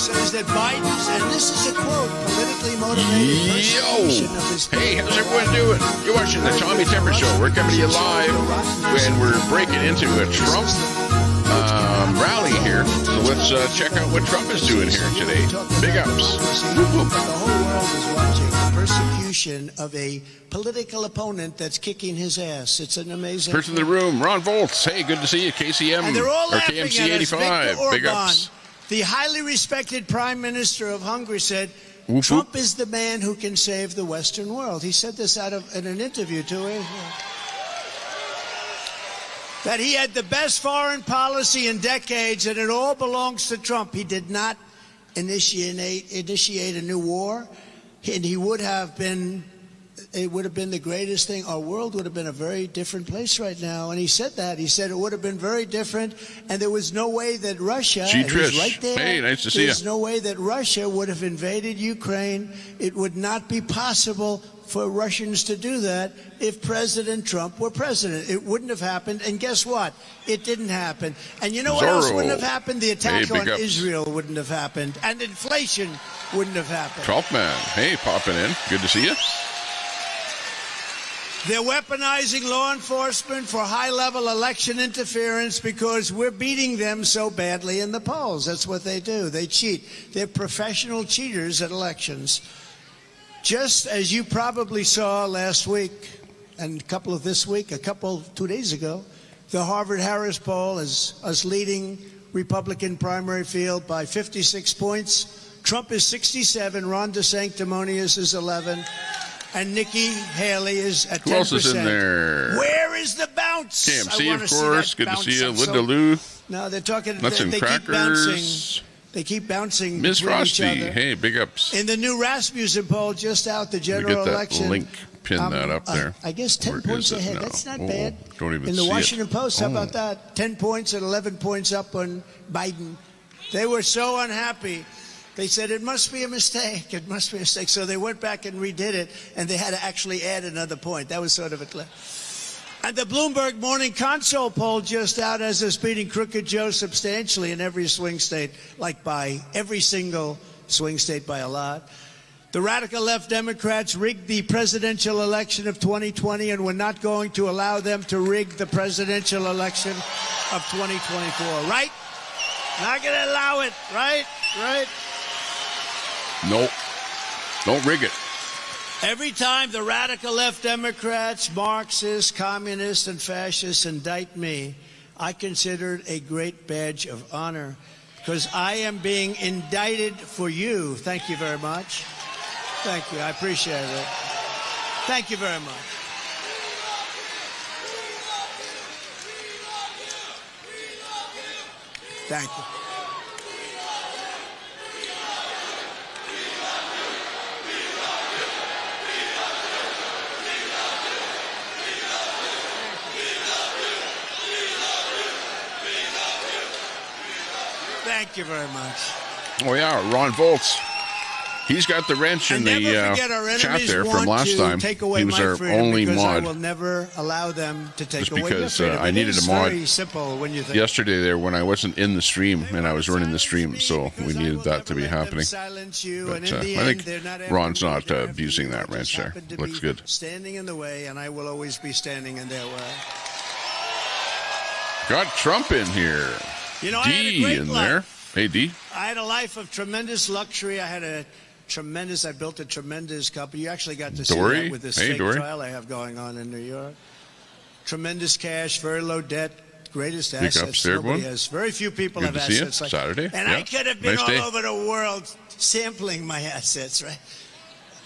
says that Biden's, and this is a quote, politically motivated persecution of his people. Hey, how's everyone doing? You're watching the Tommy Temper Show. We're coming to you live when we're breaking into a Trump rally here. So let's check out what Trump is doing here today. Big ups. The whole world is watching the persecution of a political opponent that's kicking his ass. It's an amazing Person in the room, Ron Volts. Hey, good to see you, KCM and they're all or laughing KMC at us. 85. Viktor Big Orban, ups. the highly respected Prime Minister of Hungary, said, Whoop, Trump whoop. is the man who can save the Western world. He said this in an interview to him. That he had the best foreign policy in decades, and it all belongs to Trump. He did not initiate a new war, and he would have been. It would have been the greatest thing. Our world would have been a very different place right now. And he said that. He said it would have been very different, and there was no way that Russia. Gee, Trish. Right there, hey, nice to see you. There's no way that Russia would have invaded Ukraine. It would not be possible for Russians to do that if President Trump were president. It wouldn't have happened. And guess what? It didn't happen. And you know what else wouldn't have happened? The attack on Israel wouldn't have happened. And inflation wouldn't have happened. Troutman, hey, popping in. Good to see you. They're weaponizing law enforcement for high-level election interference because we're beating them so badly in the polls. That's what they do. They cheat. They're professional cheaters at elections. Just as you probably saw last week and a couple of this week, 2 days ago, the Harvard-Harris poll is us leading Republican primary field by 56 points. Trump is 67, Ron DeSanctimonious is 11, and Nikki Haley is at 10%. Who else is in there? Where is the bounce? KMC, of course. Good to see you. Linda Lou. No, they're talking. Nuts and they crackers. keep bouncing. They keep bouncing. Ms. Frosty, each other. hey, big ups. In the new Rasmussen poll, just out the general get that election. link, pin that up there. I guess 10 points ahead. That's not bad. Don't even in the see Washington it. Post, how about that? 10 points and 11 points up on Biden. They were so unhappy. They said, it must be a mistake. It must be a mistake. So they went back and redid it, and they had to actually add another point. That was sort of a... And the Bloomberg Morning Console poll just out as us beating Crooked Joe substantially in every swing state, like by every single swing state by a lot. The radical left Democrats rigged the presidential election of 2020, and we're not going to allow them to rig the presidential election of 2024. Right? Not going to allow it. Right? Right? Nope. Don't rig it. Every time the radical left Democrats, Marxists, communists, and fascists indict me, I consider it a great badge of honor because I am being indicted for you. Thank you very much. Thank you. I appreciate it. Thank you very much. Thank you. Thank you very much. Oh, yeah, Ron Volts. He's got the wrench in the chat there from last time. He was our only mod. I will never allow them to take just away because your freedom. I needed a mod very simple when you think yesterday there when I wasn't in the stream and I was running the stream, so we needed that to be happening. But I think Ron's not abusing that wrench there. Looks good. Standing in the way, and I will always be standing in their way. Got Trump in here. You know, I had a great in life. there. Hey, D. I had a life of tremendous luxury. I built a tremendous company. You actually got to see that with this fake trial I have going on in New York. Tremendous cash, very low debt, greatest assets. Nobody has. Very few people have assets like Saturday. And I could have been all over the world sampling my assets, right?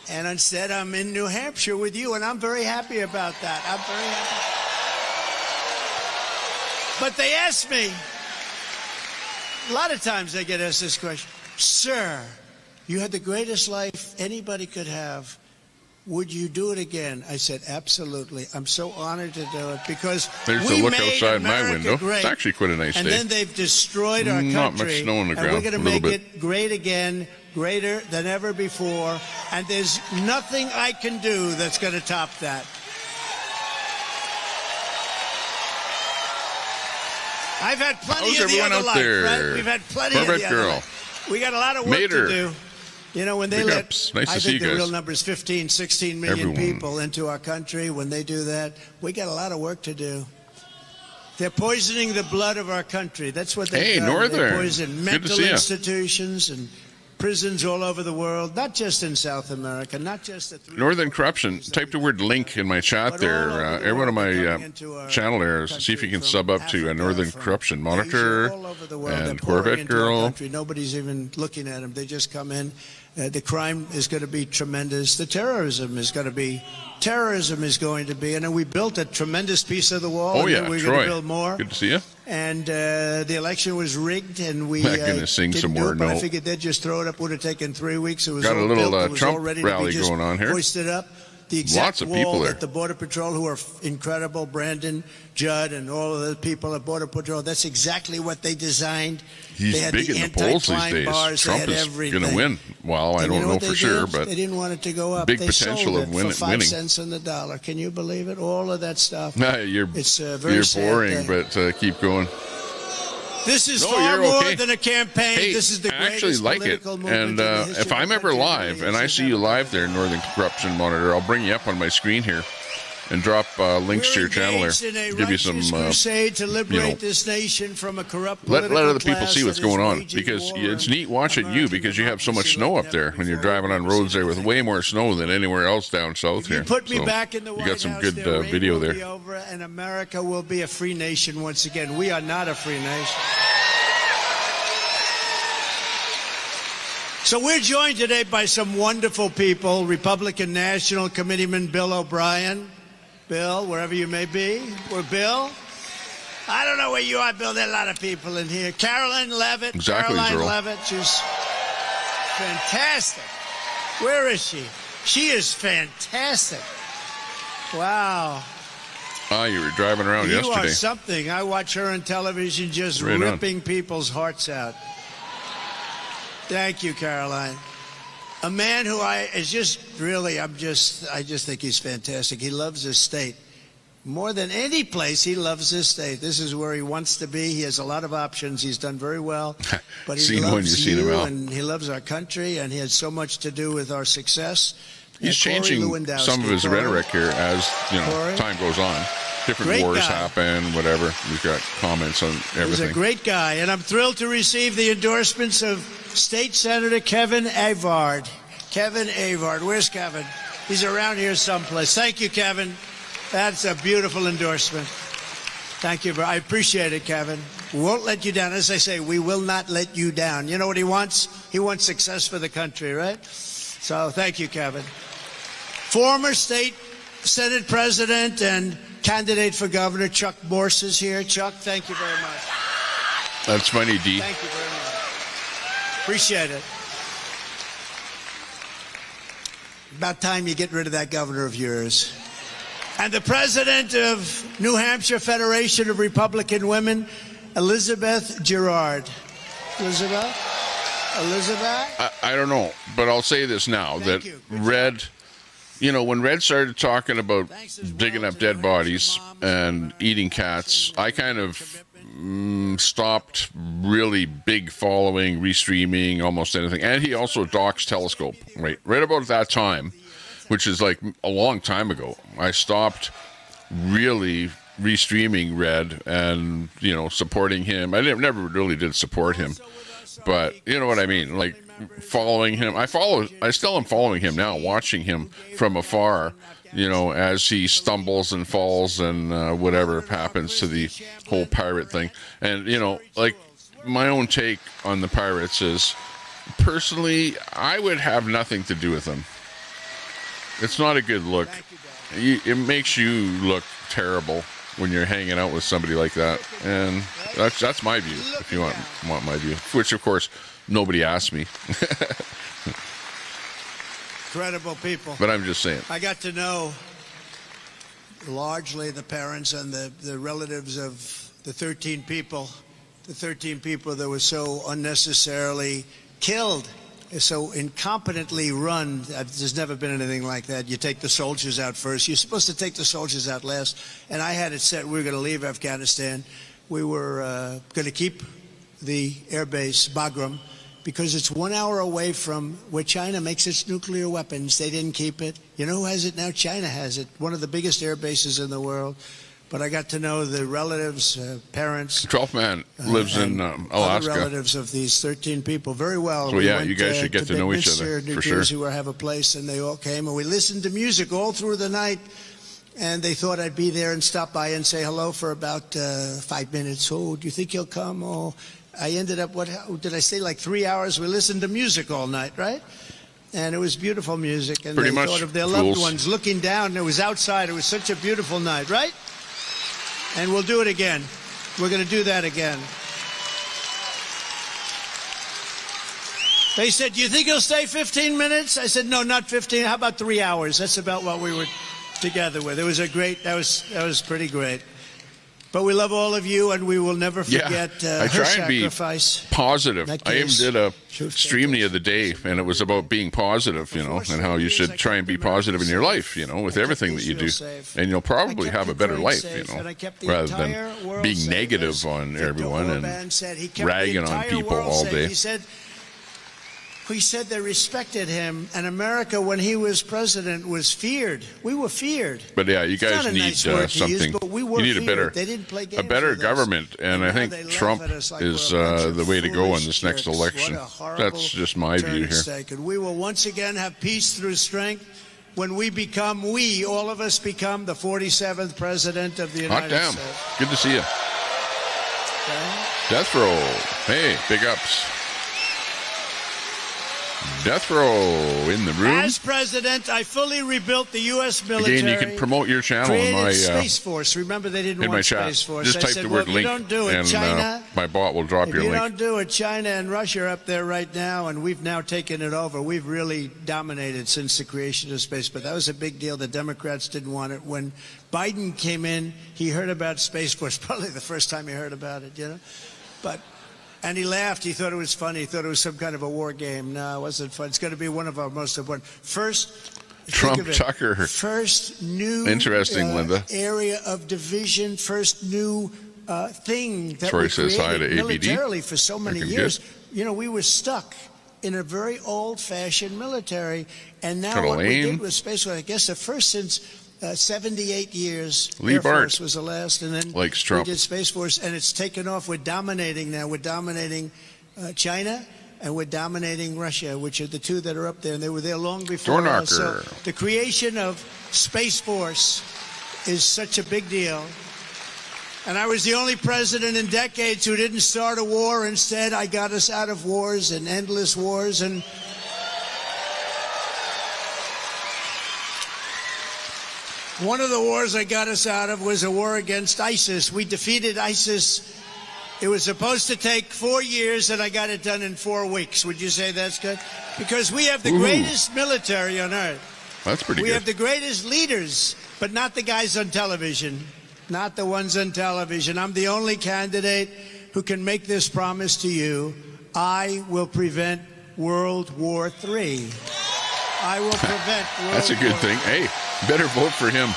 And instead, I'm in New Hampshire with you, and I'm very happy about that. I'm very happy. But they asked me, a lot of times I get asked this question, sir, you had the greatest life anybody could have. Would you do it again? I said, absolutely. I'm so honored to do it because there's we the look made outside America my window. Great. It's actually quite a nice day. And then they've destroyed our country. Not much snow on the ground. And we're going to make it great again, greater than ever before. And there's nothing I can do that's going to top that. I've had plenty of the other life, right? We've had plenty of the other life. We got a lot of work Mater. to do. You know, when they Big let, ups. Nice I to see think you the guys. real number is 15, 16 million Everyone. people into our country. When they do that, we got a lot of work to do. They're poisoning the blood of our country. That's what they've Hey, done. Northern. They poison Good to mental see ya. institutions and prisons all over the world, not just in South America, not just the three Northern Corruption. Type the word link in my chat But there. all over the Everyone on world, they're my coming into our channel there. See if you can country sub from up to Africa, Northern from Corruption Asia, Monitor all over the world. They're and pouring Corvette into our Girl. country. Nobody's even looking at them. They just come in. The crime is going to be tremendous. The terrorism is going to be. And then we built a tremendous piece of the wall. Oh, and yeah, then we're Troy. going to build more. Good to see you. And the election was rigged, and we Not gonna sing didn't some do more, it, but I no. figured they'd just throw it up. Would have taken 3 weeks. It was Got a all little, built. It was Trump all ready rally to be just going on here. hoisted up. The exact Lots of wall people there. that the Border Patrol, who are incredible, Brandon, Judd, and all of the people at Border Patrol, that's exactly what they designed. He's they had big the in the polls these anti-crime days. bars, they Trump had is everything. going to win. Well, I And you don't know what they for sure, did? but they didn't want it to go up. big They potential sold of it winning. for 5 cents on the dollar. Can you believe it? All of that stuff. you're It's a very you're sad boring, day. but keep going. This is No, far you're more okay. than a campaign. Hey, this is the I actually greatest like it. political movement And in the history if of I'm our ever country. live and I see you live there, Northern Corruption Monitor, I'll bring you up on my screen here and drop links to your channel there. We're engaged in a Give you some. righteous crusade to liberate know, this nation from a corrupt let political other people class see what's that is going on, waging because war it's on neat watching you American because you have so much democracy snow like up there never when you're before. driving on roads there with way more snow than anywhere else down south You here. put me So back in the you White got some House, good their reign video will there. be over, and America will be a free nation once again. We are not a free nation. So we're joined today by some wonderful people. Republican National Committeeman Bill O'Brien. Bill, wherever you may be. We're Bill. I don't know where you are, Bill. There are a lot of people in here. Caroline Levitt. Exactly, Caroline Earl. Levitt. She's fantastic. Where is she? She is fantastic. Wow. You were driving around You are yesterday. something. I watch her on television just Right on. ripping people's hearts out. Thank you, Caroline. A man who I just think he's fantastic. He loves his state. More than any place, he loves his state. This is where he wants to be. He has a lot of options. He's done very well. But he Seen when loves you've seen him you, out. and he loves our country, and he has so much to do with our success. He's Corey changing Lewandowski. some of his Corey. rhetoric here as Corey. time goes on. Different Great wars guy. happen, whatever. We've got comments on He's everything. a great guy, and I'm thrilled to receive the endorsements of State Senator Kevin Avard. Kevin Avard. Where's Kevin? He's around here someplace. Thank you, Kevin. That's a beautiful endorsement. Thank you. I appreciate it, Kevin. We won't let you down. As I say, we will not let you down. You know what he wants? He wants success for the country, right? So thank you, Kevin. Former State Senate President and candidate for governor Chuck Morse is here. Chuck, thank you very much. That's funny, D. Thank you very much. Appreciate it. About time you get rid of that governor of yours. And the president of New Hampshire Federation of Republican Women, Elizabeth Girard. Elizabeth? I don't know, but I'll say this now, Thank that you. Red, when Red started talking about Thanks as digging well up to dead New bodies Hampshire moms and eating cats, I kind of stopped really big following, restreaming, almost anything. And he also docks Telescope, right about that time, which is like a long time ago. I stopped really restreaming Red and, supporting him. I never really did support him, but you know what I mean? Like following him. I still am following him now, watching him from afar, as he stumbles and falls and whatever happens to the whole pirate thing. And, like my own take on the pirates is, personally, I would have nothing to do with them. It's not a good look. It makes you look terrible when you're hanging out with somebody like that. And that's my view, if you want my view. Which, of course, nobody asked me. Incredible people. But I'm just saying. I got to know largely the parents and the relatives of the 13 people that were so unnecessarily killed, so incompetently run. There's never been anything like that. You take the soldiers out first. You're supposed to take the soldiers out last. And I had it set we were going to leave Afghanistan. We were going to keep the air base, Bagram, because it's 1 hour away from where China makes its nuclear weapons. They didn't keep it. You know who has it now? China has it, one of the biggest air bases in the world. But I got to know the relatives, parents. 12th man lives in Alaska. Other relatives of these 13 people very well. So yeah, you guys should get to know each other New for Jersey, sure. Where I have a place, and they all came, and we listened to music all through the night. And they thought I'd be there and stop by and say hello for about 5 minutes. Oh, do you think you'll come? Oh, I ended up, what did I say, like 3 hours? We listened to music all night, right? And it was beautiful music. And Pretty they much thought of their fools. loved ones looking down. It was outside. It was such a beautiful night, right? And we'll do it again. We're going to do that again. They said, do you think you'll stay 15 minutes? I said, no, not 15. How about 3 hours? That's about what we were together with. It was a great, that was pretty great. But we love all of you, and we will never forget I her try and be sacrifice. positive. I even did a stream the other day, and it was about being positive, you know, and how you should try and be positive in your life, you know, with everything that you do. And you'll probably have a better life, you know, rather than being negative on everyone and ragging on people all day. He said they respected him, and America, when he was president, was feared. We were feared. But yeah, you guys need something. You need a better government, and I think Trump is the way to go in this next election. That's just my view here. And we will once again have peace through strength when all of us become the 47th president of the United States. Good to see you. Death row. Hey, big ups. Death row in the room. As president, I fully rebuilt the U.S. military. Again, you can promote your channel in my Space Force. Remember, they didn't want Space Force. Just type the word link, and my bot will drop your link. If you don't do it, China and Russia are up there right now, and we've now taken it over. We've really dominated since the creation of space, but that was a big deal. The Democrats didn't want it. When Biden came in, he heard about Space Force, probably the first time he heard about it, you know. And he laughed. He thought it was funny. He thought it was some kind of a war game. No, it wasn't fun. It's going to be one of our most important. First new interesting, Linda. Area of division, first new thing that Troy we says hi to created ABD. militarily for so many years. You know, we were stuck in a very old-fashioned military, and now what we did with Space Force, I guess the first since 78 years. Air Force was the last, and then we did Space Force, and it's taken off. We're dominating now. We're dominating China, and we're dominating Russia, which are the two that are up there, and they were there long before us. So the creation of Space Force is such a big deal. And I was the only president in decades who didn't start a war. Instead, I got us out of wars and endless wars, and one of the wars I got us out of was a war against ISIS. We defeated ISIS. It was supposed to take 4 years, and I got it done in 4 weeks. Would you say that's good? Because we have the greatest military on earth. That's pretty good. We have the greatest leaders, but not the guys on television. Not the ones on television. I'm the only candidate who can make this promise to you. I will prevent World War III. I will prevent World War III. That's a good thing. Hey. Better vote for him.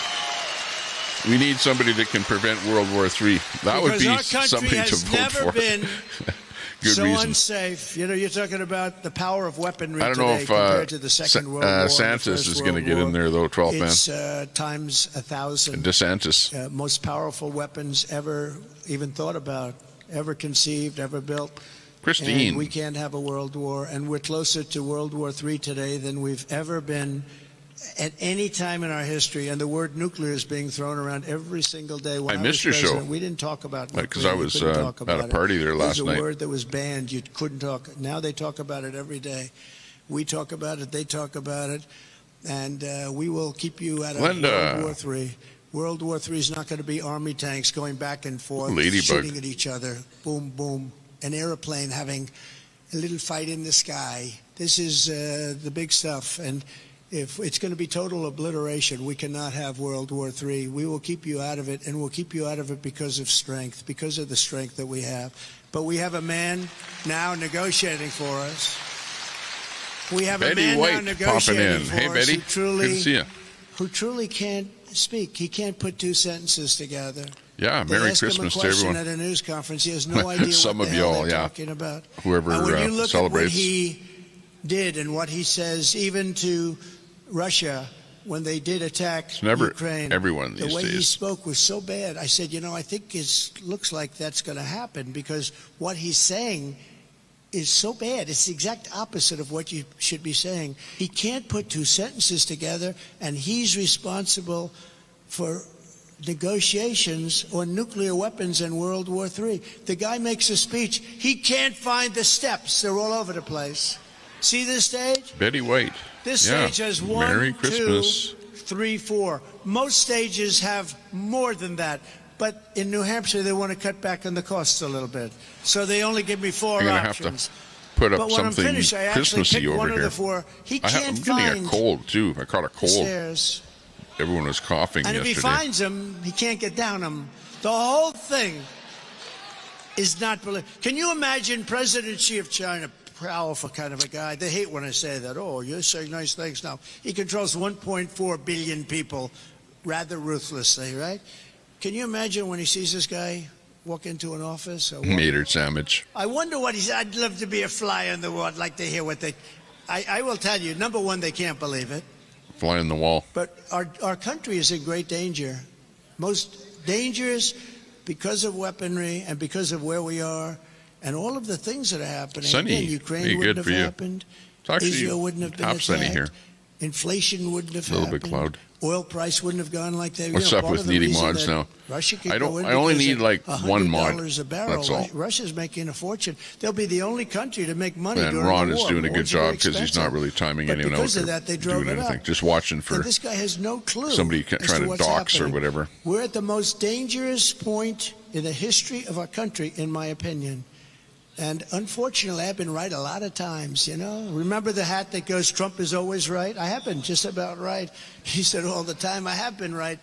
We need somebody that can prevent World War III. That would be somebody to vote for. Been good so reason. Unsafe. You know, you're talking about the power of weaponry. I don't know if compared to the Second World War. DeSantis is going to get in there, though. 12th man. It's times 1,000. DeSantis. Most powerful weapons ever even thought about, ever conceived, ever built. Christine. And we can't have a world war, and we're closer to World War III today than we've ever been at any time in our history, and the word nuclear is being thrown around every single day. When I missed your show. We didn't talk about nuclear. Because I was at a party there last night. It was a word that was banned. You couldn't talk. Now they talk about it every day. We talk about it. They talk about it. And we will keep you out of World War III. World War III is not going to be army tanks going back and forth, shooting at each other. Boom, boom. An airplane having a little fight in the sky. This is the big stuff. And if it's going to be total obliteration, we cannot have World War III. We will keep you out of it, and we'll keep you out of it because of strength, because of the strength that we have. But we have a man now negotiating for us. We have Betty a man White now negotiating for Hey, us Betty. Good to see you. who truly can't speak. He can't put two sentences together. Yeah, They Merry ask him Christmas a to question everyone. at a news conference. He has no idea Some what of the hell y'all, they're yeah. talking about. Whoever and when you look celebrates. at what he did and what he says, even to Russia, when they did attack It's never Ukraine, everyone these the way he days. spoke was so bad. I said, I think it looks like that's going to happen because what he's saying is so bad. It's the exact opposite of what you should be saying. He can't put two sentences together, and he's responsible for negotiations on nuclear weapons in World War III. The guy makes a speech. He can't find the steps. They're all over the place. See this stage? Betty White. This Yeah. stage has Merry 1, Christmas. 2, 3, 4. Most stages have more than that. But in New Hampshire, they want to cut back on the costs a little bit. So they only give me 4 I'm gonna options. have to put up But when I'm something finished, I actually Christmassy picked one over of the here. 4. He I'm can't getting find a cold too. I caught a the cold. stairs. Everyone was coughing And if yesterday. he finds them, he can't get down them. The whole thing is not believable. Can you imagine President Xi of China, powerful kind of a guy? They hate when I say that. Oh, you're saying nice things now. He controls 1.4 billion people rather ruthlessly, right? Can you imagine when he sees this guy walk into an office? Or Mater sandwich. I wonder what he's... I'd love to be a fly on the wall. I'd like to hear what they... I will tell you, number one, they can't believe it. Fly in the wall. But our country is in great danger. Most dangerous because of weaponry and because of where we are and all of the things that are happening. Sunny. Again, Ukraine Hey, wouldn't good have for you. happened. It's actually Israel wouldn't have been half attacked. sunny here. Inflation wouldn't have A little happened. bit cloud. Oil price wouldn't have gone like that. What's up part with of the needing reason mods that now? Russia could I go don't. in I only because need of like one mod. $100 a barrel. That's all. Russia's making a fortune. They'll be the only country to make money And during Ron the is war. doing a good Wars are very job because he's not expensive. really timing But anyone because out of or that, they drove doing it anything. up. Just watching for And this guy has no clue. somebody as trying to what's dox or happening. whatever. We're at the most dangerous point in the history of our country, in my opinion. And unfortunately, I've been right a lot of times, Remember the hat that goes, Trump is always right? I have been just about right. He said all the time, I have been right.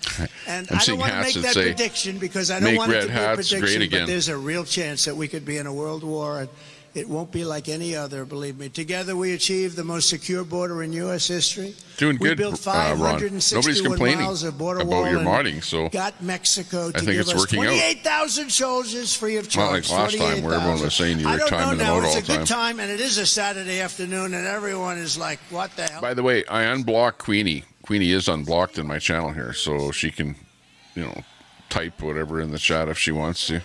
And I'm I don't seeing want to hats make that that say, prediction because I don't "Make want it red to be a hats great prediction, again." but there's a real chance that we could be in a world war. And it won't be like any other, believe me. Together we achieved the most secure border in U.S. history. Doing we good, built Ron. 561 Nobody's complaining miles of border about wall your and modding, so got Mexico to I think give it's us working out. 28,000 soldiers free of charge. Not like last time where everyone was saying you I were don't know timing them now. out all It's the a time. good time, and it is a Saturday afternoon, and everyone is like, what the hell? By the way, I unblocked Queenie. Queenie is unblocked in my channel here, so she can, type whatever in the chat if she wants to.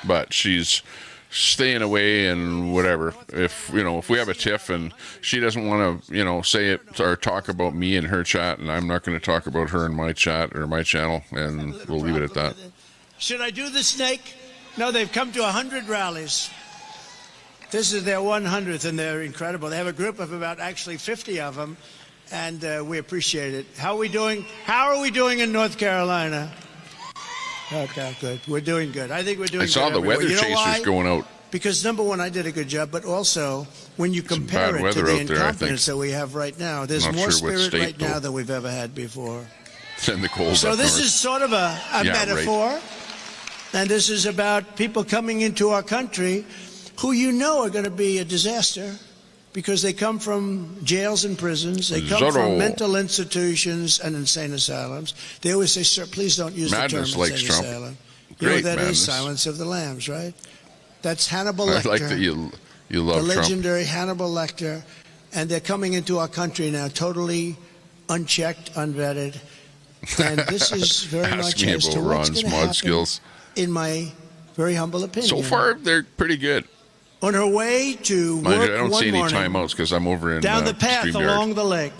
But she's staying away and whatever. If we have a tiff and she doesn't want to, say it or talk about me in her chat, and I'm not going to talk about her in my chat or my channel, and we'll leave it at that. Should I do the snake? No, they've come to 100 rallies. This is their 100th, and they're incredible. They have a group of about actually 50 of them, and we appreciate it. How are we doing? How are we doing in North Carolina? Okay, good. We're doing good. I think we're doing good. I saw the everywhere. weather You know why? chasers going out. Because number one, I did a good job, but also when you Some compare bad it to weather the out there, I think. incompetence that we have right now, there's Not more sure what spirit state, right now though. than we've ever had before. Send the cold So up this north. is sort of a Yeah, metaphor, and this is about people coming into our country who are going to be a disaster because they come from jails and prisons. They come Zorro. from mental institutions and insane asylums. They always say, sir, please don't use Madness the term likes insane Trump. asylum. Great You know what that madness. is? Silence of the Lambs, right? That's Hannibal I Lecter. like that you love The Trump. legendary Hannibal Lecter, and they're coming into our country now totally unchecked, unvetted, and this is very Ask much me as about to what's Ron's going to mod happen, skills. in my very humble opinion. So far, they're pretty good. On her way to Mind work you, I don't one see any morning, timeouts because I'm over in down the path StreamYard. along the lake,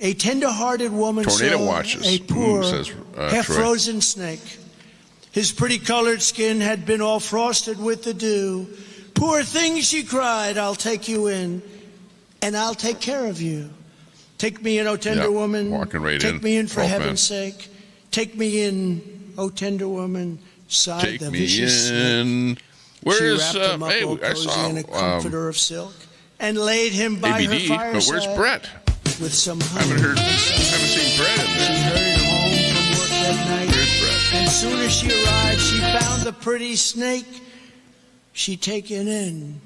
a tender-hearted woman Tornado saw watches. a poor, says Troy. half-frozen snake. His pretty colored skin had been all frosted with the dew. Poor thing, she cried, I'll take you in, and I'll take care of you. Take me in, O tender Yeah, woman. walking right Take in. me in for Oh, heaven's man. sake. Take me in, O tender woman. Sighed Take the me vicious snake. in. She Where's wrapped him up hey? all I cozy saw in a comforter of silk and laid him by her ABD, fireside but where's Brett? with some I honey. haven't seen Brett in She there. hurried home from work that night. Where's Brett? And soon as she arrived, she found the pretty snake she'd taken in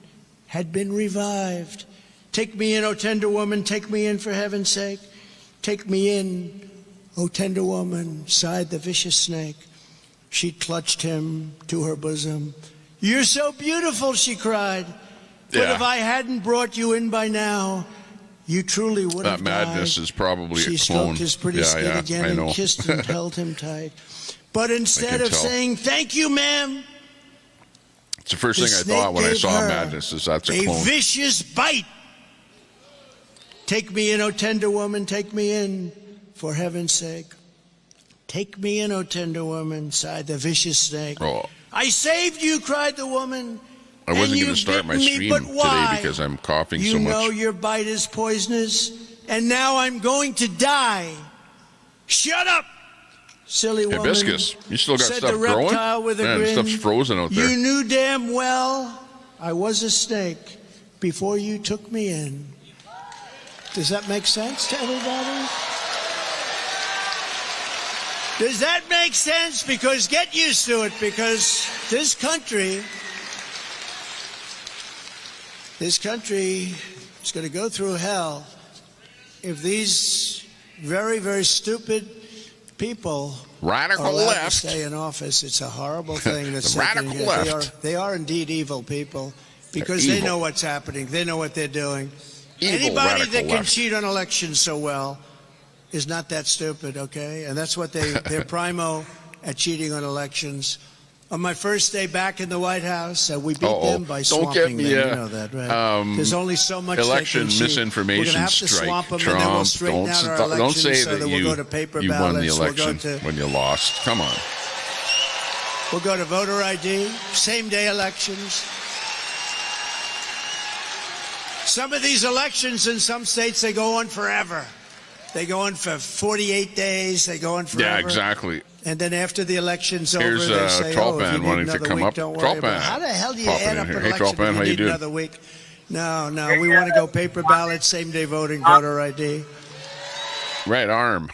had been revived. Take me in, O tender woman, take me in for heaven's sake. Take me in, O tender woman, sighed the vicious snake. She clutched him to her bosom. You're so beautiful, she cried. But if I hadn't brought you in by now, you truly would have died. That madness is probably She a clone. stroked his pretty skin again and kissed and held him tight. But instead of saying, thank you, ma'am, it's the first thing I thought when I saw madness is that's a clone. A vicious bite. Take me in, O tender woman, take me in, for heaven's sake. Take me in, O tender woman, sighed the vicious snake. Oh. I saved you, cried the woman. I wasn't going to start my stream today because I'm coughing so much. You know your bite is poisonous, and now I'm going to die. Shut up, silly woman. Hibiscus, you still got said stuff the reptile growing? with a Man, grin. stuff's frozen out there. You knew damn well I was a snake before you took me in. Does that make sense to everybody? Does that make sense? Because get used to it, because this country is going to go through hell if these very, very stupid people Radical are allowed left. to stay in office. It's a horrible thing. That's Radical left. They are indeed evil people because They're they evil. know what's happening. They know what they're doing. Evil Anybody radical that can left. cheat on elections so well is not that stupid, okay? And that's what they're primo at cheating on elections. On my first day back in the White House, we beat them by swamping them. You know that, right? There's only so much election they can cheat. misinformation We're gonna have to strike. swamp them, Trump, and then we'll straighten out our don't elections say so that we'll go to paper you won the ballots. election when you lost. Come on. We'll go to voter ID, same-day elections. Some of these elections in some states, they go on forever. They go on for 48 days. They go on forever. Yeah, exactly. And then after the election's over, Here's they say, Trollpan if you need wanting to another come week, up. don't worry about it. Trollpan, How the hell do you popping add in up here. an Hey, election Trollpan, if how you you need doing? another week? No, we want to go paper ballot, same-day voting, voter ID. Right arm.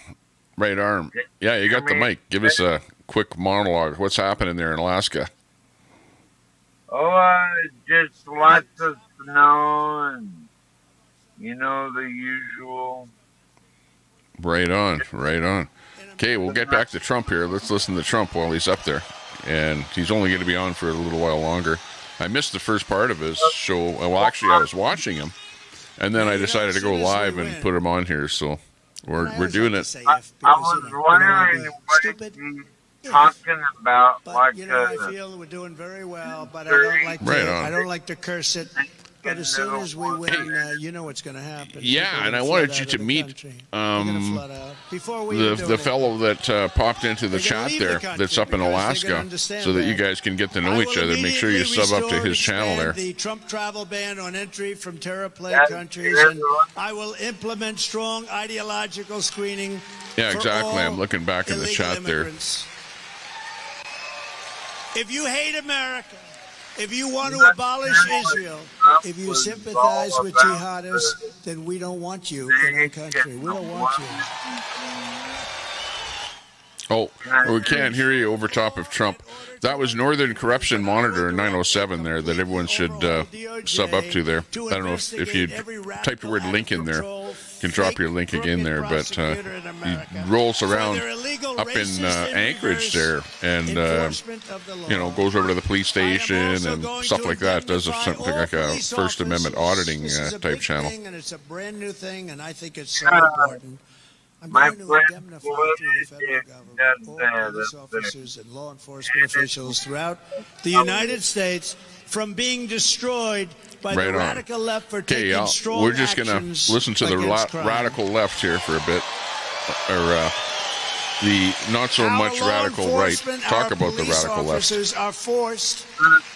Yeah, you got the mic. Give us a quick monologue. What's happening there in Alaska? Oh, just lots of snow and, the usual. Right on. Okay, we'll get back to Trump here. Let's listen to Trump while he's up there. And he's only going to be on for a little while longer. I missed the first part of his show. Well, actually, I was watching him. And then I decided to go live and put him on here. So we're doing it. I was wondering what he's talking about. But, like, I feel we're doing very well, but I don't like to curse it. But as soon as we win, you know what's going to happen. Yeah, and I wanted you to meet the fellow that popped into the chat there that's up in Alaska so that you guys can get to know each other. Make sure you sub up to his channel there. The Trump travel ban on entry from terror-plagued countries, and I will implement strong ideological screening. Yeah, for exactly. all I'm looking back in the chat immigrants. If you hate America, if you want to abolish Israel, if you sympathize with jihadists, then we don't want you in our country. We don't want you. Oh, we can't hear you over top of Trump. That was Northern Corruption Monitor 907 there that everyone should sub up to there. I don't know if you type the word link in there, you can drop your link again there, but he rolls around up in Anchorage there and, goes over to the police station and stuff like that, does something like a First Amendment auditing type channel. And it's a brand new thing, and I think it's so important. I'm going to indemnify through the federal government all police officers and law enforcement officials throughout the United States from being destroyed by the radical left for taking strong we're just going to listen to the radical left here for a bit, or the not so much radical right. Talk about the radical left. Officers are forced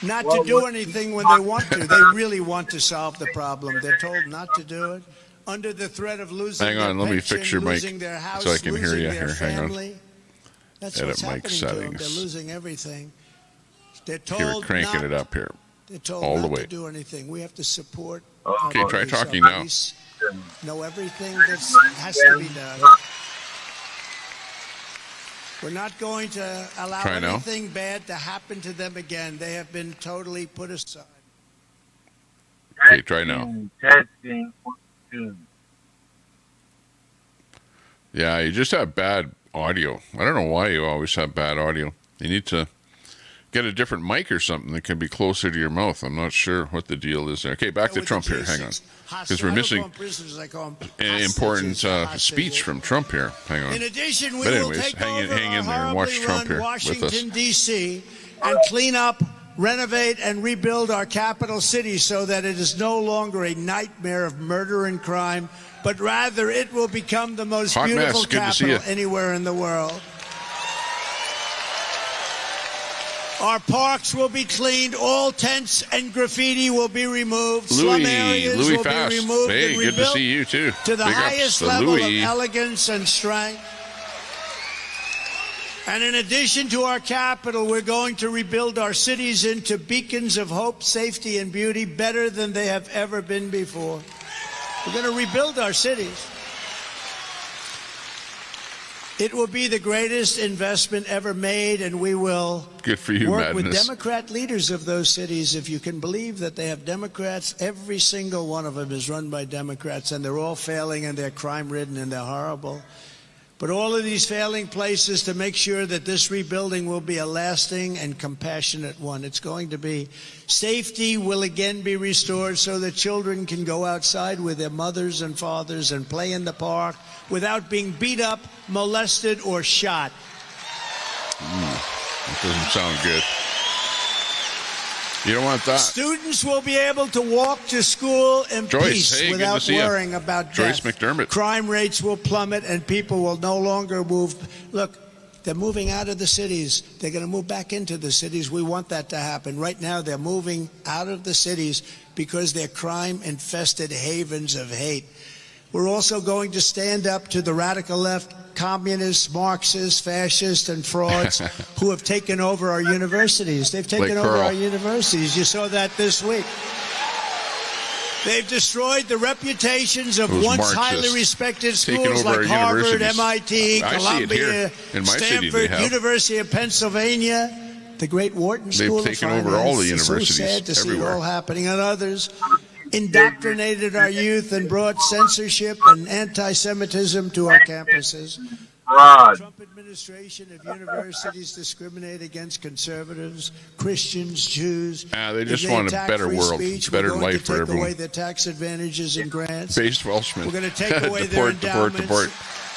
not to do anything when they want to. They really want to solve the problem. They're told not to do it. Under the threat of losing hang on, their let me pension, fix your mic losing their house, so I can hear you losing here. their Hang on. family. That's Edit what's mic happening to them. settings. They're losing everything. They're told Here, we're cranking it up here. They're told all not the way. to do anything. We have to support. Okay, try police. talking Our now. police know everything that has to be done. We're not going to allow anything bad to happen to them again. They have been totally put aside. Okay, try now. Testing. Yeah, you just have bad audio. I don't know why you always have bad audio. You need to get a different mic or something that can be closer to your mouth. I'm not sure what the deal is there. Okay, back to Trump here. Hang on. Because we're missing an important speech from Trump here. Hang on. In addition, we but will anyways, take hang over in there and watch Trump here Washington, with us. D.C. and clean up, renovate, and rebuild our capital city so that it is no longer a nightmare of murder and crime, but rather it will become the most Hot beautiful mess. Good to see capital you. anywhere in the world. Our parks will be cleaned. All tents and graffiti will be removed. Slum areas will Fast. be removed Hey, and good to rebuilt see you too. to the Big highest ups to level Louis. of elegance and strength. And in addition to our capital, we're going to rebuild our cities into beacons of hope, safety, and beauty better than they have ever been before. We're going to rebuild our cities. It will be the greatest investment ever made, and we will Good for you, work with Madness. Democrat leaders of those cities. If you can believe that they have Democrats, every single one of them is run by Democrats, and they're all failing, and they're crime-ridden, and they're horrible. But all of these failing places to make sure that this rebuilding will be a lasting and compassionate one. It's going to be. Safety will again be restored so that children can go outside with their mothers and fathers and play in the park without being beat up, molested, or shot. That doesn't sound good. You don't want that. Students will be able to walk to school in Joyce, peace hey, good to without see ya. worrying about Joyce death. McDermott. Crime rates will plummet and people will no longer move. Look, they're moving out of the cities. They're going to move back into the cities. We want that to happen. Right now, they're moving out of the cities because they're crime-infested havens of hate. We're also going to stand up to the radical left, communists, Marxists, fascists, and frauds who have taken over our universities. They've taken over our universities. You saw that this week. They've destroyed the reputations of once highly respected schools like Harvard, MIT, Columbia, Stanford, University of Pennsylvania, the great Wharton School of Finance. They've taken over all the universities It's so sad to see it everywhere. all happening, and others indoctrinated our youth and brought censorship and anti-Semitism to our campuses. The Trump administration of universities discriminate against conservatives, Christians, Jews. They just want a better world, better life for everyone. We're going to take away their tax advantages and grants. Based Welshman. We're going to take away their endowments.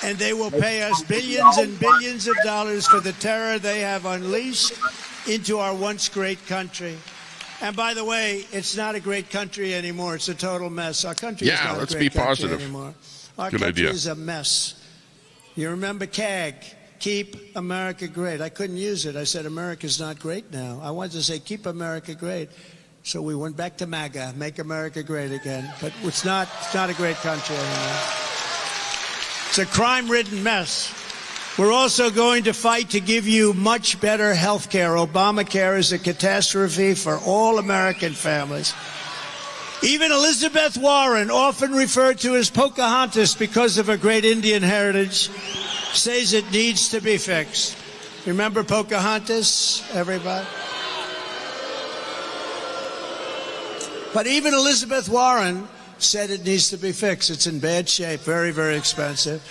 And they will pay us billions and billions of dollars for the terror they have unleashed into our once great country. And by the way, it's not a great country anymore. It's a total mess. Our country is not a great country anymore. Our country is a mess. You remember CAG, Keep America Great. I couldn't use it. I said America's not great now. I wanted to say Keep America Great. So we went back to MAGA, Make America Great Again. But it's not a great country anymore. It's a crime-ridden mess. We're also going to fight to give you much better health care. Obamacare is a catastrophe for all American families. Even Elizabeth Warren, often referred to as Pocahontas because of her great Indian heritage, says it needs to be fixed. Remember Pocahontas, everybody? But even Elizabeth Warren said it needs to be fixed. It's in bad shape, very, very expensive.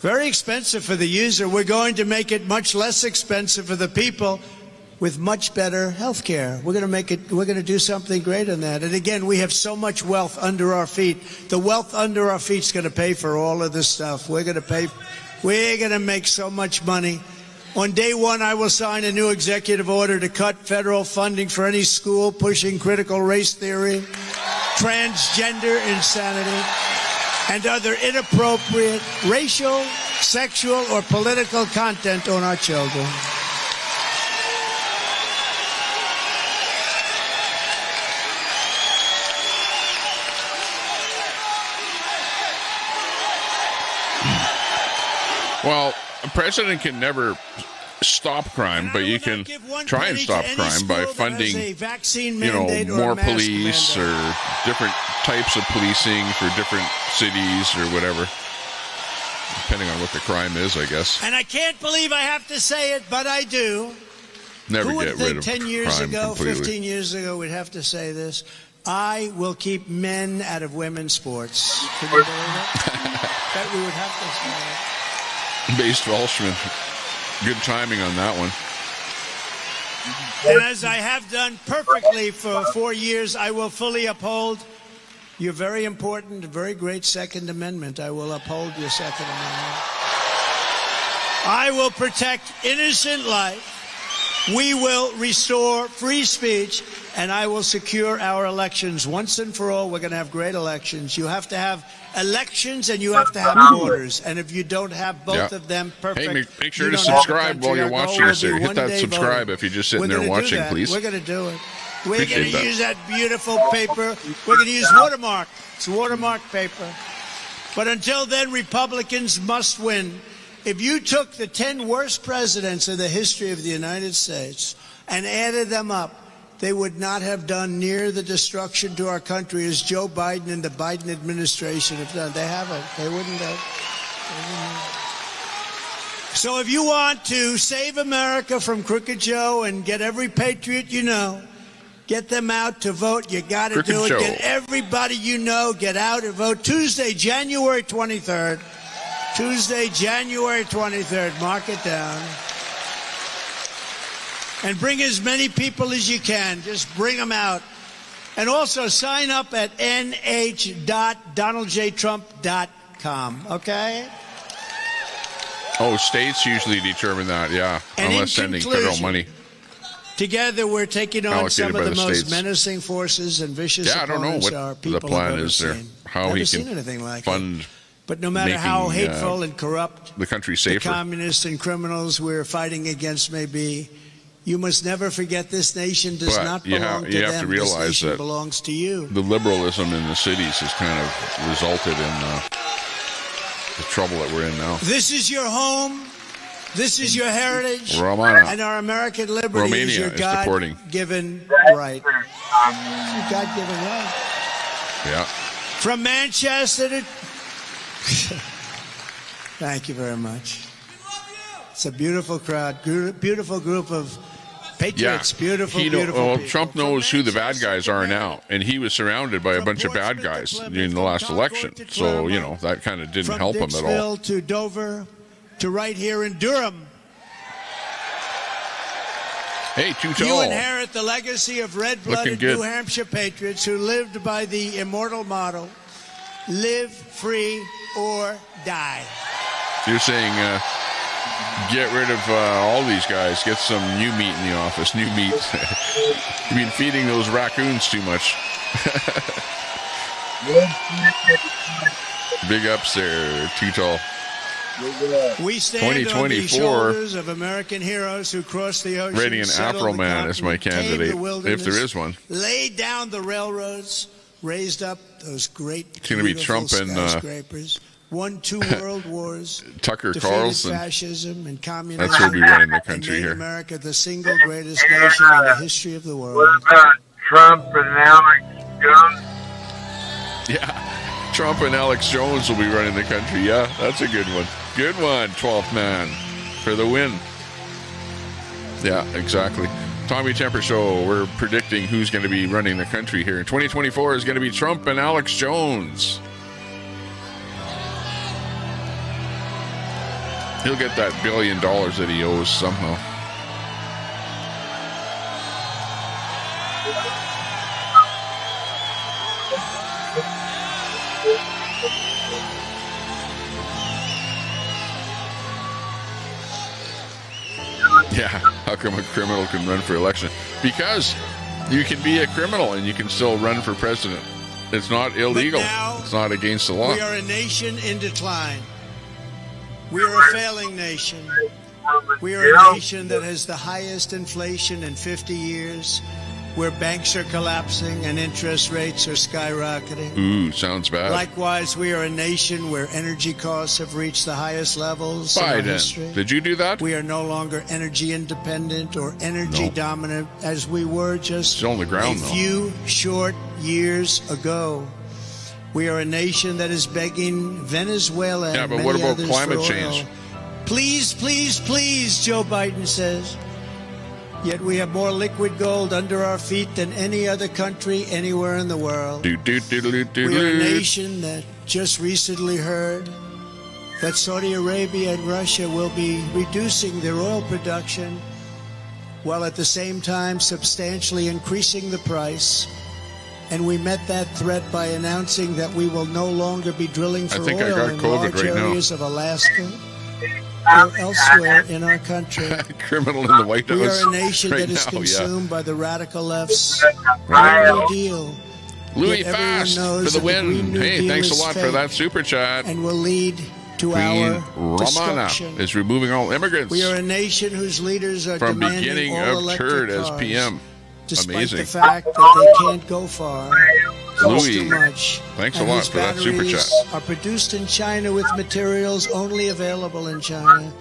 Very expensive for the user. We're going to make it much less expensive for the people with much better health care. We're going to do something great in that. And again, we have so much wealth under our feet. The wealth under our feet is going to pay for all of this stuff. We're going to make so much money. On day one, I will sign a new executive order to cut federal funding for any school pushing critical race theory, transgender insanity, and other inappropriate racial, sexual, or political content on our children. Well, a president can never stop crime, but you can try and stop crime by funding, more police or different types of policing for different cities or whatever, depending on what the crime is, I guess. And I can't believe I have to say it, but I do. Never Who would get think rid of 10 years crime ago, completely. 15 years ago, we'd have to say this? I will keep men out of women's sports. Can you believe it? That we would have to say it. Based Welshman. Good timing on that one. And as I have done perfectly for 4 years, I will fully uphold your very important, very great Second Amendment. I will uphold your Second Amendment. I will protect innocent life. We will restore free speech, and I will secure our elections once and for all. We're going to have great elections. You have to have elections, and you have to have borders. And if you don't have both of them, perfect. Hey, make sure to subscribe while you're watching this here. Hit that subscribe if you're just sitting there watching, please. We're going to do it. We're going to use that beautiful paper. We're going to use watermark. It's watermark paper. But until then, Republicans must win. If you took the 10 worst presidents in the history of the United States and added them up, they would not have done near the destruction to our country as Joe Biden and the Biden administration have done. They haven't. They wouldn't have. So if you want to save America from Crooked Joe and get every patriot you know, get them out to vote. You got to do it. Joe. Get everybody you know, get out and vote. Tuesday, January 23rd. Tuesday, January 23rd. Mark it down. And bring as many people as you can. Just bring them out. And also sign up at nh.donaldjtrump.com. Okay? Oh, states usually determine that, yeah. And unless sending federal money. Together, we're taking on Allocated some of by the the most states. menacing forces and vicious Yeah, I don't know opponents what our the people plan have ever is there. seen. How Never he seen can anything like fund it. But no matter how making, hateful and corrupt the country the safer. communists and criminals we're fighting against may be, you must never forget this nation does But not you belong have to to them. realize this nation that belongs to you. The liberalism in the cities has kind of resulted in the trouble that we're in now. This is your home. This is your heritage. Romania. And our American liberty Romania is your is deporting. God-given right. Your God-given right. Yeah. From Manchester to... Thank you very much. It's a beautiful crowd, beautiful group of patriots, beautiful people. Trump knows who the bad guys are now, and he was surrounded by a bunch of bad guys in the last election. So, you know, that kind of didn't help him at all. From Dixville to Dover to right here in Durham. Hey, too tall. You inherit the legacy of red-blooded New Hampshire patriots who lived by the immortal motto, live free or die. You're saying get rid of all these guys, get some new meat in the office, new meat. You've been feeding those raccoons too much. Big ups there, too tall. We stand on the shoulders of American heroes who crossed the ocean, rating an Afro man as my candidate, if there is one. Laid down the railroads, raised up those great it's going to be Trump and skyscrapers, won 2 world wars, Tucker defeated Carlson. Fascism and communism. That's who'll be running the country and made here. America the single greatest nation in the history of the world. What about Trump and Alex Jones? Yeah, Trump and Alex Jones will be running the country. Yeah, that's a good one. Good one, 12th man for the win. Yeah, exactly. Tommy Temper Show, we're predicting who's going to be running the country here. 2024 is going to be Trump and Alex Jones. He'll get that $1 billion that he owes somehow. Yeah, how come a criminal can run for election? Because you can be a criminal and you can still run for president. It's not illegal. It's not against the law. We are a nation in decline. We are a failing nation. We are a nation that has the highest inflation in 50 years, where banks are collapsing and interest rates are skyrocketing. Ooh, sounds bad. Likewise, we are a nation where energy costs have reached the highest levels in our history. Biden, did you do that? We are no longer energy independent or energy dominant as we were just Still on the ground, a few short years ago. We are a nation that is begging Venezuela and but many what about others climate for change? oil. Please, please, please, Joe Biden says. Yet we have more liquid gold under our feet than any other country anywhere in the world. We are a nation that just recently heard that Saudi Arabia and Russia will be reducing their oil production while at the same time substantially increasing the price. And we met that threat by announcing that we will no longer be drilling for oil in large areas of Alaska or elsewhere in our country. Criminal in the White House. We are a nation that is consumed by the radical left's Green Deal. Louis Fast for the win. Hey, thanks a lot for that super chat. And will lead to Queen our Romana destruction. is removing all immigrants We are a nation whose leaders are from demanding beginning all of electric turd as cars, PM. despite Amazing. the fact that they can't go far. Costs Louis, too much. thanks a And lot these for that super batteries chat. are produced in China with materials only available in China,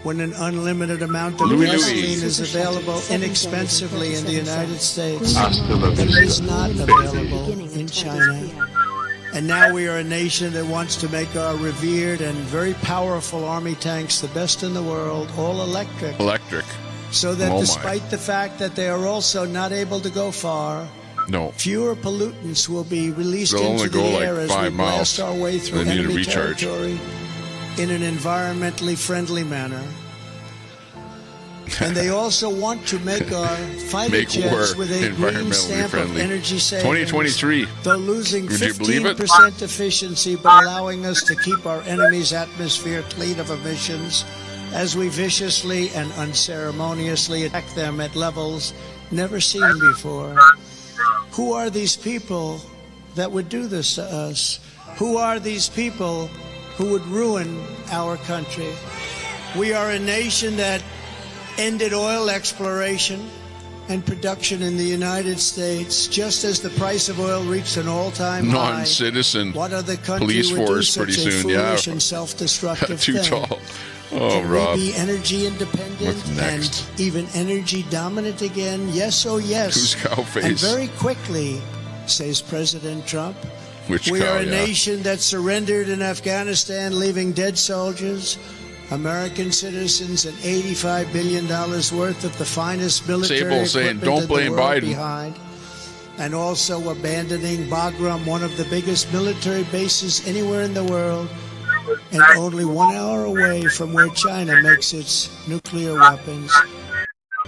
when an unlimited amount of Louis. gasoline is available inexpensively in the United States. It is not available in China. And now we are a nation that wants to make our revered and very powerful army tanks the best in the world, all electric. Electric. So that Oh my. despite the fact that they are also not able to go far, No. fewer pollutants will be released They'll into only the go like air as 5 we blast miles. our way through They need to enemy recharge. territory in an environmentally friendly manner. And they also want to make our fighter Make jets war with a green environmentally stamp friendly. of energy savings. 2023. Though losing Would you believe it? 15% efficiency, but allowing us to keep our enemy's atmosphere clean of emissions as we viciously and unceremoniously attack them at levels never seen before. Who are these people that would do this to us? Who are these people who would ruin our country? We are a nation that ended oil exploration and production in the United States just as the price of oil reached an all-time high. Non-citizen What other country police would do force such pretty a soon. Yeah. foolish and self-destructive Too thing? tall. Oh, Can Rob. we be energy independent What's next? and even energy dominant again? Yes, oh yes. Who's cow face? And very quickly, says President Trump, Which we cow, are a yeah. nation that surrendered in Afghanistan, leaving dead soldiers, American citizens, and $85 billion worth of the finest military Sable saying, equipment "Don't in blame the world Biden." behind. And also abandoning Bagram, one of the biggest military bases anywhere in the world, and only 1 hour away from where China makes its nuclear weapons.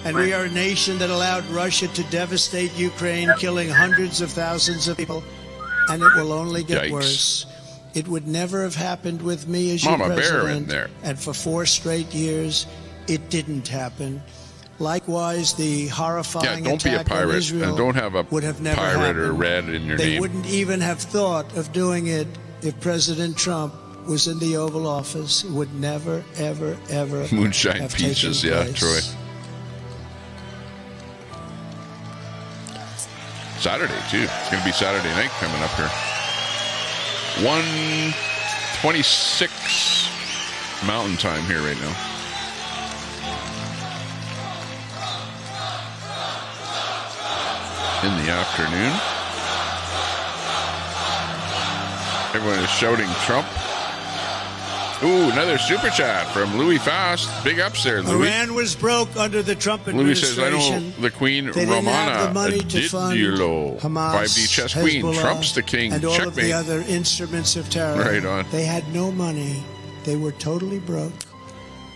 And we are a nation that allowed Russia to devastate Ukraine, killing hundreds of thousands of people, and it will only get Yikes. worse. It would never have happened with me as Mama your Bear president, in there. and for 4 straight years, it didn't happen. Likewise, the horrifying Yeah, don't be a attack on pirate Israel and don't have a would have never pirate or happened. red in your They name. wouldn't even have thought of doing it if President Trump was in the Oval Office. It would never, ever, ever Moonshine have peaches, taken yeah, place. Troy. Saturday, too. It's going to be Saturday night coming up here. 1:26 Mountain Time here right now. In the afternoon. Everyone is shouting Trump. Ooh, another super chat from Louis Fast. Big ups there, Louis. Iran was broke under the Trump Louis says, I administration. know the Queen They didn't have the Romana money to fund Didulo. Hamas, 5D chess queen. Hezbollah, Trump's the king. and all of the Checkmate. other instruments of terror. Right on. They had no money. They were totally broke.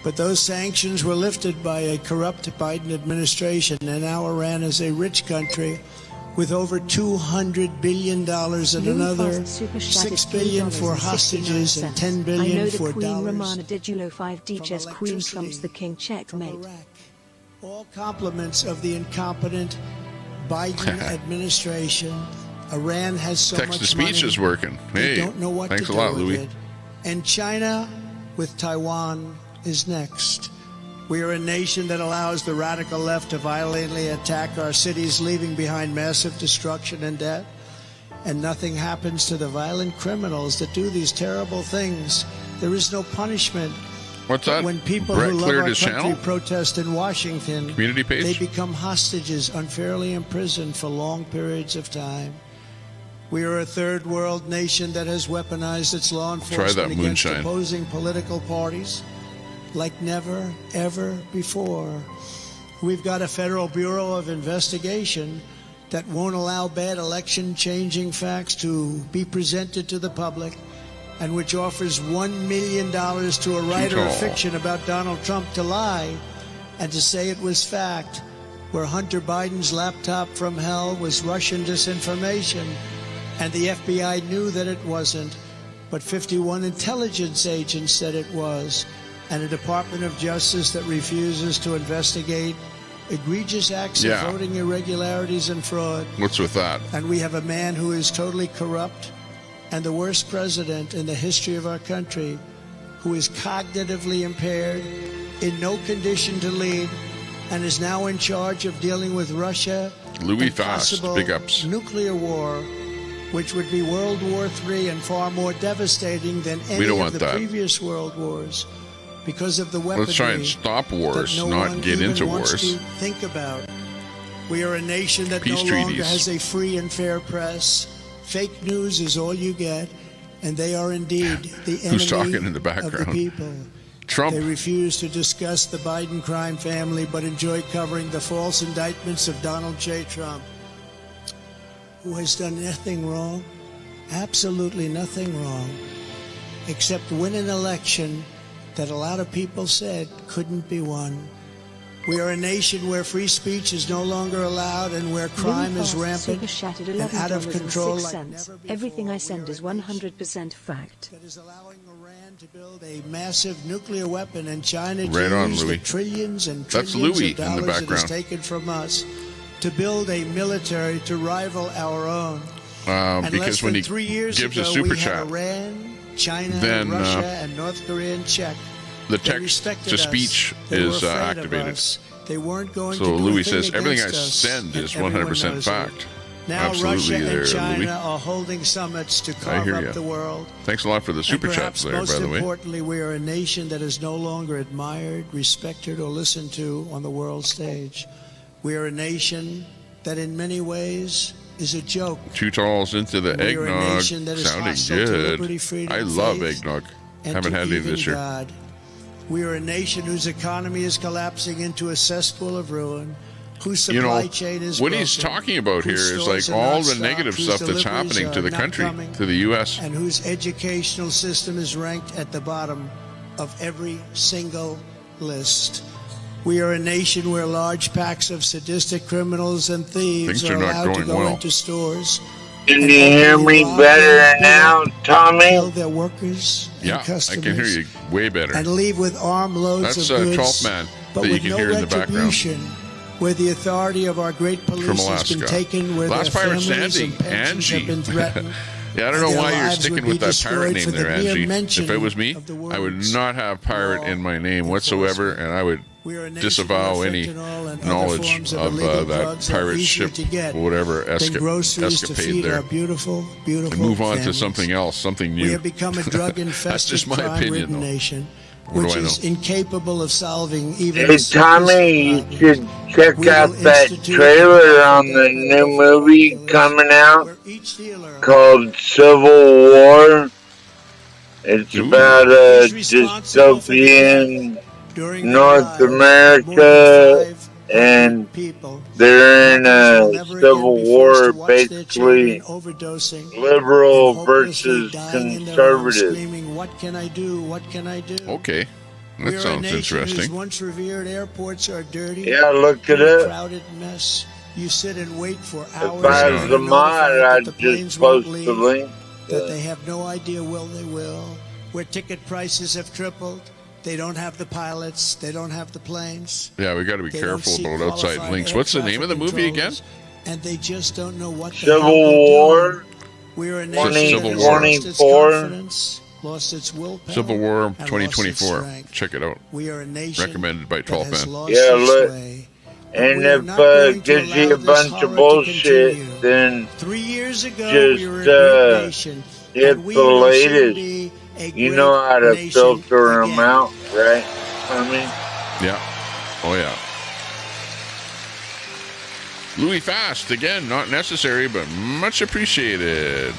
But those sanctions were lifted by a corrupt Biden administration, and now Iran is a rich country with over $200 billion and another $6 billion for hostages and $10 billion for I know the Queen dollars. Romana Didulo 5D chess queen trumps the king. Checkmate. Iraq. All compliments of the incompetent Biden administration. Iran has so Text much to speech money, is working. they Hey, don't know what thanks to a do lot, with Louis. it. And China with Taiwan is next. We are a nation that allows the radical left to violently attack our cities, leaving behind massive destruction and death. And nothing happens to the violent criminals that do these terrible things. There is no punishment. What's But that? when people Brett who love cleared our his country channel? protest in Washington, Community page? they become hostages, unfairly imprisoned for long periods of time. We are a third world nation that has weaponized its law enforcement that against moonshine. opposing political parties like never, ever before. We've got a Federal Bureau of Investigation that won't allow bad election-changing facts to be presented to the public. and which offers $1 million to a writer of fiction about Donald Trump to lie and to say it was fact, where Hunter Biden's laptop from hell was Russian disinformation, and the FBI knew that it wasn't, but 51 intelligence agents said it was, and a Department of Justice that refuses to investigate egregious acts of voting irregularities and fraud. What's with that? And we have a man who is totally corrupt and the worst president in the history of our country, who is cognitively impaired, in no condition to lead, and is now in charge of dealing with Russia. Louis Fast, big ups. Nuclear war, which would be World War III and far more devastating than any of the previous world wars, because of the weaponry. Let's try and stop wars, no not get into wars. To think about. We are a nation that Peace no longer treaties. has a free and fair press. Fake news is all you get, and they are indeed the enemy Who's talking in the background? of the people. Trump. They refuse to discuss the Biden crime family, but enjoy covering the false indictments of Donald J. Trump, who has done nothing wrong, absolutely nothing wrong, except win an election that a lot of people said couldn't be won. We are a nation where free speech is no longer allowed and where crime is rampant and out of control. Everything I send is 100% fact. That is allowing Iran to build a massive nuclear weapon and China Right to on, use Louis. the trillions and That's trillions Louis of in the dollars it has background. taken from us to build a military to rival our own. And Because less when than he 3 years gives ago, a super we chat, had Iran, China, then, Russia, and North Korea in check. the They text respected to us. speech They were is afraid of activated. us. They weren't going So to do Louis a thing says everything I against us, send and is everyone 100% knows it. fact. Now Absolutely Russia there, and China Louis. are holding summits to carve hear up ya. the world. Thanks a lot for the super and chats perhaps there, most by the way. importantly, we are a nation that is no longer admired, respected, or listened to on the world stage. We are a nation that in many ways is a joke. Two talls into the We are a eggnog. nation that is Sounding hostile to good. liberty, freedom, I love faith, eggnog. and Haven't to had any even this year. God. We are a nation whose economy is collapsing into a cesspool of ruin, whose supply chain is what broken, he's talking about here whose is stores like are all not the stocked, negative whose stuff that's deliveries happening to are the not country, coming, to the U.S. and whose educational system is ranked at the bottom of every single list. We are a nation where large packs of sadistic criminals and thieves Things are are not allowed to going go well. into stores. Can and you hear openly me rob better and now, Tommy? kill their workers and Yeah, I customers, can hear you way better. and leave with armloads That's of goods, 12th man but that you with can no hear in the background. retribution, where the authority of our great police From has been Alaska. taken, where Last their pirate families standing, and pensions have Angie. been threatened. Yeah, I don't and know their why you're lives sticking would with be that pirate destroyed name for the there, mere Angie. mention If it was me, of the I would words not have pirate law in my name whatsoever, and I would We are a nation disavow where any fentanyl and other knowledge forms of illegal that drugs are pirate easier ship, to get whatever than groceries to escapade feed there. our beautiful, beautiful And move on to families. something else, something new. We have become a That's drug-infested, just my opinion, crime-ridden though. nation, What which do I is know? incapable of solving even Hey, the Tommy, simplest you problem. should check We out will that institute trailer a on the government new of movie drug dealers, coming out where each dealer called Civil War. It's Ooh. about a is responsible for the dystopian death during their North lives of more America, than 500 and people. they're in Mothers will a never civil again be war, forced to watch their basically children overdosing liberal and hopelessly versus dying in their homes, conservative. screaming, "What can I do? What can I do?" Okay, We that are a sounds nation whose interesting. once revered airports are dirty. Yeah, look it and a up. crowded mess. You sit and wait for If hours. I and was you're a mod, notified that I'd the just planes won't post leave, the link. that they have no idea will they will. Where ticket prices have tripled. They don't have the pilots. They don't have the planes. Yeah, we got to be They don't careful see about outside qualified links. air What's the name of the traffic movie again? controllers, and they just don't know what the Civil hell they're War. doing. We're a Says nation Civil that has War. lost its 24. confidence, lost its willpower, Civil War and lost its 2024. strength. Check it out. We are a nation Recommended by that 12th has Man. lost Yeah, its look. way. And We are if not going to gives you allow a this bunch horror of to bullshit, continue. then 3 years ago, Just, we were a great nation. hit and we the will soon latest. be a you great know how to nation filter them again. out, right? I mean, Yeah. Oh, yeah. Louis Fast, again, not necessary, but much appreciated.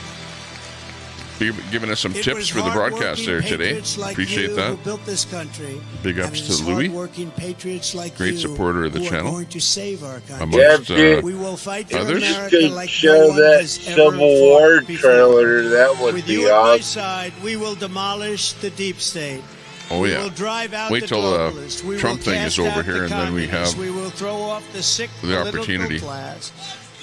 giving us some It tips was for the broadcast hardworking there today. patriots like Appreciate you that. Who built this country. Big And ups it to is Louis. hardworking patriots like Great you supporter of the who channel. Are going to save our country. Amongst We will fight for others. America Could like show no one that has Civil ever War fought before. trailer. That would With be you at my awesome. side, we will demolish the deep state. Oh, We yeah. will drive out Wait the till the globalists. We Trump will thing is cast over out here, the and then we communists. have We will throw off the sick the political opportunity. class.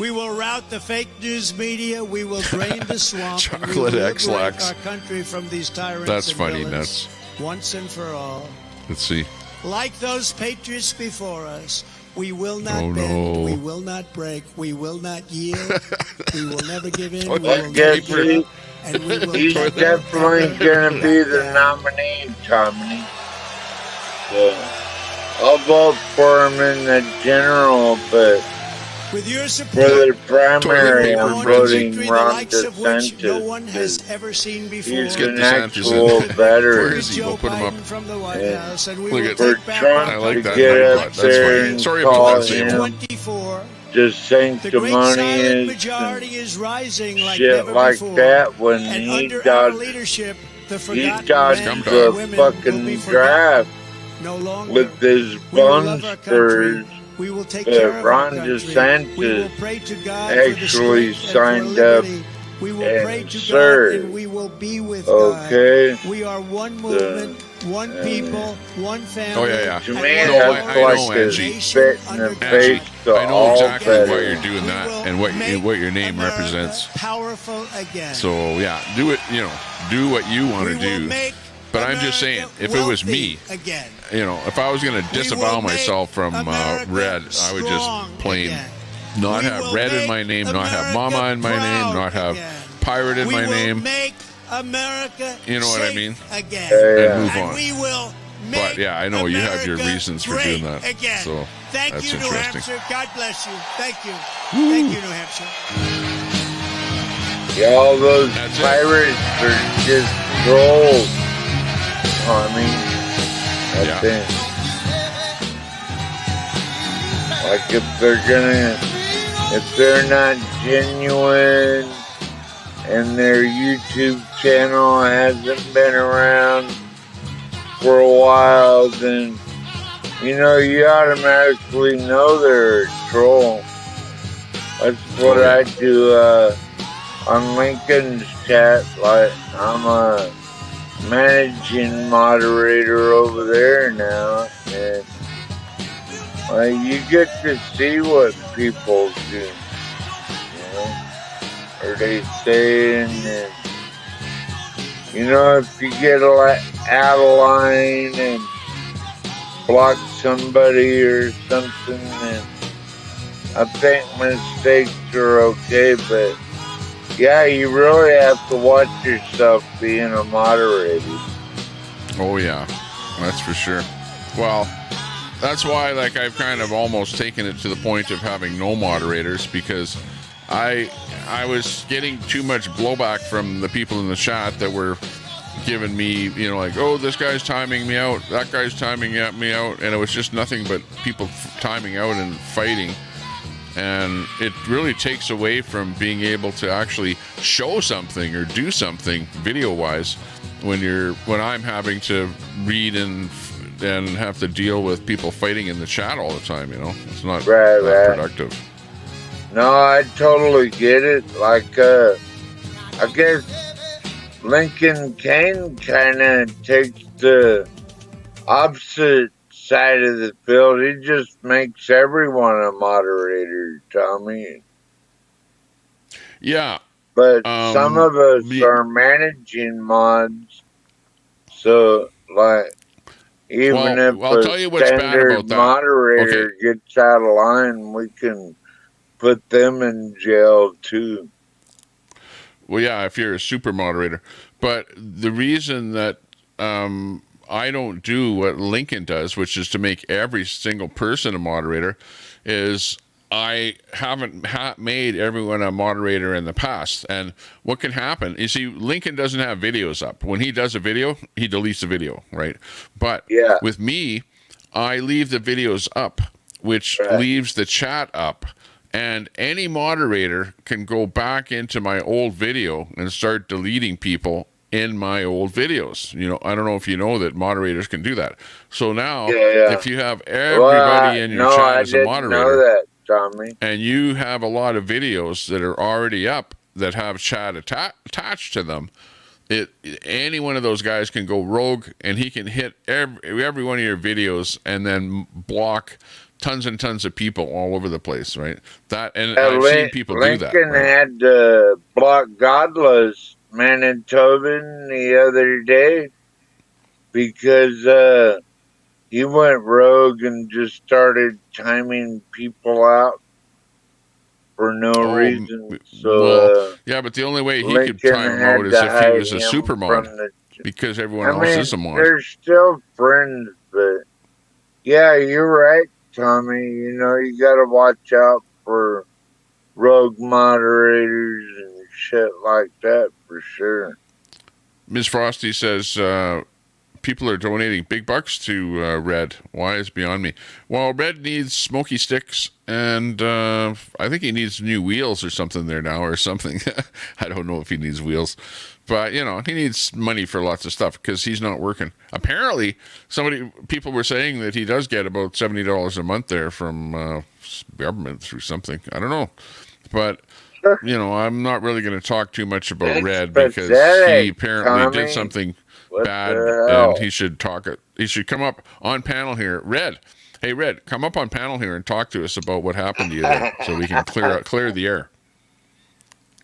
We will rout the fake news media. We will drain the swamp. and we will Chocolate liberate X-Lax. our country from these tyrants That's and funny, villains nuts. once and for all. Let's see. Like those patriots before us, we will not Oh, bend. no. We will not break. We will not yield. We will never give in. Oh, We will never guess give he- up. And we will He's never, definitely ever going to be back the down. nominee, Tommy. So, I'll vote for him in the general, but With your for support, the primary, paper I'm friends. voting the Ron likes of which no one DeSantis. has ever seen before. He's get an DeSantis actual in. veteran. Where is he? We'll put him up. From the White Yeah. House, and we Look will at- For take back Trump I like to that get Nightbot. up That's there funny. and Sorry about call that, Sable. him 24. the The great silent sanctimonious majority is rising like shit never like before. that when And he under our dodged, leadership, the he forgotten dodged men the and women will be fucking forgotten draft no longer. with his We will love our country. bunsters. We will take But care of Ron our country. DeSantis We will pray to God for the actually strength and signed for up liberty. We will and pray to served. God, and we will be with Okay. God. We are one movement, one people, one family. Oh, yeah, yeah. To and me, one No, that's I know, like a Angie. spit in the Angie, face to I know all exactly why veterans. you're doing that We will and what your name make represents. America powerful again. So yeah, do it. Do what you want we to will do. make But I'm just saying, America if it was wealthy me, again. if I was going to disavow will make myself from America red, I would just strong plain again. not We have will red in make my name, not have America mama in my name, proud not have again. pirate in we my will name, make America You know what I safe mean? again. Yeah. and move And on. we will make But yeah, I know you have your America reasons for great doing that. Again. So Thank that's you, New interesting. Hampshire. God bless you. Thank you. Thank you, New Hampshire. Yeah, all those That's it. pirates are just trolls. I mean, I Yeah. think. Like if they're not genuine and their YouTube channel hasn't been around for a while, then you automatically know they're a troll. That's what I do on Lincoln's chat. Like, I'm a managing moderator over there now, and you get to see what people do. Are they saying, and if you get out of line and block somebody or something, then I think mistakes are okay, but yeah, you really have to watch yourself being a moderator. Oh yeah, that's for sure. Well, that's why I've kind of almost taken it to the point of having no moderators, because I was getting too much blowback from the people in the chat that were giving me, oh, this guy's timing me out, that guy's timing me out, and it was just nothing but people timing out and fighting. And it really takes away from being able to actually show something or do something video-wise when I'm having to read and have to deal with people fighting in the chat all the time. It's not that productive. No, I totally get it. I guess Lincoln Kane kind of takes the opposite side of the field. He just makes everyone a moderator, Tommy. Yeah. But some of us are managing mods, so even if I'll tell you what's bad standard about that. moderator gets out of line, we can put them in jail too. Well, yeah, if you're a super moderator. But the reason that I don't do what Lincoln does, which is to make every single person a moderator, is I haven't made everyone a moderator in the past. And what can happen, you see, Lincoln doesn't have videos up. When he does a video, he deletes the video, right? But with me, I leave the videos up, which leaves the chat up. And any moderator can go back into my old video and start deleting people in my old videos. You know, I don't know if you know that moderators can do that. So now, Yeah. if you have everybody in your chat as a know moderator, that, Tommy. and you have a lot of videos that are already up that have chat attached to them, any one of those guys can go rogue, and he can hit every one of your videos and then block tons and tons of people all over the place, right? I've seen people do that. Lincoln right? had to block Godless Manitoban the other day because he went rogue and just started timing people out for no reason. So yeah, but the only way he could Lincoln time him out had is to if he hide was a him super from mod, the. because everyone else is a mod. They're still friends, but yeah, you're right, Tommy. You know, you got to watch out for rogue moderators and shit like that for sure. Ms. Frosty says people are donating big bucks to Red. Why is beyond me. Well, Red needs smoky sticks, and I think he needs new wheels or something there now, or something. I don't know if he needs wheels, but you know, he needs money for lots of stuff because he's not working. Apparently, people were saying that he does get about $70 a month there from government through something. I don't know, but. You know, I'm not really going to talk too much about Red because he apparently did something bad, and he should talk it. He should come up on panel here. Red, hey Red, come up on panel here and talk to us about what happened to you there, so we can clear the air.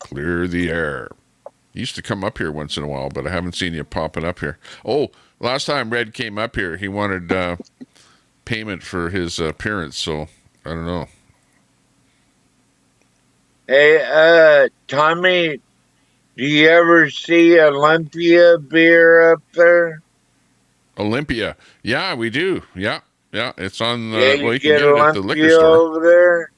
Clear the air. You used to come up here once in a while, but I haven't seen you popping up here. Oh, last time Red came up here, he wanted payment for his appearance, so I don't know. Hey, Tommy, do you ever see Olympia beer up there? Olympia. Yeah, we do. Yeah. It's on well, you can get it at the liquor store. Over there?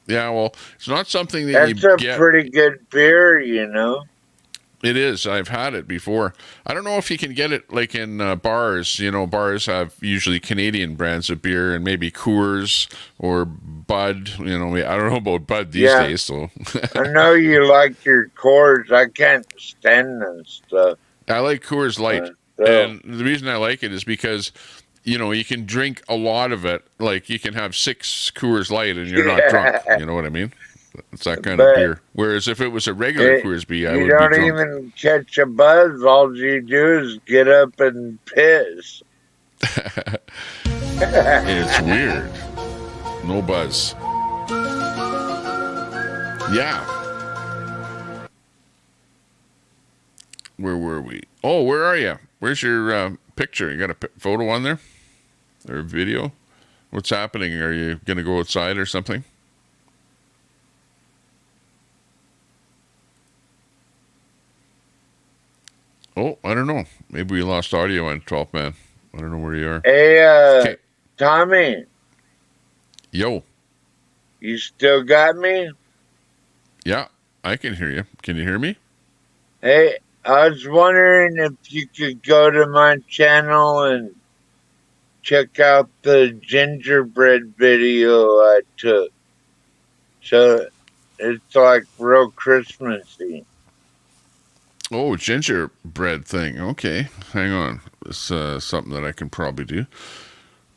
Yeah, well, it's not something that you get. That's a pretty good beer, you know. It is. I've had it before. I don't know if you can get it like in bars. You know, bars have usually Canadian brands of beer and maybe Coors or Bud. You know, I don't know about Bud these days. So I know you like your Coors. I can't stand that stuff. I like Coors Light. And the reason I like it is because, you know, you can drink a lot of it. Like you can have 6 Coors Light and you're not drunk. You know what I mean? It's that kind of beer. Whereas if it was a regular Coors beer, I would be drunk. You don't even catch a buzz. All you do is get up and piss. It's weird. No buzz. Yeah. Where were we? Oh, where are you? Where's your picture? You got a photo on there? Or a video? What's happening? Are you going to go outside or something? Oh, I don't know. Maybe we lost audio on 12th Man. I don't know where you are. Hey, Tommy. Yo. You still got me? Yeah, I can hear you. Can you hear me? Hey, I was wondering if you could go to my channel and check out the gingerbread video I took. So it's like real Christmassy. Oh, gingerbread thing. Okay, hang on. It's something that I can probably do.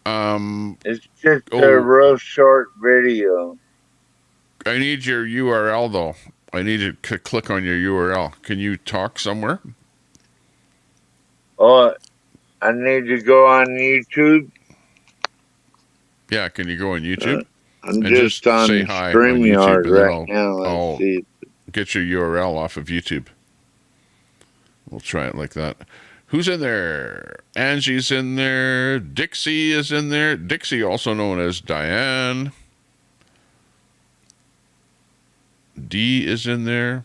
It's just a real short video. I need your URL though. I need to click on your URL. Can you talk somewhere? Oh, I need to go on YouTube. Yeah, can you go on YouTube? I'm just on StreamYard right now. Let's see. Get your URL off of YouTube. We'll try it like that. Who's in there? Angie's in there. Dixie is in there. Dixie, also known as Diane. D is in there.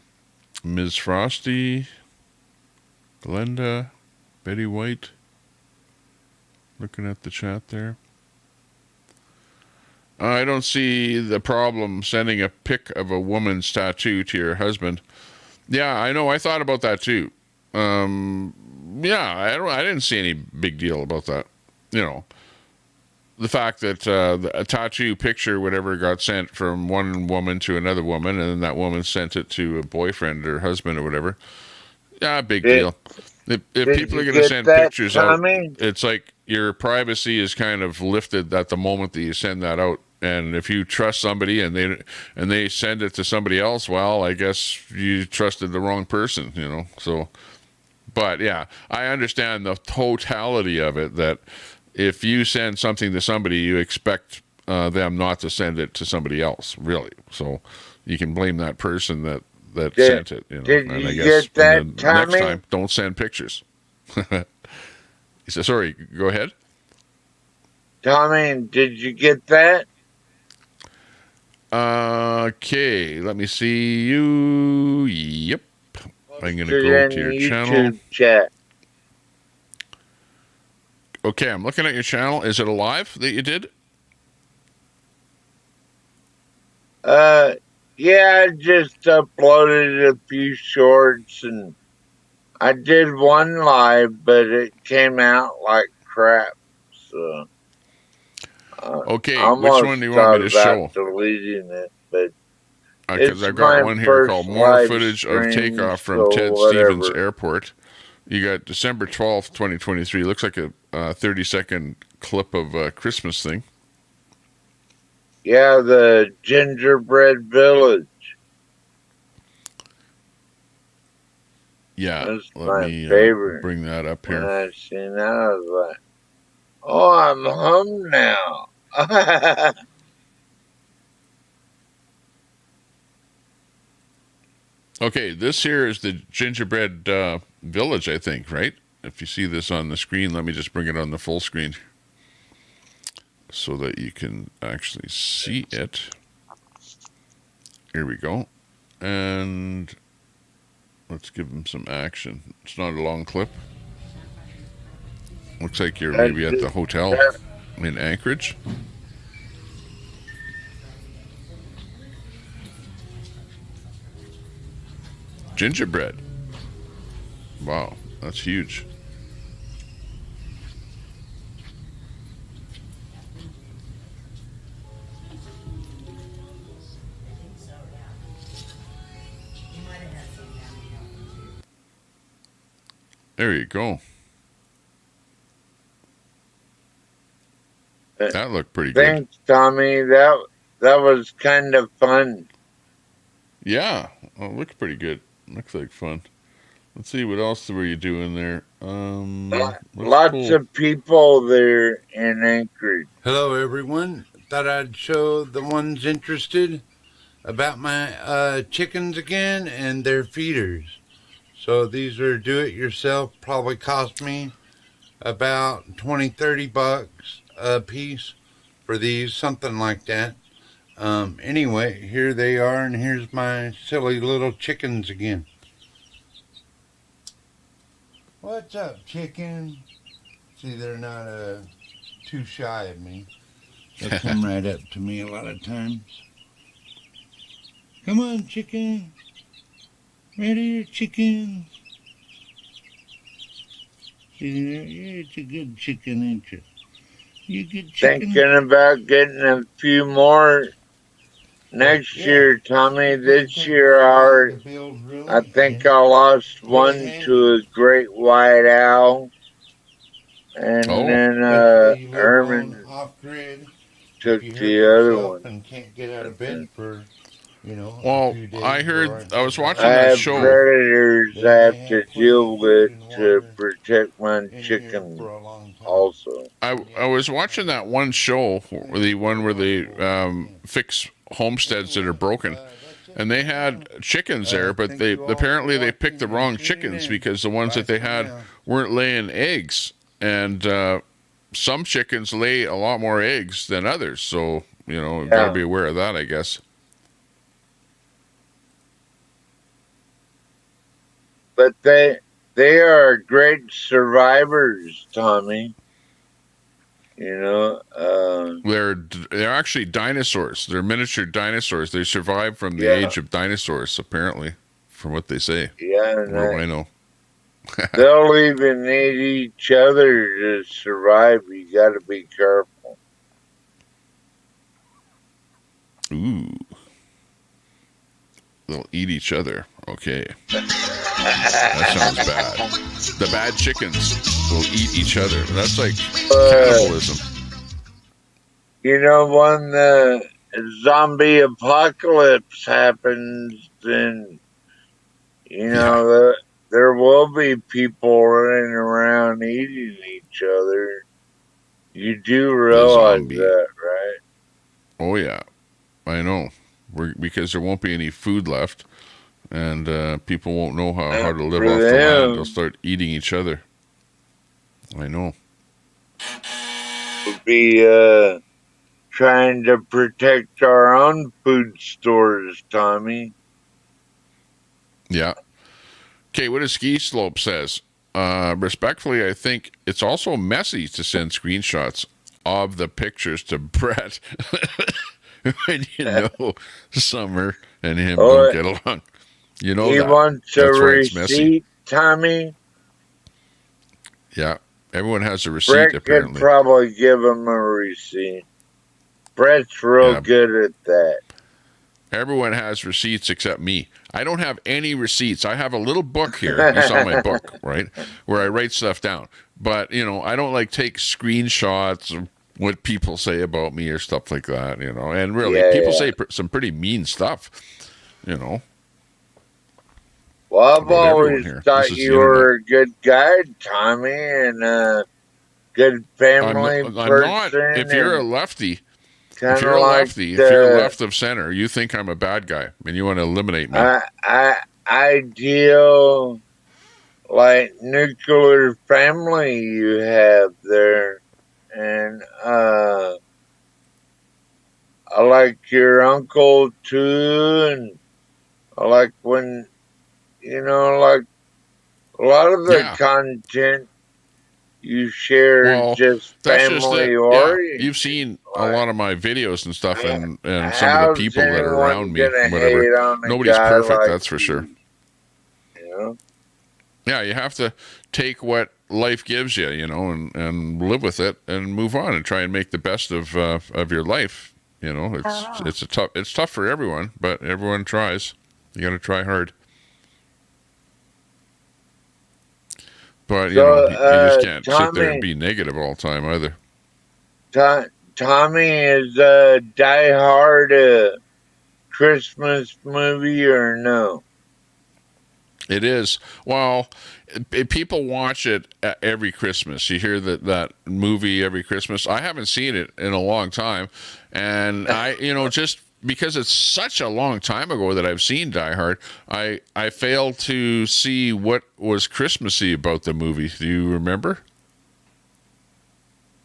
Ms. Frosty. Glenda. Betty White. Looking at the chat there. I don't see the problem sending a pic of a woman's tattoo to your husband. Yeah, I know. I thought about that too. Yeah, I didn't see any big deal about that. You know, the fact that a tattoo picture, whatever, got sent from one woman to another woman, and then that woman sent it to a boyfriend or husband or whatever. Yeah, big deal. If people are going to send pictures out, it's like your privacy is kind of lifted at the moment that you send that out. And if you trust somebody and they send it to somebody else, well, I guess you trusted the wrong person, you know. So, but yeah, I understand the totality of it, that if you send something to somebody, you expect them not to send it to somebody else, really. So you can blame that person that sent it. You know? Did and you I guess get that, Tommy? next time, don't send pictures. He said, sorry, go ahead. Tommy, did you get that? Okay, let me see you. Yep. I'm going to go to your channel. Chat. Okay, I'm looking at your channel. Is it a live that you did? Yeah, I just uploaded a few shorts, and I did one live, but it came out like crap. So okay, which one do you want me to show? Deleting it, but because I've got one here called More Footage of Takeoff from Ted Stevens Airport. You got December 12th, 2023. Looks like a 30-second clip of a Christmas thing. Yeah, the Gingerbread Village. Yeah, that's let me bring that up here. When I seen that, I was like, oh, I'm home now. Okay, this here is the Gingerbread Village, I think, right? If you see this on the screen, let me just bring it on the full screen so that you can actually see it. Here we go. And let's give them some action. It's not a long clip. Looks like you're maybe at the hotel in Anchorage. Gingerbread. Wow, that's huge. There you go. That looked pretty good. Thanks, Tommy. That was kind of fun. Yeah, it looks pretty good. Looks like fun. Let's see, what else were you doing there? Lots of people there in Anchorage. Hello, everyone. Thought I'd show the ones interested about my chickens again and their feeders. So these are do-it-yourself. Probably cost me about $20-30 a piece for these, something like that. Anyway, here they are, and here's my silly little chickens again. What's up, chicken? See, they're not too shy of me. They come right up to me a lot of times. Come on, chicken. Right here, chicken. See there? Yeah, it's a good chicken, ain't you? You good chicken? Thinking about getting a few more next year, Tommy. This year, I think I lost one to a great white owl. And then Herman took the other one. And can't get out of bed for, well, I heard, I was watching I that have show. predators I have to deal with to protect my chicken also. I was watching that one show, the one where they fix homesteads that are broken. And they had chickens there, but they apparently they picked the wrong chickens because the ones that they had weren't laying eggs. And some chickens lay a lot more eggs than others. So, got to be aware of that, I guess. But they are great survivors, Tommy. They're actually dinosaurs. They're miniature dinosaurs. They survived from the age of dinosaurs, apparently, from what they say. Yeah, what do I know? They'll even eat each other to survive. You got to be careful. Ooh. They'll eat each other. Okay. That sounds bad. The bad chickens will eat each other. That's like cannibalism. You know, when the zombie apocalypse happens, then, you know, there will be people running around eating each other. You do realize that, right? Oh, yeah. I know. Because there won't be any food left, and people won't know how to live off the land. They'll start eating each other. I know. We'll be trying to protect our own food stores, Tommy. Yeah. Okay, what does Ski Slope says? Respectfully, I think it's also messy to send screenshots of the pictures to Brett when you know Summer and him don't get along. You know he that. Wants That's a why it's messy. receipt, Tommy. Yeah, everyone has a receipt. Brett apparently, could probably give him a receipt. Brett's real good at that. Everyone has receipts except me. I don't have any receipts. I have a little book here. You saw my book, right? Where I write stuff down. But, you know, I don't like take screenshots of what people say about me or stuff like that, you know. And really, people say some pretty mean stuff, you know. Well, I've always thought you were a good guy, Tommy, and a good family person. I'm not. If you're a lefty... If you're a lefty, if you're left of center, you think I'm a bad guy and you want to eliminate me. Ideal, like, nuclear family you have there. And I like your uncle too. And I like when, you know, like a lot of the content you share just family oriented. You've seen a lot of my videos and stuff, and some of the people that are around me, whatever. Nobody's perfect, like that's for sure. You know? Yeah, you have to take what life gives you, you know, and live with it and move on and try and make the best of your life. You know, it's tough for everyone, but everyone tries. You got to try hard. But, you know, you just can't sit there and be negative all the time either. Tommy, is Die Hard a Christmas movie or no? It is. Well, people watch it every Christmas. You hear that movie every Christmas. I haven't seen it in a long time. And I, you know, just because it's such a long time ago that I've seen Die Hard, I failed to see what was Christmassy about the movie. Do you remember?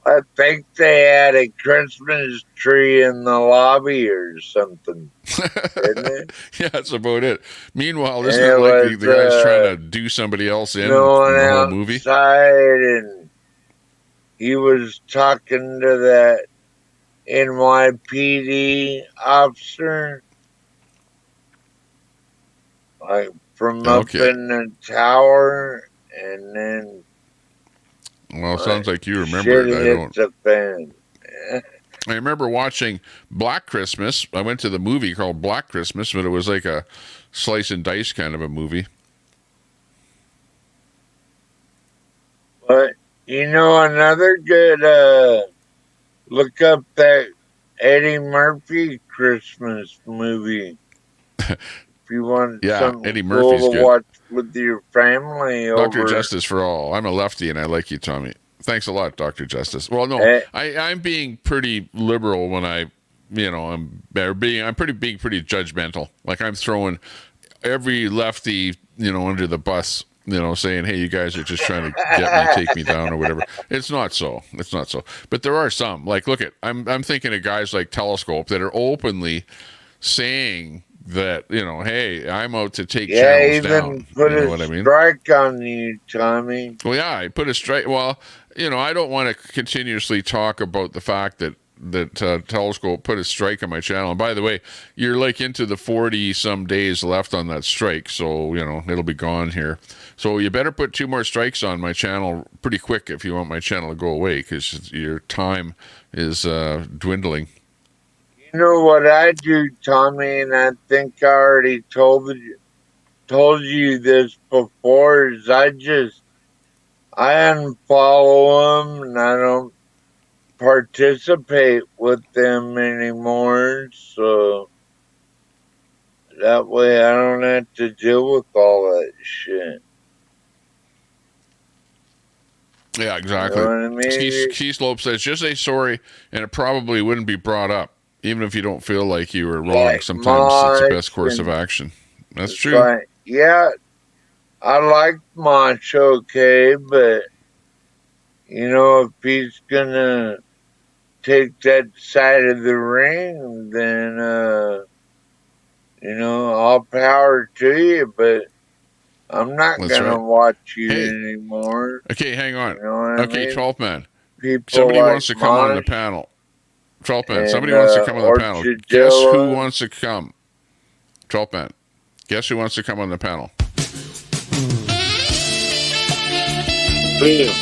I think they had a Christmas tree in the lobby or something. Didn't it? Yeah, that's about it. Meanwhile, isn't it like the guy's trying to do somebody else in the whole movie? And he was talking to that NYPD officer, like from up in the tower, and then. Well, it sounds like you remember it. I don't. I remember watching Black Christmas. I went to the movie called Black Christmas, but it was like a slice and dice kind of a movie. But you know, another good look up that Eddie Murphy Christmas movie. If you want something Eddie cool Murphy's to good. watch with your family. Dr. Justice for all. I'm a lefty and I like you, Tommy. Thanks a lot, Dr. Justice. Well, no, I'm being pretty liberal when I'm being pretty judgmental. Like I'm throwing every lefty, under the bus, saying, hey, you guys are just trying to get me, take me down or whatever. It's not so. But there are some. Like, look I'm thinking of guys like Telescope that are openly saying that, hey, I'm out to take channels down. Put a strike on you, Tommy. Well, yeah, I put a strike. Well, I don't want to continuously talk about the fact that Telescope put a strike on my channel. And by the way, you're like into the 40-some days left on that strike, so, it'll be gone here. So you better put 2 more strikes on my channel pretty quick if you want my channel to go away, because your time is dwindling. You know what I do, Tommy, and I think I already told you this before, is I unfollow them and I don't participate with them anymore, so that way I don't have to deal with all that shit. Yeah, exactly. You know what I mean? Keyslope says, just say sorry, and it probably wouldn't be brought up. Even if you don't feel like you were wrong, Like sometimes it's the best Mosh course of and action. That's it's true. like, yeah, I like Mosh, okay, but you know, if he's gonna take that side of the ring, then you know, all power to you, but I'm not That's gonna right. watch you Hey, anymore. okay, hang on. You know what I Okay, mean? 12th man. People Somebody like wants to come on the Mosh panel. 12th man. and Somebody wants to come on the panel. Guess who Orchidilla. wants to come? 12th man. Guess who wants to come on the panel? Boom.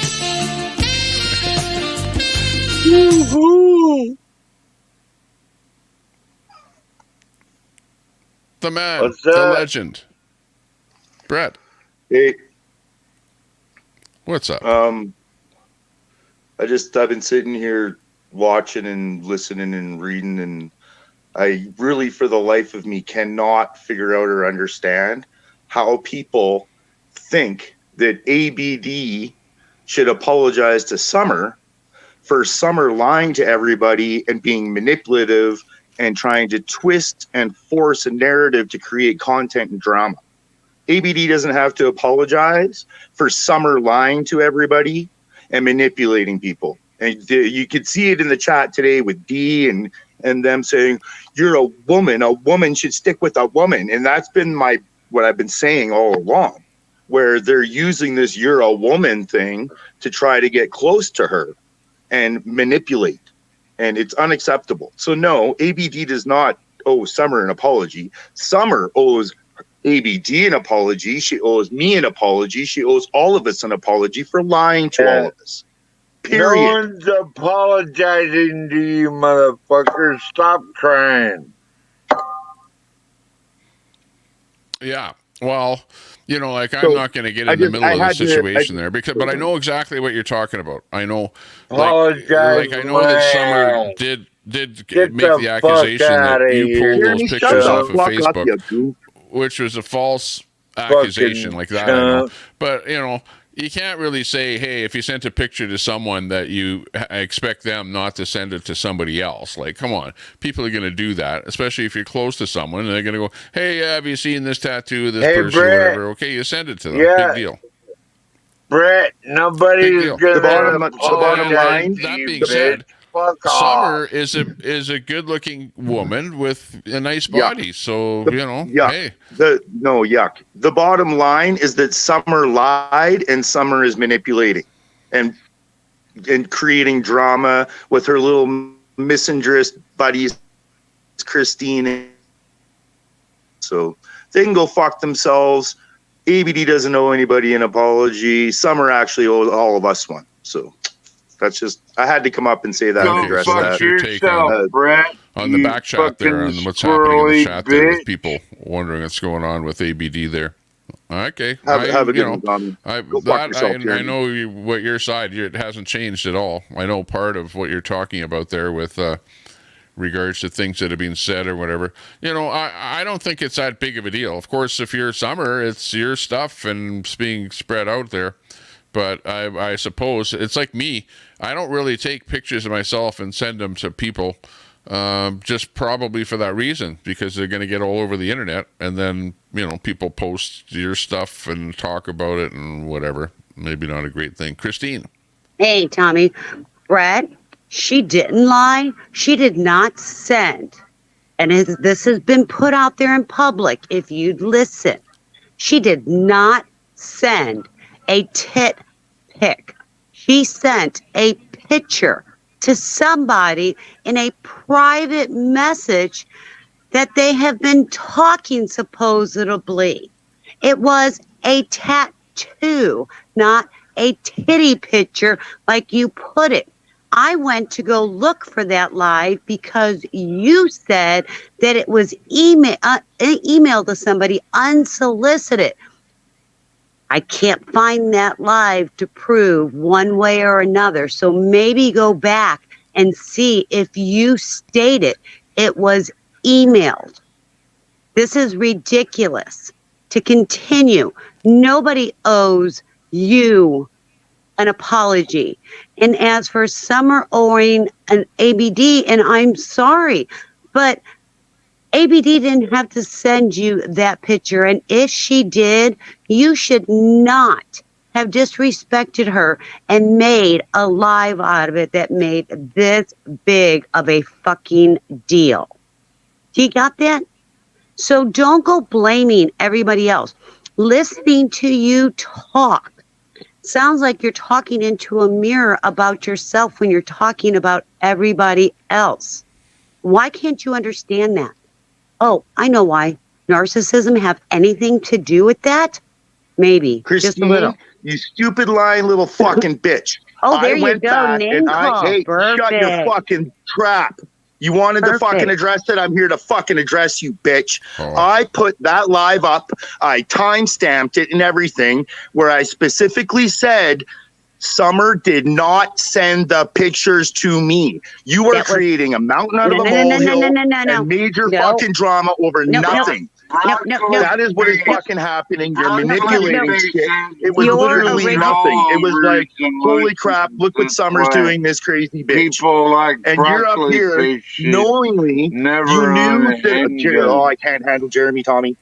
Woo-hoo. The man, What's the that? legend. Brett, Hey, what's up? I've been sitting here watching and listening and reading, and I really, for the life of me, cannot figure out or understand how people think that ABD should apologize to Summer for Summer lying to everybody and being manipulative and trying to twist and force a narrative to create content and drama. ABD doesn't have to apologize for Summer lying to everybody and manipulating people. And you could see it in the chat today with D and them saying, you're a woman should stick with a woman. And that's been what I've been saying all along, where they're using this you're a woman thing to try to get close to her and manipulate. And it's unacceptable. So no, ABD does not owe Summer an apology. Summer owes ABD an apology. She owes me an apology. She owes all of us an apology for lying to all of us. Period. No one's apologizing to you, motherfuckers. Stop crying. Yeah. Well, you know, like I'm not going to get in the middle of the situation there but I know exactly what you're talking about. I know, Apologize, I know that Summer did make the accusation that you pulled those pictures off of Facebook, which was a false accusation like that. I know. But you know, you can't really say, hey, if you sent a picture to someone that you expect them not to send it to somebody else. Like, come on. People are going to do that, especially if you're close to someone. And they're going to go, hey, have you seen this tattoo of this person Brett, or whatever? Okay, you send it to them. Yeah. Big deal. Brett, nobody's going to bottom line. That being said, Summer is a good-looking woman with a nice body. So, you know, hey. Yuck. The bottom line is that Summer lied and Summer is manipulating and creating drama with her little misandrist buddies, Christine. So they can go fuck themselves. ABD doesn't owe anybody an apology. Summer actually owes all of us one. So that's just, I had to come up and say that and address that. Your take on, Brett, on the back chat there, on what's happening in the chat there with people wondering what's going on with ABD there. Okay. Have a good one, I know what your side, it hasn't changed at all. I know part of what you're talking about there with regards to things that have been said or whatever. You know, I don't think it's that big of a deal. Of course, if you're Summer, it's your stuff and it's being spread out there. But I suppose it's like me. I don't really take pictures of myself and send them to people just probably for that reason, because they're going to get all over the internet. And then, you know, people post your stuff and talk about it and whatever. Maybe not a great thing. Christine. Hey, Tommy. Brett, she didn't lie. She did not send. And this has been put out there in public. If you'd listen, she did not send a tit pic. She sent a picture to somebody in a private message that they have been talking supposedly. It was a tattoo, not a titty picture like you put it. I went to go look for that live because you said that it was emailed to somebody unsolicited. I can't find that live to prove one way or another. So maybe go back and see if you stated it was emailed. This is ridiculous. To continue, nobody owes you an apology. And as for Summer owing an ABD, and I'm sorry, but ABD didn't have to send you that picture. And if she did, you should not have disrespected her and made a live out of it that made this big of a fucking deal. Do you got that? So don't go blaming everybody else. Listening to you talk sounds like you're talking into a mirror about yourself when you're talking about everybody else. Why can't you understand that? Oh, I know why. Narcissism have anything to do with that? Maybe. Christine, just a little. you stupid lying little fucking bitch. Oh, there I you went go. back Name and call. hey, Perfect. shut your fucking trap. You wanted to fucking address it? I'm here to fucking address you, bitch. Oh. I put that live up. I time-stamped it and everything where I specifically said Summer did not send the pictures to me. You are creating a mountain out of a molehill and major fucking drama over nothing. No. That is what is fucking happening. You're manipulating shit. It was literally nothing. It was like, holy crap, look what Summer's doing, this crazy bitch. People like And you're up here knowingly, never you knew on that, oh, I can't handle Jeremy, Tommy.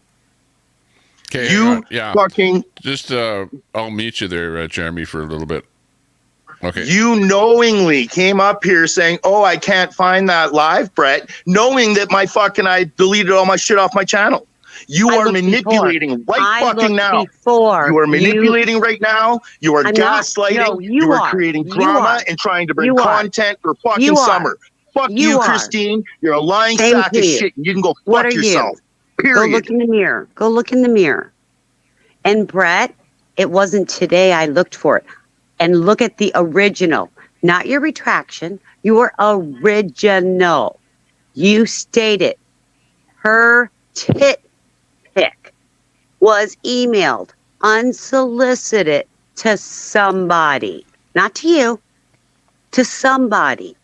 Okay, You fucking... Just, I'll meet you there, Jeremy, for a little bit. Okay. You knowingly came up here saying, oh, I can't find that live, Brett, knowing that I deleted all my shit off my channel. You are manipulating right fucking now. You are manipulating right now. You are gaslighting. No, you are creating drama and trying to bring content for fucking Summer. Fuck you, Christine. You're a lying sack of shit. And you can go fuck yourself. Period. Go look in the mirror. Go look in the mirror. And Brett, it wasn't today I looked for it. And look at the original, not your retraction, your original. You stated her tit pic was emailed unsolicited to somebody, not to you, to somebody.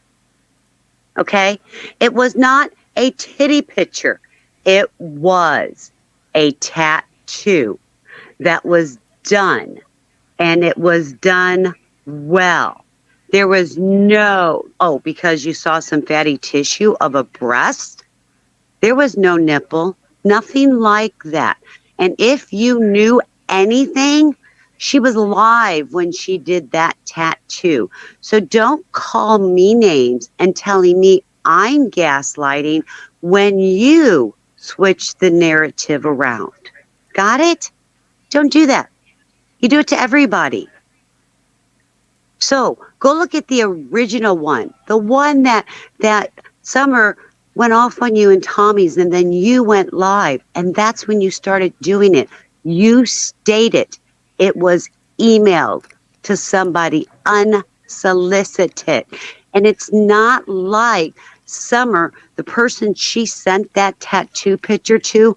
Okay? It was not a titty picture. It was a tattoo that was done. And it was done well. There was because you saw some fatty tissue of a breast. There was no nipple, nothing like that. And if you knew anything, she was live when she did that tattoo. So don't call me names and telling me I'm gaslighting when you switch the narrative around. Got it? Don't do that. You do it to everybody. So go look at the original one, the one that Summer went off on you and Tommy's, and then you went live, and that's when you started doing it. You stated it was emailed to somebody unsolicited, and it's not like Summer, the person she sent that tattoo picture to,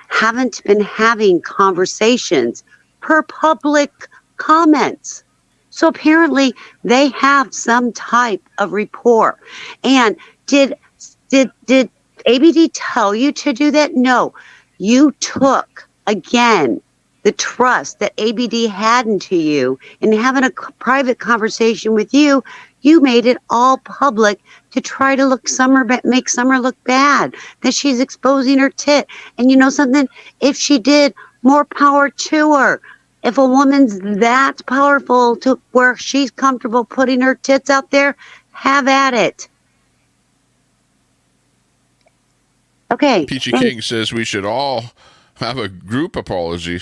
haven't been having conversations per public comments. So apparently they have some type of rapport. And did ABD tell you to do that? No. You took, again, the trust that ABD had into you and having a private conversation with you. You made it all public to try to make Summer look bad, that she's exposing her tit. And you know something? If she did, more power to her. If a woman's that powerful to where she's comfortable putting her tits out there, have at it. Okay. Peachy King says we should all have a group apology.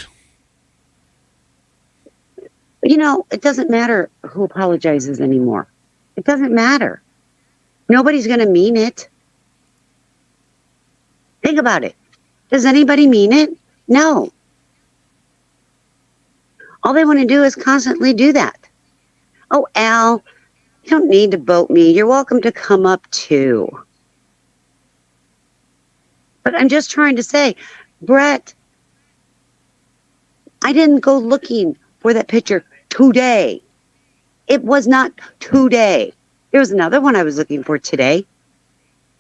You know, it doesn't matter who apologizes anymore. It doesn't matter. Nobody's going to mean it. Think about it. Does anybody mean it? No. All they want to do is constantly do that. Oh, Al, You don't need to vote me. You're welcome to come up too. But I'm just trying to say, Brett, I didn't go looking for that picture today. It was not today. There was another one I was looking for today.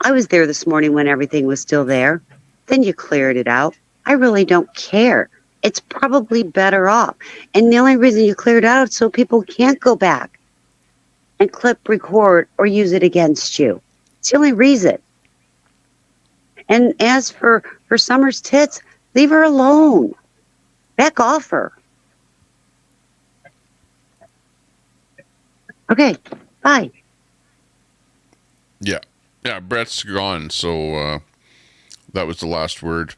I was there this morning when everything was still there. Then you cleared it out. I really don't care. It's probably better off. And the only reason you cleared it out is so people can't go back and clip record or use it against you. It's the only reason. And as for Summer's tits, leave her alone. Back off her. Okay, bye. Yeah. Yeah, Brett's gone, so that was the last word.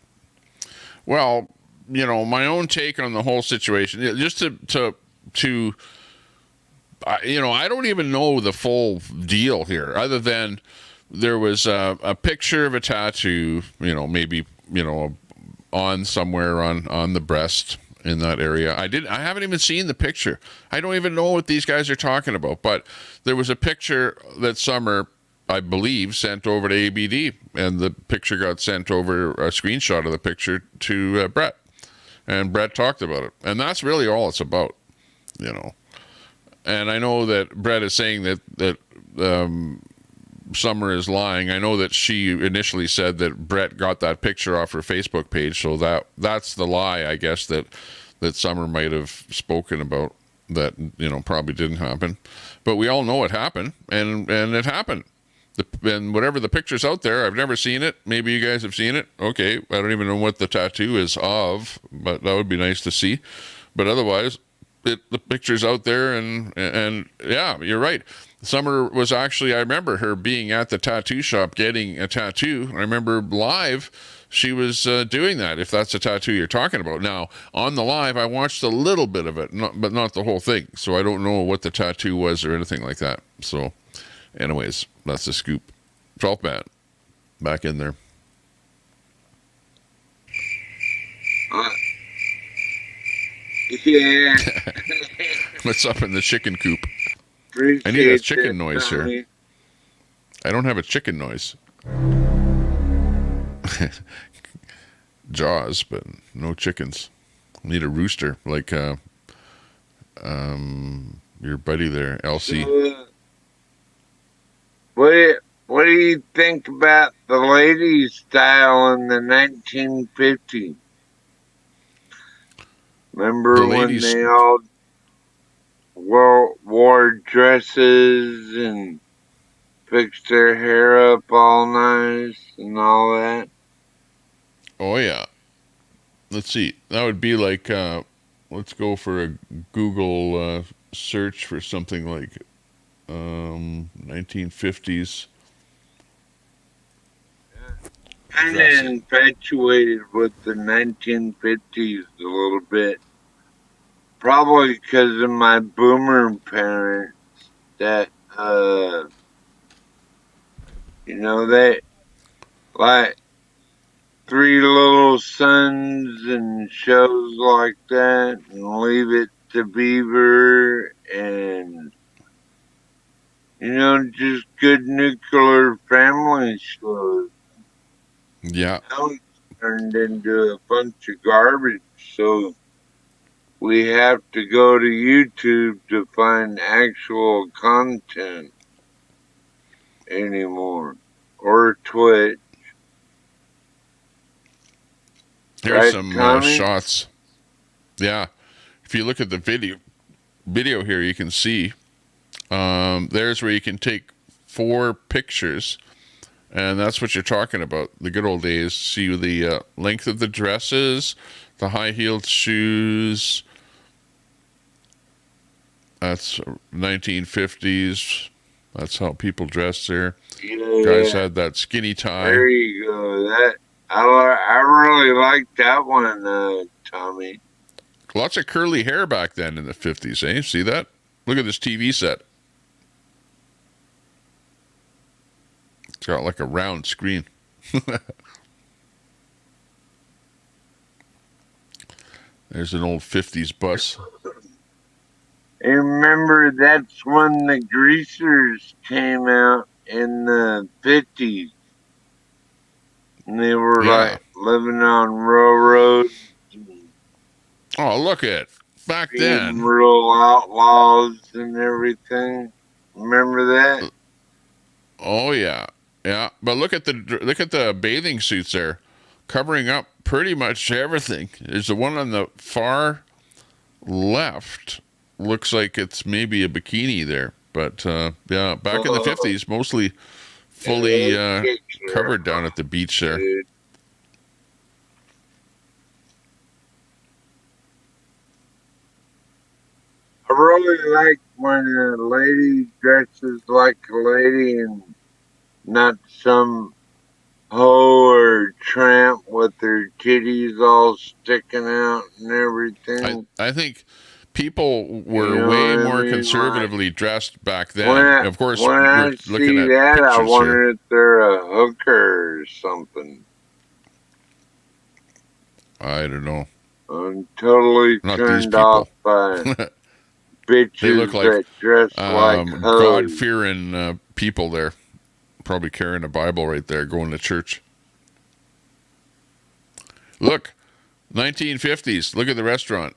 Well, you know, my own take on the whole situation, just to you know, I don't even know the full deal here, other than there was a picture of a tattoo, you know, maybe, you know, on somewhere on the breast in that area. I haven't even seen the picture. I don't even know what these guys are talking about, but there was a picture that Summer, I believe, sent over to ABD, and the picture got sent over, a screenshot of the picture, to Brett, and Brett talked about it, and that's really all it's about, you know. And I know that Brett is saying that Summer is lying. I know that she initially said that Brett got that picture off her Facebook page, so that's the lie, I guess, that Summer might have spoken about, that, you know, probably didn't happen. But we all know it happened, and it happened. And whatever the picture's out there, I've never seen it. Maybe you guys have seen it. Okay, I don't even know what the tattoo is of, but that would be nice to see. But otherwise, the picture's out there, and yeah, you're right. Summer was actually, I remember her being at the tattoo shop getting a tattoo. I remember live she was doing that, if that's the tattoo you're talking about. Now, on the live, I watched a little bit of it, but not the whole thing. So I don't know what the tattoo was or anything like that. So anyways, that's the scoop. 12th man, back in there. Yeah. What's up in the chicken coop? Appreciate I need a chicken that, noise Tommy. here. I don't have a chicken noise. Jaws, but no chickens. Need a rooster, like your buddy there, Elsie. So, what do you think about the ladies' style in the 1950s? Remember The when ladies- they all wore dresses and fixed their hair up all nice and all that? Oh yeah. Let's see. That would be like let's go for a Google search for something like 1950s. Kind of infatuated with the 1950s a little bit. Probably because of my boomer parents that, you know, they like Three Little Sons and shows like that, and Leave It to Beaver, and, you know, just good nuclear family shows. Yeah. Now it's turned into a bunch of garbage, so we have to go to YouTube to find actual content anymore, or Twitch. Here's Right, some Tommy? shots. Yeah. If you look at the video here, you can see there's where you can take 4 pictures, and that's what you're talking about. The good old days. See the length of the dresses, the high-heeled shoes. That's 1950s. That's how people dressed there. Yeah, Guys had that skinny tie. there you go. That I really liked that one, Tommy. Lots of curly hair back then in the 50s, eh? See that? Look at this TV set. It's got like a round screen. There's an old 50s bus. You remember that's when the greasers came out in the 50s. And they were Yeah. like living on railroads and Oh, look at back being then. real outlaws and everything. Remember that? Oh yeah, yeah. But look at the bathing suits there, covering up pretty much everything. There's the one on the far left. Looks like it's maybe a bikini there, but yeah, back in the 50s, mostly fully covered down at the beach there. Dude. I really like when a lady dresses like a lady and not some hoe or tramp with her titties all sticking out and everything. I think people were You know way what I more mean? conservatively dressed back When then. I, Of course, when I we're looking see at that, I pictures here. wonder if they're a hooker or something. I don't know. I'm totally Not these turned off people. by They look bitches like that dress like hoes. God-fearing people there. Probably carrying a Bible right there, going to church. Look, 1950s. Look at the restaurant.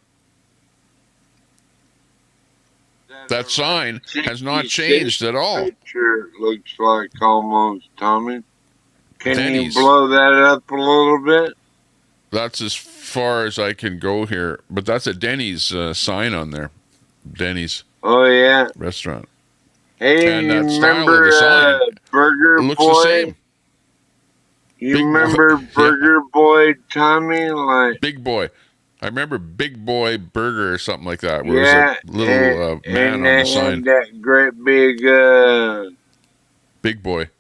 That sign has not changed at all. Picture looks like almost Tommy. Can Denny's. you blow that up a little bit? That's as far as I can go here. But that's a Denny's sign on there. Denny's Oh yeah. restaurant. Hey, And you that style of remember the sign Burger looks the Boy? same. You Big boy. remember Yeah. Burger Boy, Tommy? Like, Big Boy. I remember Big Boy Burger or something like that, where yeah, it was a little man and on the they sign. had that great big Big Boy.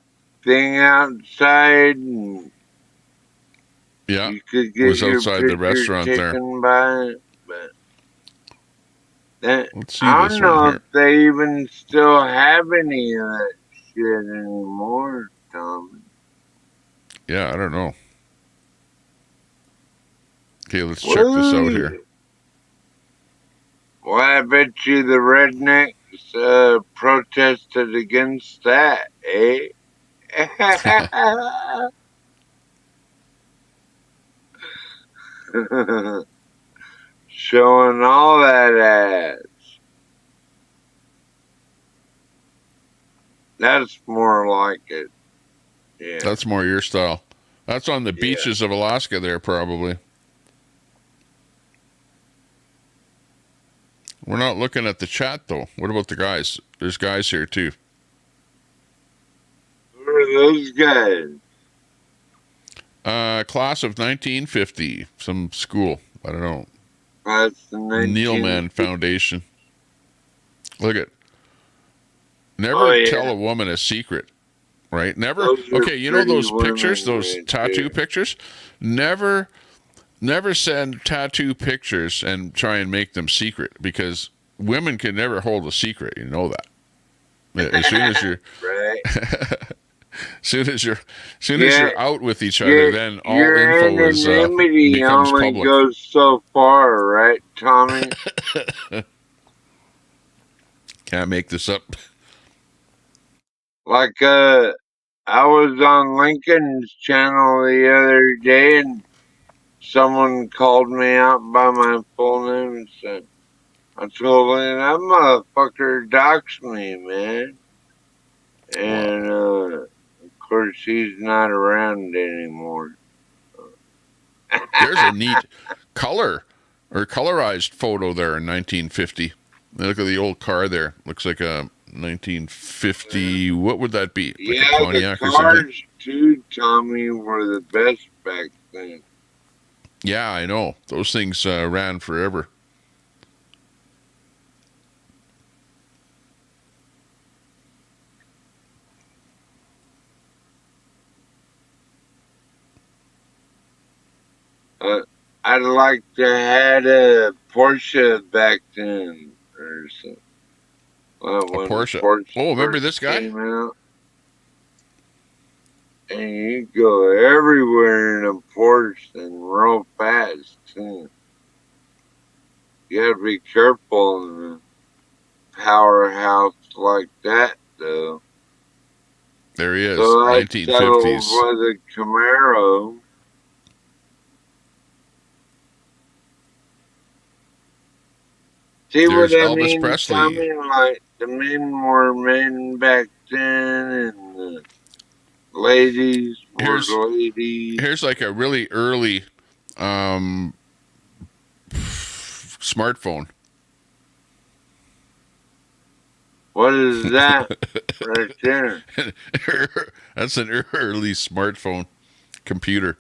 thing outside, and Yeah. you could It get was your outside the picture restaurant there. taken by it. But that, Let's see I this don't one know here. if they even still have any of that shit anymore, Tommy. Yeah, I don't know. Okay, let's check this out here. Well, I bet you the rednecks protested against that, eh? Showing all that ass. That's more like it. Yeah. That's more your style. That's on the beaches of Alaska there, probably. We're not looking at the chat, though. What about the guys? There's guys here, too. Who are those guys? Class of 1950. Some school. I don't know. That's the Neilman Foundation. Look at. Never tell a woman a secret, right? Never. Okay, you know those pictures, those tattoo pictures? Never send tattoo pictures and try and make them secret, because women can never hold a secret. You know that. As soon as you're right. soon as you're out with each other, then all info is becomes only public. goes so far, right, Tommy? Can't make this up. Like, I was on Lincoln's channel the other day, and someone called me out by my full name and said, I told him that motherfucker doxed me, man. And, of course, he's not around anymore. There's a neat color or colorized photo there in 1950. Look at the old car there. Looks like a 1950. What would that be? Like a Pontiac the or something? cars, too, Tommy, were the best back then. Yeah, I know. Those things ran forever. I'd like to had a Porsche back then, or something. Well, A Porsche. Oh, remember this guy? Came out, and you go everywhere in a Porsche and real fast too. You gotta be careful. powerhouse like that, though. There he is, So I settled 1950s. with a Camaro. See There's what I Elvis mean, Presley. Tommy? Like, the men were men back then, and the ladies were ladies. Here's like a really early smartphone. What is that right there? That's an early smartphone computer.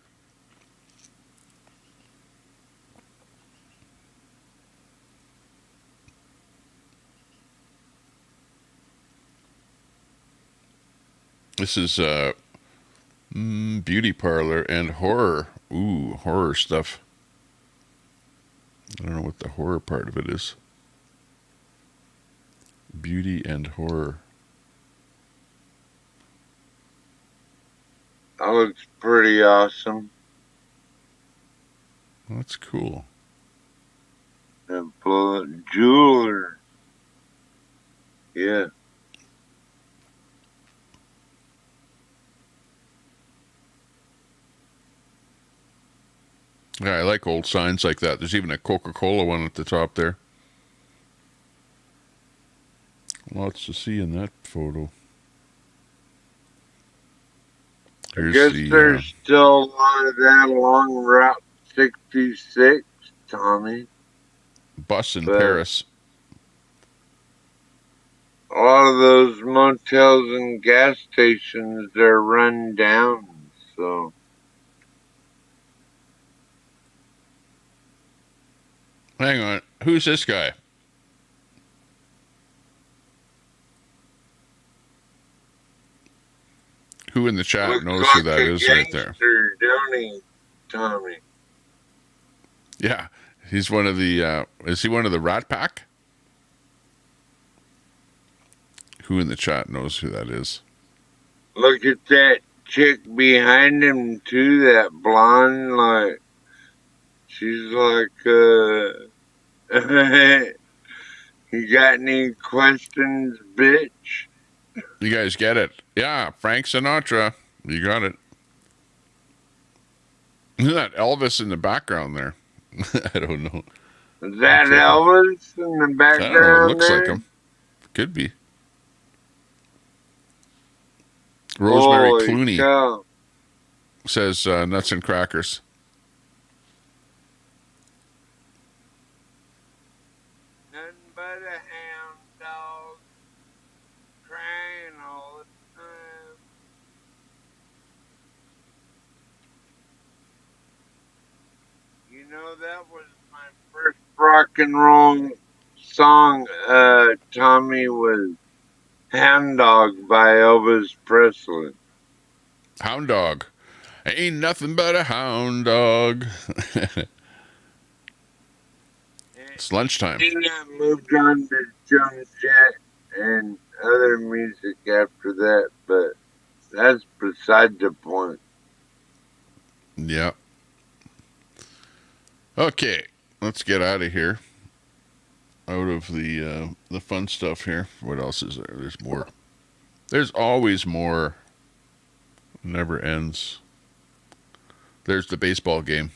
This is beauty parlor and horror. Ooh, horror stuff. I don't know what the horror part of it is. Beauty and horror. That looks pretty awesome. That's cool. And jeweler. Yeah. Yeah, I like old signs like that. There's even a Coca-Cola one at the top there. Lots to see in that photo. Here's I guess there's still a lot of that along Route 66, Tommy. bus in Paris. A lot of those motels and gas stations, they're run down, so. Hang on. Who's this guy? Who in the chat Looks knows like who that is right there? gangster, don't he, Tommy? Yeah. He's one of the, is he one of the Rat Pack? Who in the chat knows who that is? Look at that chick behind him, too, that blonde, like, she's like, you got any questions, bitch? You guys get it? Yeah, Frank Sinatra. You got it. Isn't that Elvis in the background there? I don't know. Is that Elvis in the background? I don't know. It looks there? like him. Could be. Rosemary Holy Clooney cow. says nuts and crackers. Nothing but a hound dog crying all the time. You know, that was my first rock and roll song, Tommy, was Hound Dog by Elvis Presley. Hound dog. Ain't nothing but a hound dog. It's lunchtime. Then I moved on to Joan Jett and other music after that, but that's beside the point. Yeah. Okay, let's get out of here. Out of the fun stuff here. What else is there? There's more. There's always more. Never ends. There's the baseball game.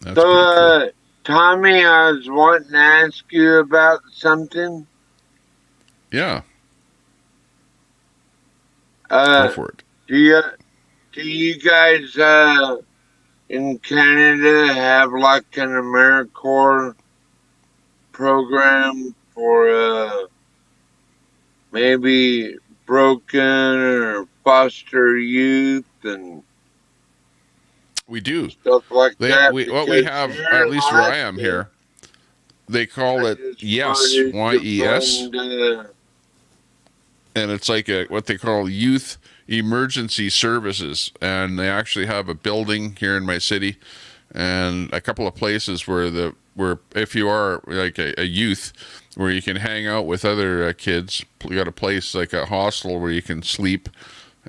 That's So, pretty cool. Tommy, I was wanting to ask you about something. Yeah. Go for it. Do you guys in Canada have like an AmeriCorps program for maybe broken or foster youth and We do. stuff like that? What we have, at least where I am here, they call it YES, Y-E-S, and it's like what they call youth emergency services, and they actually have a building here in my city and a couple of places where if you are like a youth, where you can hang out with other kids. You got a place like a hostel where you can sleep,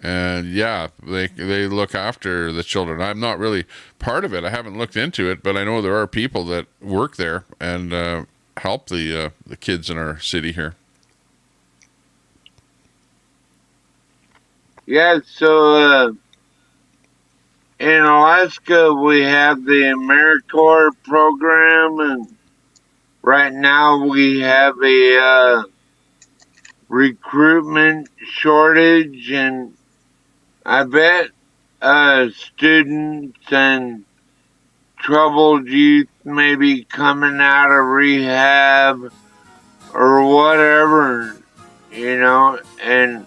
and yeah, they look after the children. I'm not really part of it. I haven't looked into it, but I know there are people that work there and help the kids in our city here. Yeah, so in Alaska we have the AmeriCorps program, and right now we have a recruitment shortage, and I bet students and troubled youth maybe coming out of rehab or whatever, and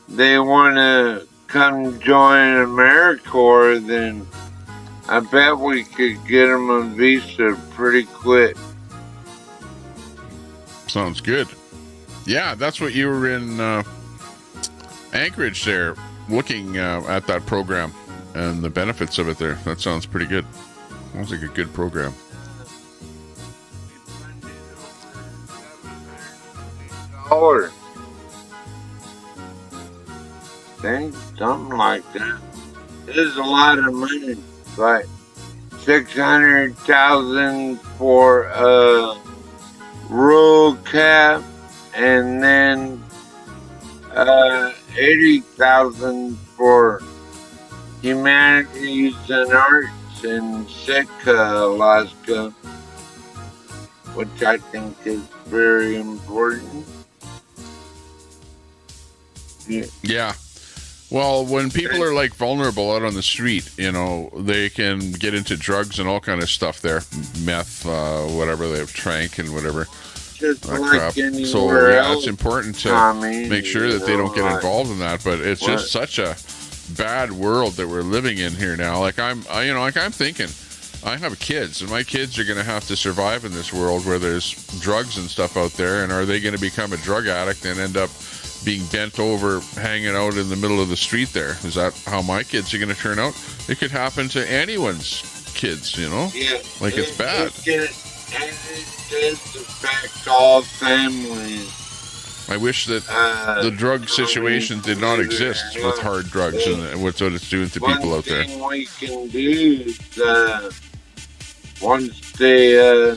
they want to come join AmeriCorps, then I bet we could get them a visa pretty quick. Sounds good. Yeah, that's what you were in Anchorage there, looking at that program and the benefits of it there. That sounds pretty good. Sounds like a good program. $750. Something like that. This is a lot of money. Like $600,000 for rural cap, and then $80,000 for humanities and arts in Sitka, Alaska, which I think is very important. Yeah. Well, when people are like vulnerable out on the street, they can get into drugs and all kind of stuff there, meth, whatever they have, trank and whatever. Just like crap. anywhere So yeah, else, it's important to Tommy, make sure that they don't get involved in that. But it's just such a bad world that we're living in here now. Like I'm thinking, I have kids, and my kids are going to have to survive in this world where there's drugs and stuff out there. And are they going to become a drug addict and end up being bent over, hanging out in the middle of the street there? Is that how my kids are going to turn out? It could happen to anyone's kids, Yeah, it's bad. It does affect all families. I wish that the drug situation did not exist with hard drugs and what it's doing to people out there. One thing we can do is once they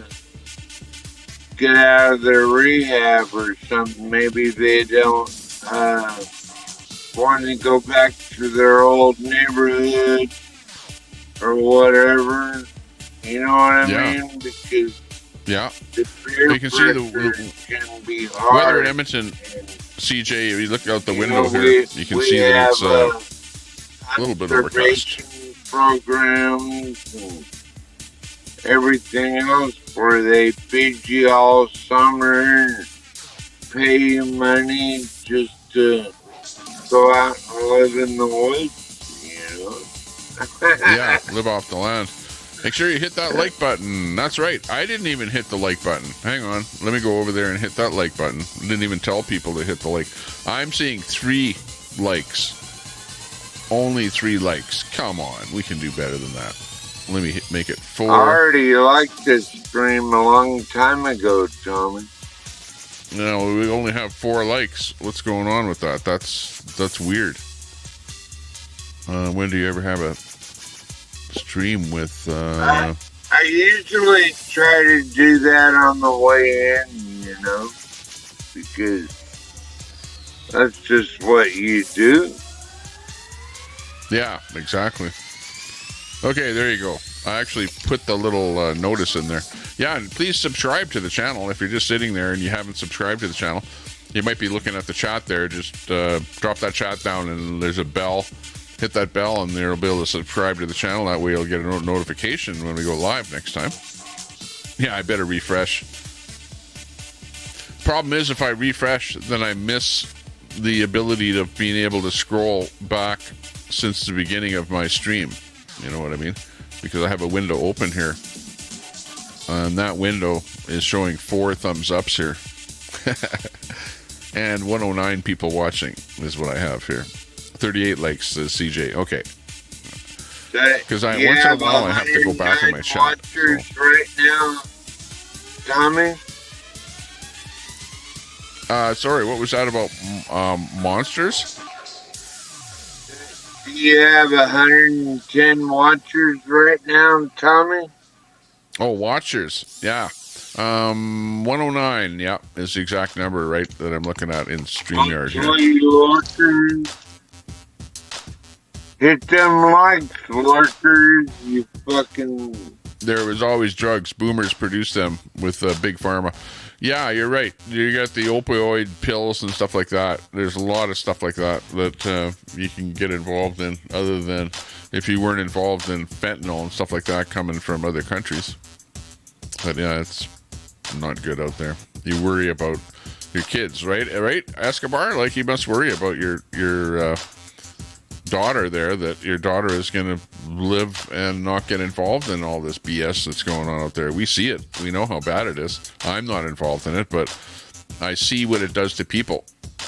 get out of their rehab or something, maybe they don't want to go back to their old neighborhood or whatever. You know what I mean? Because the peer you can see the can be hard. weather in Edmonton. CJ, if you look out the window here, you can see that it's a little bit overcast. Programs and everything else where they feed you all summer and pay you money just to go out and live in the woods, Yeah, live off the land. Make sure you hit that like button. That's right. I didn't even hit the like button. Hang on. Let me go over there and hit that like button. Didn't even tell people to hit the like. I'm seeing 3 likes. Only 3 likes. Come on. We can do better than that. Let me make it 4. I already liked this stream a long time ago, Tommy. No, we only have 4 likes. What's going on with that? That's weird. When do you ever have a stream with I usually try to do that on the way in, because that's just what you do. Yeah, exactly. Okay, there you go. I actually put the little notice in there. Yeah, and please subscribe to the channel. If you're just sitting there and you haven't subscribed to the channel, you might be looking at the chat there. Just drop that chat down and there's a bell. Hit that bell and you'll be able to subscribe to the channel. That way you'll get a notification when we go live next time. Yeah, I better refresh. Problem is, if I refresh, then I miss the ability of being able to scroll back since the beginning of my stream. You know what I mean? Because I have a window open here. And that window is showing 4 thumbs ups here. And 109 people watching is what I have here. 38 likes, says CJ. Okay. Because once in a while I have to go back in my chat. Watchers right now, Tommy? Sorry, what was that about monsters? You have 110 watchers right now, Tommy? Oh, watchers. Yeah. 109, yeah, is the exact number, right, that I'm looking at in StreamYard here. Hit them likes, lurkers, you fucking... There was always drugs. Boomers produced them with Big Pharma. Yeah, you're right. You got the opioid pills and stuff like that. There's a lot of stuff like that you can get involved in, other than if you weren't involved in fentanyl and stuff like that coming from other countries. But yeah, it's not good out there. You worry about your kids, right? Right, Escobar? Like, you must worry about your daughter there, that your daughter is going to live and not get involved in all this BS that's going on out there. We see it. We know how bad it is. I'm not involved in it, but I see what it does to people,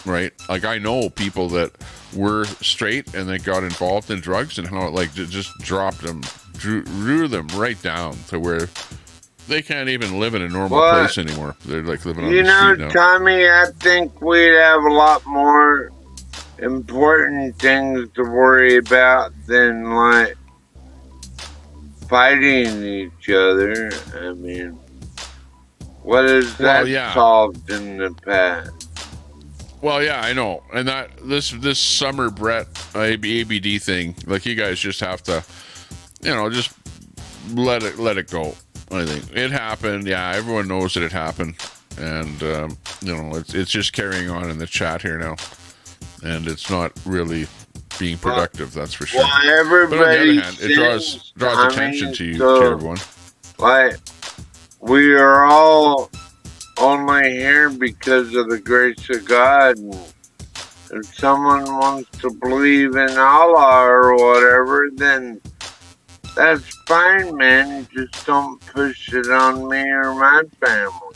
right? Like, I know people that were straight and they got involved in drugs, and how it, like, just dropped them, drew them right down to where they can't even live in a normal place anymore. They're like living on the street now. Tommy, I think we'd have a lot more important things to worry about than, like, fighting each other. I mean, what has that solved in the past? Well, yeah, I know. And that this summer Brett ABD thing, like, you guys just have to, just let it go. I think it happened. Yeah, everyone knows that it happened, and it's just carrying on in the chat here now. And it's not really being productive, that's for sure. Well, but on the other hand, it draws attention to everyone. Like, we are all only here because of the grace of God. And if someone wants to believe in Allah or whatever, then that's fine, man. Just don't push it on me or my family.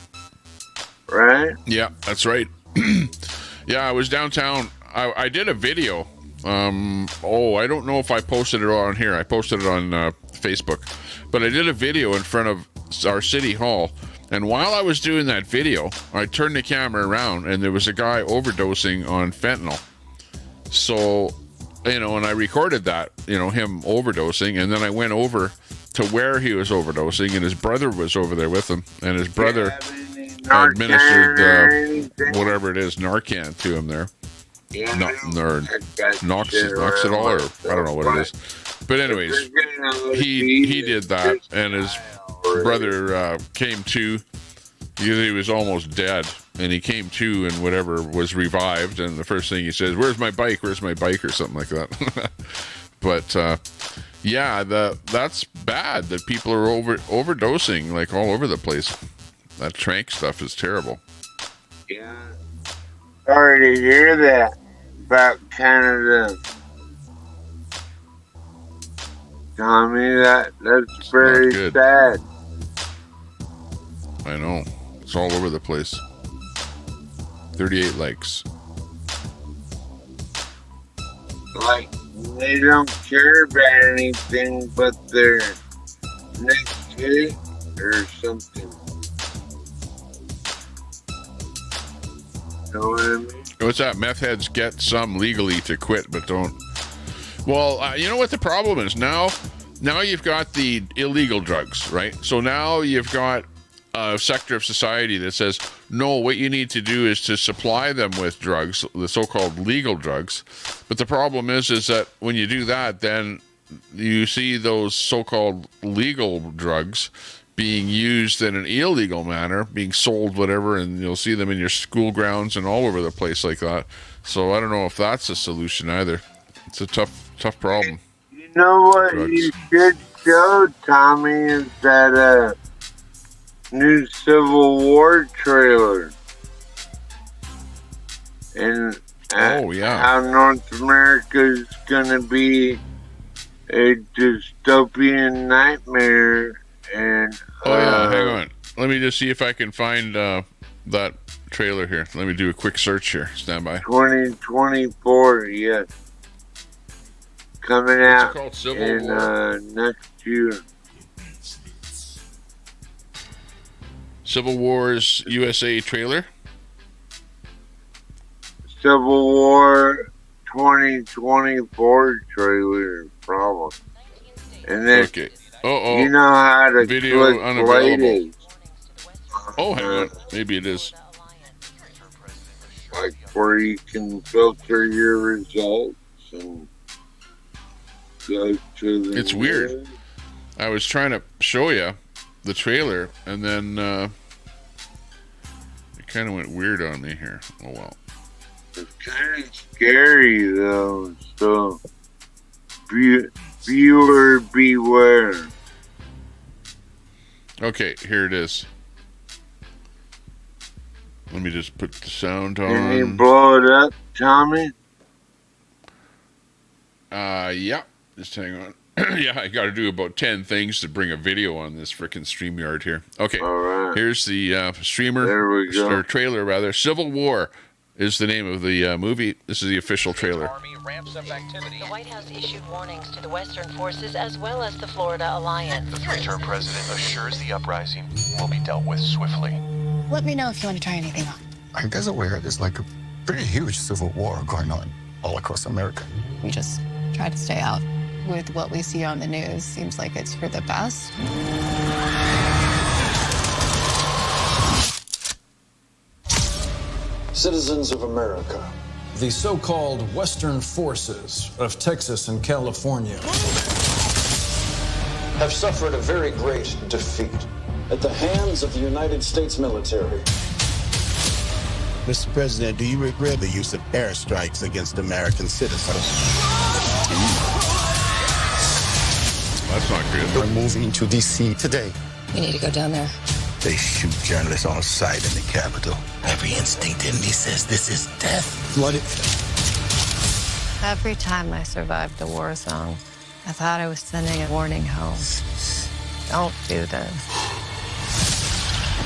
Right? Yeah, that's right. Yeah, I was downtown. I did a video. I don't know if I posted it on here. I posted it on Facebook. But I did a video in front of our city hall. And while I was doing that video, I turned the camera around, and there was a guy overdosing on fentanyl. So, and I recorded that, him overdosing. And then I went over to where he was overdosing, and his brother was over there with him. And his brother administered whatever it is, Narcan, to him there. Knocks it all, or I don't know what it is. But anyways, he did that, and his brother came to. He was almost dead, and he came to, and whatever, was revived. And the first thing he says, "Where's my bike? Where's my bike?" or something like that. But that's bad that people are overdosing, like, all over the place. That trank stuff is terrible. Yeah. Sorry to hear that about Canada, Tommy. That's very sad. I know. It's all over the place. 38 likes. Like, they don't care about anything but their next hit or something. Know what I mean? What's that? Meth heads get some legally to quit, but don't. Well, you know what the problem is? Now you've got the illegal drugs, right? So now you've got a sector of society that says, no, what you need to do is to supply them with drugs, the so-called legal drugs. But the problem is that when you do that, then you see those so-called legal drugs being used in an illegal manner, being sold, whatever, and you'll see them in your school grounds and all over the place like that. So I don't know if that's a solution either. It's a tough problem. You know what you should show, Tommy, is that new Civil War trailer. And how North America is going to be a dystopian nightmare. And hang on. Let me just see if I can find that trailer here. Let me do a quick search here. Stand by. 2024, yes. Coming out in next year. Civil War's USA trailer. Civil War 2024 trailer, probably. And then, okay. you know how to video click unavailable. ladies Oh, hang on. Maybe it is. Like where you can filter your results and go to the. It's weird. I was trying to show you the trailer, and then it kind of went weird on me here. Oh, well. It's kind of scary, though, so viewer beware. Okay, here it is. Let me just put the sound on. Can you blow it up, Tommy? Yeah. Just hang on. Yeah, I got to do about 10 things to bring a video on this frickin' StreamYard here. Okay. All right. Here's the streamer. There we go. Or trailer, rather. Civil War is the name of the movie. This is the official trailer. Army ramps up activity. The White House issued warnings to the Western forces as well as the Florida Alliance. The three-term president assures the uprising will be dealt with swiftly. Let me know if you want to try anything on. I guess aware there's like a pretty huge civil war going on all across America. We just try to stay out. With what we see on the news, seems like it's for the best. Citizens of America, the so-called Western forces of Texas and California have suffered a very great defeat at the hands of the United States military. Mr. President, do you regret the use of airstrikes against American citizens? That's not good. We're moving to D.C. today. We need to go down there. They shoot journalists on sight in the Capitol. Every instinct in me says this is death. Flooded. Every time I survived a war zone, I thought I was sending a warning home. Don't do this.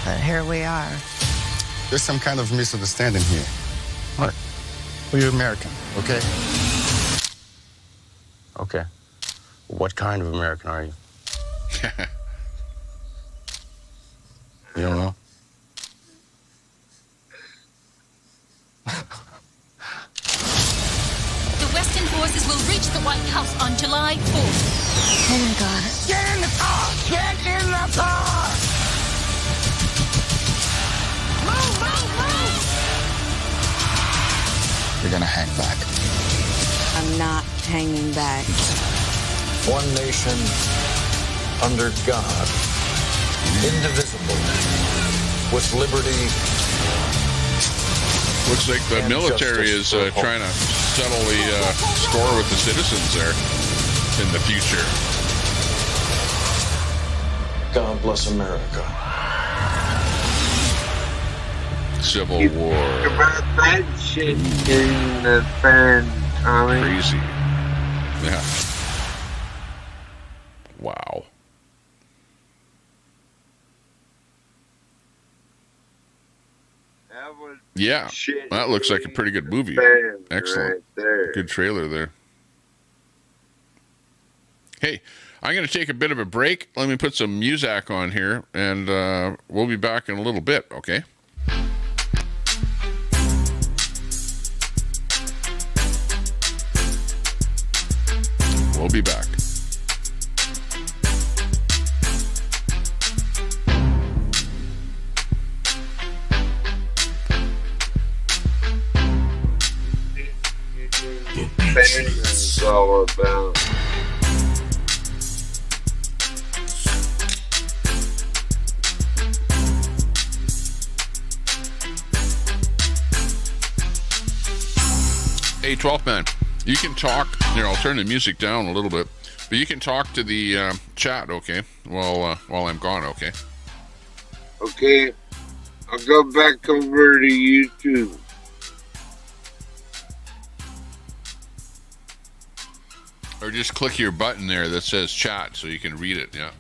But here we are. There's some kind of misunderstanding here. What? Well, you're American, okay? Okay. What kind of American are you? You don't know? The Western forces will reach the White House on July 4th. Oh my God. Get in the car! Get in the car! Move, move, move! You're gonna hang back. I'm not hanging back. One nation, under God, indivisible, with liberty. Looks like the military is trying to settle the score with the citizens there in the future. God bless America. Civil War. About that shit in the fan, Tommy. Crazy. Yeah. Wow. Yeah, that looks like a pretty good movie. Excellent. Right there. Good trailer there. Hey, I'm going to take a bit of a break. Let me put some music on here, and we'll be back in a little bit, okay? We'll be back. Fans all about. Hey, 12th man, you can talk. Here, I'll turn the music down a little bit, but you can talk to the chat, okay? While I'm gone, okay? Okay, I'll go back over to YouTube. Or just click your button there that says chat so you can read it, yeah.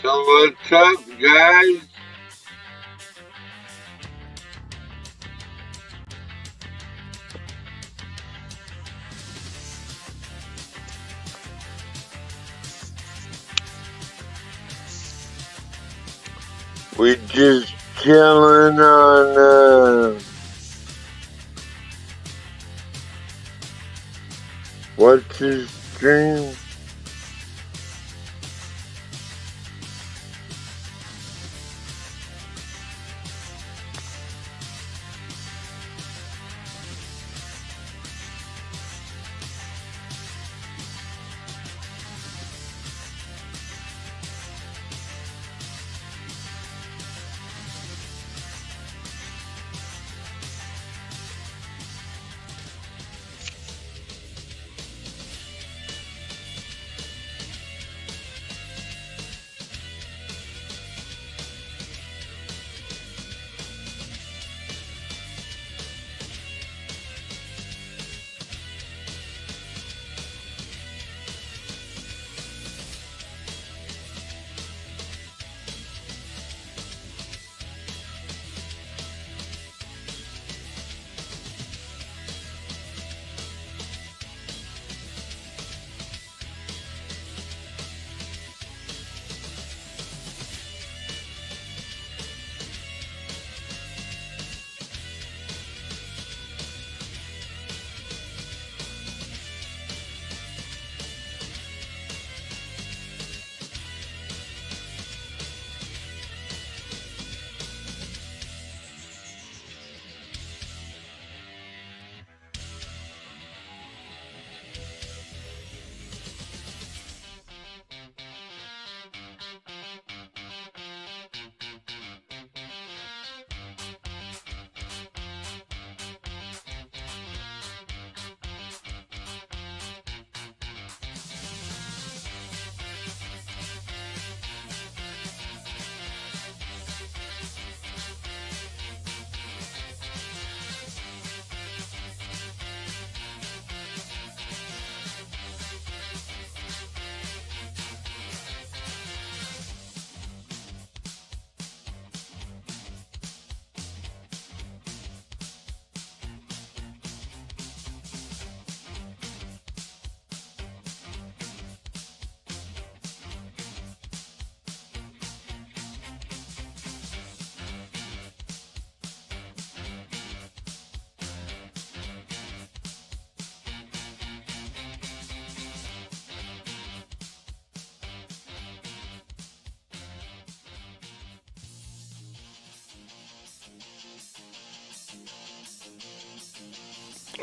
So what's up, guys? We just chilling on, what's his stream?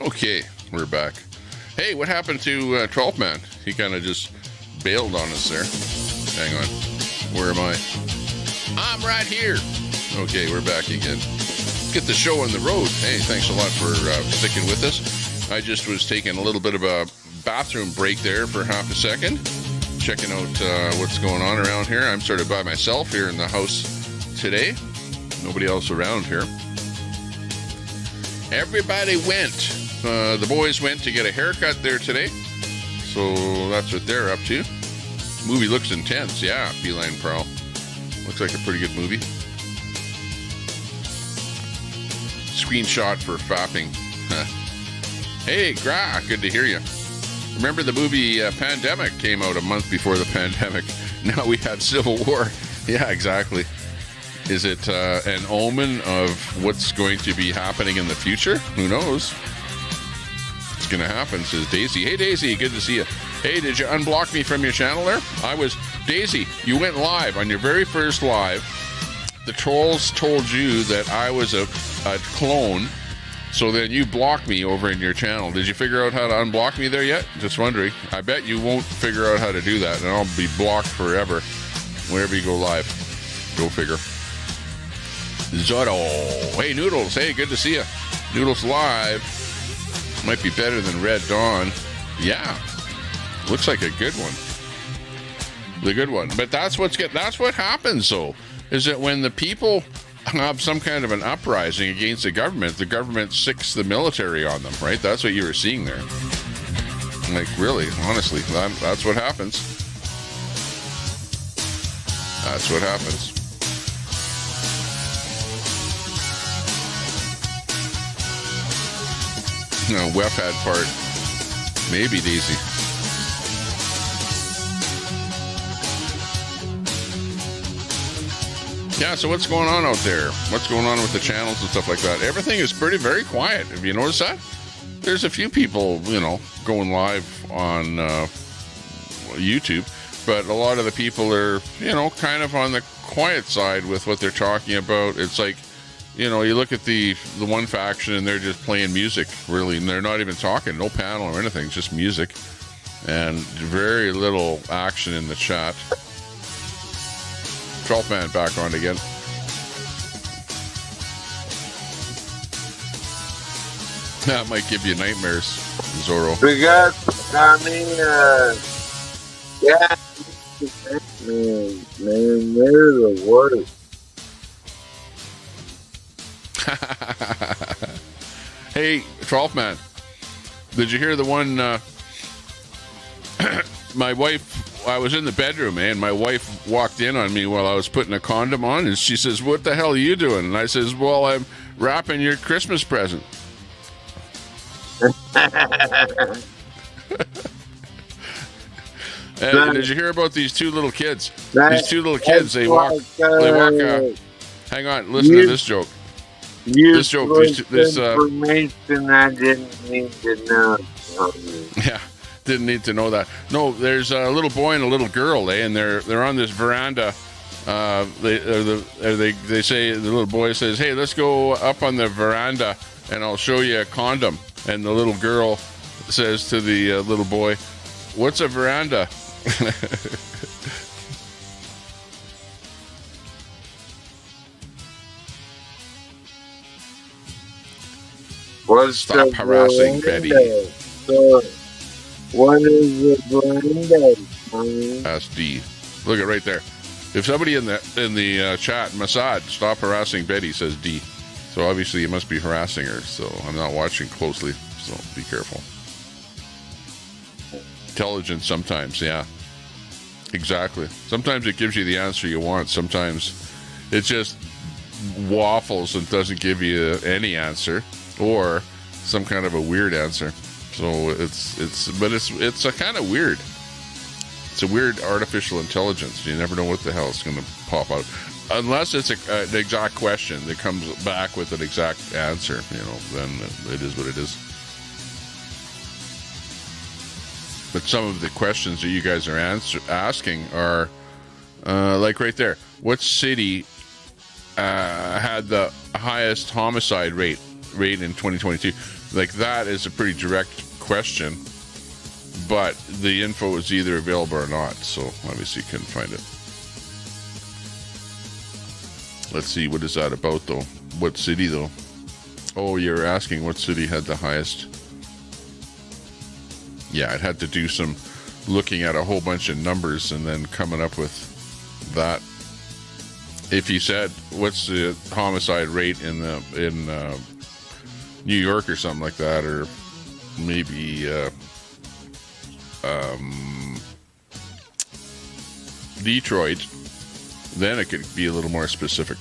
Okay, we're back. Hey, what happened to 12 Man? He kind of just bailed on us there. Hang on. Where am I? I'm right here. Okay, we're back again. Let's get the show on the road. Hey, thanks a lot for sticking with us. I just was taking a little bit of a bathroom break there for half a second, checking out what's going on around here. I'm sort of by myself here in the house today. Nobody else around here. Everybody went. The boys went to get a haircut there today. So that's what they're up to. Movie looks intense. Yeah, Feline Prowl. Looks like a pretty good movie. Screenshot for fapping. Hey, Gra, good to hear you. Remember the movie Pandemic came out a month before the pandemic. Now we have Civil War. Yeah, exactly. Is it an omen of what's going to be happening in the future? Who knows? It's going to happen, says Daisy. Hey, Daisy, good to see you. Hey, did you unblock me from your channel there? Daisy, you went live on your very first live. The trolls told you that I was a clone, so then you blocked me over in your channel. Did you figure out how to unblock me there yet? Just wondering. I bet you won't figure out how to do that, and I'll be blocked forever whenever you go live. Go figure. Zotto. Hey, Noodles. Hey, good to see you. Noodles live. Might be better than Red Dawn. Yeah. Looks like a good one. The good one. But that's what happens, though, is that when the people have some kind of an uprising against the government sicks the military on them, right? That's what you were seeing there. Like, really, honestly, that's what happens. That's what happens. No, Wef had part. Maybe Daisy. Yeah, so what's going on out there? What's going on with the channels and stuff like that? Everything is very quiet. Have you noticed that? There's a few people, going live on YouTube, but a lot of the people are, kind of on the quiet side with what they're talking about. It's like, you look at the one faction and they're just playing music, really, and they're not even talking, no panel or anything, just music, and very little action in the chat. 12th man back on again. That might give you nightmares, Zorro. Because, yeah, man, they're the worst. Hey, 12th man, did you hear the one, my wife, I was in the bedroom, and my wife walked in on me while I was putting a condom on, and she says, "What the hell are you doing?" And I says, "Well, I'm wrapping your Christmas present." And did you hear about these two little kids? These two little kids, they walk, hang on, listen to this joke. This joke, information I didn't need to know. Yeah. Didn't need to know that. No, there's a little boy and a little girl, and they're on this veranda. They say, the little boy says, "Hey, let's go up on the veranda, and I'll show you a condom." And the little girl says to the little boy, "What's a veranda?" Stop harassing Betty. What is the veranda? Ask D. Look at right there. If somebody in the chat, Masad, stop harassing Betty, says D. So obviously you must be harassing her. So I'm not watching closely. So be careful. Intelligent sometimes, yeah. Exactly. Sometimes it gives you the answer you want. Sometimes it just waffles and doesn't give you any answer, or some kind of a weird answer. So it's a kind of weird. It's a weird artificial intelligence. You never know what the hell is going to pop out, unless it's an exact question that comes back with an exact answer. Then it is what it is. But some of the questions that you guys are asking are like right there. What city had the highest homicide rate in 2022? Like, that is a pretty direct question, but the info is either available or not, so obviously you couldn't find it. Let's see, what is that about, though? What city, though? Oh, you're asking what city had the highest. Yeah, I'd had to do some looking at a whole bunch of numbers and then coming up with that. If you said, what's the homicide rate in New York or something like that, or maybe Detroit, then it could be a little more specific.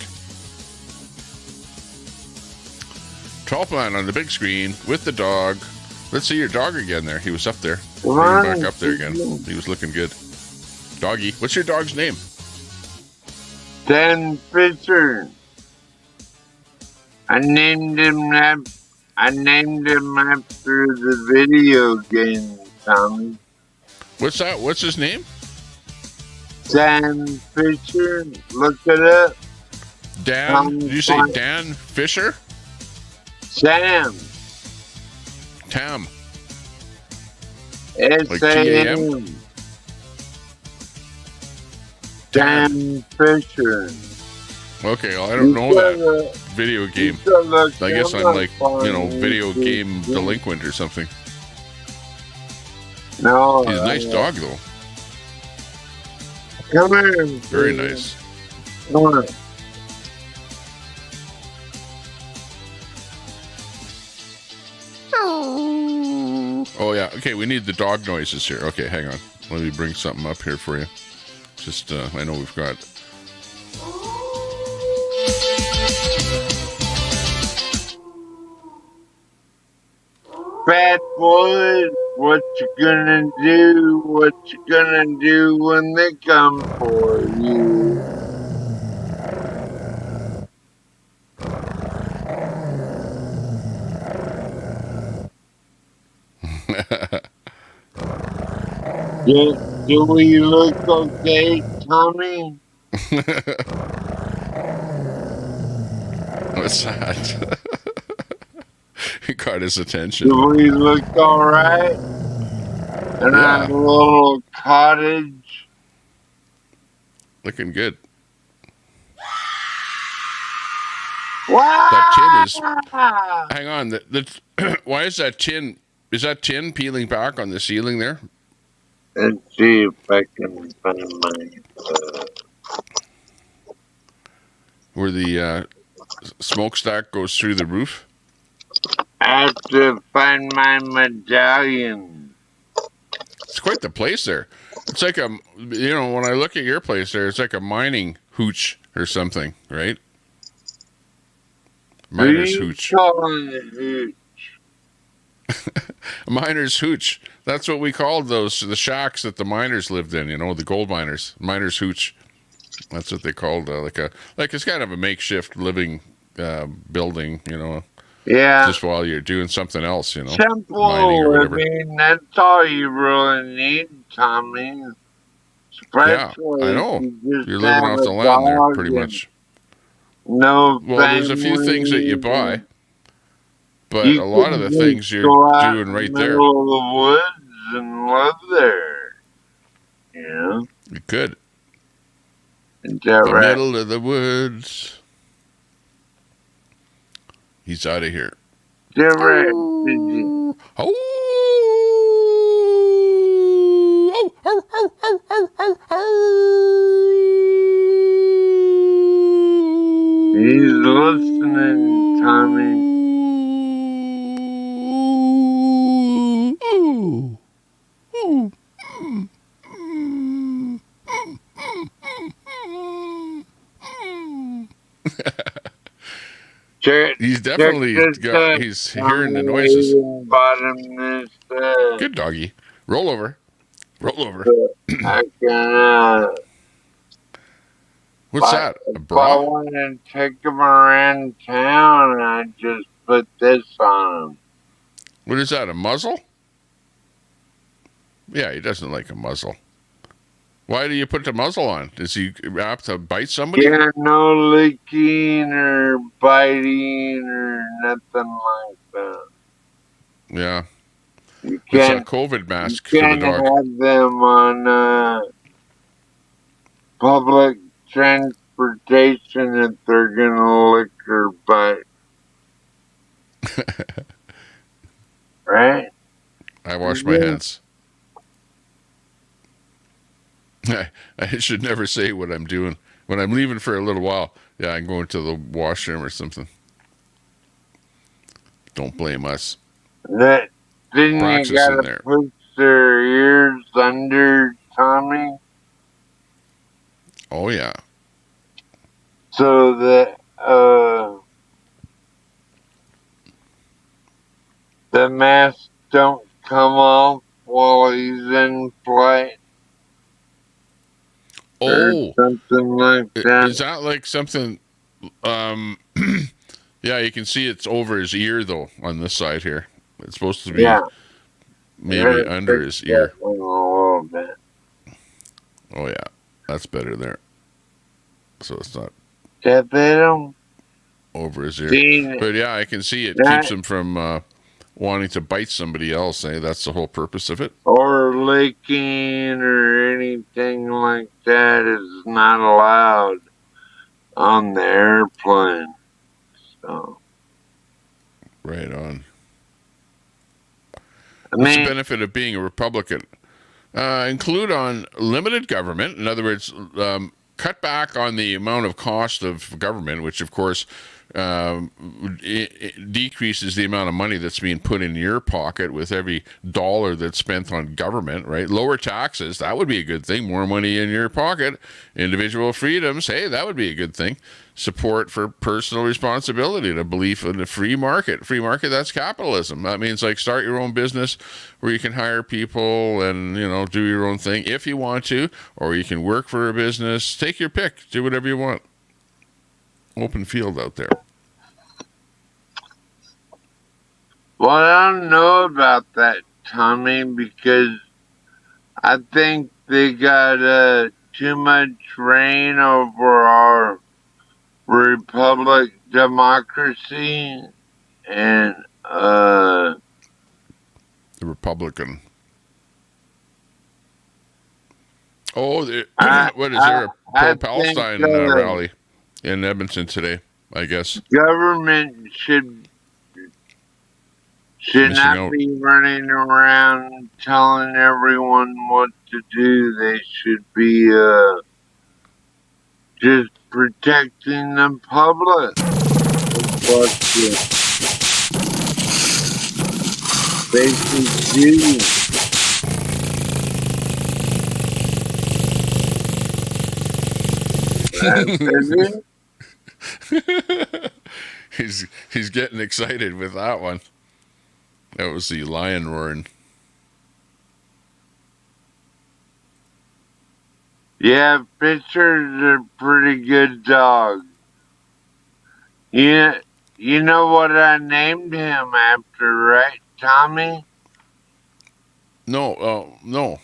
12th man on the big screen with the dog. Let's see your dog again there. He was up there. Bring him back up there again. He was looking good. Doggy. What's your dog's name? Dan Fisher. I named him after the video game, Tommy. What's that? What's his name? Dan Fisher. Look it up. Dan? Did you say Dan Fisher? Sam. Tam. S-A-M. Like Dan Fisher. Okay, well, I don't know that video game. I guess I'm like, video game delinquent or something. No. He's a nice dog, though. Come here. Very nice. Come on. Oh, yeah. Okay, we need the dog noises here. Okay, hang on. Let me bring something up here for you. Just, I know we've got Fat boys, what you gonna do? What you gonna do when they come for you? Do we look okay, Tommy? What's that? He caught his attention. Do we look all right in our Yeah. little cottage? Looking good. Wow! That tin is. Hang on. Why is that tin? Is that tin peeling back on the ceiling there? Let's see if I can find mine. Where the smokestack goes through the roof? I have to find my medallion. It's quite the place there. It's like when I look at your place there, it's like a mining hooch or something, right? Miner's hooch. Calling it hooch? Miner's hooch. That's what we called the shacks that the miners lived in, the gold miners. Miner's hooch. That's what they called it's kind of a makeshift living building, Yeah. just while you're doing something else, Simple mining or whatever. living, that's all you really need, Tommy. Especially I know. if You're living off the land there, pretty much. No. Well, there's a few things that you buy, but you a lot of the things you're doing right there. Middle of the woods and live there. Yeah. You could. The middle of the woods. He's out of here. He's listening, Tommy. He's definitely he's hearing the noises. Good doggy. Roll over. What's that? A bra? If I want to take him around town, I just put this on him. What is that? A muzzle? Yeah, he doesn't like a muzzle. Why do you put the muzzle on? Does he have to bite somebody? Yeah, no licking or biting or nothing like that. Yeah. You it's a COVID mask for the dog. Have them on public transportation if they're gonna lick or bite. Right? I wash my hands. I should never say what I'm doing. When I'm leaving for a little while, I'm going to the washroom or something. Don't blame us. Didn't Brax you gotta in there. put their ears under, Tommy? Oh, yeah. So that the masks don't come off while he's in flight. Oh, something like that. Is that like something? Yeah, you can see it's over his ear though on this side here. It's supposed to be maybe under his ear. A little bit. Oh yeah, that's better there. So it's not over his ear. But yeah, I can see it keeps him from wanting to bite somebody else. That's the whole purpose of it. Or licking or anything like that is not allowed on the airplane. So. Right on. What's the benefit of being a Republican? Include on limited government. In other words, cut back on the amount of cost of government, which of course it decreases the amount of money that's being put in your pocket with every dollar that's spent on government, right? Lower taxes, that would be a good thing. More money in your pocket. Individual freedoms, hey, that would be a good thing. Support for personal responsibility and a belief in the free market. Free market, that's capitalism. That means like start your own business where you can hire people and, do your own thing if you want to, or you can work for a business. Take your pick. Do whatever you want. Open field out there. Well, I don't know about that, Tommy, because I think they got too much reign over our republic democracy and the Republican. Oh, what is there? A pro-Palestine rally in Edmonton today, I guess. Government should not be running around telling everyone what to do. They should be just protecting the public. They should do. He's getting excited with that one. That was the lion roaring. Yeah, Fisher's a pretty good dog. You know what I named him after, right, Tommy? No, no.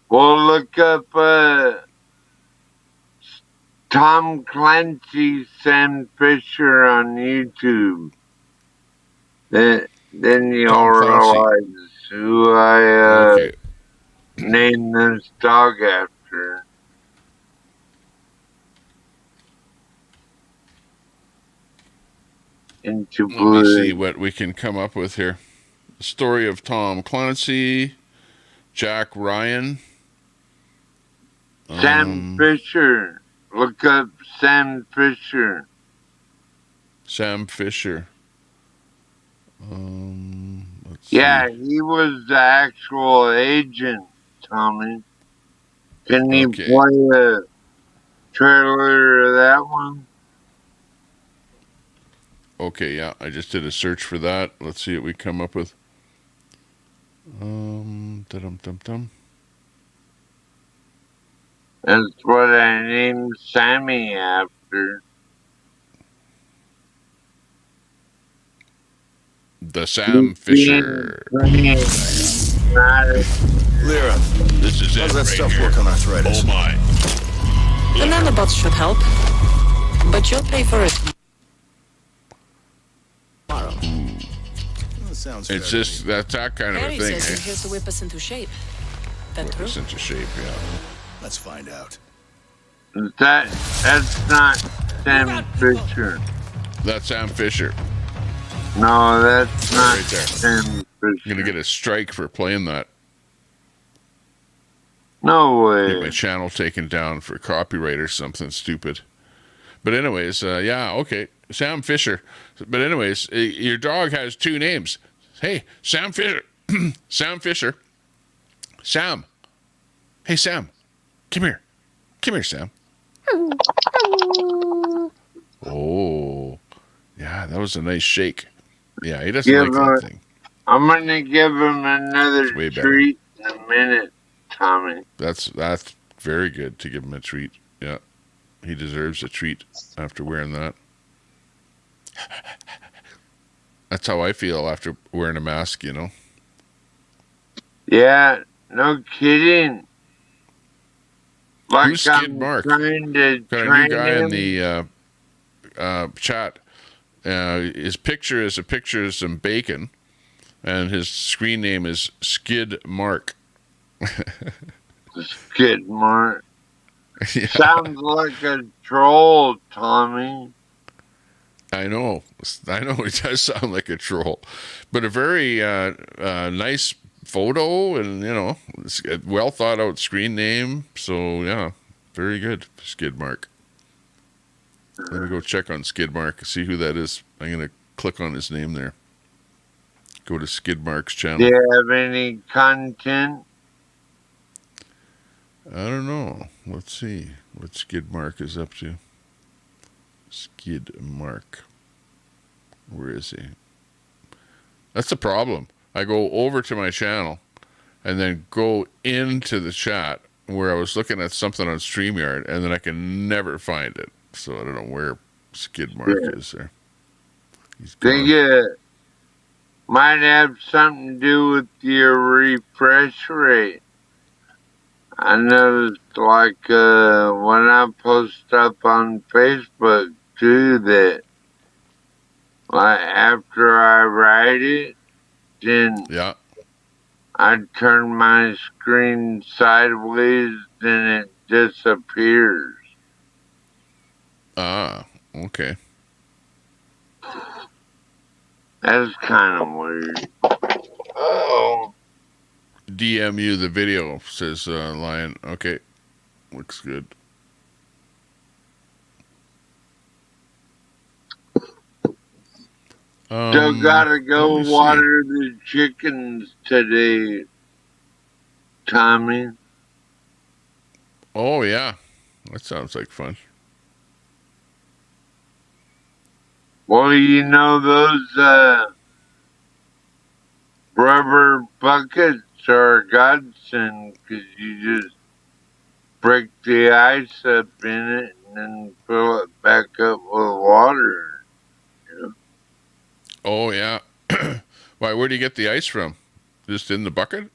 Well, look up Tom Clancy Sam Fisher on YouTube. Then you'll realize who I named this dog after. Into blue. Let me see what we can come up with here. The story of Tom Clancy, Jack Ryan. Sam Fisher. Look up Sam Fisher. Sam Fisher. Yeah, he was the actual agent, Tommy. Can you play a trailer of that one? Okay, yeah, I just did a search for that. Let's see what we come up with. Dum-dum-dum. That's what I named Sammy after. The Sam Fisher. Lyra, this is how's that right stuff here. work on arthritis? Oh my. The nanobots should help, but you'll pay for it tomorrow. It's just that's that kind of a Harry thing. says he's here to whip us into shape. That Whip true? us into shape, yeah. Let's find out. That's not Sam Fisher. That's Sam Fisher. No, that's not right there. Sam Fisher. I'm gonna get a strike for playing that. No way. Get my channel taken down for copyright or something stupid. But anyways, yeah, okay, Sam Fisher. But anyways, your dog has two names. Hey, Sam Fisher. Sam Fisher. Sam. Hey, Sam. Come here. Come here, Sam. Oh, yeah, that was a nice shake. Yeah, he doesn't like that thing. I'm gonna give him another treat in a minute, Tommy. That's very good to give him a treat. Yeah, he deserves a treat after wearing that. That's how I feel after wearing a mask, you know. Yeah, no kidding. Like Who's Skid Mark? Got a new guy in the chat. His picture is a picture of some bacon, and his screen name is Skid Mark. Skid Mark. Yeah. Sounds like a troll, Tommy. I know. It does sound like a troll, but a very nice photo, and it's a well thought out screen name. So yeah, very good, Skid Mark. Let me go check on Skidmark, see who that is. I'm going to click on his name there. Go to Skidmark's channel. Do you have any content? I don't know. Let's see what Skidmark is up to. Skidmark. Where is he? That's the problem. I go over to my channel and then go into the chat where I was looking at something on StreamYard, and then I can never find it. So I don't know where Skidmark is there. He's gone. Think it might have something to do with your refresh rate. I noticed, like, when I post up on Facebook, too, that, like, after I write it, then yeah, I turn my screen sideways, then it disappears. Ah, okay. That's kind of weird. Oh. DM you the video, says Lion. Okay, looks good. Still gotta go water the chickens today, Tommy. Oh, yeah. That sounds like fun. Well, you know, those rubber buckets are a godsend because you just break the ice up in it and then fill it back up with water. You know? Oh, yeah. Why, where do you get the ice from? Just in the bucket?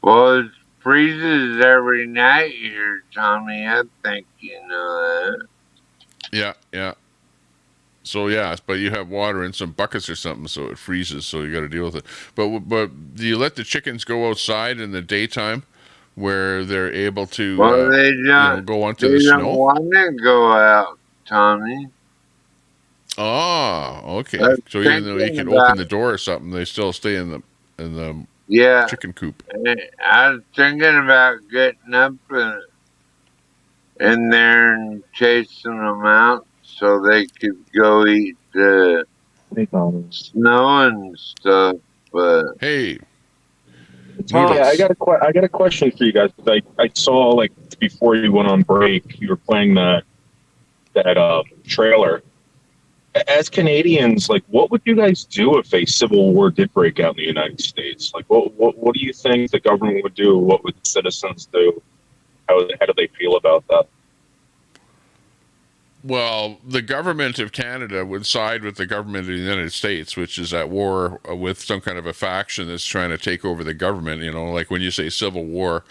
Well, it freezes every night here, Tommy. I think you know that. Yeah, yeah. So, yeah, but you have water in some buckets or something, so it freezes, so you got to deal with it. But do you let the chickens go outside in the daytime where they're able to They don't, go onto the snow? They don't want to go out, Tommy. Oh, okay. So even though you can open the door or something, they still stay in the chicken coop. I was thinking about getting up in there and chasing them out so they could go eat the snow and stuff. But hey, Tommy, I got a question for you guys. I saw, like, before you went on break, you were playing that trailer. As Canadians, like, what would you guys do if a civil war did break out in the United States? Like, what do you think the government would do? What would the citizens do? How do they feel about that? Well, the government of Canada would side with the government of the United States, which is at war with some kind of a faction that's trying to take over the government. You know, like when you say civil war,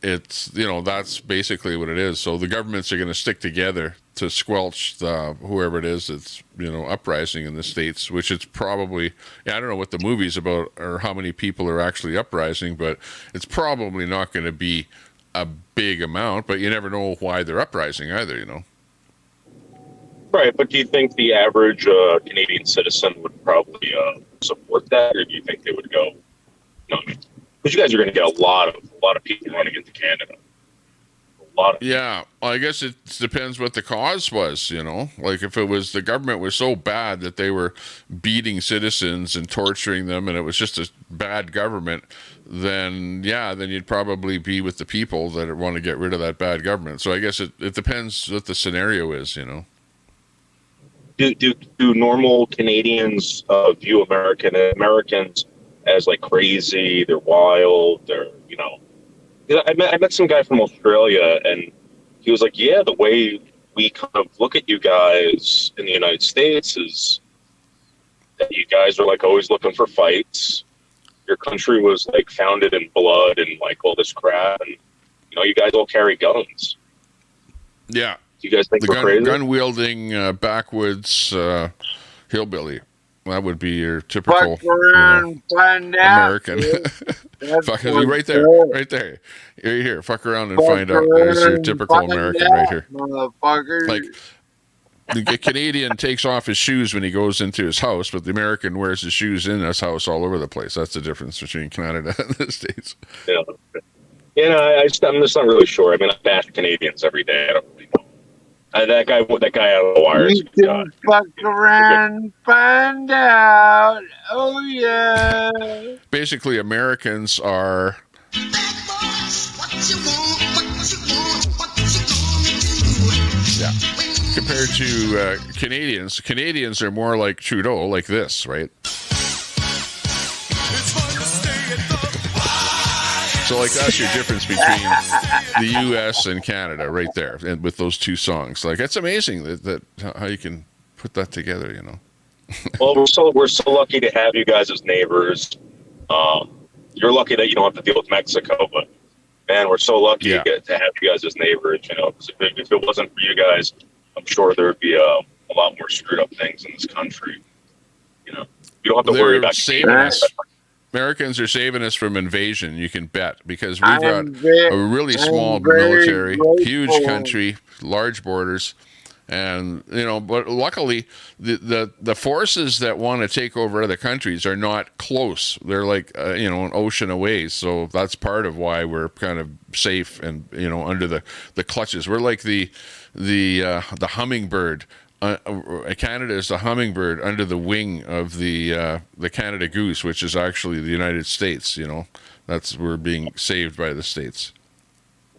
it's, that's basically what it is. So the governments are going to stick together to squelch whoever it is that's, uprising in the States, which it's probably, I don't know what the movie's about or how many people are actually uprising, but it's probably not going to be a big amount, but you never know why they're uprising either, Right, but do you think the average Canadian citizen would probably support that, or do you think they would go, no? Because you guys are going to get a lot of people running into Canada. Yeah, well, I guess it depends what the cause was, Like if it was the government was so bad that they were beating citizens and torturing them and it was just a bad government, then you'd probably be with the people that want to get rid of that bad government. So I guess it depends what the scenario is, Do normal Canadians view Americans as like crazy? They're wild. They're I met some guy from Australia, and he was like, "Yeah, the way we kind of look at you guys in the United States is that you guys are like always looking for fights. Your country was like founded in blood and like all this crap, and you guys all carry guns." Yeah. Do you guys think we're crazy? Gun-wielding, backwoods hillbilly. That would be your typical American. Fuck, right there. Here. Fuck around and find out. There's your typical American right here. Like, the Canadian takes off his shoes when he goes into his house, but the American wears his shoes in his house all over the place. That's the difference between Canada and the States. Yeah. I'm just not really sure. I mean, I bash Canadians every day. I don't really know. That guy out of the wire is a You good guy. can fuck around and find out. Oh, yeah. Basically, Americans are. Yeah. Compared to Canadians, Canadians are more like Trudeau, like this, right? So, like, that's your difference between the U.S. and Canada, right there, and with those two songs. Like, it's amazing that how you can put that together, you know. Well, we're so lucky to have you guys as neighbors. You're lucky that you don't have to deal with Mexico, but man, we're so lucky to have you guys as neighbors. You know, 'cause if it wasn't for you guys, I'm sure there would be a lot more screwed up things in this country. You know, you don't have to worry about saving us. Americans are saving us from invasion, you can bet, because we've got a really small military, huge country, large borders, and but luckily the forces that want to take over other countries are not close. They're like an ocean away, so that's part of why we're kind of safe and under the clutches. We're like the hummingbird. Canada is the hummingbird under the wing of the Canada goose, which is actually the United States. We're being saved by the states.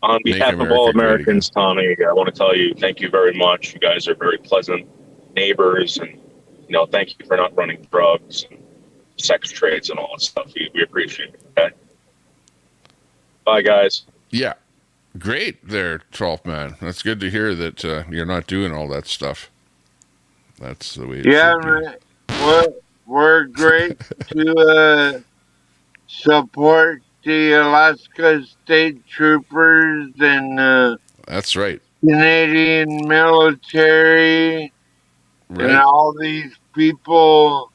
On behalf of all Americans, Tommy, I want to tell you thank you very much. You guys are very pleasant neighbors, and thank you for not running drugs, and sex trades, and all that stuff. We appreciate it. Okay? Bye, guys. Yeah, great there, 12th man. That's good to hear that you're not doing all that stuff. That's the way it should be. We're great to support the Alaska State Troopers and that's right. Canadian military and all these people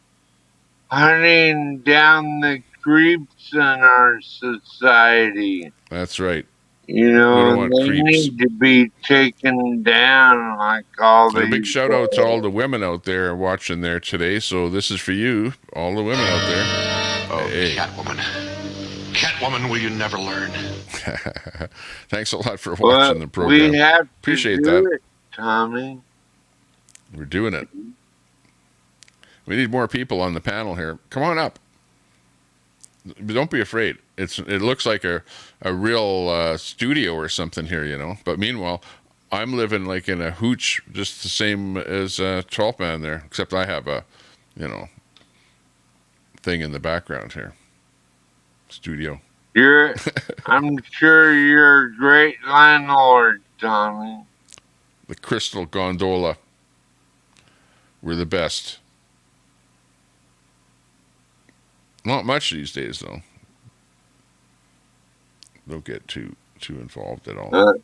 hunting down the creeps in our society. That's right. They need to be taken down like all these. A big shout out to all the women out there watching there today. So this is for you, all the women out there. Oh, hey. Catwoman, will you never learn? Thanks a lot for watching the program. We have appreciate to that, do it, Tommy. We're doing it. We need more people on the panel here. Come on up. Don't be afraid. It looks like a real studio or something here, But meanwhile, I'm living like in a hooch, just the same as 12th man there, except I have a, thing in the background here. Studio. I'm sure you're a great landlord, Tommy. The Crystal Gondola. We're the best. Not much these days, though. Don't get too involved at all.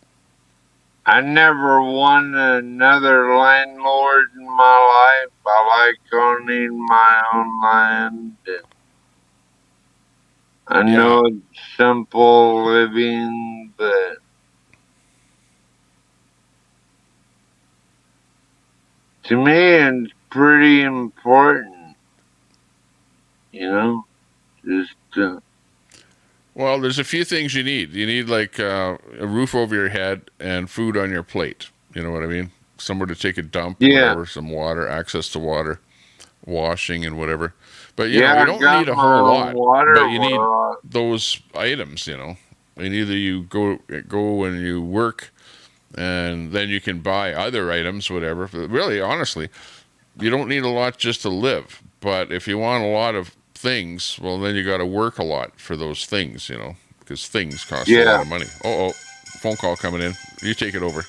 I never want another landlord in my life. I like owning my own land. I know it's simple living, but to me it's pretty important. Well, there's a few things you need. You need like a roof over your head and food on your plate. You know what I mean? Somewhere to take a dump, whatever, some water, access to water, washing and whatever. But you don't need a whole lot. But you need those items. And either you go and you work, and then you can buy other items, whatever. But really, honestly, you don't need a lot just to live. But if you want a lot of things, well, then you got to work a lot for those things, because things cost a lot of money. Phone call coming in. You take it over.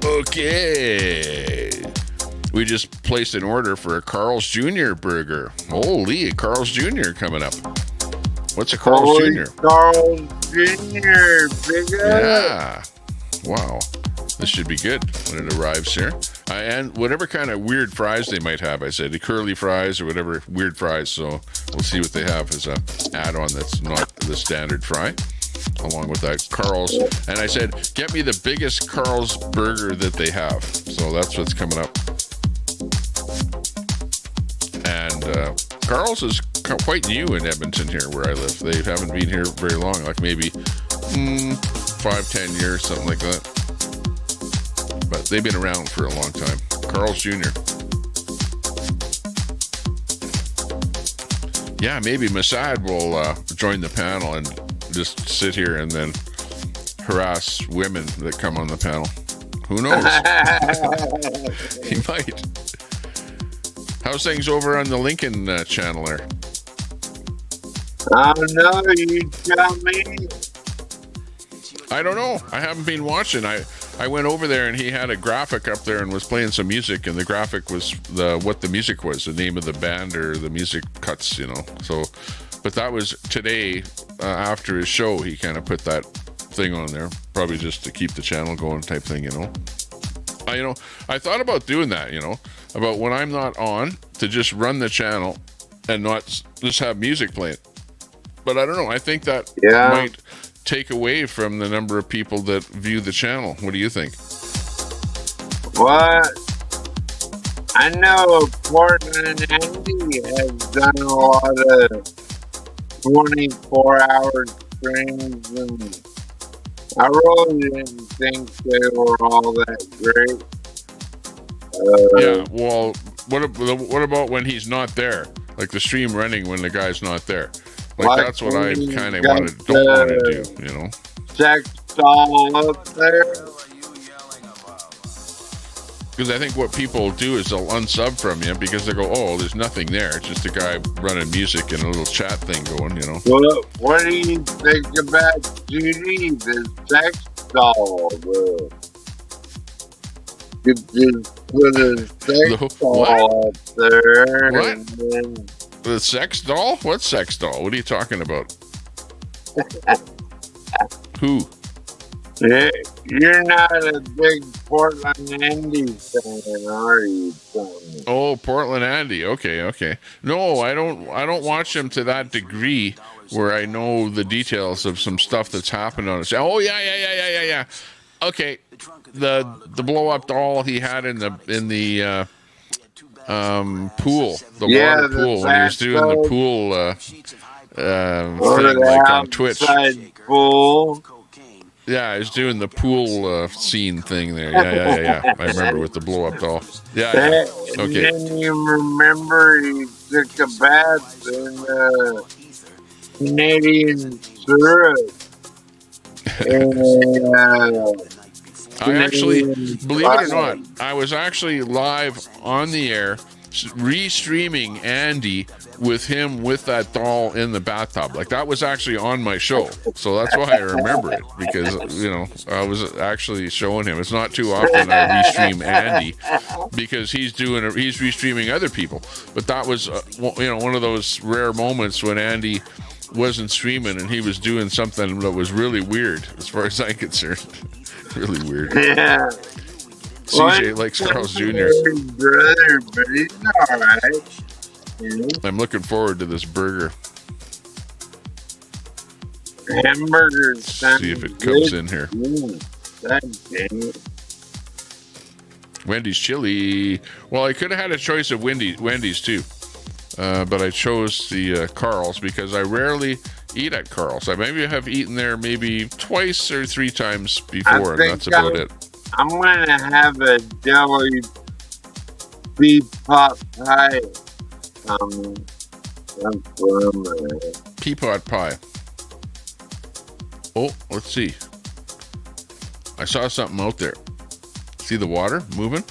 Okay. We just placed an order for a Carl's Jr. burger. Holy, Carl's Jr. coming up. What's a Carl's Jr.? Carl's Jr. Big Yeah. Wow. This should be good when it arrives here. And whatever kind of weird fries they might have, I said, the curly fries or whatever weird fries. So we'll see what they have as a add-on that's not the standard fry, along with that Carl's. And I said, get me the biggest Carl's burger that they have. So that's what's coming up. And Carl's is quite new in Edmonton here where I live. They haven't been here very long, like maybe 5-10 years, something like that. But they've been around for a long time. Carl's Jr. Yeah, maybe Mossad will join the panel and just sit here and then harass women that come on the panel. Who knows? He might. How's things over on the Lincoln channel there? Oh no, you tell me. I don't know. I haven't been watching. I went over there and he had a graphic up there and was playing some music, and the graphic was what the music was, the name of the band or the music cuts, you know. So, but that was today after his show. He kind of put that thing on there, probably just to keep the channel going, type thing, you know. I thought about doing that, you know, about when I'm not on to just run the channel and not just have music playing. But I don't know. I think that might take away from the number of people that view the channel. What do you think? What? I know Portland Andy has done a lot of 24-hour streams, and I really didn't think they were all that great. Yeah, well, what about when he's not there? Like the stream running when the guy's not there. Like that's what I kind of don't want to do, you know. Sex doll up there. Because I think what people do is they'll unsub from you because they go, oh, there's nothing there. It's just a guy running music and a little chat thing going, you know. Well, what do you think about Judy, the sex doll? You just put a sex doll up there. What? And then... The sex doll? What sex doll? What are you talking about? Who? You're not a big Portland Andy fan, are you, Tony? Oh, Portland Andy. Okay. No, I don't watch him to that degree where I know the details of some stuff that's happened on it. Oh yeah. Okay, the blow up doll he had in the pool, the water pool, when he was doing the pool thing, like on Twitch. Pool. Yeah, he was doing the pool scene thing there. Yeah. I remember with the blow up doll. Yeah. Okay. Then you remember he took a bath in Canadian syrup. I actually, believe it or not, I was actually live on the air restreaming Andy with him with that doll in the bathtub. Like that was actually on my show. So that's why I remember it, because, you know, I was actually showing him. It's not too often I restream Andy because he's restreaming other people. But that was, one of those rare moments when Andy wasn't streaming and he was doing something that was really weird as far as I'm concerned. Really weird. Yeah. CJ likes Carl's Jr. Brother, but he's all right. I'm looking forward to this burger. Hamburgers. See if it comes in here. Wendy's chili. Well, I could have had a choice of Wendy's too, but I chose the Carl's because I rarely eat at Carl's. I maybe have eaten there maybe twice or 3 times before, and that's about it. I'm gonna have a deli beef pot pie. Peapot pie. Oh, let's see. I saw something out there. See the water moving?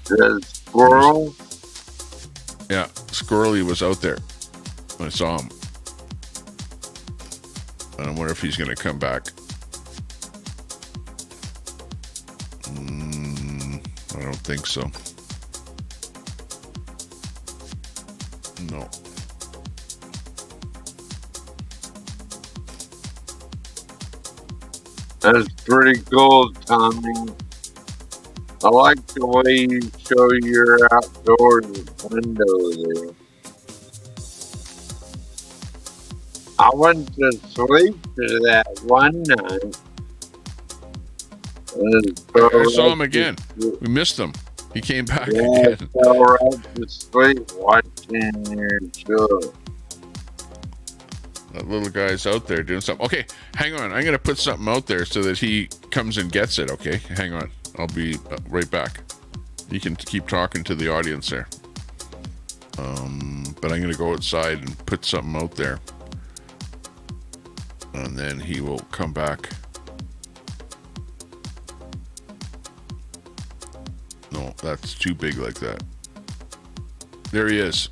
The squirrel? Yeah, Squirrely was out there. I saw him. I wonder if he's going to come back. don't think so. No. That's pretty cool, Tommy. I like the way you show your outdoors window there. I went to sleep to that one night. I saw him again. We missed him. He came back Yeah, again. I fell right to sleep watching your show. That little guy's out there doing something. Okay, hang on. I'm going to put something out there so that he comes and gets it, okay? Hang on. I'll be right back. You can keep talking to the audience there. But I'm going to go outside and put something out there. And then he will come back. No, that's too big like that. There he is.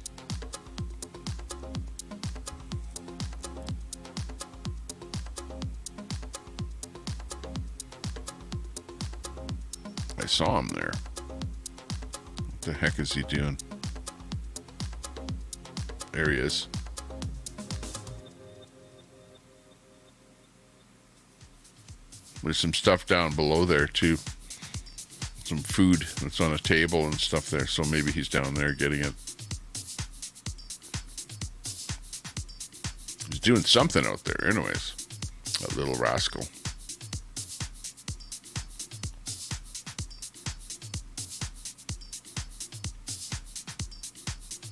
I saw him there. What the heck is he doing? There he is. There's some stuff down below there too. Some food that's on a table and stuff there, so maybe he's down there getting it. He's doing something out there anyways. That little rascal.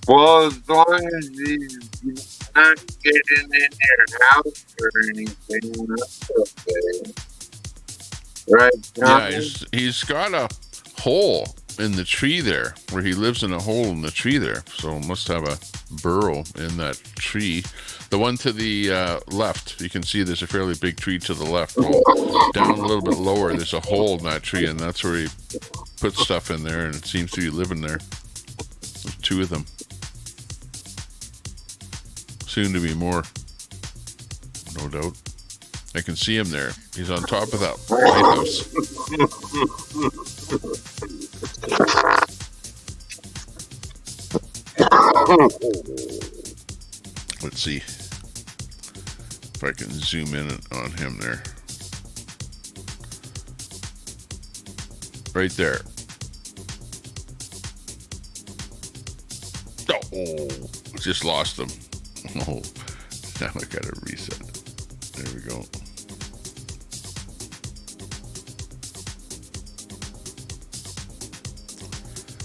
Well, as long as he's not getting in your house or anything, that's okay. Right, Tommy? Yeah, he's got a hole in the tree there, where he lives in a hole in the tree there. So must have a burrow in that tree. The one to the left, you can see there's a fairly big tree to the left. Well, down a little bit lower, there's a hole in that tree, and that's where he puts stuff in there, and it seems to be living there. There's two of them. Soon to be more, no doubt. I can see him there. He's on top of that lighthouse. Let's see if I can zoom in on him there. Right there. Oh, just lost him. Oh, now I gotta reset it. There we go.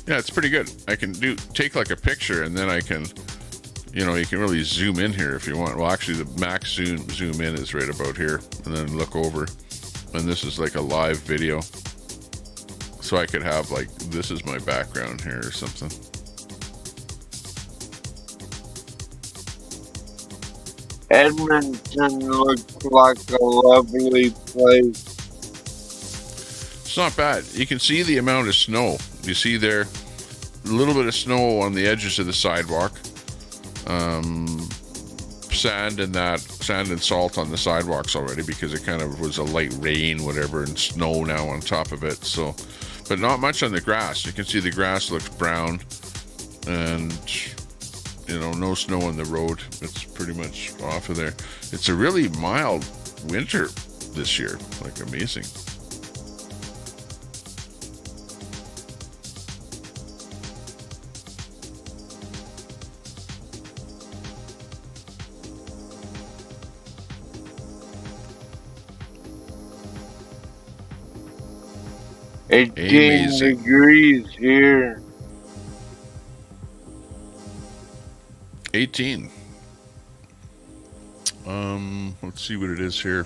Yeah, it's pretty good. I can take like a picture, and then I can, you can really zoom in here if you want. Well, actually, the max zoom in is right about here, and then look over. And this is like a live video. So I could have like, this is my background here or something. Edmonton looks like a lovely place. It's not bad. You can see the amount of snow. You see there a little bit of snow on the edges of the sidewalk. Sand and salt on the sidewalks already, because it kind of was a light rain, whatever, and snow now on top of it. So, but not much on the grass. You can see the grass looks brown, and no snow on the road. It's pretty much off of there. It's a really mild winter this year. Like, amazing. Amazing. Degrees here. 18. Let's see what it is here.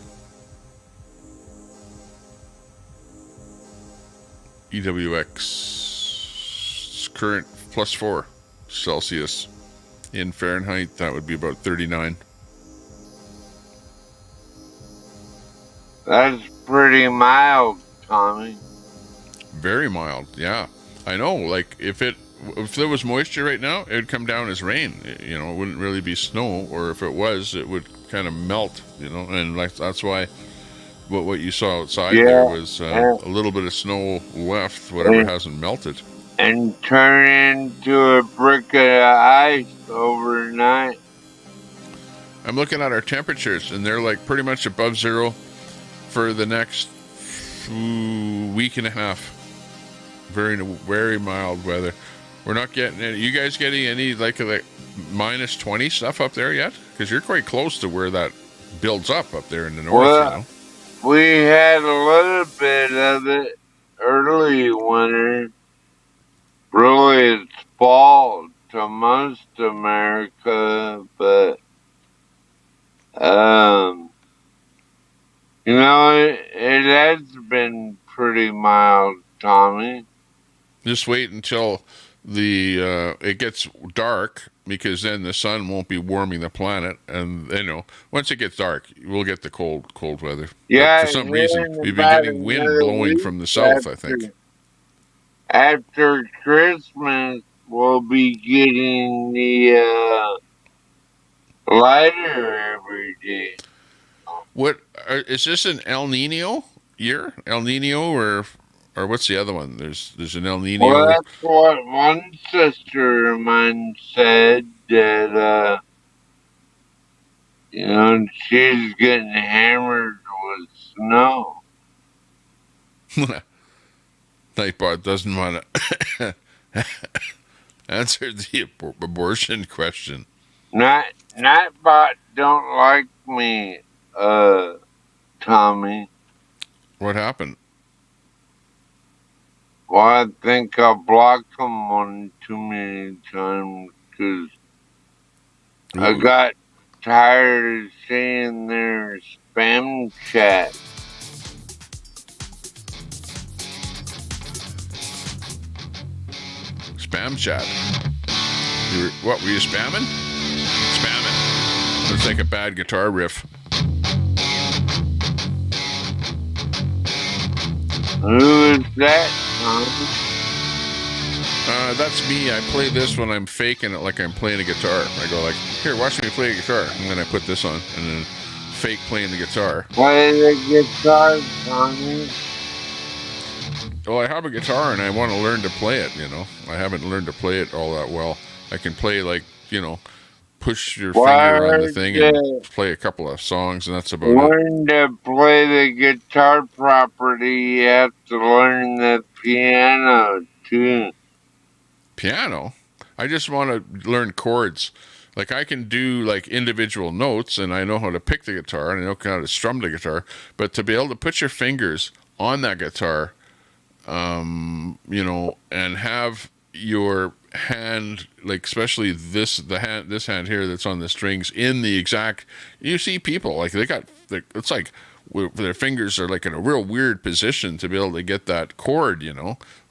EWX current +4 Celsius. In Fahrenheit, that would be about 39. That's pretty mild, Tommy. Very mild, yeah. I know, like, if there was moisture right now, it would come down as rain. It wouldn't really be snow, or if it was, it would kind of melt, and like that's why what you saw outside there Yeah, was and, a little bit of snow left, whatever hasn't melted. and turn into a brick of ice overnight. I'm looking at our temperatures, and they're like pretty much above zero for the next week and a half. Very, very mild weather. We're not getting any. You guys getting any like minus 20 stuff up there yet? Because you're quite close to where that builds up there in the north, Well, you know. we had a little bit of it early winter. Really, it's fall to most America, but you know, it has been pretty mild, Tommy. Just wait until it gets dark, because then the sun won't be warming the planet, and once it gets dark, we'll get the cold weather. Yeah, But for some reason, we've been about getting wind another blowing week from the south, I think. After Christmas, we'll be getting the lighter every day. What is this, an El Nino year? El Nino or what's the other one? There's an El Nino. Well, that's what one sister of mine said, that she's getting hammered with snow. Nightbot doesn't want to answer the abortion question. Nightbot don't like me, Tommy. What happened? Well, I think I blocked him one too many times because I got tired of seeing their spam chat. Spam chat. What were you spamming? Spamming. Looks like a bad guitar riff. Who is that, Tommy? That's me. I play this when I'm faking it like I'm playing a guitar. I go like, here, watch me play a guitar. And then I put this on and then fake playing the guitar. Play the guitar, Tommy. Well, I have a guitar and I want to learn to play it, I haven't learned to play it all that well. I can play push your finger on the thing and play a couple of songs, and that's about it. Learn to play the guitar properly, you have to learn the piano, too. Piano? I just want to learn chords. Like, I can do, individual notes, and I know how to pick the guitar, and I know how to strum the guitar, but to be able to put your fingers on that guitar, and have your hand, especially this hand here that's on the strings in the exact, you see people it's like their fingers are in a real weird position to be able to get that chord,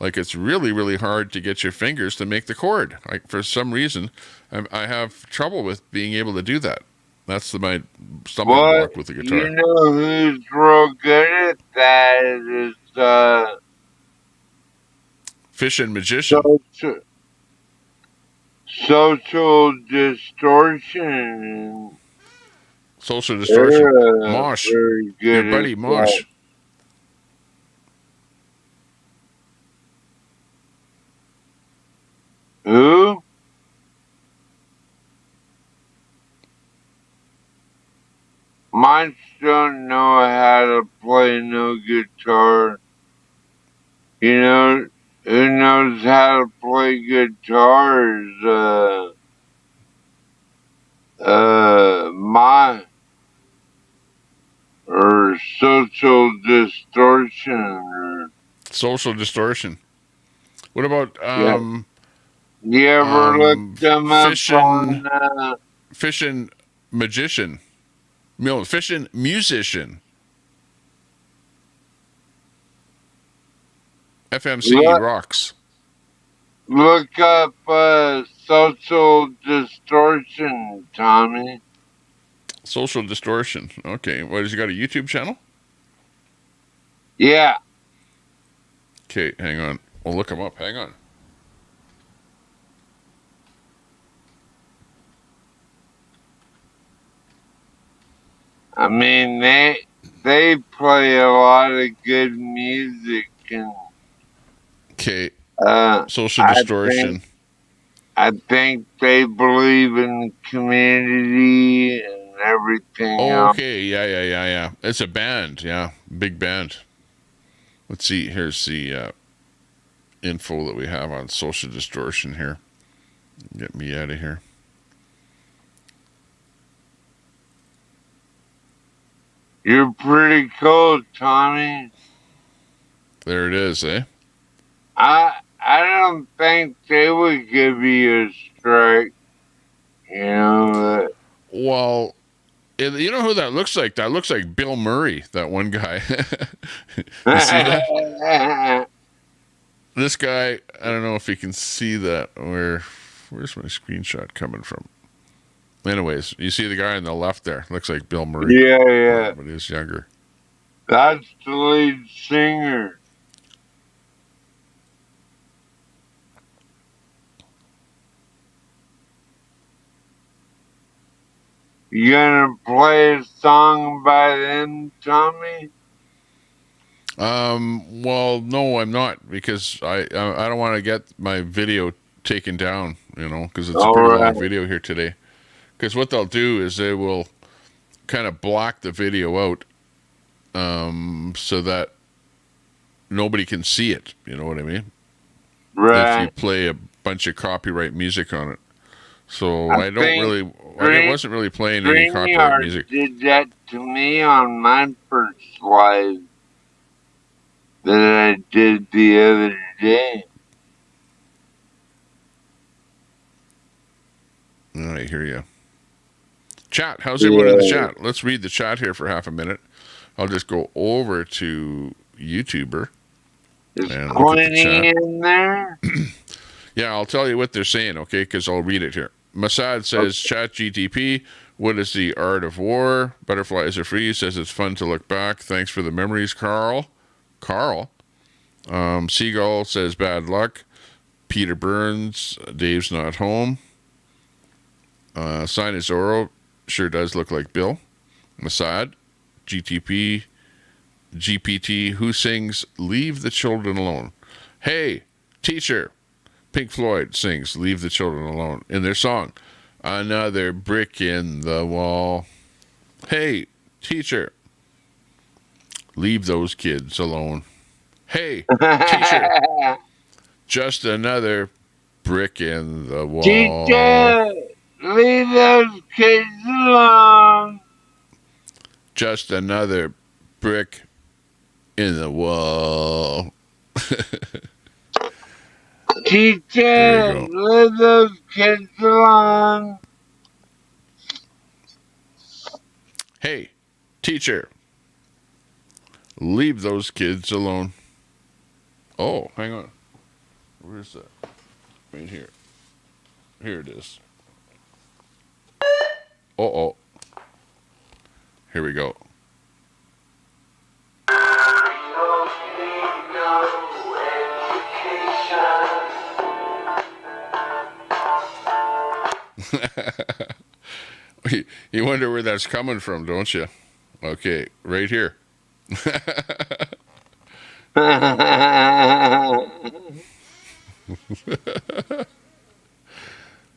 it's really, really hard to get your fingers to make the chord. For some reason, I have trouble with being able to do that. That's my stumbling block with the guitar. You know who's real good at that is Fish and Magician. Social distortion. Social distortion. Mosh. Your buddy Mosh. Who? Mine don't know how to play no guitar. Who knows how to play guitars? Or social distortion. Social distortion. What about you ever look them up on Fish and Magician? No, Fish and Musician. FMC rocks. Look up social distortion, Tommy. Social distortion. Okay. What, has he got a YouTube channel? Yeah. Okay, hang on. We'll look him up. Hang on. I mean, they play a lot of good music and Okay. uh, Social I distortion. think I think they believe in community and everything Oh, else. okay. Yeah. It's a band. Yeah. Big band. Let's see. Here's the info that we have on social distortion here. Get me out of here. You're pretty cool, Tommy. There it is, eh? I don't think they would give you a strike. You know. Well, you know who that looks like? That looks like Bill Murray, that one guy. You see that? This guy, I don't know if you can see that. Where's my screenshot coming from? Anyways, you see the guy on the left there. Looks like Bill Murray. Yeah. But he's younger. That's the lead singer. You gonna play a song by them, Tommy? Well, no, I'm not, because I don't want to get my video taken down, because it's a pretty long video here today. Because what they'll do is they will kind of block the video out, so that nobody can see it. You know what I mean? Right. If you play a bunch of copyright music on it. So I wasn't really playing any copyright music. Did that to me on my first live that I did the other day. I hear you. Chat, how's everyone in the chat? Let's read the chat here for half a minute. I'll just go over to YouTuber. Is Quinny in there? Yeah, I'll tell you what they're saying, okay, because I'll read it here. Masad says, Chat GTP, what is the art of war? Butterflies are free, says it's fun to look back. Thanks for the memories, Carl. Seagull says, bad luck. Peter Burns, Dave's not home. Sign is Zorro, sure does look like Bill. Masad, GTP, GPT, who sings Leave the Children Alone? Hey, teacher. Pink Floyd sings Leave the Children Alone in their song, Another Brick in the Wall. Hey, teacher, leave those kids alone. Hey, teacher, just another brick in the wall. Teacher, leave those kids alone. Just another brick in the wall. Teacher, leave those kids alone. Hey, teacher, leave those kids alone. Oh, hang on. Where's that? Right here. Here it is. Uh-oh. Here we go. You wonder where that's coming from, don't you? Okay, right here.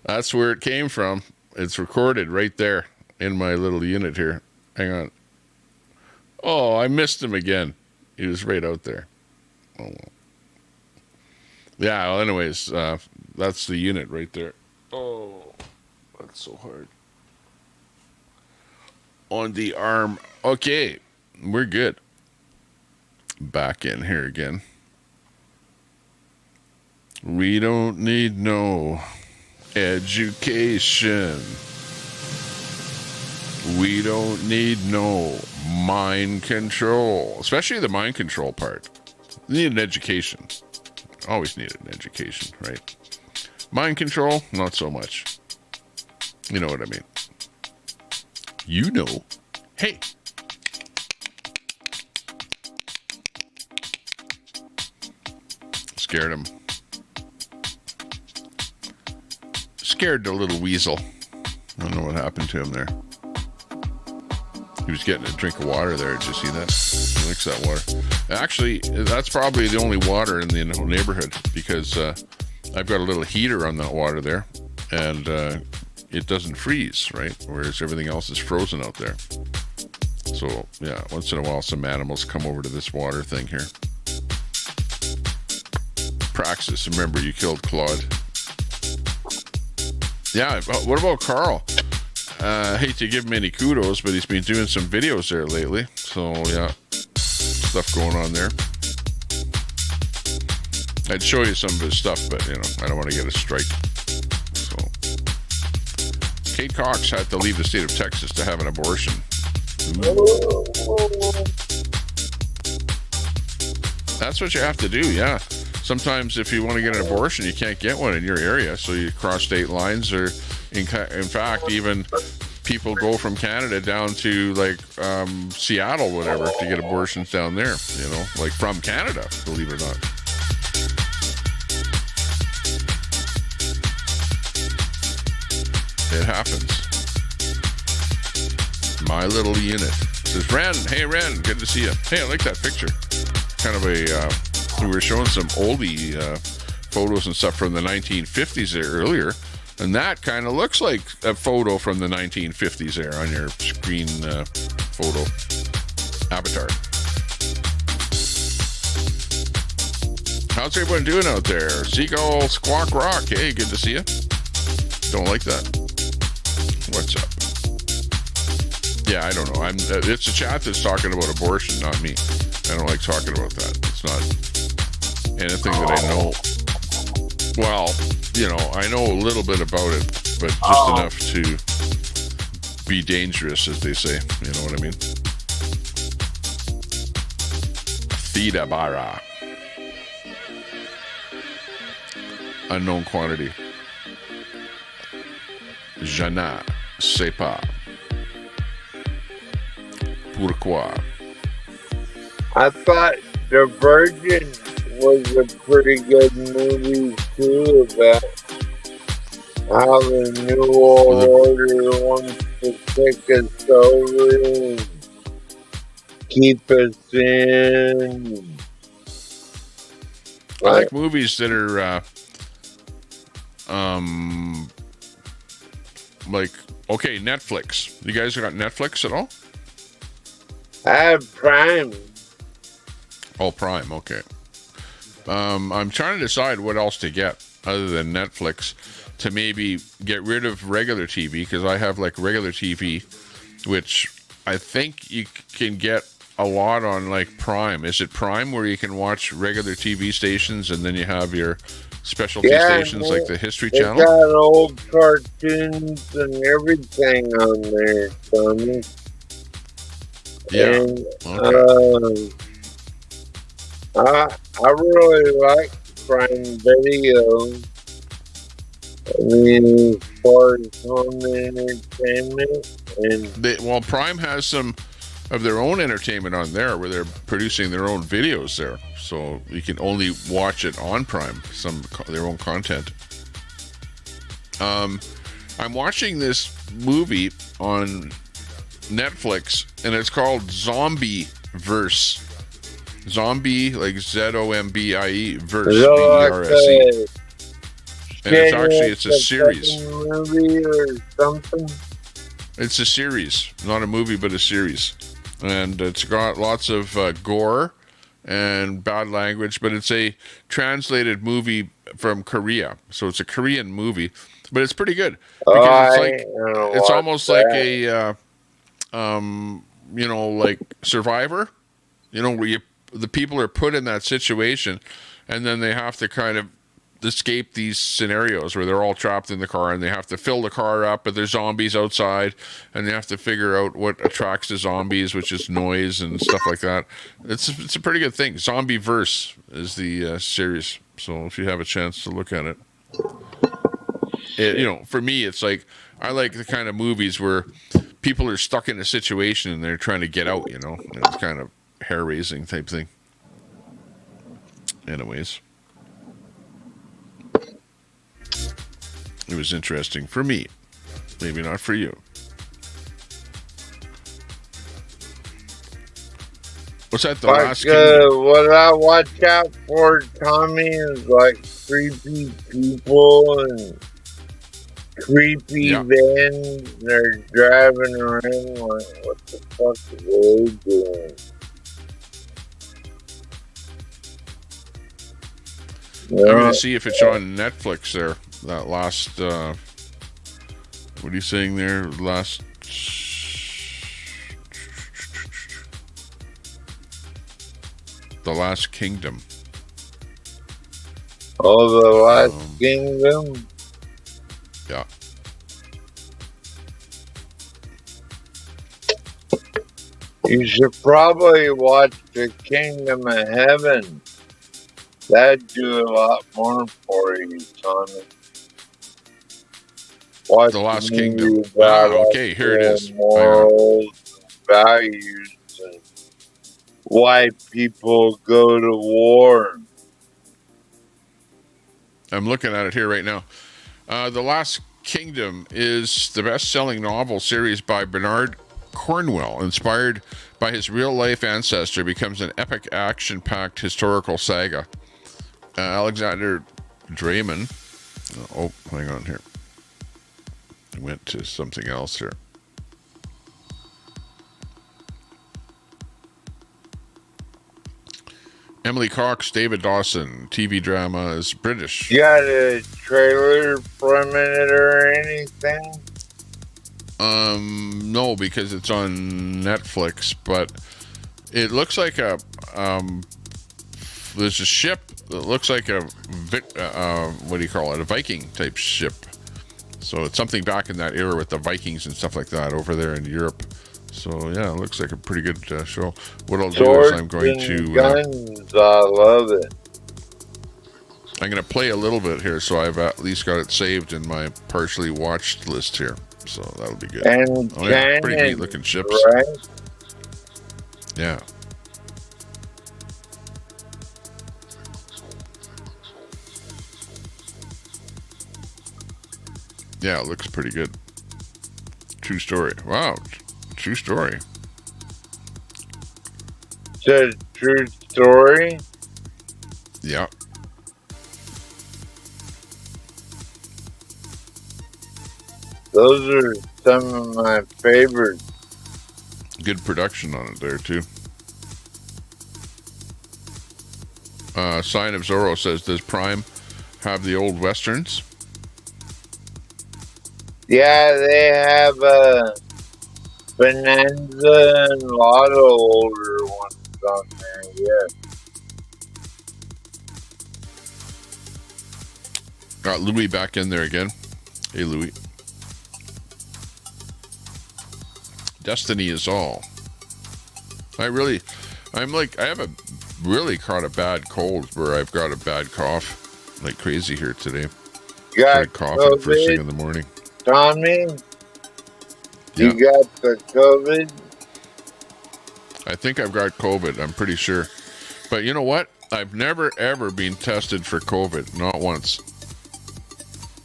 That's where it came from. It's recorded right there in my little unit here. Hang on. Oh, I missed him again. He was right out there. Oh. Yeah, well, anyways, that's the unit right there. Oh, that's so hard. On the arm. Okay, we're good. Back in here again. We don't need no education. We don't need no mind control, especially the mind control part. You need an education. Always needed an education, right? Mind control, not so much. You know what I mean. You know. Hey. Scared him. Scared the little weasel. I don't know what happened to him there. He was getting a drink of water there. Did you see that? He likes that water. Actually, that's probably the only water in the neighborhood because I've got a little heater on that water there, and it doesn't freeze, right? Whereas everything else is frozen out there. So, yeah, once in a while, some animals come over to this water thing here. Praxis, remember, you killed Claude. Yeah, what about Carl? I hate to give him any kudos, but he's been doing some videos there lately. So, yeah, stuff going on there. I'd show you some of his stuff, but, you know, I don't want to get a strike. So, Kate Cox had to leave the state of Texas to have an abortion. Ooh. That's what you have to do, yeah. Sometimes if you want to get an abortion, you can't get one in your area, so you cross state lines, or in fact, even people go from Canada down to like Seattle, whatever, to get abortions down there, you know, like from Canada, believe it or not. It happens. My little unit. It says, Ren, hey Ren, good to see you. Hey, I like that picture. Kind of a, we were showing some oldie photos and stuff from the 1950s there earlier, and that kind of looks like a photo from the 1950s there on your screen photo avatar. How's everyone doing out there? Seagull Squawk Rock, hey, good to see you. Don't like that. What's up? Yeah, I don't know. It's a chat that's talking about abortion, not me. I don't like talking about that. It's not anything that I know. Well, you know, I know a little bit about it, but just enough to be dangerous, as they say. You know what I mean? Theta Bara. Unknown quantity. Je ne sais pas. Pourquoi? I thought The Virgin was a pretty good movie too, about how the New World Order wants to take us over and keep us in. I like movies that are like, okay, Netflix. You guys got Netflix at all? I have Prime. Oh, Prime, okay. I'm trying to decide what else to get other than Netflix to maybe get rid of regular TV, because I have like regular TV, which I think you can get a lot on like Prime. Is it Prime where you can watch regular TV stations and then you have your specialty stations like the History Channel? They got old cartoons and everything on there, Tommy. Yeah. And, okay. I really like Prime Video. I mean, as far as home entertainment, and Prime has some of their own entertainment on there where they're producing their own videos there, so you can only watch it on Prime, their own content. I'm watching this movie on Netflix, and it's called Zombie Verse. Zombie, like Zombie verse, VRSE. And it's a series. Movie or something. It's a series, not a movie, but a series. And it's got lots of gore and bad language, but it's a translated movie from Korea. So it's a Korean movie, but it's pretty good. Because it's almost like a, you know, like Survivor, you know, where the people are put in that situation and then they have to kind of escape these scenarios where they're all trapped in the car and they have to fill the car up, but there's zombies outside and they have to figure out what attracts the zombies, which is noise and stuff like that. It's a pretty good thing. Zombie Verse is the series. So if you have a chance to look at it, you know, for me, it's like, I like the kind of movies where people are stuck in a situation and they're trying to get out, you know, and it's kind of hair-raising type thing. Anyways, it was interesting for me, maybe not for you. What's that? The Like, Last Kingdom? what I watch out for, Tommy, is like creepy people and creepy vans. They're driving around like, what the fuck are they doing? I'm going to see if it's on Netflix there. That last, what are you saying there? Last, The Last Kingdom. Oh, The Last Kingdom? Yeah. You should probably watch The Kingdom of Heaven. That'd do a lot more for you, Tommy. Watch The Last the Kingdom. movie Wow, about okay, here it is. Hang on. morals, values, and why people go to war. I'm looking at it here right now. The Last Kingdom is the best-selling novel series by Bernard Cornwell, inspired by his real-life ancestor, becomes an epic, action-packed historical saga. Alexander Draymond. Oh, hang on here. I went to something else here. Emily Cox, David Dawson. TV drama is British. You got a trailer from it or anything? No, because it's on Netflix, but it looks like a there's a ship that looks like a what do you call it? A Viking type ship. So it's something back in that era with the Vikings and stuff like that over there in Europe. So yeah, it looks like a pretty good show. What I'll do is I'm going to guns. I love it. I'm going to play a little bit here, so I've at least got it saved in my partially watched list here. So that'll be good. And oh yeah, pretty neat looking ships. Right? Yeah. Yeah, it looks pretty good. True story. Wow. True story. It's a true story? Yeah. Those are some of my favorites. Good production on it there, too. Sign of Zorro says, does Prime have the old Westerns? Yeah, they have Bonanza and a lot of older ones on there, yeah. Got Louis back in there again. Hey, Louis. Destiny is all. I have a really caught a bad cold where I've got a bad cough like crazy here today. You got coughing COVID, first thing in the morning. Tommy? Yeah. You got the COVID? I think I've got COVID. I'm pretty sure. But you know what? I've never, ever been tested for COVID. Not once.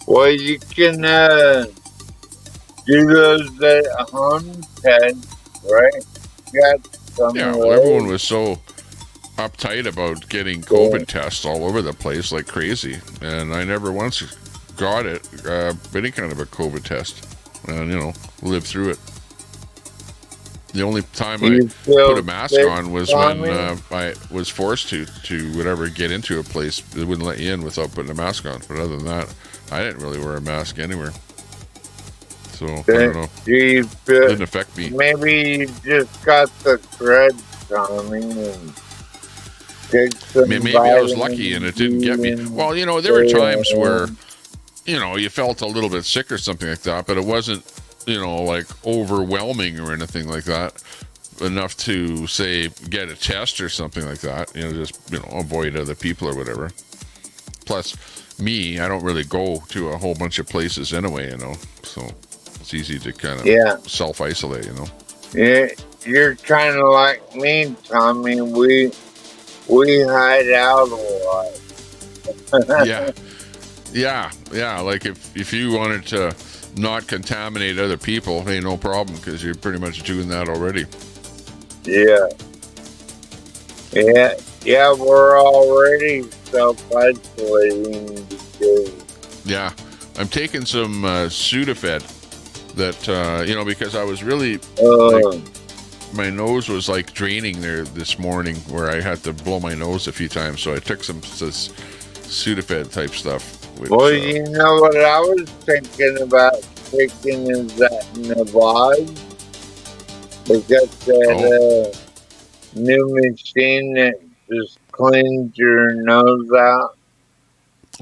Well, you can do those at home tests, right? You got some Yeah, well, everyone was so uptight about getting COVID tests all over the place like crazy. And I never once got it, any kind of a COVID test. And, lived through it. The only time I put a mask on was when I was forced to whatever, get into a place. They wouldn't let you in without putting a mask on. But other than that, I didn't really wear a mask anywhere. So, I don't know. Didn't affect me. Maybe you just got the crud, Tommy, and take some Maybe I was lucky and it didn't get me. Well, there were times where, you felt a little bit sick or something like that, but it wasn't, like overwhelming or anything like that, enough to, say, get a test or something like that, just, avoid other people or whatever. Plus, me, I don't really go to a whole bunch of places anyway, so it's easy to kind of self-isolate, Yeah, you're kind of like me, Tommy. We hide out a lot. Yeah. Like if you wanted to not contaminate other people, hey, no problem, because you're pretty much doing that already. Yeah. Yeah, we're already self-isolating because... Yeah, I'm taking some Sudafed that, because I was really, my nose was like draining there this morning where I had to blow my nose a few times. So I took some Sudafed type stuff. Which, well, you know what I was thinking about taking is that Navage. They got that new machine that just cleans your nose out.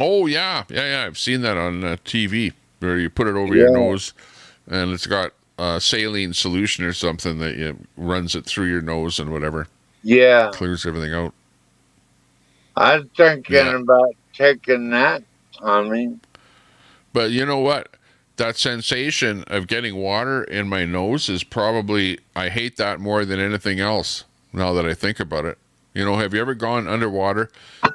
Oh, yeah. I've seen that on TV where you put it over your nose and it's got saline solution or something that runs it through your nose and whatever. Yeah. Clears everything out. I was thinking about taking that, Tommy. But you know what? That sensation of getting water in my nose is probably, I hate that more than anything else now that I think about it. Have you ever gone underwater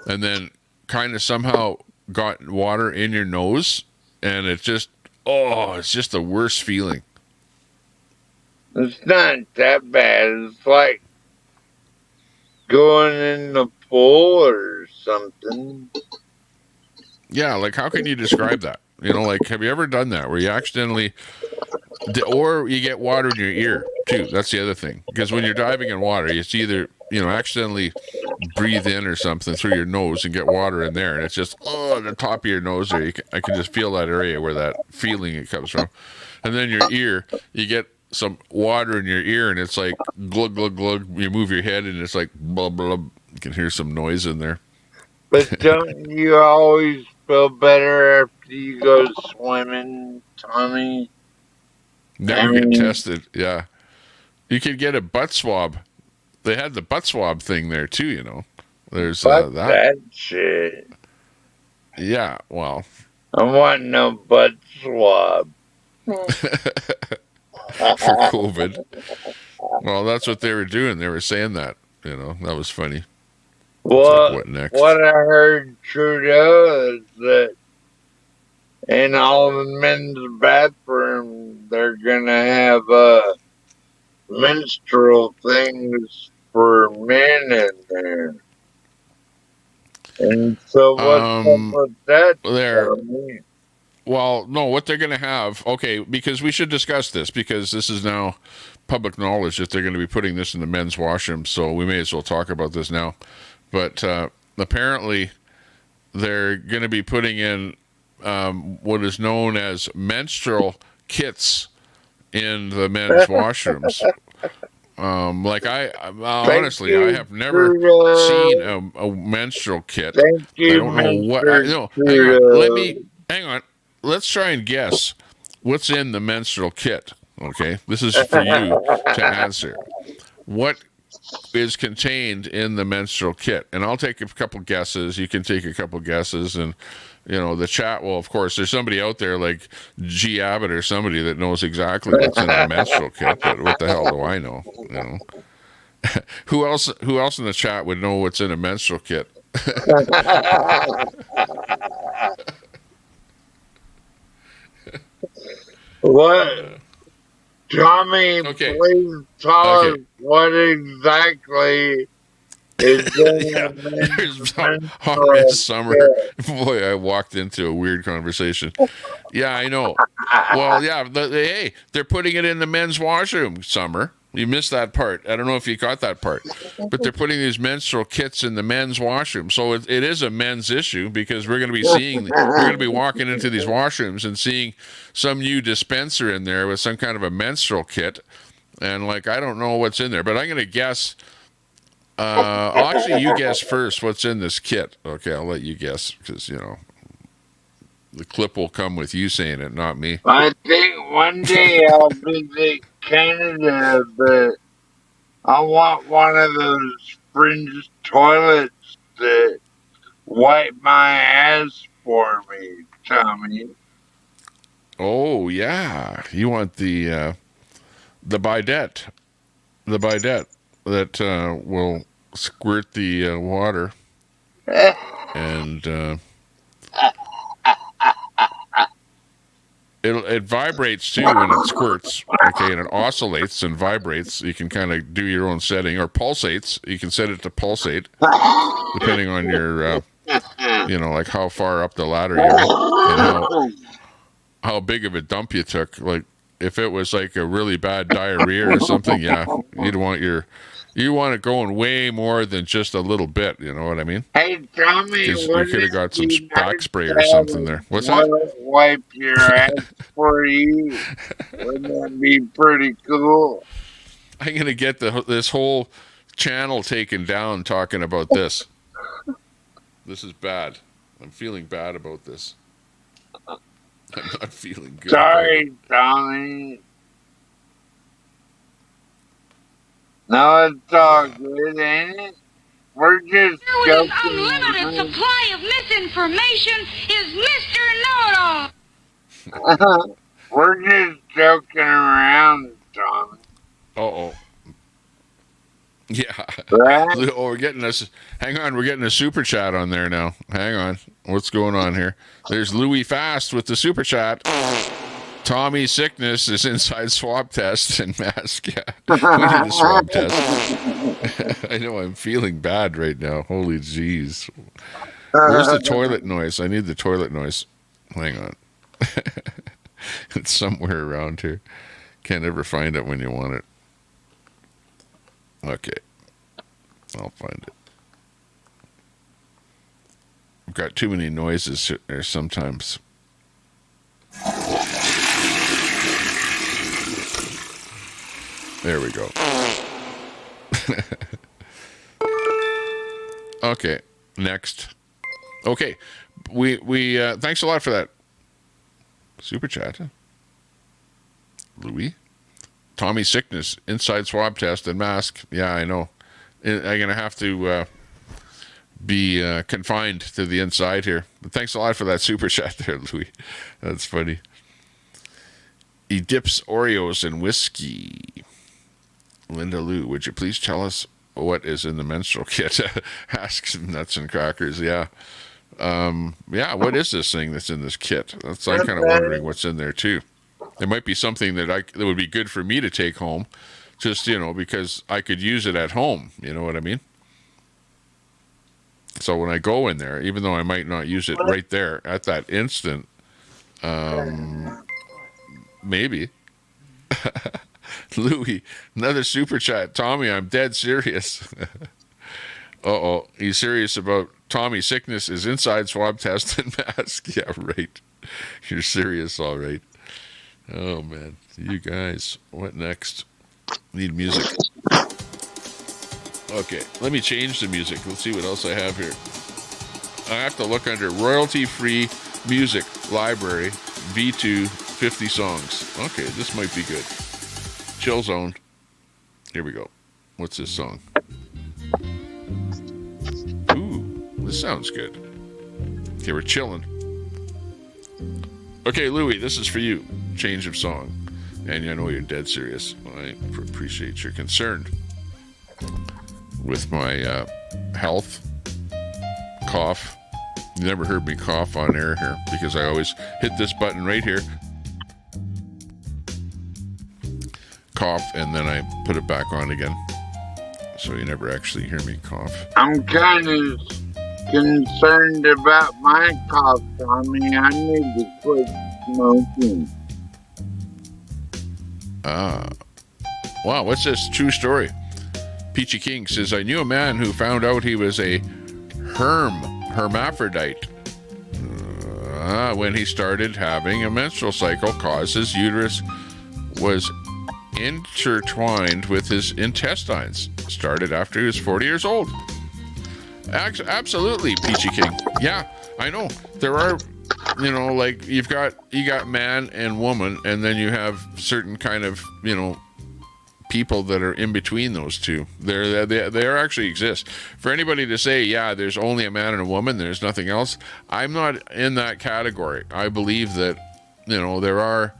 and then kind of somehow got water in your nose and it's just the worst feeling. It's not that bad. It's like going in the pool or something. Yeah, like how can you describe that? Have you ever done that where you accidentally, or you get water in your ear too? That's the other thing. Because when you're diving in water, it's either, accidentally breathe in or something through your nose and get water in there. And it's just, the top of your nose there. I can just feel that area where that feeling it comes from. And then your ear, you get some water in your ear and it's like glug, glug, glug. You move your head and it's like blah, blah. You can hear some noise in there. But don't you always feel better after you go swimming, Tommy? Never get tested. Yeah. You could get a butt swab. They had the butt swab thing there too, There's that shit. Yeah, well. I want no butt swab. For COVID. Well, that's what they were doing. They were saying that, that was funny. Well, like, what next? What I heard, Trudeau, is that in all the men's bathrooms, they're going to have menstrual things for men in there. And so what's up with that? Well, no, what they're going to have, because we should discuss this, because this is now public knowledge that they're going to be putting this in the men's washroom, so we may as well talk about this now. But apparently, they're going to be putting in what is known as menstrual kits in the men's washrooms. Honestly, I have never seen a menstrual kit. I don't know what. Hang on. Let's try and guess what's in the menstrual kit. Okay, this is for you to answer. What is contained in the menstrual kit? And I'll take a couple guesses. You can take a couple guesses, and the chat will, of course, there's somebody out there like G Abbott or somebody that knows exactly what's in a menstrual kit, but what the hell do I know? Who else in the chat would know what's in a menstrual kit? What? Tommy, please tell us what exactly is in There's Summer. Boy, I walked into a weird conversation. Yeah, I know. Well, yeah, hey, they're putting it in the men's washroom, Summer. You missed that part. I don't know if you got that part. But they're putting these menstrual kits in the men's washroom. So it is a men's issue because we're going to be walking into these washrooms and seeing some new dispenser in there with some kind of a menstrual kit. And I don't know what's in there, but I'm going to guess. Actually, you guess first what's in this kit. Okay, I'll let you guess because, the clip will come with you saying it, not me. I think one day I'll visit Canada, but I want one of those fringe toilets that wipe my ass for me, Tommy. Oh, yeah. You want the bidet. The bidet that will squirt the water. And It vibrates too when it squirts. Okay, and it oscillates and vibrates. You can kind of do your own setting, or pulsates. You can set it to pulsate, depending on your, like how far up the ladder you are and how big of a dump you took. Like if it was like a really bad diarrhea or something, yeah, you want it going way more than just a little bit. You know what I mean? Hey, Tommy, Because you could have got some back spray or have something there. What's that? wipe your ass for you? Wouldn't that be pretty cool? I'm gonna get this whole channel taken down talking about this. This is bad. I'm feeling bad about this. I'm not feeling good. Sorry, Tommy. No, it's all good, ain't it? We're just joking. Unlimited supply of misinformation is Mr. Know-It-All. We're just joking around, Tommy. Uh-oh. Yeah. Right? Oh, we're getting this. Hang on, we're getting a super chat on there now. Hang on. What's going on here? There's Louis Fast with the super chat. Tommy's sickness is inside swab test and mask. Yeah. We need a swab test. I know I'm feeling bad right now. Holy jeez. Where's the toilet noise? I need the toilet noise. Hang on. It's somewhere around here. Can't ever find it when you want it. Okay. I'll find it. I've got too many noises there sometimes. There we go. Okay, next. Okay, we thanks a lot for that super chat, Louis. Tommy's sickness, inside swab test and mask. Yeah, I know. I'm gonna have to be confined to the inside here. But thanks a lot for that super chat there, Louis. That's funny. He dips Oreos in whiskey. Linda Lou, would you please tell us what is in the menstrual kit? Asks Nuts and Crackers. Yeah. What is this thing that's in this kit? I'm kind of wondering what's in there too. There might be something that would be good for me to take home, just, because I could use it at home. You know what I mean? So when I go in there, even though I might not use it right there at that instant, maybe. Louis, another super chat. Tommy, I'm dead serious. Uh-oh. He's serious about Tommy's sickness is inside swab test and mask. Yeah, right. You're serious, all right. Oh, man. You guys, what next? Need music. Okay, let me change the music. Let's see what else I have here. I have to look under royalty-free music library, V2, 50 songs. Okay, this might be good. Chill Zone. Here we go. What's this song? Ooh, this sounds good. Okay, we're chilling. Okay, Louis, this is for you. Change of song. And I know you're dead serious. I appreciate your concern with my health. Cough. You never heard me cough on air here because I always hit this button right here. Cough, and then I put it back on again. So you never actually hear me cough. I'm kind of concerned about my cough, Tommy. I need to quit smoking. Wow, what's this? True story. Peachy King says, I knew a man who found out he was a hermaphrodite. When he started having a menstrual cycle, caused his uterus was intertwined with his intestines. Started after he was 40 years old. Absolutely, Peachy King. Yeah, I know. There are, like you got man and woman, and then you have certain kind of, people that are in between those two. They actually exist. For anybody to say, yeah, there's only a man and a woman, there's nothing else, I'm not in that category. I believe that, there are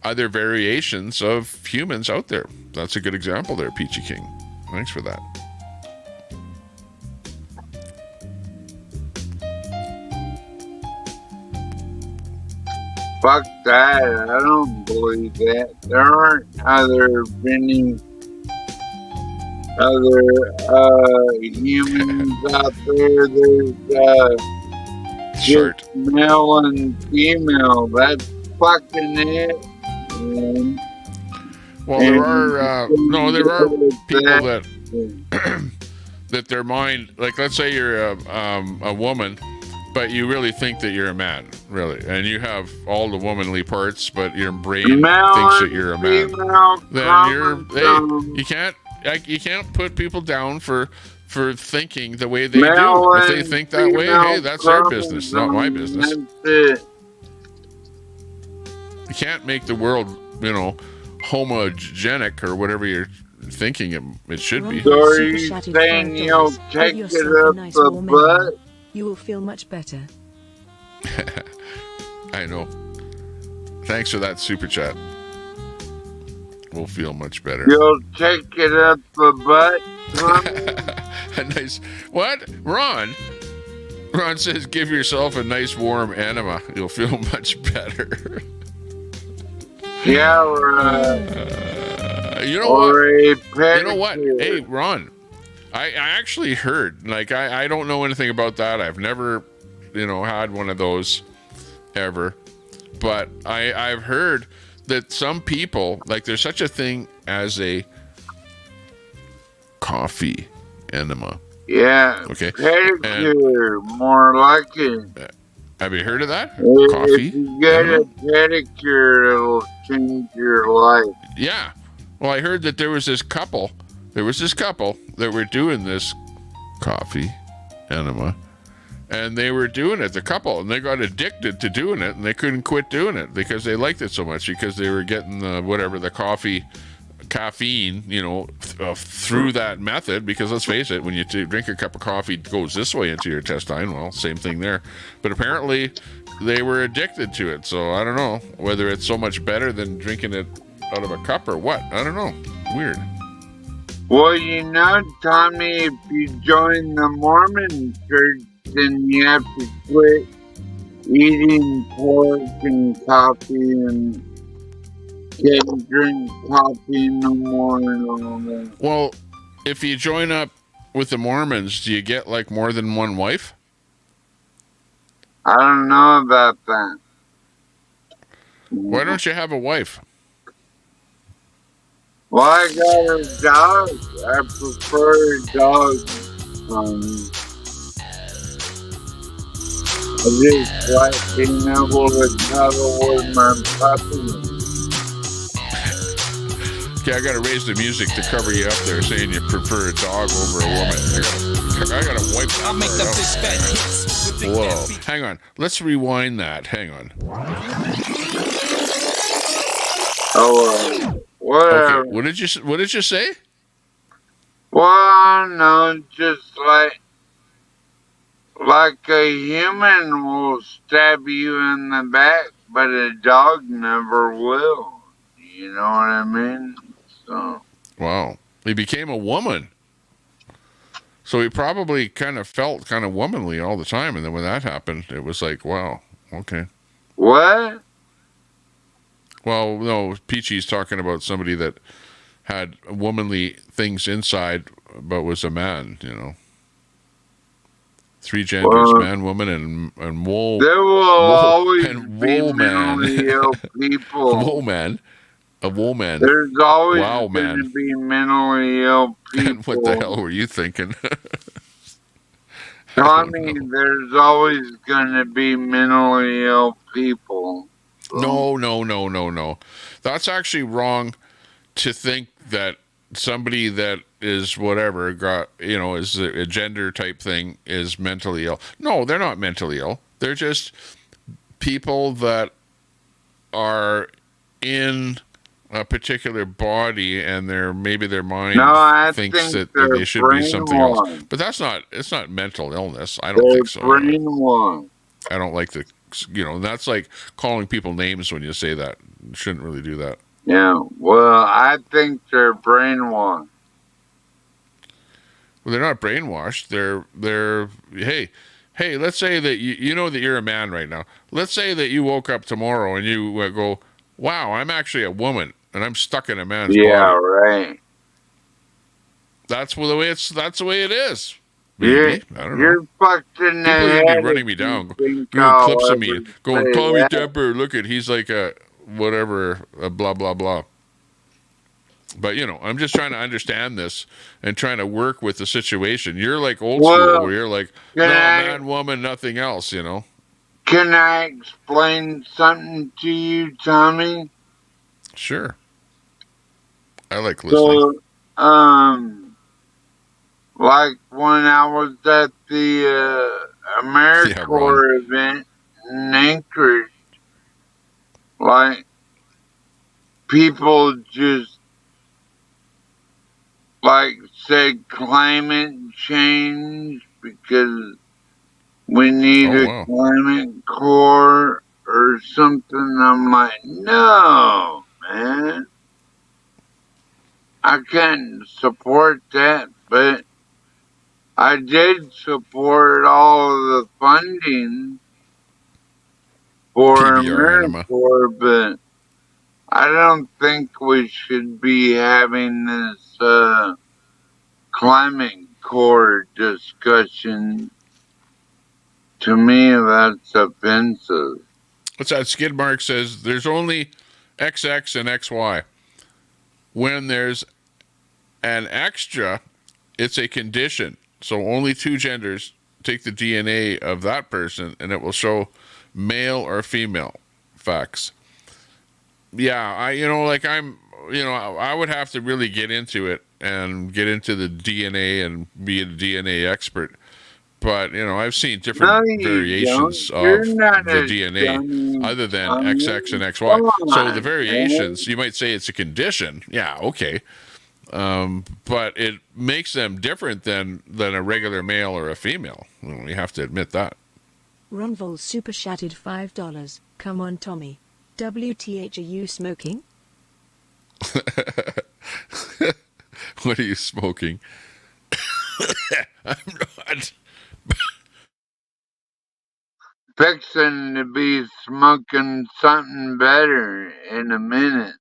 other variations of humans out there. That's a good example there, Peachy King. Thanks for that. Fuck that. I don't believe that. There aren't any other humans out there. There's Short. just male and female. That's fucking it. Well, there are people that that their mind, like, let's say you're a woman, but you really think that you're a man, really, and you have all the womanly parts, but your brain thinks that you're a man. Then you can't put people down for thinking the way they do. If they think that way, hey, that's their business, not my business. You can't make the world, homogenic or whatever you're thinking it should be. So are you saying you'll take it up the butt? You will feel much better. I know. Thanks for that super chat. We'll feel much better. You'll take it up the butt? A nice what? Ron says give yourself a nice warm enema. You'll feel much better. Yeah, you know what? Hey, Ron, I actually heard, like, I don't know anything about that. I've never, had one of those ever. But I've heard that some people, like, there's such a thing as a coffee enema. Yeah. Okay. Pedicure, more like it. Have you heard of that? Coffee? If you get a pedicure, it'll change your life. Yeah. Well, I heard that there was this couple that were doing this coffee enema, and they were doing it, the couple, and they got addicted to doing it, and they couldn't quit doing it because they liked it so much, because they were getting the caffeine, through that method. Because let's face it, when you drink a cup of coffee, it goes this way into your intestine. Well, same thing there. But apparently they were addicted to it. So I don't know whether it's so much better than drinking it out of a cup or what. I don't know. Weird. Well, Tommy, if you join the Mormon church, then you have to quit eating pork and coffee and can't drink coffee no more and all that. Well, if you join up with the Mormons, do you get like more than one wife? I don't know about that. Why don't you have a wife? Well, I got a dog. I prefer a dog. I just like being able to cuddle with my puppy. Okay, I gotta raise the music to cover you up there, saying you prefer a dog over a woman. I gotta wipe that part out. Whoa, hang on. Let's rewind that. Hang on. Whatever. Okay, what did you say? Well, no, just like a human will stab you in the back, but a dog never will. You know what I mean? So. Wow. He became a woman. So he probably kind of felt kind of womanly all the time. And then when that happened, it was like, wow, okay. What? Well, no, Peachy's talking about somebody that had womanly things inside, but was a man, Three genders, man, woman, and woe. There will always be mentally ill people. Woe man. A woman. There's always going to be mentally ill people. And what the hell were you thinking? Tommy, there's always going to be mentally ill people. No. That's actually wrong to think that somebody that is whatever is a gender type thing is mentally ill. No, they're not mentally ill. They're just people that are in a particular body, and maybe their mind thinks that they should be something else. But it's not mental illness. I don't think so. I don't like that's like calling people names when you say that. You shouldn't really do that. Yeah, well, I think they're brainwashed. Well, they're not brainwashed. They're hey, hey, let's say that you know that you're a man right now. Let's say that you woke up tomorrow and you go, wow, I'm actually a woman and I'm stuck in a man's body. Right. That's the way it is. You're, Maybe. I don't know. you're fucked in the People are head going to be if running me you down, think doing clips I'll of ever me going, say Tommy that. Tepper, look at, he's like a whatever, a blah, blah, blah. But, I'm just trying to understand this and trying to work with the situation. You're like old school where you're like, no, man, woman, nothing else, Can I explain something to you, Tommy? Sure. I like listening. So, like when I was at the AmeriCorps event in Anchorage, like people just like said climate change because we need a climate core or something. I'm like, no, man. I can't support that, but I did support all of the funding for PBR enema. AmeriCorps, but I don't think we should be having this climate core discussion. To me, that's offensive. What's that? Skid Mark says there's only XX and XY. When there's an extra, it's a condition. So only two genders take the DNA of that person and it will show male or female. Facts. Yeah, I would have to really get into it and get into the DNA and be a DNA expert. But, I've seen different variations of the DNA other than XX and XY. So the variations, you might say it's a condition. Yeah, okay. But it makes them different than a regular male or a female. You have to admit that. Ron Vol super chatted $5. Come on, Tommy. WTH, are you smoking? What are you smoking? I'm not. Fixing to be smoking something better in a minute.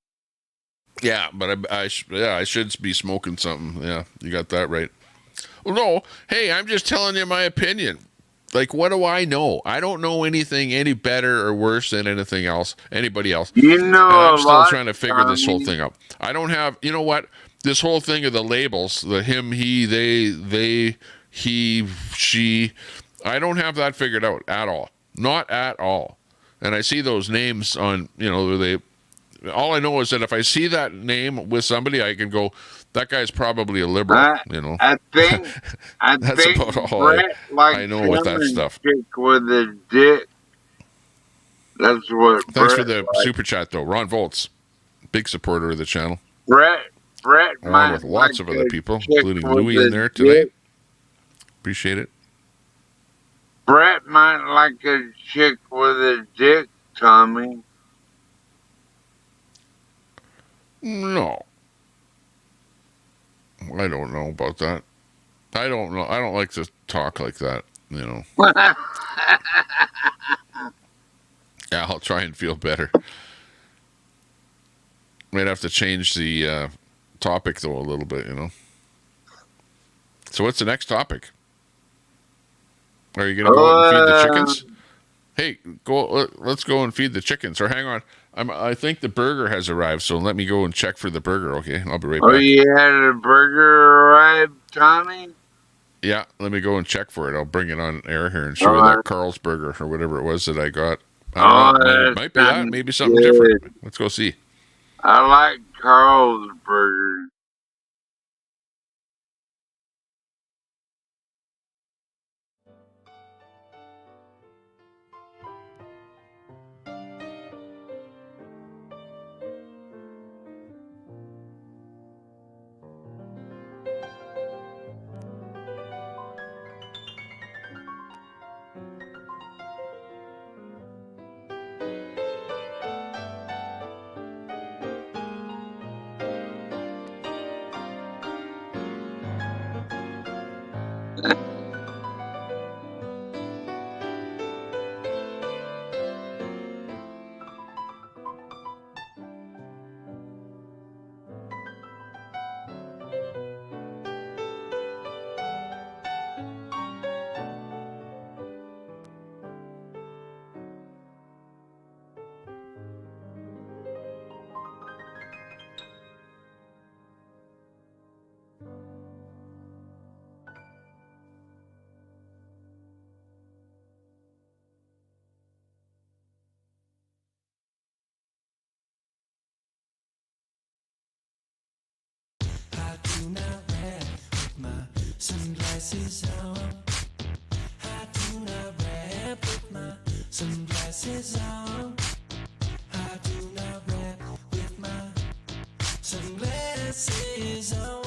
Yeah, but I should be smoking something. Yeah, you got that right. Well, no, hey, I'm just telling you my opinion. Like, what do I know? I don't know anything any better or worse than anybody else. You know, and I'm still trying to figure this whole thing out. I don't have, you know what? This whole thing of the labels, the him, he, they, he, she, I don't have that figured out at all. Not at all. And I see those names on, all I know is that if I see that name with somebody, I can go, that guy's probably a liberal, I think that's about all Brett I know with that stuff. Chick with a dick. That's what. Thanks for the super chat, though. Ron Volts, big supporter of the channel. Brett, along with lots of other people, including Louie in there tonight. Appreciate it. Brett might like a chick with a dick, Tommy. No. I don't know about that. I don't know. I don't like to talk like that, Yeah, I'll try and feel better. Might have to change the topic, though, a little bit, So what's the next topic? Are you going to go out and feed the chickens? Hey, let's go and feed the chickens. Or hang on. I think the burger has arrived, so let me go and check for the burger, okay? I'll be right back. Oh, you had a burger arrive, Tommy? Yeah, let me go and check for it. I'll bring it on air here and show you that Carlsberger or whatever it was that I got. I don't know. It might be that. Maybe something different. Let's go see. I like Carlsberger. Sunglasses on. I do not rap with my sunglasses on. I do not rap with my sunglasses on.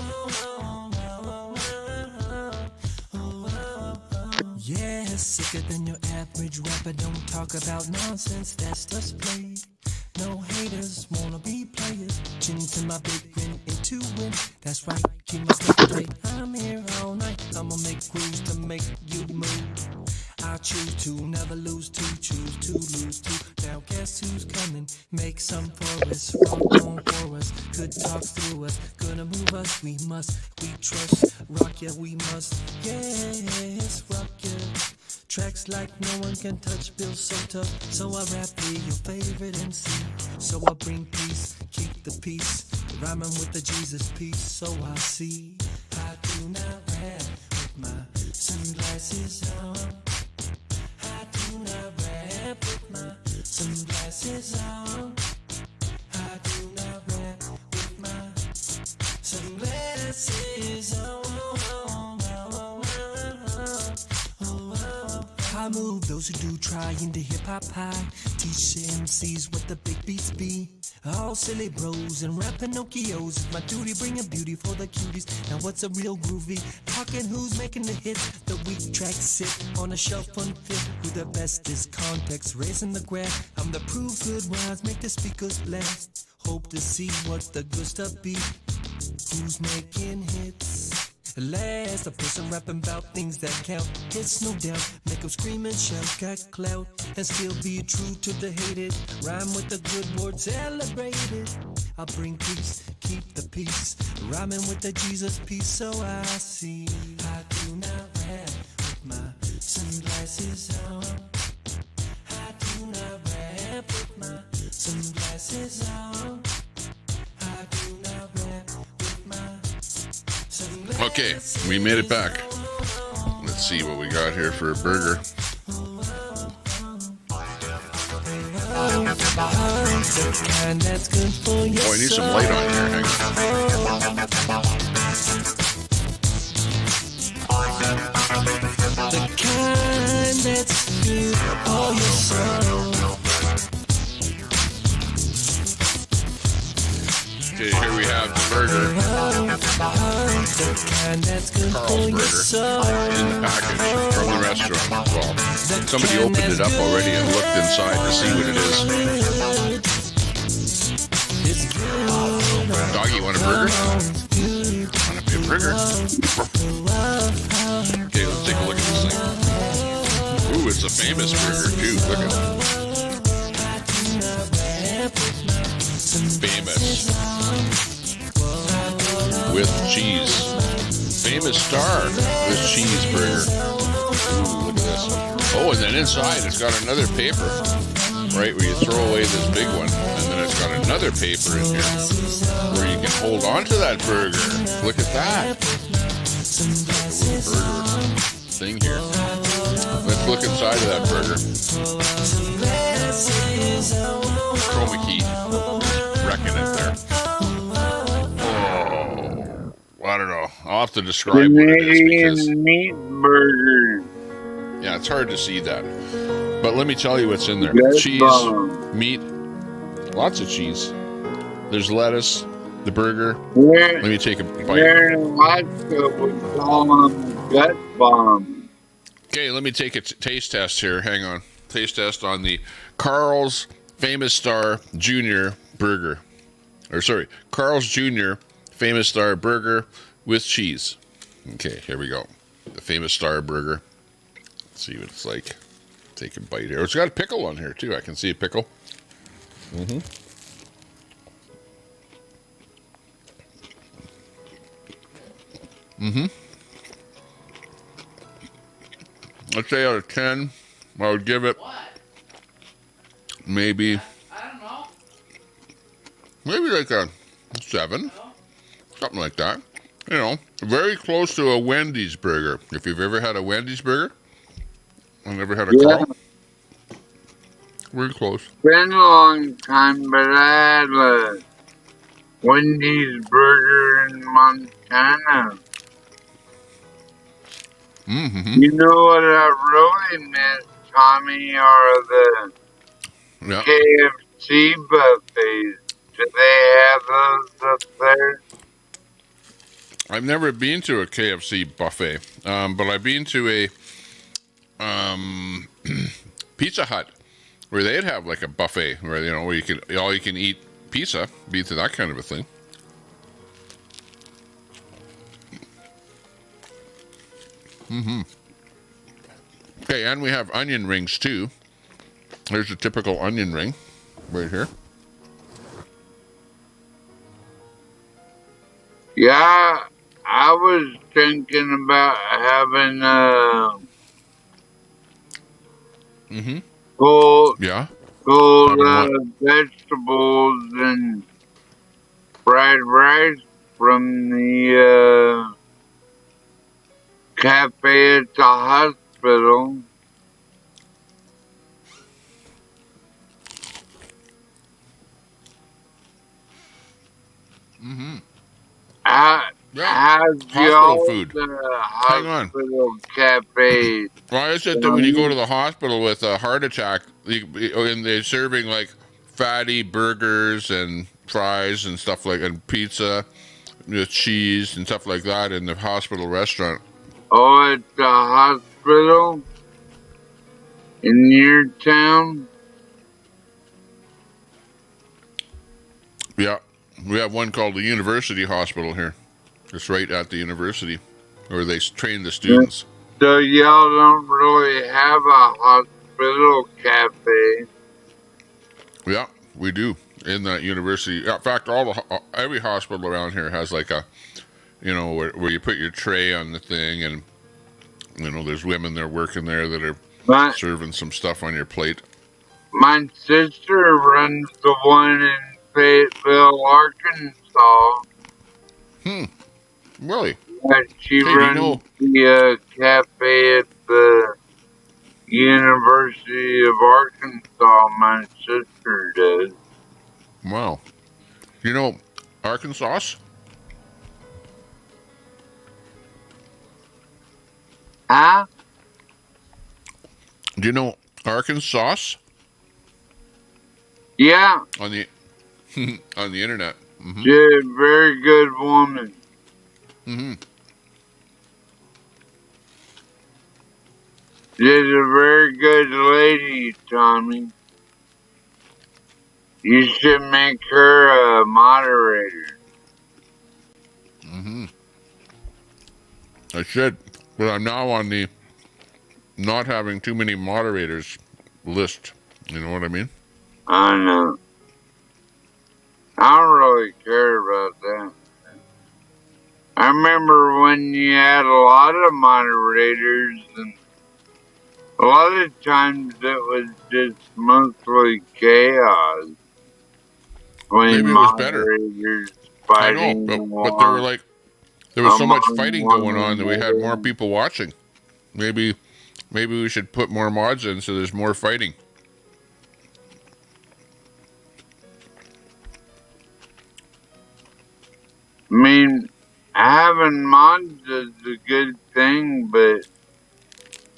Yeah, sicker than your average rapper. Don't talk about nonsense, that's just play. No haters wanna be players. Chin to my big grin into win. That's right, keep my stuff play. I'm here all night. I'ma make grooves to make you move. I choose to never lose to choose to lose to. Now guess who's coming? Make some for us, rock on for us. Good talk through us, gonna move us. We must, we trust. Rock yeah, we must. Yes, rock yeah. Tracks like no one can touch, feel so tough. So I rap for your favorite MC. So I bring peace, keep the peace. Rhyming with the Jesus peace, so I see. I do not rap with my sunglasses on. I do not rap with my sunglasses on. I do not rap with my sunglasses on. I move those who do try into hip-hop high. Teach the MCs what the big beats be. All silly bros and rap Pinocchios. It's my duty, bringing beauty for the cuties. Now what's a real groovy? Talking who's making the hits. The weak tracks sit on a shelf unfit. Who the best is context, raising the graph. I'm the proof good rhymes make the speakers blast. Hope to see what the good stuff be. Who's making hits? Last, a person rapping about things that count. Hits no doubt, make them scream and shout. Got clout, and still be true to the hated. Rhyme with the good word, celebrate it. I bring peace, keep the peace. Rhyming with the Jesus peace, so I see. I do not rap with my sunglasses on. I do not rap with my sunglasses on. I do not rap with my sunglasses. Okay, we made it back. Let's see what we got here for a burger. Oh, I need some light on here. Hang on. The kind that's good for your soul. Okay, here we have the burger. Carl's Burger in the package from the restaurant. Well, somebody opened it up already and looked inside to see what it is. Doggy, want a burger? Want a big burger? Okay, let's take a look at this thing. Ooh, it's a famous burger too. Look at it. Famous with cheese. Famous Star with cheeseburger. Ooh, look at this. Oh, and then inside it's got another paper, right, where you throw away this big one, and then it's got another paper in here where you can hold on to that burger. Look at that. A little burger thing here. Let's look inside of that burger. Chroma key. Wrecking it there. Oh, I don't know. I'll have to describe what it is because meat burger. Yeah, it's hard to see that. But let me tell you what's in there. Good Cheese, bomb. meat, lots of cheese. There's lettuce, the burger. Let me take a bite. We call them gut bomb. Okay, let me take a taste test here. Hang on. Taste test on the Carl's Famous Star Jr. burger. Or sorry, Carl's Jr. Famous Star burger with cheese. Okay, here we go. The Famous Star burger. Let's see what it's like. Take a bite here. It's got a pickle on here too. I can see a pickle. Mm-hmm. Mm-hmm. Let's say out of 10, I would give it maybe like a 7, something like that. You know, very close to a Wendy's burger. If you've ever had a Wendy's burger, I've never had a Carl. Very close. Been a long time, but I had a Wendy's burger in Montana. Mm-hmm. You know what I really miss, Tommy, are the Yeah. KFC buffets. Do they have those up there? I've never been to a KFC buffet, but I've been to a Pizza Hut where they'd have like a buffet where where you can all you can eat pizza. Be to that kind of a thing. Mm-hmm. Okay, and we have onion rings too. There's a typical onion ring right here. Yeah, I was thinking about having cold, Yeah. cold Having what? vegetables and fried rice from the cafe at the hospital. Mm-hmm. How's Hospital y'all food. Hang on. hospital cafe? Why is it that when you go to the hospital with a heart attack, and they're serving like fatty burgers and fries and stuff and pizza, with cheese and stuff like that in the hospital restaurant? Oh, at the hospital in your town? Yeah, we have one called the University Hospital here. It's right at the university where they train the students. So y'all don't really have a hospital cafe? Yeah, we do in that university. In fact, every hospital around here has like a, where you put your tray on the thing, and there's women there working there that are serving some stuff on your plate. My sister runs the one in Fayetteville, Arkansas. Really? She runs the cafe at the University of Arkansas. My sister does. Wow. Arkansas? Huh? Do you know Arkansas? Yeah. On the on the internet. Mm-hmm. She's a very good woman. Mm-hmm. She's a very good lady, Tommy. You should make her a moderator. Mm-hmm. I should, but I'm now on the not having too many moderators list. You know what I mean? I know. I don't really care about that. I remember when you had a lot of moderators, and a lot of times it was just mostly chaos. Maybe it was better. I know, but there was so much fighting going on that we had more people watching. Maybe we should put more mods in so there's more fighting. I mean, having mods is a good thing, but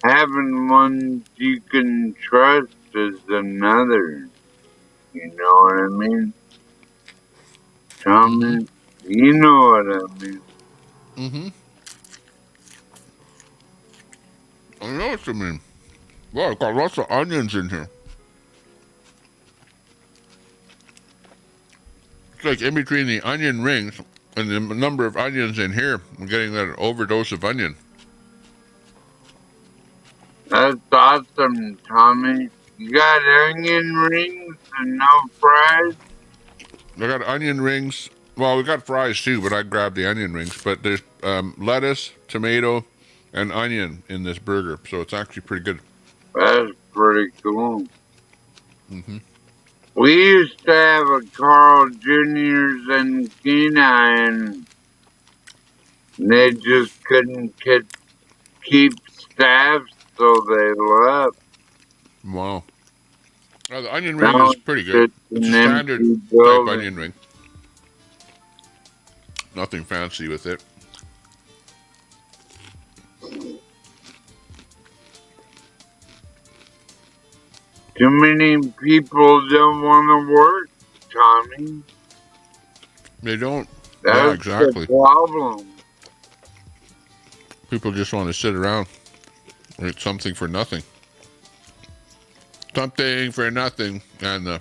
having ones you can trust is another. You know what I mean? Tommy, you know what I mean. Mm-hmm. I know what you mean. Wow, I've got lots of onions in here. It's like in between the onion rings and the number of onions in here, I'm getting that overdose of onion. That's awesome, Tommy. You got onion rings and no fries? I got onion rings. Well, we got fries too, but I grabbed the onion rings. But there's lettuce, tomato, and onion in this burger, so it's actually pretty good. That's pretty cool. Mm-hmm. We used to have a Carl Jr.'s and Kenai, and they just couldn't keep staff, so they left. Wow. The onion ring is pretty good. It's a standard type onion ring. Nothing fancy with it. Too many people don't want to work, Tommy. They don't. That's yeah, exactly. the problem. People just want to sit around. It's something for nothing. Something for nothing. And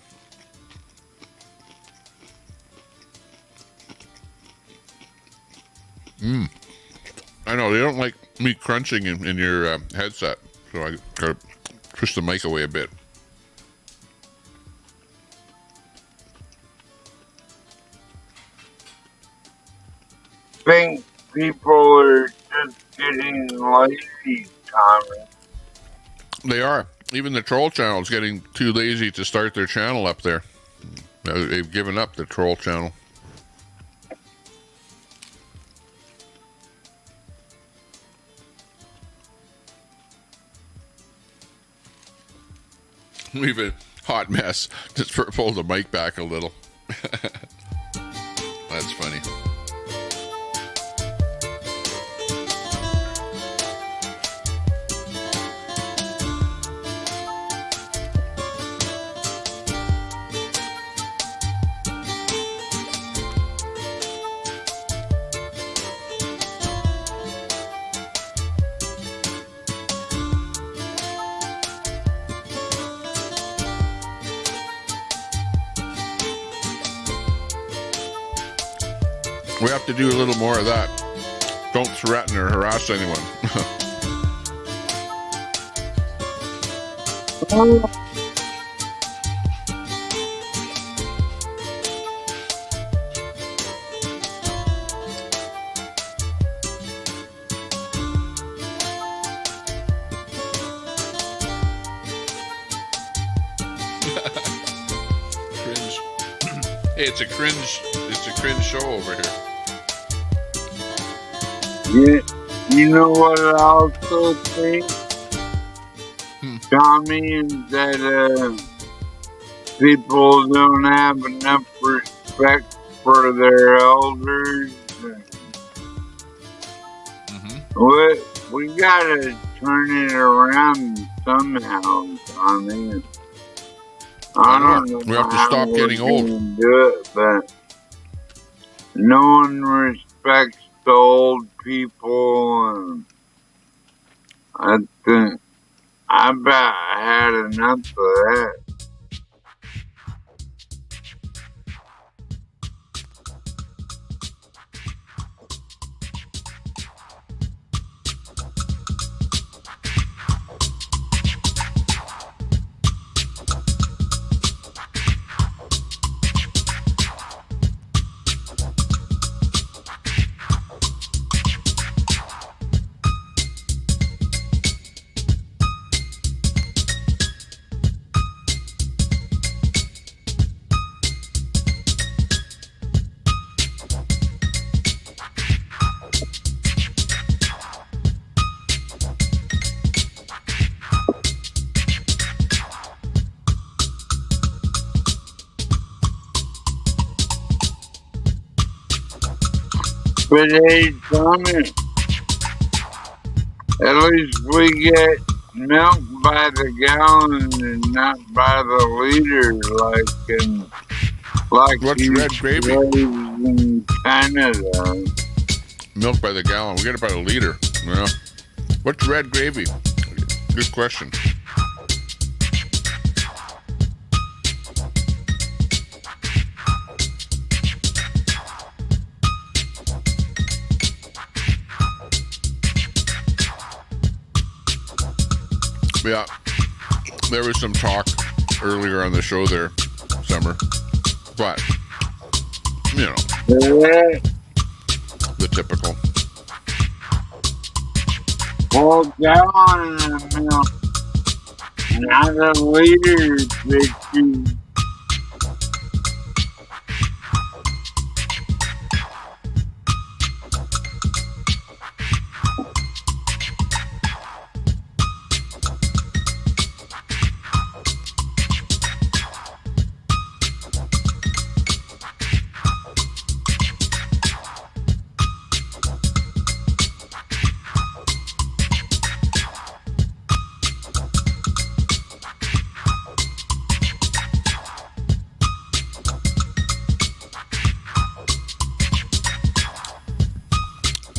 I know they don't like me crunching in your headset, so I gotta push the mic away a bit. I think people are just getting lazy, Tommy. They are. Even the troll channel is getting too lazy to start their channel up there. They've given up the troll channel. We've a hot mess. Just pull the mic back a little. That's funny. We have to do a little more of that. Don't threaten or harass anyone. Cringe. Hey, it's a cringe show over here. Yeah, you know what I also think, Tommy, is that people don't have enough respect for their elders. We gotta turn it around somehow, Tommy. I don't know. We have to stop getting old. Do it, but no one respects the old people, and I think I about had enough of that. But hey, Tommy, at least we get milk by the gallon and not by the liter, like what's red gravy in Canada. Milk by the gallon. We get it by the liter. Yeah. What's red gravy? Good question. Yeah, there was some talk earlier on the show there, Summer, but, you know, the typical. Well, gallon of milk, not a liter, bitches.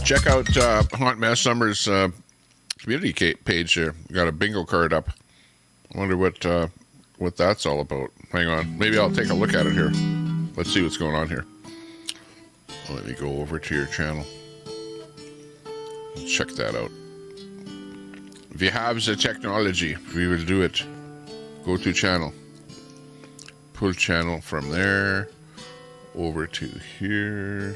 Check out Haunt Mess Summer's community page here. Got a bingo card up. I wonder what that's all about. Hang on. Maybe I'll take a look at it here. Let's see what's going on here. Let me go over to your channel. Check that out. If you have the technology, we will do it. Go to channel. Pull channel from there over to here.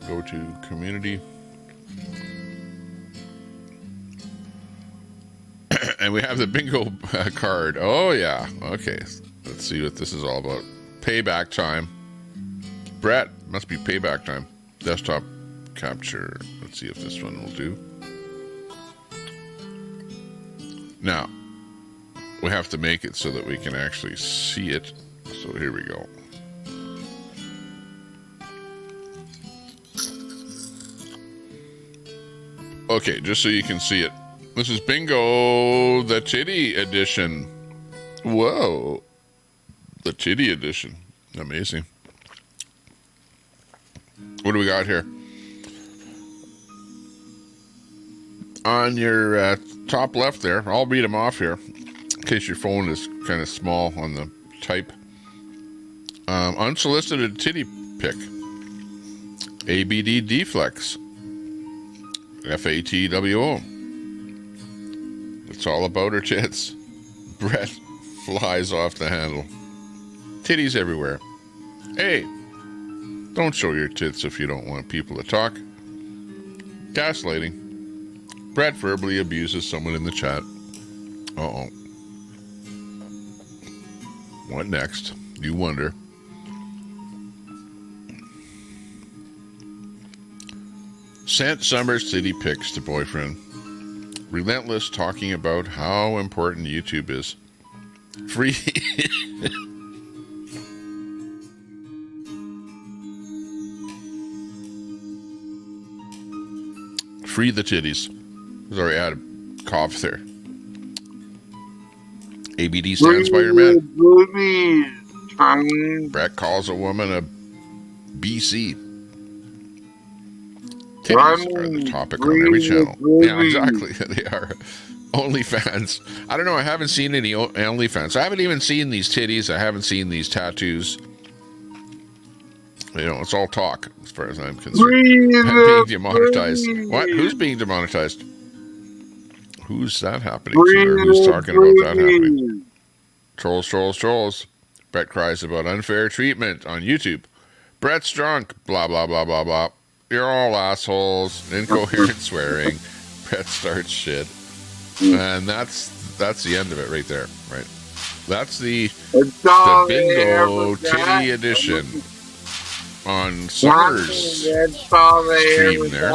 Go to community. And we have the bingo card. Oh, yeah. Okay. Let's see what this is all about. Payback time. Brett, must be payback time. Desktop capture. Let's see if this one will do. Now, we have to make it so that we can actually see it. So here we go. Okay, just so you can see it. This is Bingo, the Titty Edition. Whoa. The Titty Edition. Amazing. What do we got here? On your top left there, I'll read them off here in case your phone is kind of small on the type. Unsolicited titty pic. ABD deflex. FATWO. It's all about her tits. Brett flies off the handle. Titties everywhere. Hey, don't show your tits if you don't want people to talk. Gaslighting. Brett verbally abuses someone in the chat. Uh-oh. What next? You wonder. Sent Summer's titty pics to boyfriend. Relentless talking about how important YouTube is. Free. Free the titties. Sorry, I had a cough there. ABD stands by your man. Brett calls a woman a BC. Titties are the topic on every channel. Yeah, exactly. They are. OnlyFans. I don't know. I haven't seen any OnlyFans. I haven't even seen these titties. I haven't seen these tattoos. You know, it's all talk as far as I'm concerned. Being demonetized. What? Who's being demonetized? Who's that happening to? Or who's talking about that happening? Trolls, trolls, trolls. Brett cries about unfair treatment on YouTube. Brett's drunk. Blah, blah, blah, blah, blah. You're all assholes. Incoherent swearing. Brett starts shit. And that's the end of it right there, right? That's the bingo titty edition on Summer's stream there.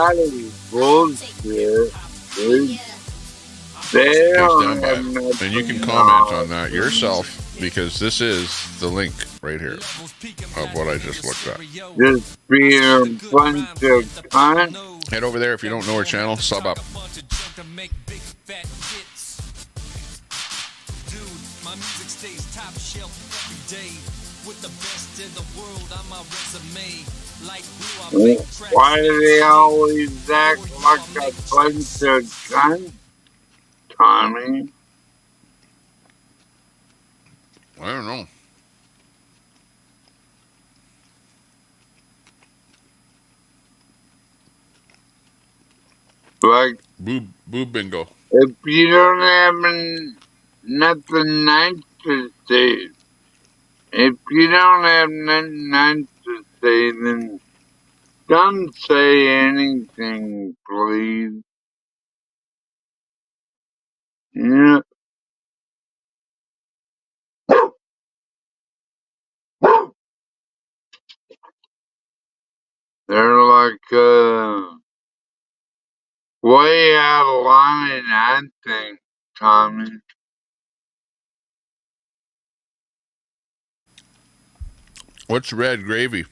And you can comment on that yourself because this is the link right here of what I just looked at. Just be a bunch of cunts. Head over there if you don't know our channel, sub up. My music stays top shelf every day with the best in the world on my resume. Like why do they always act like a bunch of cunts, Tommy? I don't know. Like boob bingo. If you don't have nothing nice to say, if you don't have nothing nice to say, then don't say anything, please. Yeah. They're like, way out of line, I think, Tommy. What's red gravy?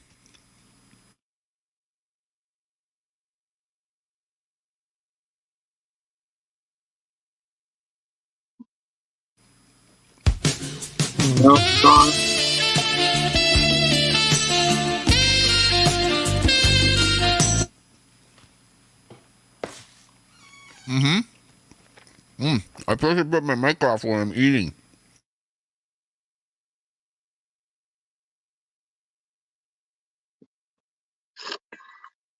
I'm supposed to put my mic off when I'm eating.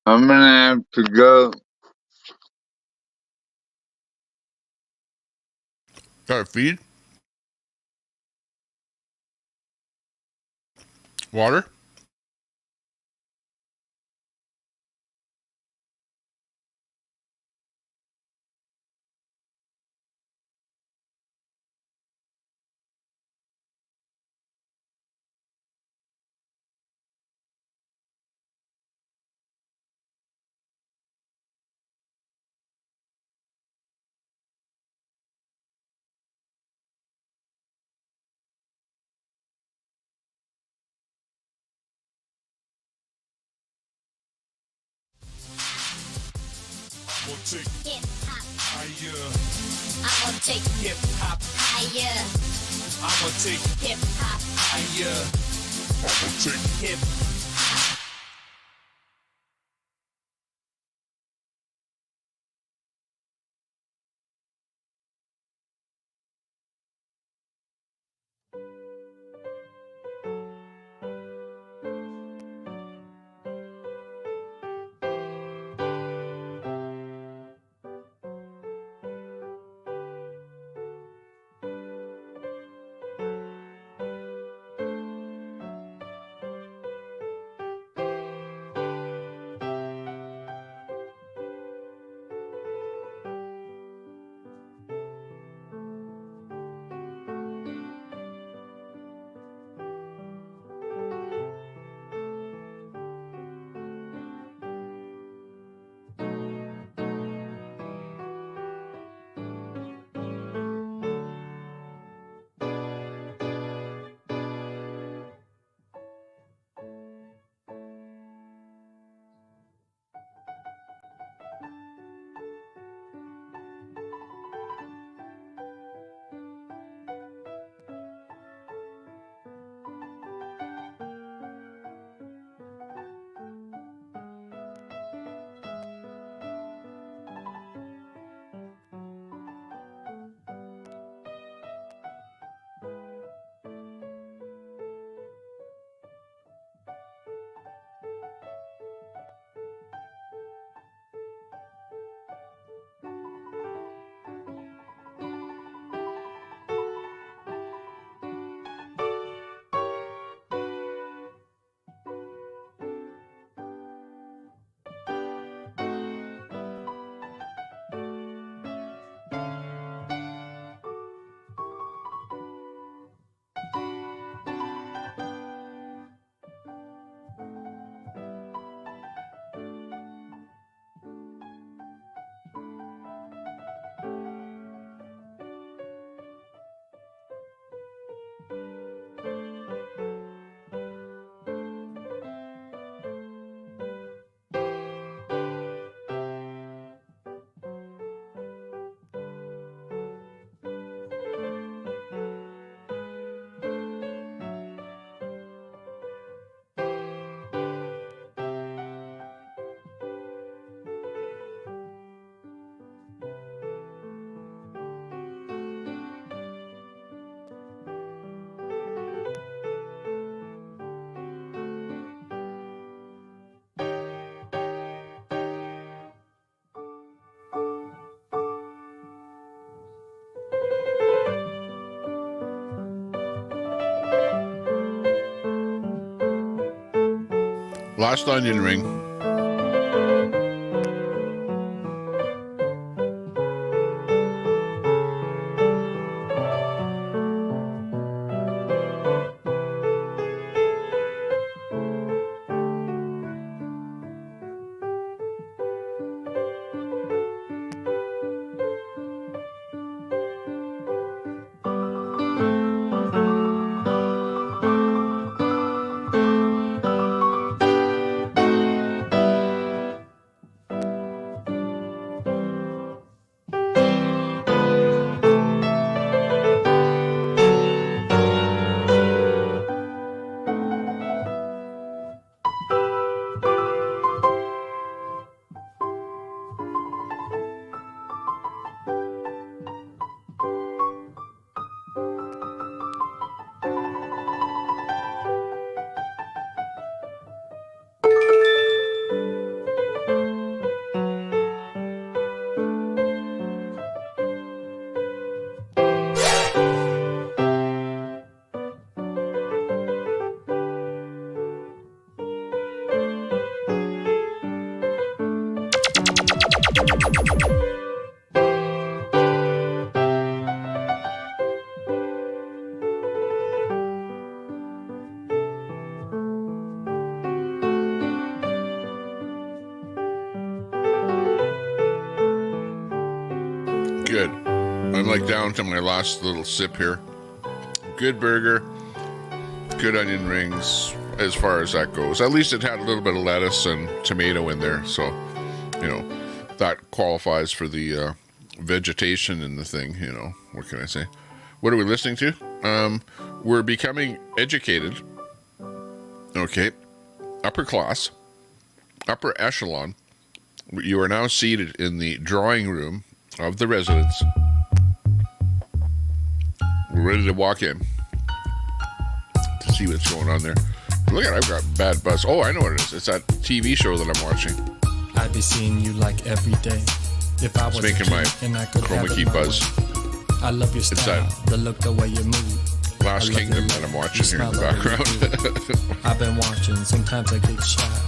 I'm gonna have to go. Got a feed? Water? I'm gonna take hip hop higher. I'm gonna take hip hop higher. I'm gonna take hip hop higher. I'm gonna take hip. Last onion ring. good. I'm like down to my last little sip here. Good burger, good onion rings, as far as that goes. At least it had a little bit of lettuce and tomato in there, so, you know, that qualifies for the vegetation in the thing, you know. What can I say? What are we listening to? We're becoming educated. Okay. Upper class. Upper echelon. You are now seated in the drawing room of the residence. We're ready to walk in to see what's going on there. Look at it, I've got bad buzz. Oh, I know what it is. It's that TV show that I'm watching. I'd be seeing you like every day. If I was making my chroma key buzz. I love your style, the look, the way you move. Last Kingdom that I'm watching here in the background. I've been watching, sometimes I get shy.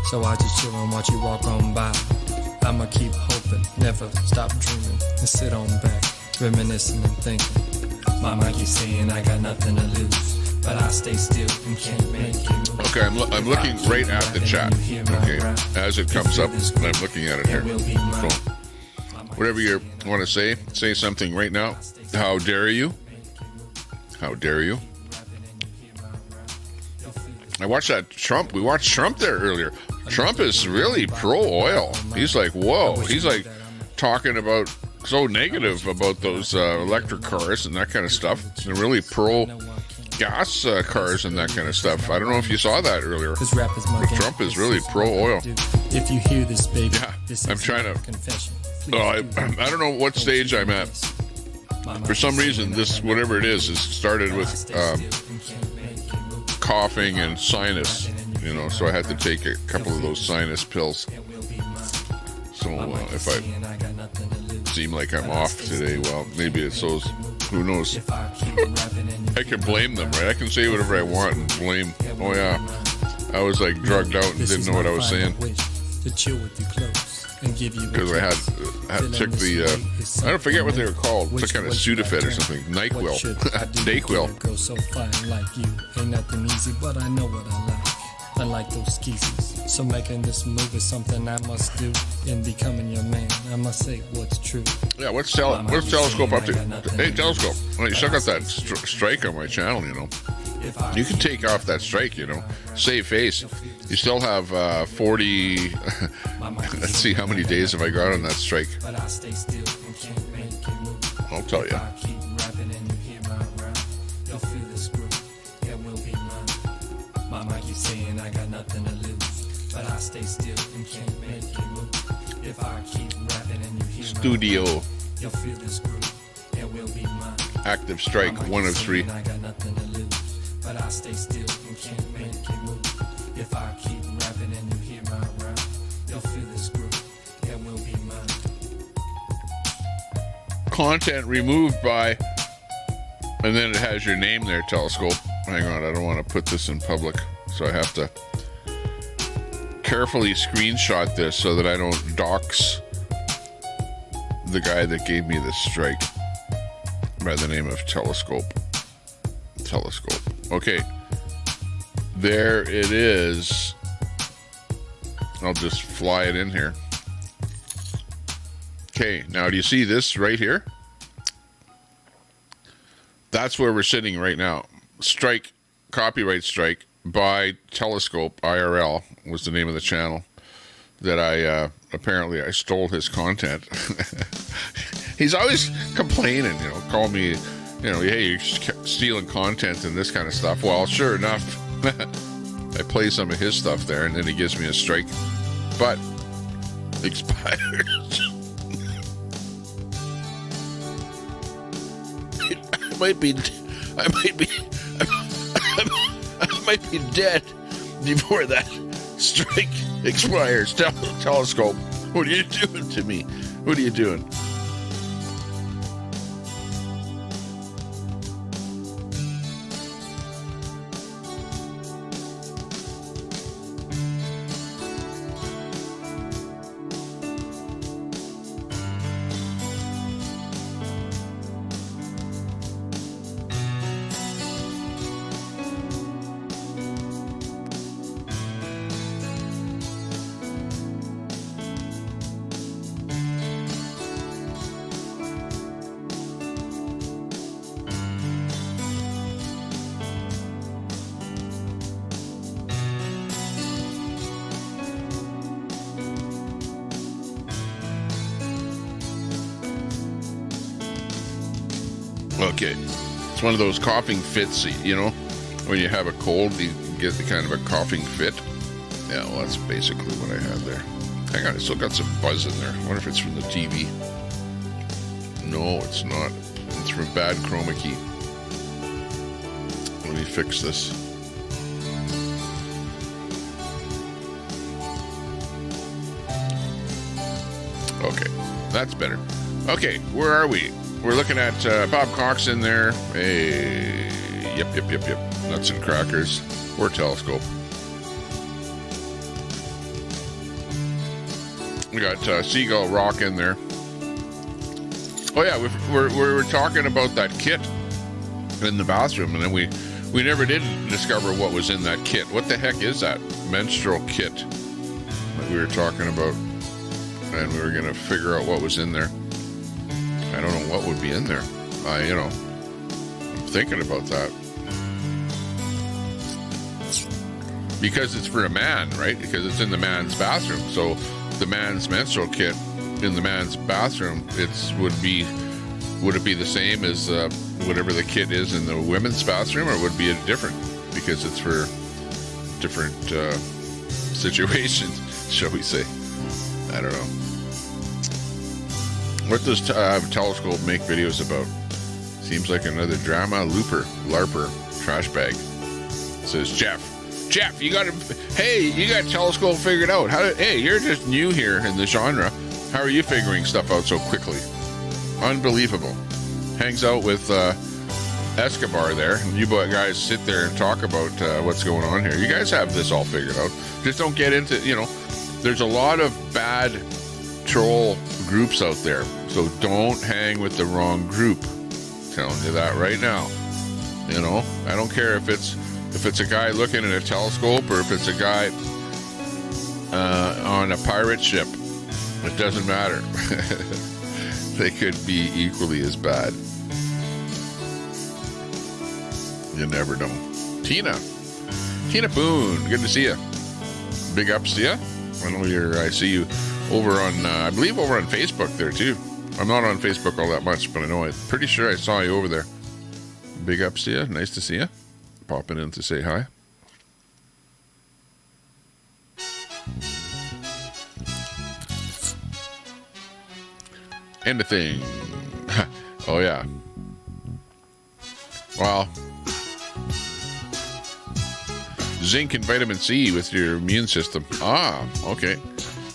So I just chill and watch you walk on by. I'ma keep hoping, never stop dreaming, and sit on back, reminiscing and thinking. Mama keeps saying I got nothing to lose, but I stay still and can't make you move. Okay, I'm looking right at the chat. Okay, as it comes up, and I'm looking at it here. Cool. Whatever you want to say something right now. How dare you? How dare you? I watched that Trump. We watched Trump there earlier. Trump is really pro-oil. He's like, whoa. He's like talking about so negative about those electric cars and that kind of stuff. They're really pro-gas cars and that kind of stuff. I don't know if you saw that earlier. But Trump is really pro-oil. If you hear this, baby, yeah, I'm trying to. I don't know what stage I'm at. For some reason, this whatever it is started with coughing and sinus. You know, so I had to take a couple of those sinus pills. So if I seem like I'm off today, well, maybe it's those. Who knows? I can blame them, right? I can say whatever I want and blame. Oh yeah, I was like drugged out and didn't know what I was saying. Because I took the I don't forget what they were called. It's a kind of Sudafed or something. NyQuil. Girl so fine like you. Ain't nothing easy, but I know what I like. Unlike those skeezers. So making this move is something I must do. In becoming your man, I must say what's true. Yeah, what's Telescope up to? Hey, Telescope. Well, you still got that strike on my channel, you know. You can take off that strike, you know. Save face. You still have 40... Let's see, how many days have I got on that strike? I'll tell you. Mama keeps saying I got nothing to lose, but I stay still and can't make you move. If I keep rapping and you hear Studio. You'll feel this groove, it will be mine. Active strike, 1 of 3. I got nothing to lose, but I stay still and can't make you move. If I keep rapping and you hear my rhyme, you'll feel this groove, it will be mine. Content removed by, and then it has your name there, Telescope. Hang on, I don't want to put this in public, so I have to carefully screenshot this so that I don't dox the guy that gave me this strike by the name of Telescope. Okay, there it is. I'll just fly it in here. Okay, now do you see this right here? That's where we're sitting right now. Strike, copyright strike by Telescope IRL was the name of the channel that I apparently I stole his content. He's always complaining, you know, call me, you know, hey, you're stealing content and this kind of stuff. Well, sure enough, I play some of his stuff there and then he gives me a strike, but expires. I might be dead before that strike expires. Telescope, what are you doing to me? What are you doing? Okay. It's one of those coughing fits, you know, when you have a cold, you get the kind of a coughing fit. Yeah, well, that's basically what I had there. Hang on, I still got some buzz in there. I wonder if it's from the TV. No, it's not. It's from bad chroma key. Let me fix this. Okay, that's better. Okay, where are we? We're looking at Bob Cox in there. Hey, yep. Nuts and crackers. Or telescope. We got Seagull Rock in there. Oh yeah, we're talking about that kit in the bathroom, and then we never did discover what was in that kit. What the heck is that menstrual kit that we were talking about? And we were gonna figure out what was in there. I don't know what would be in there. I'm thinking about that. Because it's for a man, right? Because it's in the man's bathroom. So the man's menstrual kit in the man's bathroom, would it be the same as whatever the kit is in the women's bathroom, or would it be different because it's for different situations, shall we say? I don't know. What does Telescope make videos about? Seems like another drama LARPer trash bag. Says Jeff, you got Telescope figured out. Hey, you're just new here in the genre. How are you figuring stuff out so quickly? Unbelievable. Hangs out with Escobar there. You guys sit there and talk about what's going on here. You guys have this all figured out. Just don't get into, there's a lot of bad troll groups out there. So don't hang with the wrong group. Telling you that right now. I don't care if it's a guy looking at a telescope or if it's a guy on a pirate ship. It doesn't matter. They could be equally as bad. You never know. Tina Boone, good to see you. Big ups to you. I see you over on, I believe over on Facebook there too. I'm not on Facebook all that much, but I'm pretty sure I saw you over there. Big ups to you. Nice to see you. Popping in to say hi. Anything. Oh yeah. Well, zinc and vitamin C with your immune system. Okay.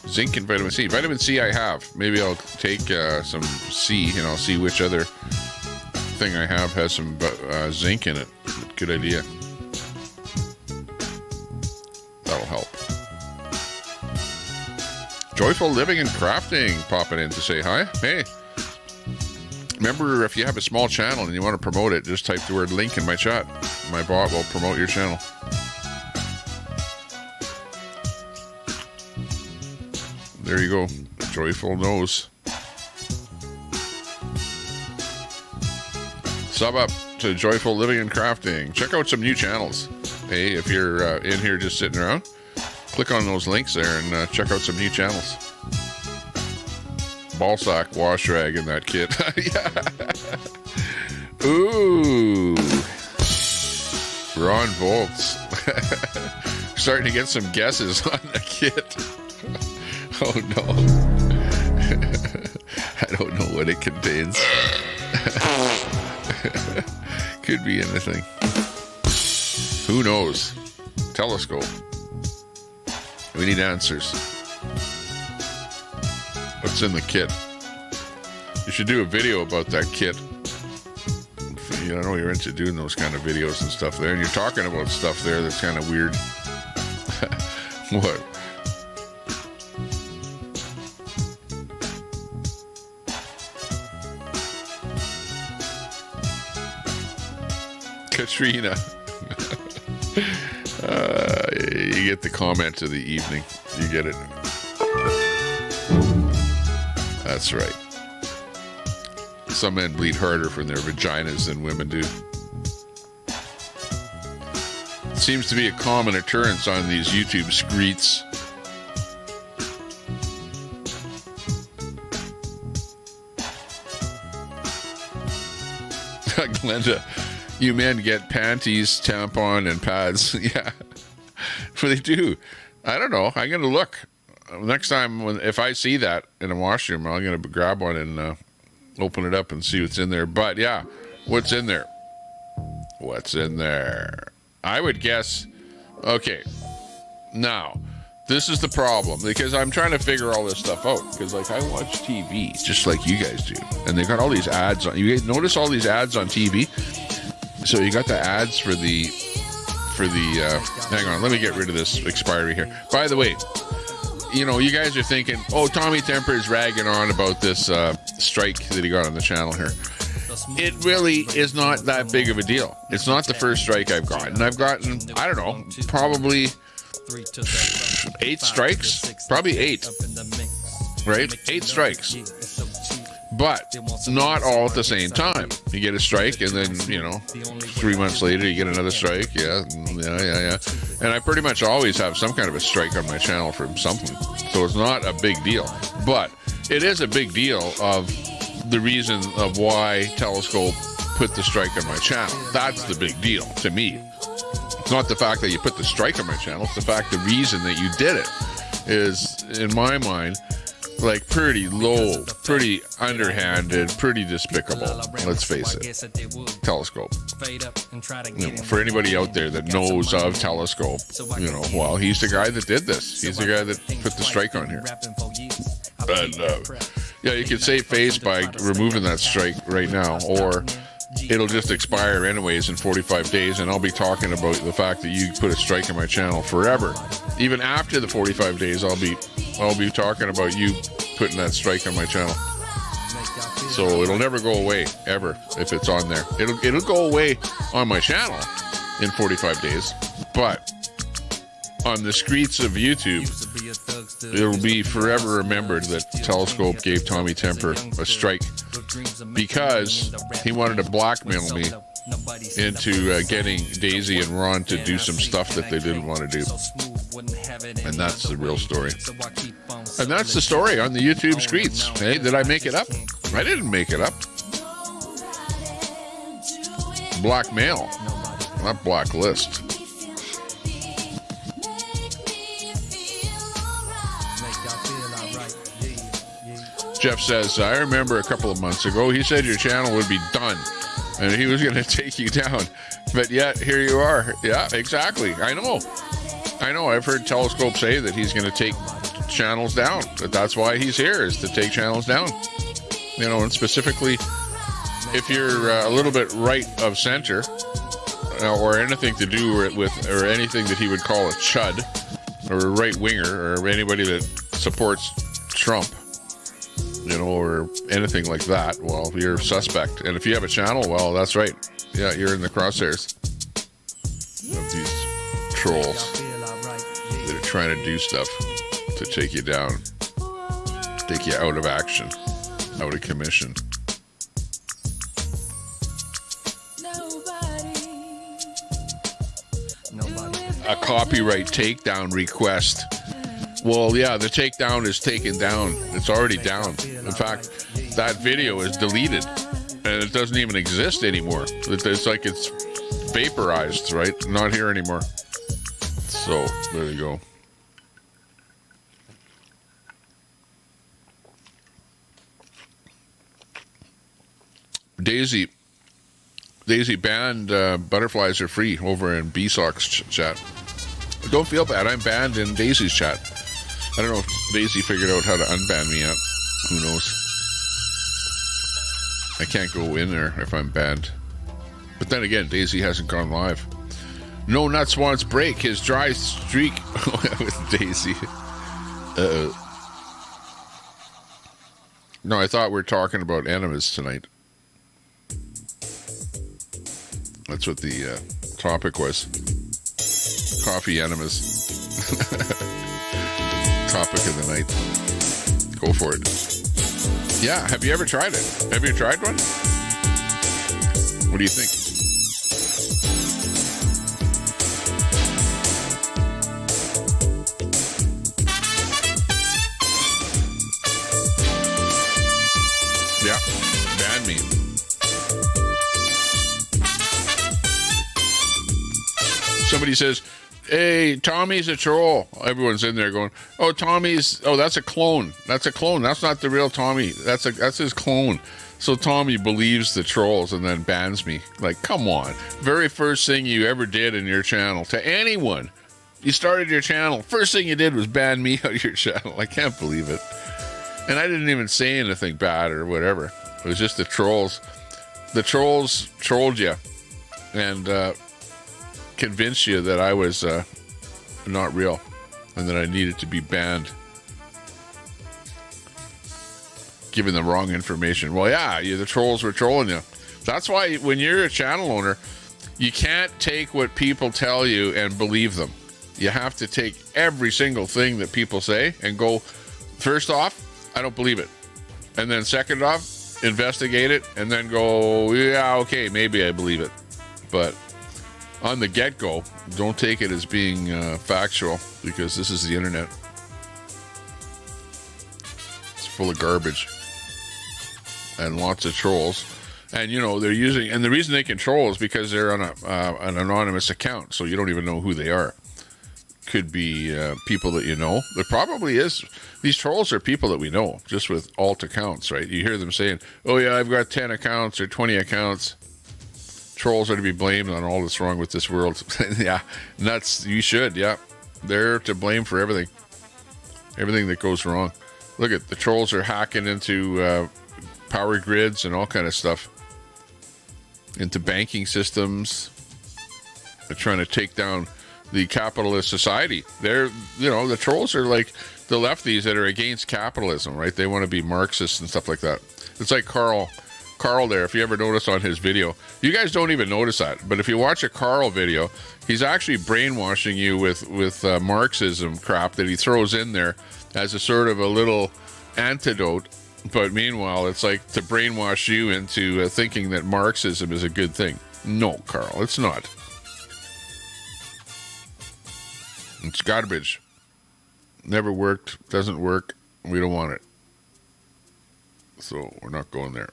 Zinc and vitamin C. Vitamin C I have. Maybe I'll take some C and I'll see which other thing I have has some zinc in it. Good idea. That'll help. Joyful Living and Crafting popping in to say hi. Hey, remember, if you have a small channel and you want to promote it, just type the word link in my chat. My bot will promote your channel. There you go. Joyful knows. Sub up to Joyful Living and Crafting. Check out some new channels. Hey, if you're in here just sitting around, click on those links there and check out some new channels. Ballsack wash rag in that kit. Yeah. Ooh. Ron Volts. Starting to get some guesses on the kit. Oh no. I don't know what it contains. Could be anything. Who knows? Telescope. We need answers. What's in the kit? You should do a video about that kit. I know you're into doing those kind of videos and stuff there, and you're talking about stuff there that's kind of weird. What? Katrina. You get the comment of the evening. You get it. That's right. Some men bleed harder from their vaginas than women do. It seems to be a common occurrence on these YouTube screets. Linda, you men get panties, tampon, and pads. Yeah, but they do. I don't know. I'm gonna look next time if I see that in a washroom. I'm gonna grab one and open it up and see what's in there. But yeah, what's in there? What's in there? I would guess. Okay, now. This is the problem, because I'm trying to figure all this stuff out, because like I watch TV just like you guys do, and they got all these ads on. You guys notice all these ads on TV? So you got the ads for the hang on, let me get rid of this expiry here. By the way, you know, you guys are thinking, oh, Tommy Temper is ragging on about this strike that he got on the channel here. It really is not that big of a deal. It's not the first strike I've gotten. I've gotten, I don't know, probably 8 strikes, probably 8, right? 8 strikes, but not all at the same time. You get a strike, and then 3 months later you get another strike. Yeah. And I pretty much always have some kind of a strike on my channel from something, so it's not a big deal. But it is a big deal of the reason of why Telescope put the strike on my channel. That's the big deal to me. It's not the fact that you put the strike on my channel. It's the fact the reason that you did it is, in my mind, like pretty low, pretty underhanded, pretty despicable. Let's face it. Telescope. For anybody out there that knows of Telescope, well, he's the guy that did this. He's the guy that put the strike on here. And yeah, you could save face by removing that strike right now, or it'll just expire anyways in 45 days, and I'll be talking about the fact that you put a strike on my channel forever. Even after the 45 days, I'll be talking about you putting that strike on my channel. So it'll never go away, ever, if it's on there. It'll go away on my channel in 45 days, but on the streets of YouTube, it'll be forever remembered that Telescope gave Tommy Temper a strike because he wanted to blackmail me into getting Daisy and Ron to do some stuff that they didn't want to do. And that's the real story. And that's the story on the YouTube streets. Hey, did I make it up? I didn't make it up. Blackmail, not blacklist. Jeff says, I remember a couple of months ago, he said your channel would be done and he was going to take you down. But yet, here you are. Yeah, exactly. I know. I've heard Telescope say that he's going to take channels down. That's why he's here, is to take channels down. And specifically, if you're a little bit right of center, or anything to do with, or anything that he would call a chud, or a right winger, or anybody that supports Trump, or anything like that, well, you're suspect. And if you have a channel, well, that's right. Yeah, you're in the crosshairs of these trolls that are trying to do stuff to take you down, take you out of action, out of commission. A copyright takedown request. Well, yeah, the takedown is taken down. It's already down. In fact, that video is deleted, and it doesn't even exist anymore. It's like it's vaporized, right? Not here anymore. So, there you go. Daisy banned butterflies are free over in B-Sock's chat. Don't feel bad. I'm banned in Daisy's chat. I don't know if Daisy figured out how to unban me yet. Who knows? I can't go in there if I'm banned. But then again, Daisy hasn't gone live. No Nuts wants break his dry streak with Daisy. No, I thought we were talking about enemas tonight. That's what the topic was. Coffee enemas. Topic of the night. Go for it. Yeah, have you ever tried it? Have you tried one? What do you think? Yeah, ban me. somebody says, hey, Tommy's a troll. Everyone's in there going, oh, that's a clone. That's a clone. That's not the real Tommy. That's his clone. So Tommy believes the trolls and then bans me. Like, come on. Very first thing you ever did in your channel to anyone. You started your channel. First thing you did was ban me out of your channel. I can't believe it. And I didn't even say anything bad or whatever. It was just the trolls. The trolls trolled you and convinced you that I was not real and that I needed to be banned. Giving the wrong information. Well, yeah, the trolls were trolling you. That's why when you're a channel owner, you can't take what people tell you and believe them. You have to take every single thing that people say and go, first off, I don't believe it. And then second off, investigate it and then go, yeah, okay, maybe I believe it. But on the get-go, don't take it as being factual, because this is the internet. It's full of garbage. And lots of trolls, and they're using, and the reason they can troll is because they're on an anonymous account, so you don't even know who they are. Could be people that you know. There probably is. These trolls are people that we know, just with alt accounts, right? You hear them saying, "Oh yeah, I've got 10 accounts or 20 accounts." Trolls are to be blamed on all that's wrong with this world. Yeah, nuts. You should. Yeah, they're to blame for everything that goes wrong. Look at the trolls are hacking into power grids and all kind of stuff, into banking systems. They're trying to take down the capitalist society. They're, the trolls are like the lefties that are against capitalism, right? They want to be Marxists and stuff like that. It's like Carl there, if you ever notice on his video, you guys don't even notice that, but if you watch a Carl video, he's actually brainwashing you with Marxism crap that he throws in there as a sort of a little antidote. But meanwhile, it's like to brainwash you into thinking that Marxism is a good thing. No, Carl, it's not. It's garbage. Never worked, doesn't work, we don't want it. So we're not going there.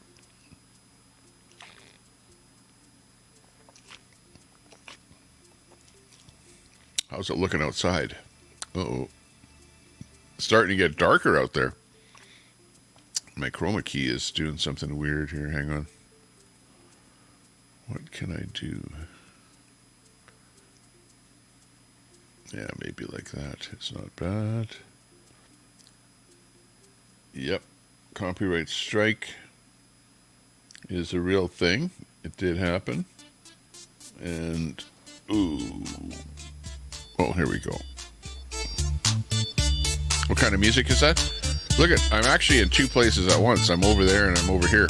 How's it looking outside? Uh-oh. It's starting to get darker out there. My chroma key is doing something weird here. Hang on. What can I do? Yeah, maybe like that. It's not bad. Yep. Copyright strike is a real thing. It did happen. And, ooh. Oh, here we go. What kind of music is that? Look I'm actually in two places at once. I'm over there and I'm over here.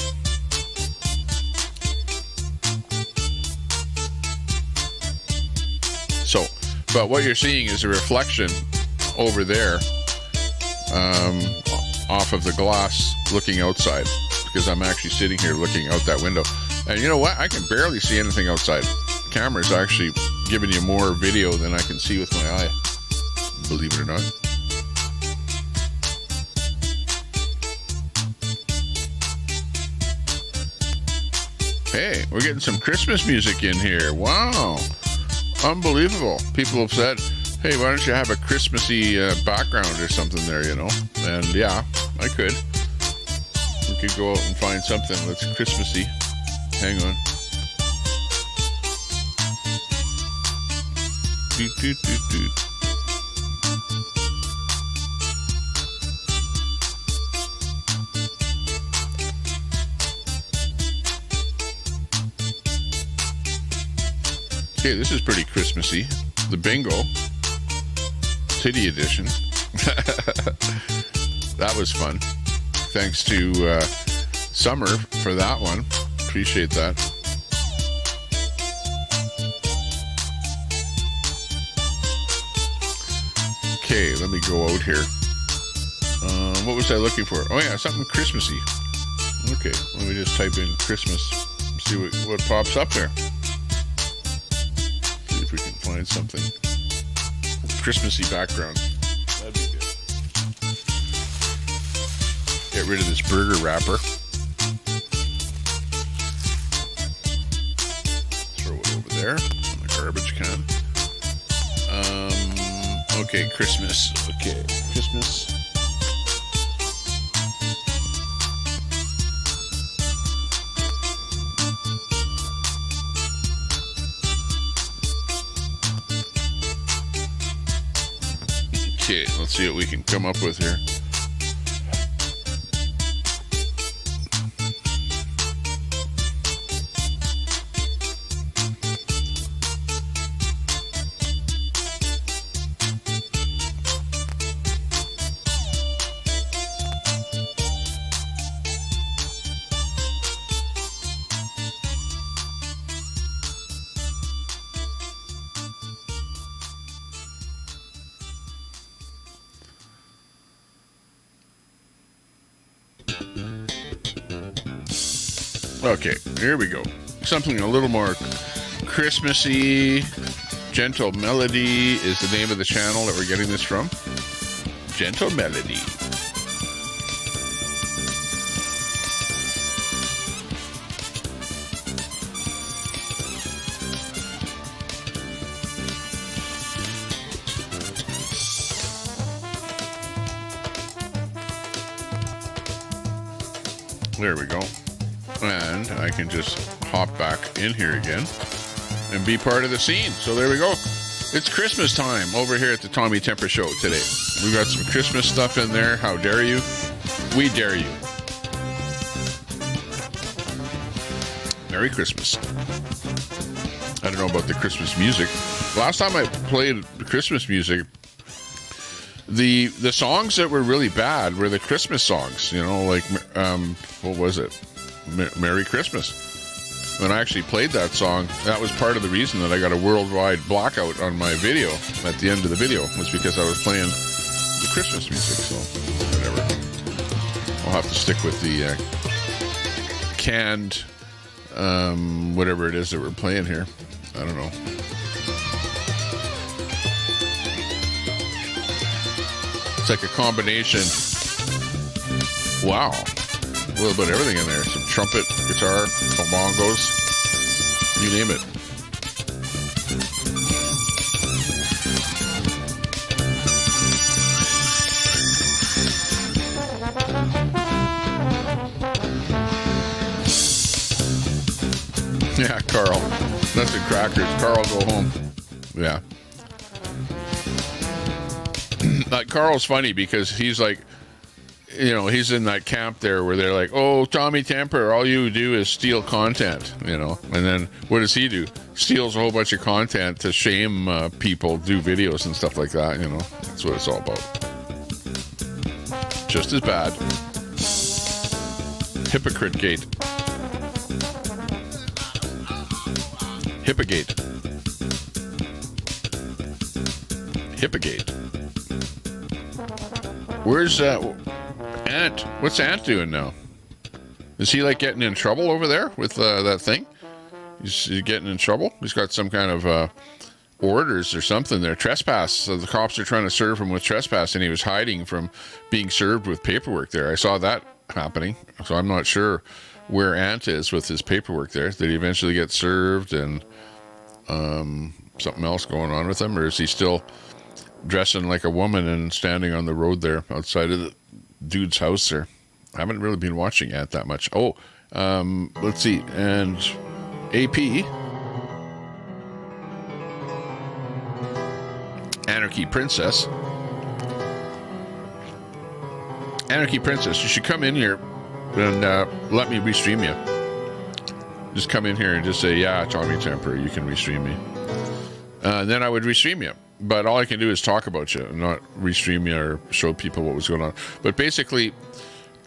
So, but what you're seeing is a reflection over there, off of the glass looking outside, because I'm actually sitting here looking out that window. And you know what? I can barely see anything outside. The camera's actually giving you more video than I can see with my eye, believe it or not. Hey, we're getting some Christmas music in here. Wow. Unbelievable. People have said, hey, why don't you have a Christmassy background or something there, And yeah, I could. We could go out and find something that's Christmassy. Hang on. Doot, doot, doot, doot. Okay, this is pretty Christmassy. The bingo. Titty edition. That was fun. Thanks to Summer for that one. Appreciate that. Okay, let me go out here. What was I looking for? Oh yeah, something Christmassy. Okay, let me just type in Christmas. See what pops up there. See if we can find something. Christmassy background. That'd be good. Get rid of this burger wrapper. Throw it over there in the garbage can. Okay, Christmas. Okay, Christmas. Okay, let's see what we can come up with here. Okay, here we go. Something a little more Christmassy. Gentle Melody is the name of the channel that we're getting this from. Gentle Melody. There we go. And I can just hop back in here again and be part of the scene. So there we go. It's Christmas time over here at the Tommy Temper Show today. We've got some Christmas stuff in there. How dare you? We dare you. Merry Christmas. I don't know about the Christmas music. Last time I played Christmas music, the songs that were really bad were the Christmas songs. You know, like, what was it? Merry Christmas. When I actually played that song, that was part of the reason that I got a worldwide blackout on my video at the end of the video, was because I was playing the Christmas music. So whatever, I'll have to stick with the canned whatever it is that we're playing here. I don't know. It's like a combination. Wow. A little bit of everything in there. Some trumpet, guitar, some bongos, you name it. Yeah, Carl. Nuts and crackers. Carl, go home. Yeah. Carl's funny because he's like, you know, he's in that camp there where they're like, oh, Tommy Temper, all you do is steal content, you know. And then what does he do? Steals a whole bunch of content to shame people, do videos and stuff like that, you know. That's what it's all about. Just as bad. Hypocrite gate. Hippogate. Hippogate. Where's Ant? What's Ant doing now? Is he like getting in trouble over there with that thing? He's getting in trouble? He's got some kind of orders or something there. Trespass. So the cops are trying to serve him with trespass, and he was hiding from being served with paperwork there. I saw that happening. So I'm not sure where Ant is with his paperwork there. Did he eventually get served and something else going on with him? Or is he still dressing like a woman and standing on the road there outside of the dude's house there? I haven't really been watching Ant that much. Oh, let's see. And AP, Anarchy Princess. Anarchy Princess, you should come in here and let me restream you. Just come in here and just say, yeah, Tommy Temper, you can restream me. And then I would restream you. But all I can do is talk about you and not restream you or show people what was going on. But basically,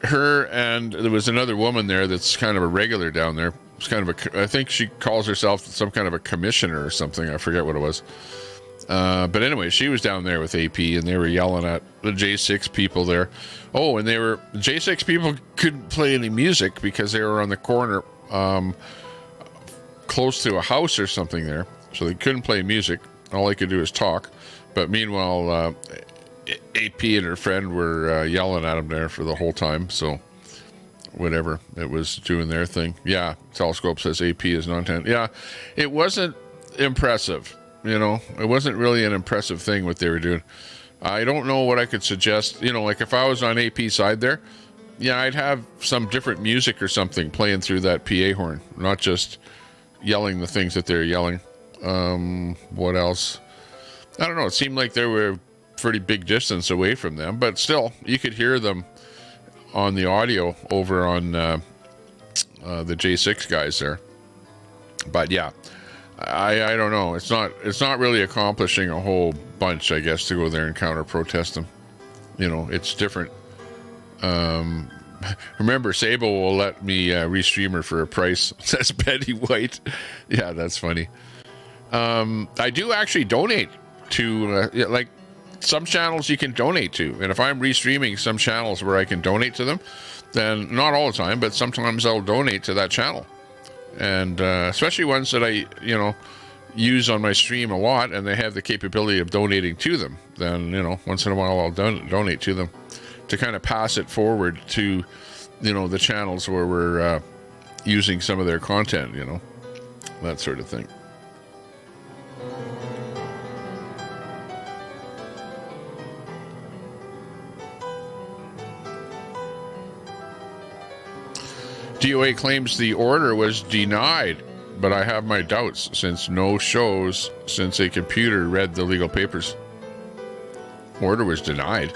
her and there was another woman there that's kind of a regular down there. It's kind of I think she calls herself some kind of a commissioner or something. I forget what it was. But anyway, she was down there with AP and they were yelling at the J6 people there. Oh, and the J6 people couldn't play any music because they were on the corner close to a house or something there. So they couldn't play music. All they could do is talk. But meanwhile, AP and her friend were yelling at him there for the whole time. So whatever, it was doing their thing. Yeah, Telescope says AP is non-10. Yeah, it wasn't impressive. You know, it wasn't really an impressive thing what they were doing. I don't know what I could suggest. You know, like if I was on AP side there, yeah, I'd have some different music or something playing through that PA horn, not just yelling the things that they're yelling. What else? I don't know. It seemed like they were a pretty big distance away from them, but still, you could hear them on the audio over on the J6 guys there. But yeah, I don't know. It's not really accomplishing a whole bunch, I guess, to go there and counter protest them. You know, it's different. Remember, Sable will let me restream her for a price, says Betty White. Yeah, that's funny. I do actually donate to, like, some channels you can donate to. And if I'm restreaming some channels where I can donate to them, then not all the time, but sometimes I'll donate to that channel. And especially ones that I, you know, use on my stream a lot and they have the capability of donating to them, then, you know, once in a while I'll donate to them to kind of pass it forward to, you know, the channels where we're using some of their content, you know, that sort of thing. DOA claims the order was denied, but I have my doubts since no shows since a computer read the legal papers. Order was denied.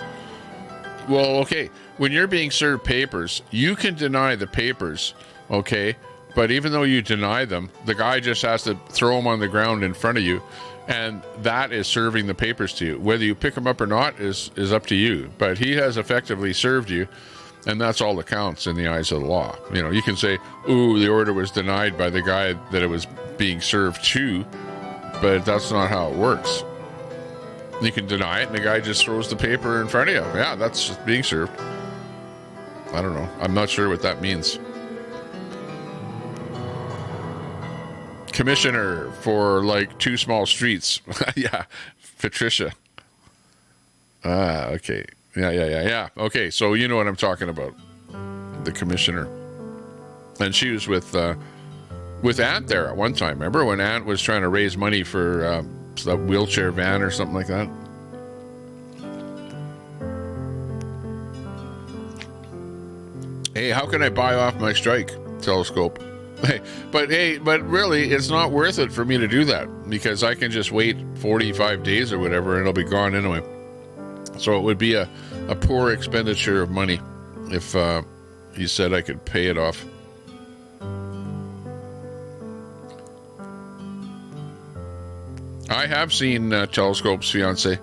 Well, okay, when you're being served papers, you can deny the papers, okay? But even though you deny them, the guy just has to throw them on the ground in front of you, and that is serving the papers to you. Whether you pick them up or not is up to you. But he has effectively served you, and that's all that counts in the eyes of the law. You know, you can say, ooh, the order was denied by the guy that it was being served to, but that's not how it works. You can deny it, and the guy just throws the paper in front of you. Yeah, that's just being served. I don't know. I'm not sure what that means. Commissioner for, like, 2 small streets. Yeah, Patricia. Ah, okay. Yeah. Okay, so you know what I'm talking about. The commissioner. And she was with Ant there at one time. Remember when Ant was trying to raise money for a wheelchair van or something like that? Hey, how can I buy off my strike? Telescope. But really, it's not worth it for me to do that because I can just wait 45 days or whatever and it'll be gone anyway. So it would be a poor expenditure of money if he said I could pay it off. I have seen Telescope's fiance.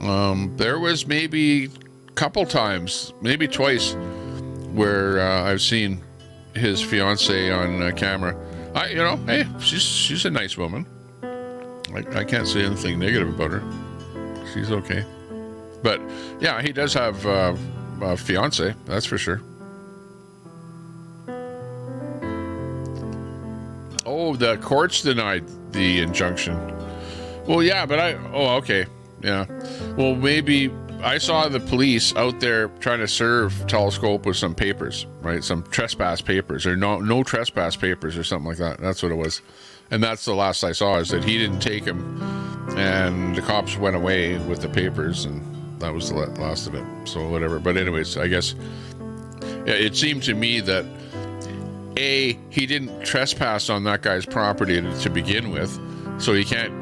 There was maybe a couple times, maybe twice, where I've seen his fiance on camera. Hey, she's a nice woman. I can't say anything negative about her. She's okay. But yeah, he does have a fiance, that's for sure. Oh, the courts denied the injunction. Well, yeah, but okay. Yeah. Well, maybe I saw the police out there trying to serve Telescope with some papers, right? Some trespass papers or no trespass papers or something like that. That's what it was. And that's the last I saw is that he didn't take them and the cops went away with the papers and that was the last of it. So whatever. But anyways, I guess it seemed to me that he didn't trespass on that guy's property to begin with, so you can't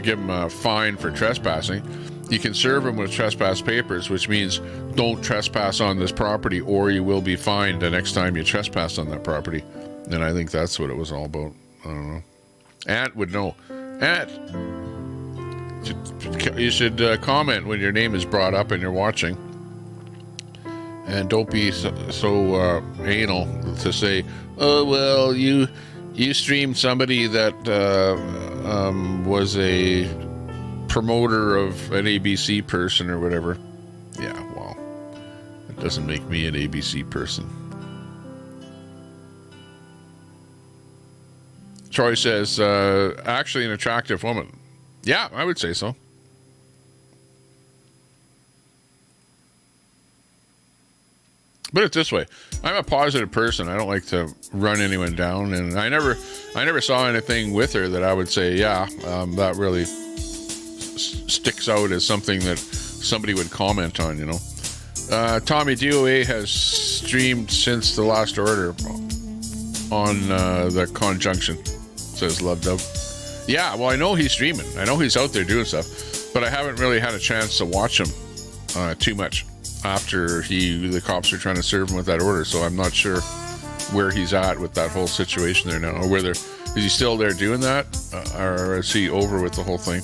give him a fine for trespassing. You can serve him with trespass papers, which means don't trespass on this property or you will be fined the next time you trespass on that property. And I think that's what it was all about. I don't know. Ant would know. Ant, you should comment when your name is brought up and you're watching. And don't be so anal to say, oh, well, you streamed somebody that was a promoter of an ABC person or whatever. Yeah, well, it doesn't make me an ABC person. Troy says, actually an attractive woman. Yeah, I would say so. Put it this way, I'm a positive person. I don't like to run anyone down, and I never saw anything with her that I would say, yeah, that really sticks out as something that somebody would comment on, you know. Tommy DOA has streamed since the last order on the conjunction, says Love Dove. Yeah, well, I know he's streaming. I know he's out there doing stuff, but I haven't really had a chance to watch him too much after the cops are trying to serve him with that order, so I'm not sure where he's at with that whole situation there now, or whether is he still there doing that, or is he over with the whole thing,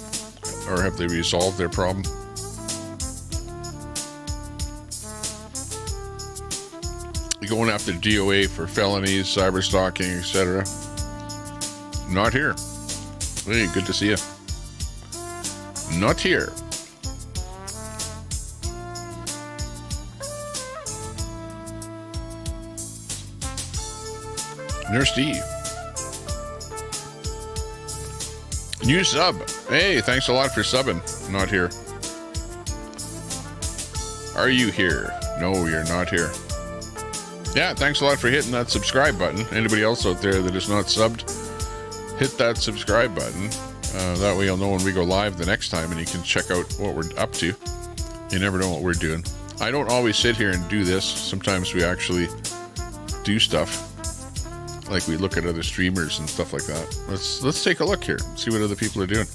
or have they resolved their problem? You're going after DOA for felonies, cyber stalking, etc. Not here. Hey, good to see you. Not here. Nurse D. New sub. Hey, thanks a lot for subbing. Not here. Are you here? No, you're not here. Yeah, thanks a lot for hitting that subscribe button. Anybody else out there that is not subbed, hit that subscribe button. That way you'll know when we go live the next time, and you can check out what we're up to. You never know what we're doing. I don't always sit here and do this. Sometimes we actually do stuff. Like we look at other streamers and stuff like that. Let's take a look here, see what other people are doing.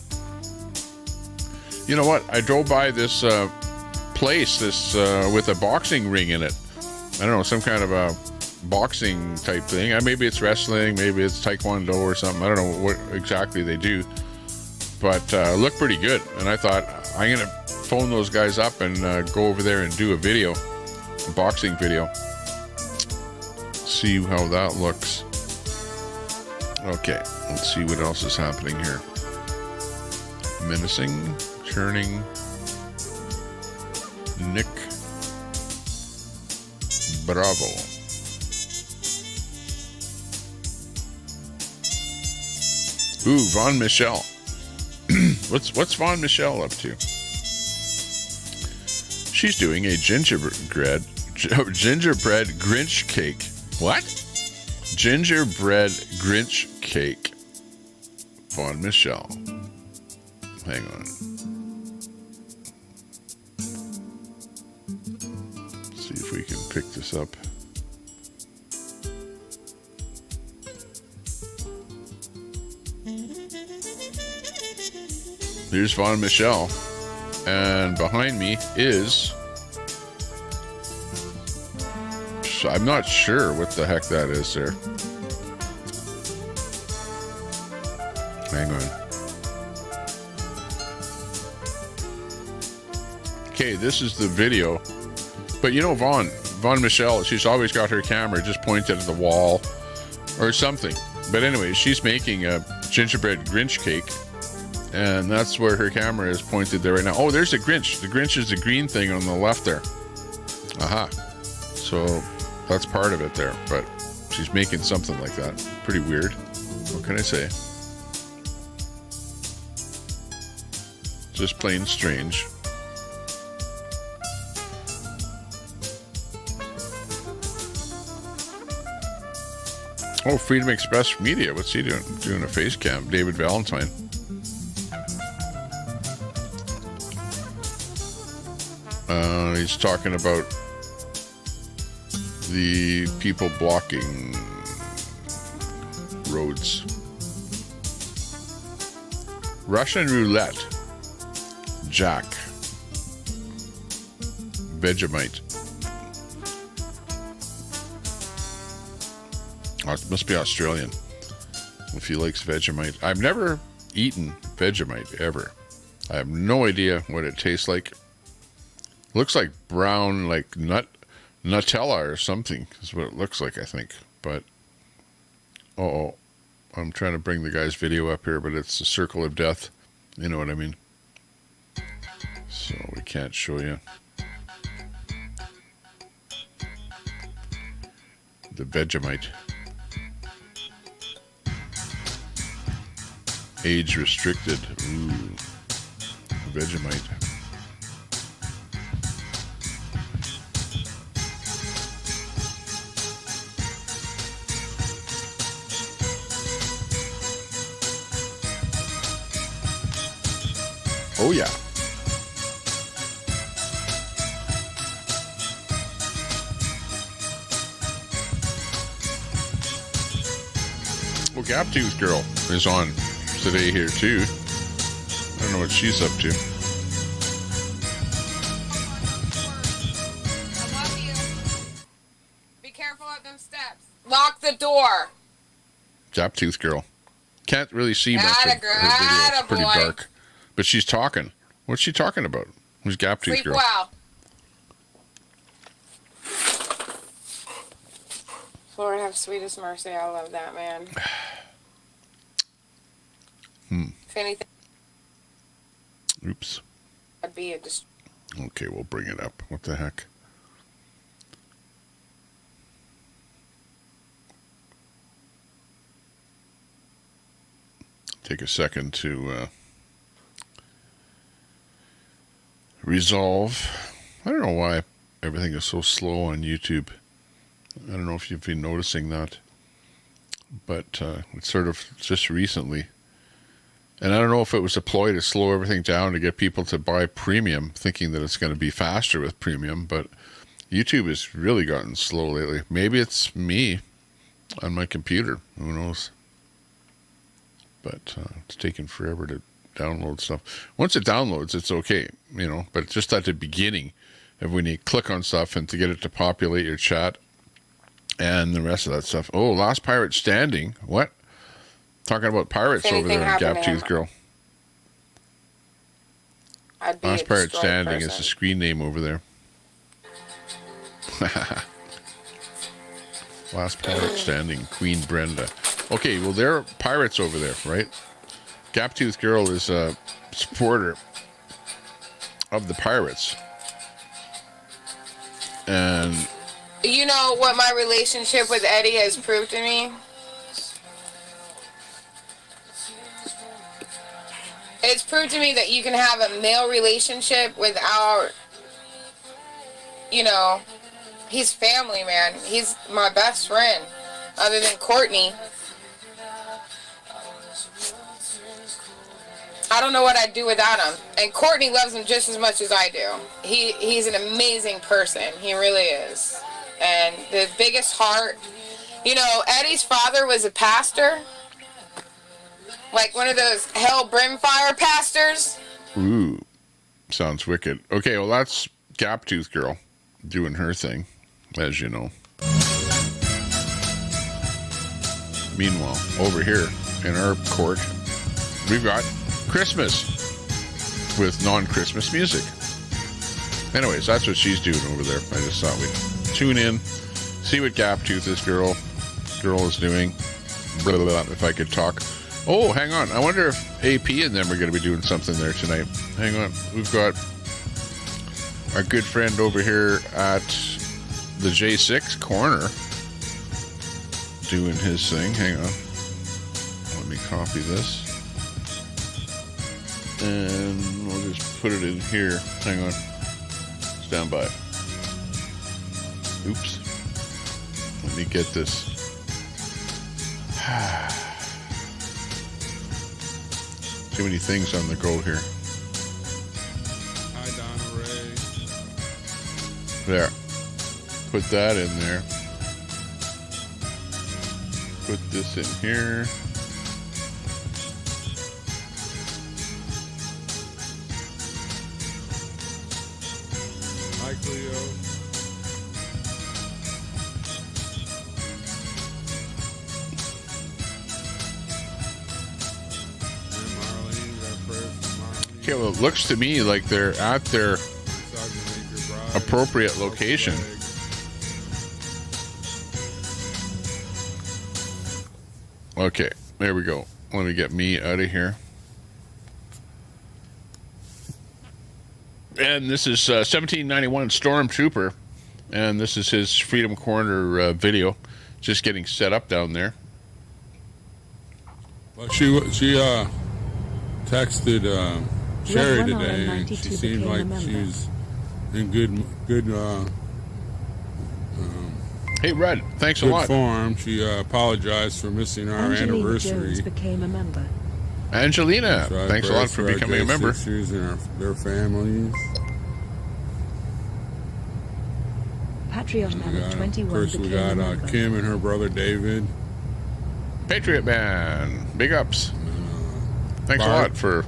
You know what? I drove by this place with a boxing ring in it. I don't know, some kind of a boxing type thing. Maybe it's wrestling, maybe it's taekwondo or something. I don't know what exactly they do, but looked pretty good. And I thought, I'm gonna phone those guys up and go over there and do a boxing video. See how that looks. Okay, let's see what else is happening here. Menacing, churning, Nick, Bravo. Ooh, Von Michelle. What's Von Michelle up to? She's doing a gingerbread Grinch cake. What? Gingerbread Grinch cake. Von Michelle. Hang on. See if we can pick this up. Here's Von Michelle. And behind me is... I'm not sure what the heck that is there. Hang on. Okay, this is the video. But you know Von Michelle, she's always got her camera just pointed at the wall or something. But anyway, she's making a gingerbread Grinch cake. And that's where her camera is pointed there right now. Oh, there's the Grinch. The Grinch is the green thing on the left there. Aha. So... that's part of it there, but she's making something like that. Pretty weird. What can I say? Just plain strange. Oh, Freedom Express Media. What's he doing? Doing a face cam. David Valentine. He's talking about the people blocking roads. Russian roulette. Jack. Vegemite. Oh, it must be Australian. If he likes Vegemite. I've never eaten Vegemite ever. I have no idea what it tastes like. Looks like brown, like Nutella or something is what it looks like, I think. But, I'm trying to bring the guy's video up here, but it's the circle of death. You know what I mean? So we can't show you. The Vegemite. Age restricted. Ooh. Vegemite. Oh, yeah. Well, Gaptooth Girl is on today here, too. I don't know what she's up to. Be careful of them steps. Lock the door. Gaptooth Girl. Can't really see much of her video. It's pretty dark. But she's talking. What's she talking about? Who's Gaptooth Girl? Sleep well. Lord have sweetest mercy. I love that, man. If anything, Oops. I'd be a Okay, we'll bring it up. What the heck? Take a second to resolve. I don't know why everything is so slow on YouTube. I don't know if you've been noticing that, but it's sort of just recently. And I don't know if it was a ploy to slow everything down to get people to buy premium, thinking that it's going to be faster with premium, but YouTube has really gotten slow lately. Maybe it's me on my computer. Who knows? But it's taken forever to download stuff. Once it downloads, it's okay, you know, but just at the beginning of when you click on stuff and to get it to populate your chat and the rest of that stuff. Oh, Last Pirate Standing. What? Talking about pirates over there in Gaptooth Girl. Last Pirate Standing is the screen name over there. Last Pirate Standing, Queen Brenda. Okay, well, there are pirates over there, right? Gaptooth Girl is a supporter of the pirates. And You know what my relationship with Eddie has proved to me? It's proved to me that you can have a male relationship without, you know, he's family, man. He's my best friend, other than Courtney. I don't know what I'd do without him. And Courtney loves him just as much as I do. He's an amazing person. He really is. And the biggest heart. You know, Eddie's father was a pastor. Like one of those hell brimfire pastors. Ooh, sounds wicked. Okay, well, that's Gaptooth Girl doing her thing, as you know. Meanwhile, over here in our court, we've got Christmas with non-Christmas music. Anyways, that's what she's doing over there. I just thought we'd tune in, see what Gaptooth this girl is doing. Blah, blah, blah, if I could talk. Oh, hang on. I wonder if AP and them are going to be doing something there tonight. Hang on. We've got our good friend over here at the J6 corner doing his thing. Hang on. Let me copy this. And we'll just put it in here. Hang on. Stand by. Oops. Let me get this. Too many things on the go here. Hi, Donna Ray. There. Put that in there. Put this in here. Hi, Cleo. Okay, well, it looks to me like they're at their appropriate location. Okay, there we go. Let me get me out of here. And this is 1791 Stormtrooper, and this is his Freedom Corner video, just getting set up down there. Well, she texted Sherry today, and she seemed like she was in good. Hey, Red, thanks a lot. Good form. She apologized for missing our Angelina anniversary. Jones became a member. Angelina, So I thanks a pray lot for our becoming a dead member. sisters and their families. Patreon man at 21 Of course, we became a got member. Kim and her brother David. Patriot Man, big ups. Thanks a Bart. lot for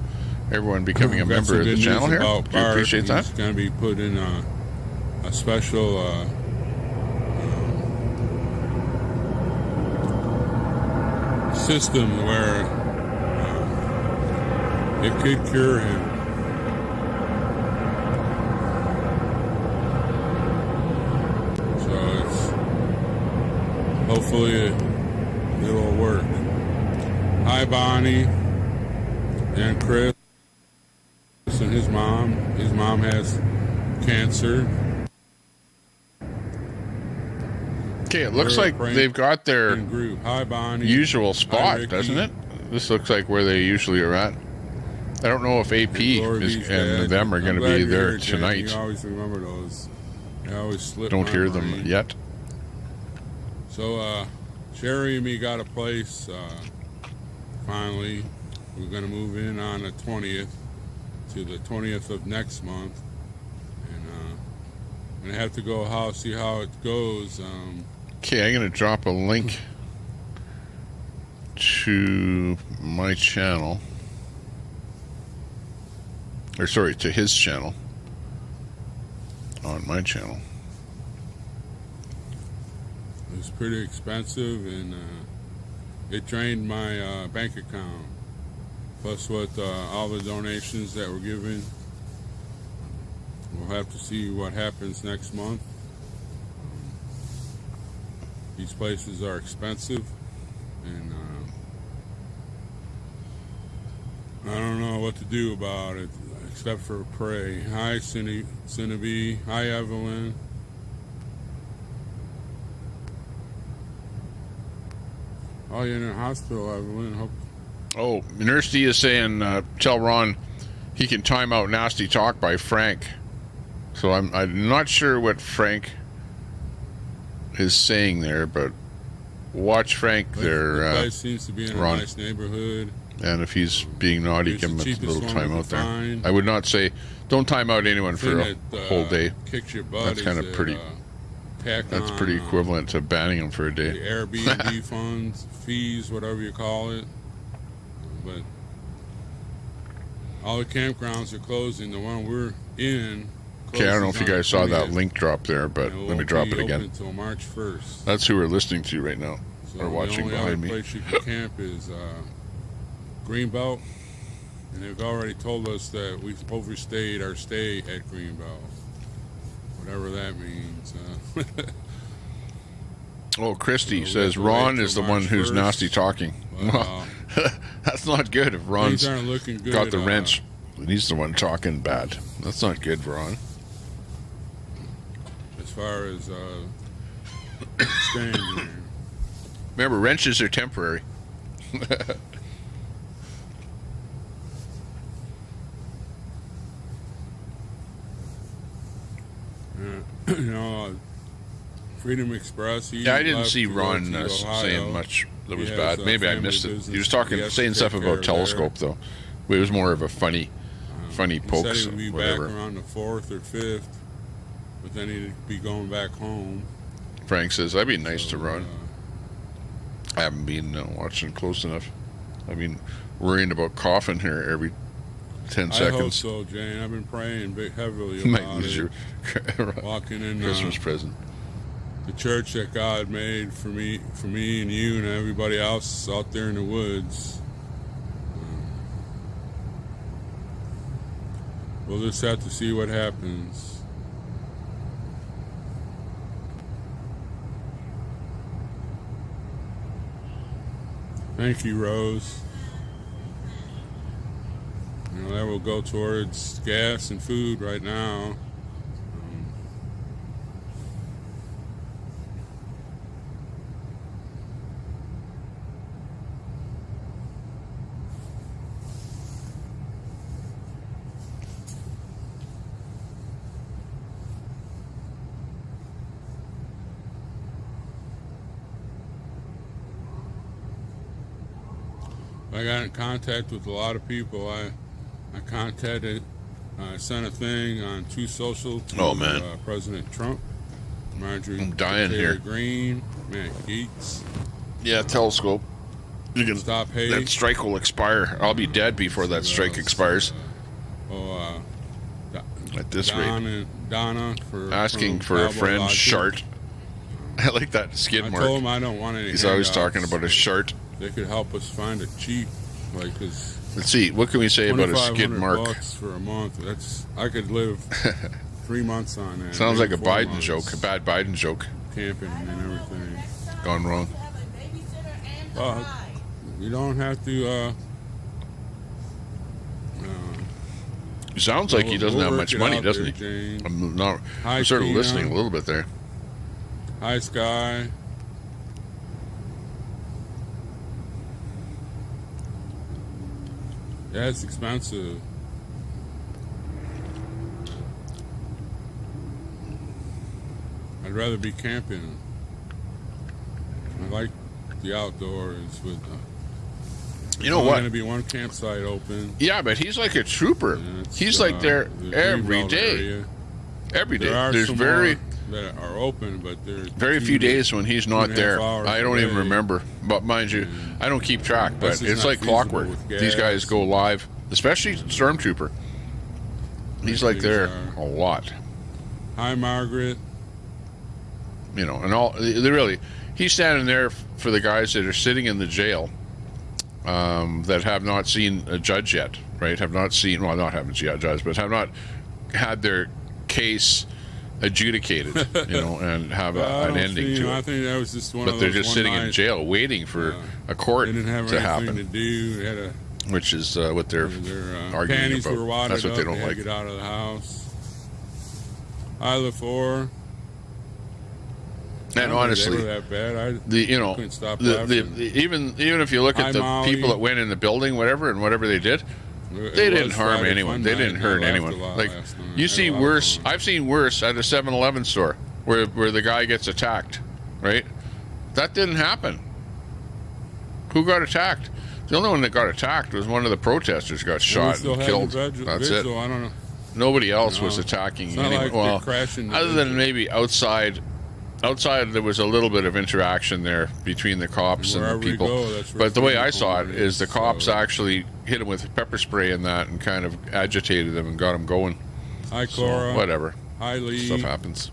everyone becoming a We've got member some of the good channel news here. about Do Bart. appreciate that. He's going to be put in a special system where it could cure him. So hopefully it'll work. Hi, Bonnie and Chris and his mom. His mom has cancer. Okay, it looks like they've got their Hi, Bonnie. usual Hi, spot, Ricky. doesn't it? This looks like where they usually are at. I don't know if AP and them are going to be there tonight. You always remember those. I always slip. Don't my hear them mind. yet. So, Sherry and me got a place. Finally, we're going to move in on the 20th to the 20th of next month, and I'm going to have to go see how it goes. Okay, I'm going to drop a link to my channel. Or sorry, to his channel. On my channel. It was pretty expensive, and it drained my bank account. Plus, with all the donations that were given, we'll have to see what happens next month. These places are expensive, and I don't know what to do about it except for pray. Hi, Cinnabee. Hi, Evelyn. Oh, you're in a hospital, Evelyn. Oh, Nurse D is saying, tell Ron he can time out Nasty Talk by Frank. So I'm not sure what Frank is saying there, but watch Frank there, The place seems to be in a Ron. nice neighborhood. And if he's being naughty, Here's give him the a cheapest little one time we out there. can find. I would not say, don't time out anyone for a Thing that, whole day. kicks your butt That's is kind of that, pretty. tack That's on, pretty equivalent to banning him for a day. The Airbnb funds, fees, whatever you call it. But all the campgrounds are closing. The one we're in. Okay, I don't know if you guys saw that 20th. link drop there, but And it let me won't drop be it again. open until March 1st. That's who we're listening to right now, So or watching the only behind other me. place you can camp is Greenbelt, and they've already told us that we've overstayed our stay at Greenbelt, whatever that means. Oh, Christy So we says have to wait Ron till is the March one who's 1st. nasty talking. Well, That's not good if Ron's things aren't looking good, got the wrench. He's the one talking bad. That's not good, Ron. as far as staying there. Remember, wrenches are temporary. You know, Freedom Express. He Yeah, I didn't left see to go Ron to Ohio. saying much that was He bad. has, Maybe I family missed it. He business was talking, he has to saying take stuff care about of Telescope, though. It was more of a funny He pokes, said he would be whatever. back around the 4th or 5th, but then he'd be going back home. Frank says, that'd be nice to run. I haven't been watching close enough. I've been worrying about coughing here every 10 I hope seconds. so, Jane. I've been praying heavily Might about lose it. your Walking in Christmas present. the church that God made for me and you and everybody else out there in the woods. We'll just have to see what happens. Thank you, Rose. You know, that will go towards gas and food right now. I got in contact with a lot of people. I sent a thing on True Social to President Trump, Marjorie I'm dying Taylor here. Greene, Matt Gaetz. Yeah, Telescope. You can Stop hate. That strike will expire. I'll be dead before that strike expires. At this rate. Donna asking for a friend shart. I like that skid mark. I told him I don't want any. He's always talking about a shart. They could help us find a chief, like his. Let's see. What can we say about a skid mark? $2,500 for a month. I could live 3 months on that. Sounds like a Biden joke, a bad Biden joke. Camping and everything. Gone wrong. You don't have to. He sounds like he doesn't have much money, doesn't he? I'm sort of listening a little bit there. Hi, Sky. Yeah, it's expensive. I'd rather be camping. I like the outdoors with. You know what? There's going to be one campsite open. Yeah, but he's like a trooper. He's like there every day. Every day. There's very that are open, but there's very few days when he's not there. I don't even remember. But mind you, I don't keep track. But it's like clockwork. These guys go live, especially Stormtrooper. He's like there a lot. Hi, Margaret. You know, and all really, he's standing there for the guys that are sitting in the jail. That have not seen a judge yet, right? Have not seen, well, not haven't seen a judge, but have not had their case adjudicated, you know, and have an ending to it. I think that was just one but of they're those just sitting in jail waiting for a court to happen. To do. They had a, which is what they're arguing about. That's what they don't like. Get out of the house. I live for. And honestly, that bad. couldn't stop even if you look at the people that went in the building, whatever they did, they didn't harm anyone. They didn't hurt anyone. Like you see worse. I've seen worse at a 7-Eleven store where the guy gets attacked, right? That didn't happen. Who got attacked? The only one that got attacked was one of the protesters got shot and killed. That's it. I don't know. Nobody else was attacking anyone. Well, other than maybe outside there was a little bit of interaction there between the cops and the people. But the way I saw it is the cops actually hit him with pepper spray and that and kind of agitated them and got him going. Hi, Cora. So, whatever. Hi, Lee. Stuff happens.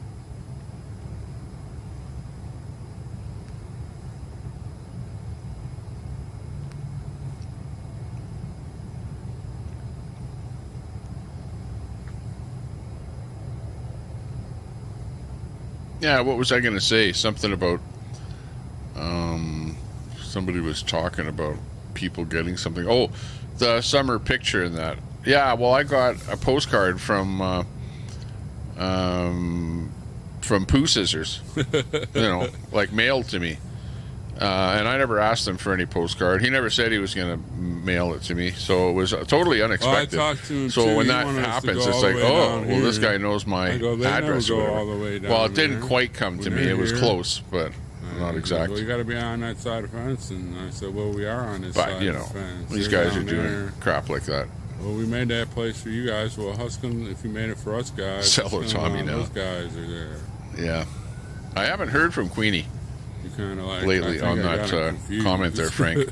Yeah, what was I going to say? Something about somebody was talking about people getting something. Oh, the summer picture in that. Yeah, well, I got a postcard from Pooh Scissors, like mailed to me. And I never asked him for any postcard. He never said he was going to mail it to me, so it was totally unexpected. Well, I talked to him so too. when that happens, it's like, oh, well, this guy knows my address. Well, it didn't quite come to me. It was close, but not exactly. Well, you got to be on that side of the fence, and I said, well, we are on this side of the fence. These guys are doing crap like that. Well, we made that place for you guys. Well, Huskin, if you made it for us guys, Sell Tommy now. Those guys are there. Yeah, I haven't heard from Queenie. Kind of like lately on that comment there, Frank.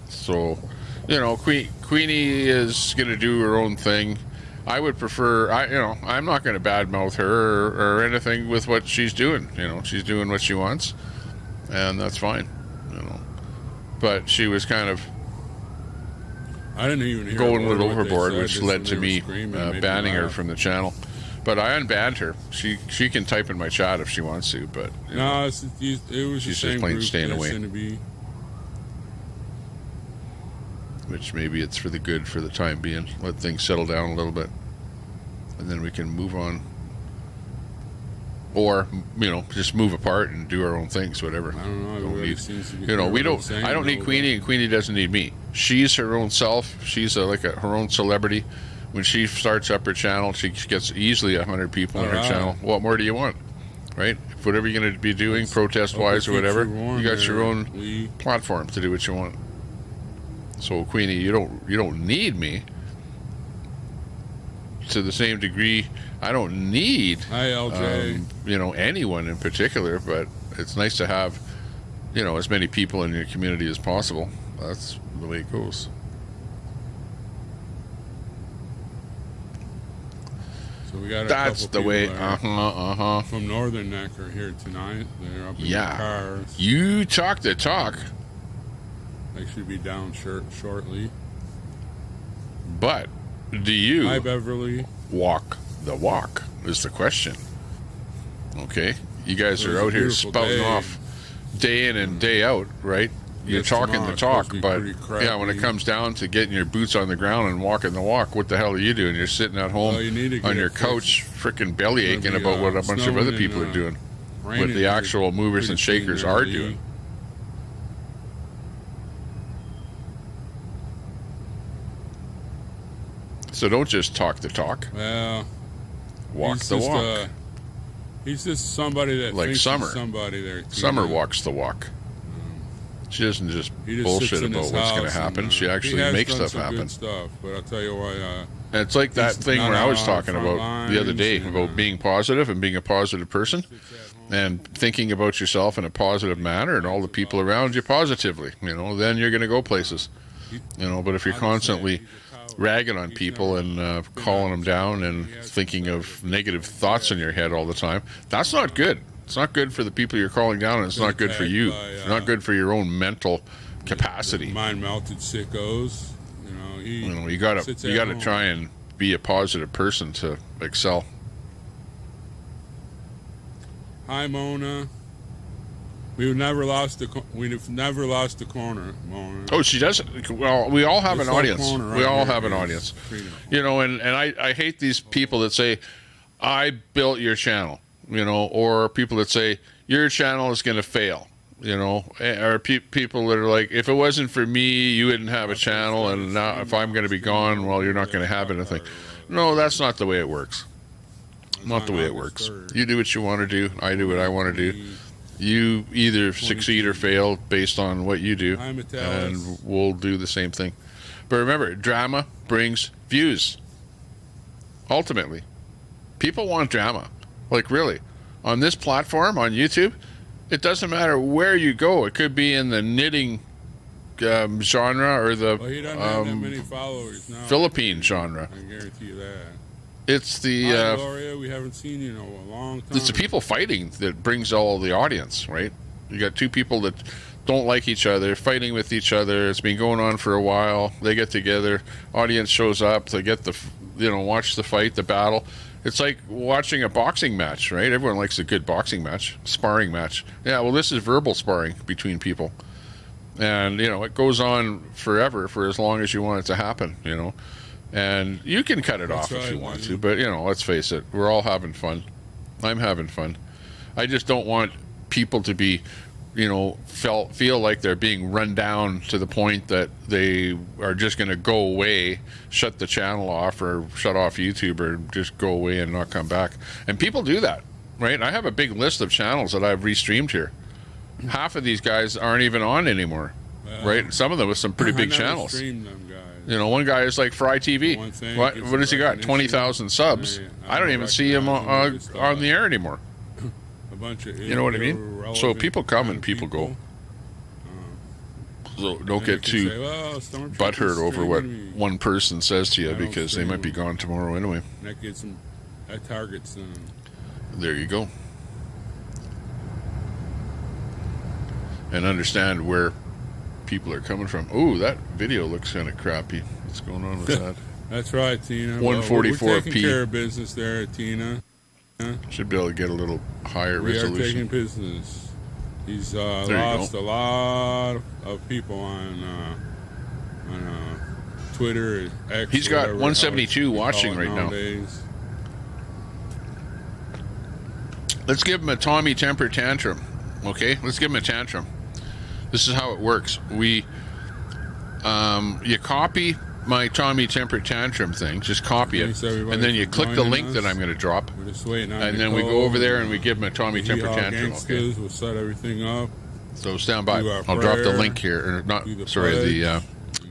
So, Queenie is going to do her own thing. I would prefer, I'm not going to badmouth her or anything with what she's doing. She's doing what she wants, and that's fine. But she was kind of I didn't even hear going a little overboard, which led to me banning her from the channel. But I unbanned her. She can type in my chat if she wants to, but no, it was she's the same just plain group staying away. Which maybe it's for the good for the time being. Let things settle down a little bit, and then we can move on. Or just move apart and do our own things, whatever. I don't need, we don't. I don't need Queenie, and Queenie doesn't need me. She's her own self. She's her own celebrity. When she starts up her channel, she gets easily 100 people on her channel. What more do you want, right? Whatever you're going to be doing, protest-wise or whatever, you got your own platform to do what you want. So Queenie, you don't need me to the same degree. I don't need anyone in particular, but it's nice to have as many people in your community as possible. That's the way it goes. So we got That's the way. From Northern Neck are here tonight. They're up in their cars. You talk the talk. They should be down shortly. But do you Hi, Beverly. walk the walk is the question. Okay, you guys are out here spouting off day in and day out, right? You're talking the talk, but when it comes down to getting your boots on the ground and walking the walk, what the hell are you doing? You're sitting at home on your couch, freaking belly aching about what a bunch of other people are doing, what the actual movers and shakers are doing. So don't just talk the talk. Well, walk the walk. He's just somebody that like thinks Summer. he's somebody there. Summer walks the walk. She doesn't just bullshit about what's going to happen. She actually makes stuff happen. Good stuff, but I'll tell you why. And it's like that thing where I was talking about the other day about being positive and being a positive person and thinking about yourself in a positive manner and all the people around you positively. Then you're going to go places. But if you're constantly ragging on people and calling them down and thinking of negative thoughts in your head all the time, that's not good. It's not good for the people you're calling down, and it's not good for you. It's not good for your own mental capacity. Mind melted sickos. You gotta try and be a positive person to excel. Hi, Mona. We've never lost the corner, Mona. Oh, she doesn't. Well, we all have an audience. We all have an audience. And I hate these people that say, "I built your channel." Or people that say your channel is going to fail, or people that are like, if it wasn't for me, you wouldn't have a channel, and now if I'm going to be gone, well, you're not going to have anything. No, that's not the way it works. Not the way it works. You do what you want to do. I do what I want to do. You either succeed or fail based on what you do, and we'll do the same thing. But remember, drama brings views. Ultimately, people want drama. Like, really, on this platform, on YouTube, it doesn't matter where you go. It could be in the knitting genre or the he doesn't have that many followers now. Philippine genre. I guarantee you that. It's the Hi, Gloria, we haven't seen you in a long time. It's the people fighting that brings all the audience, right? You got two people that don't like each other, fighting with each other. It's been going on for a while. They get together, audience shows up, they get watch the fight, the battle. It's like watching a boxing match, right? Everyone likes a good boxing match, sparring match. Yeah, well, this is verbal sparring between people. And, it goes on forever for as long as you want it to happen, And you can cut it off if you want to, but, let's face it, we're all having fun. I'm having fun. I just don't want people to be, feel like they're being run down to the point that they are just going to go away, shut the channel off, or shut off YouTube, or just go away and not come back. And people do that, right? I have a big list of channels that I've restreamed here. Half of these guys aren't even on anymore, right? Some of them with some pretty big channels. Them guys. One guy is like Fry TV. What has he got? 20,000 subs. I don't even see him on the air anymore. You know what I mean? So people come and people go. So don't get too butthurt over what one person says to you, because they might be gone tomorrow anyway. That gets them. That targets them. There you go. And understand where people are coming from. Oh, that video looks kind of crappy. What's going on with that? That's right, Tina. 144p. We're taking care of business there, Tina. Should be able to get a little higher resolution. We are taking business. He's lost a lot of people on Twitter. X, he's got 172 watching right nowadays. Now. Let's give him a Tommy temper tantrum. Okay, let's give him a tantrum. This is how it works. You copy my Tommy temper tantrum thing, just copy it, and then you click the link that I'm going to drop, and then we go over there and we give him a Tommy temper tantrum. Okay, we'll set everything up. So stand by. I'll drop the link here, or not? Sorry, the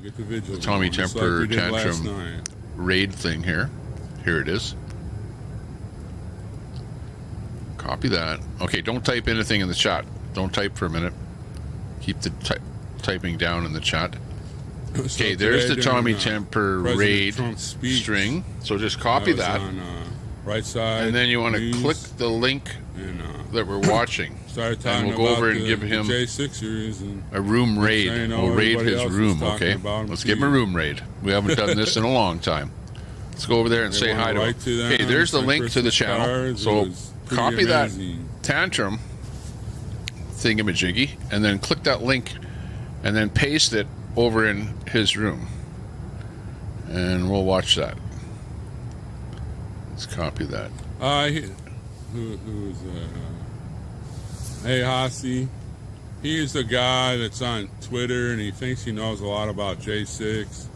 Get the vigil. The Tommy going, just like Temper we did last Tantrum night. raid thing here. Here it is. Copy that. Okay, don't type anything in the chat. Don't type for a minute. Keep the typing down in the chat. Okay, there's the Tommy Temper raid string. So just copy that. On, right side. And then you want to click the link that we're watching. And we'll go over and give him a room raid. We'll raid his room, okay? Let's give him a room raid. We haven't done this in a long time. Let's go over there and say hi to him. Okay, there's the link to the channel. So copy that Tantrum thingamajiggy and then click that link and then paste it over in his room. And we'll watch that. Let's copy that. Who's Hey Hossie. He's the guy that's on Twitter and he thinks he knows a lot about J6.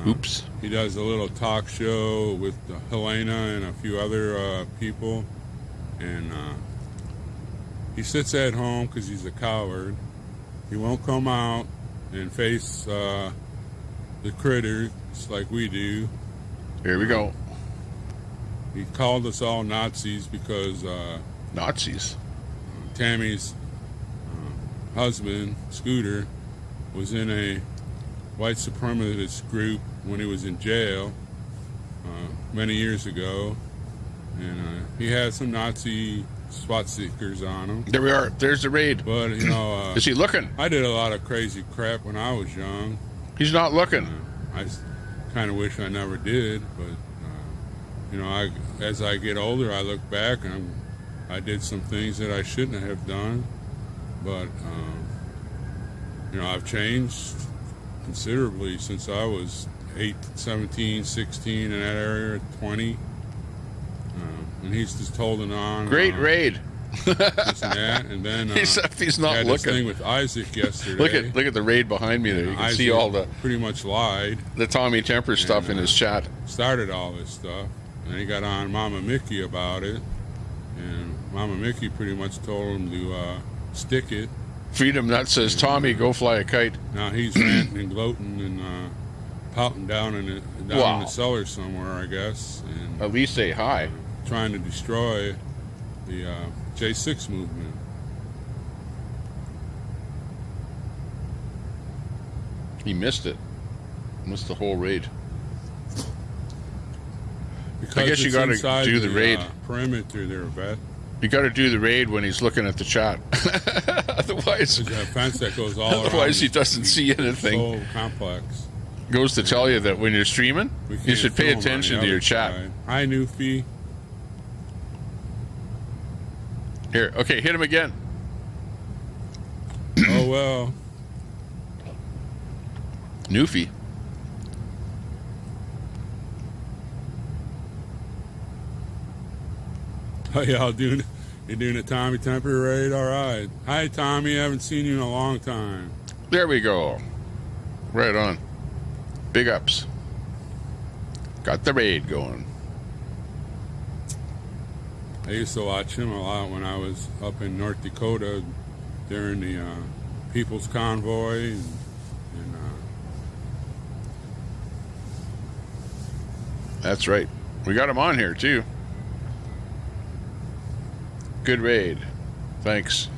Oops. He does a little talk show with Helena and a few other people. And he sits at home because he's a coward. He won't come out and face the critters like we do. Here we go. He called us all Nazis because Nazis. Tammy's husband, Scooter, was in a white supremacist group when he was in jail many years ago, and he had some Nazi SWAT stickers on him. There we are. There's the raid. But you know, is he looking? I did a lot of crazy crap when I was young. He's not looking. I kind of wish I never did, but you know, as I get older, I look back and I did some things that I shouldn't have done, but you know, I've changed considerably since I was 17, 16 in that area, 20. And he's just holding on. Great raid. This and that, and then except he's not had looking. This thing with Isaac yesterday. look at the raid behind me there. You can Isaac see all the pretty much lied. The Tommy Temper stuff in his chat. Started all this stuff, and he got on Mama Mickey about it, and Mama Mickey pretty much told him to stick it. Freedom Nut says, Tommy, go fly a kite. Now he's ranting and gloating and pouting down in the cellar somewhere, I guess. And at least say hi. Trying to destroy the J6 movement. He missed it. Missed the whole raid. Because I guess you got to do the raid. Perimeter there, Vet. You got to do the raid when he's looking at the chat. Otherwise, there's a fence that goes all otherwise around. He doesn't see anything. Whole complex goes to tell you that when you're streaming, you should pay attention to your chat. Hi, Newfie. Here, okay, hit him again. Oh well. Newfie. Oh, y'all doing? You doing a Tommy Temper raid? All right. Hi, Tommy. Haven't seen you in a long time. There we go. Right on. Big ups. Got the raid going. I used to watch him a lot when I was up in North Dakota during the People's Convoy. And that's right. We got him on here, too. Good raid. Thanks.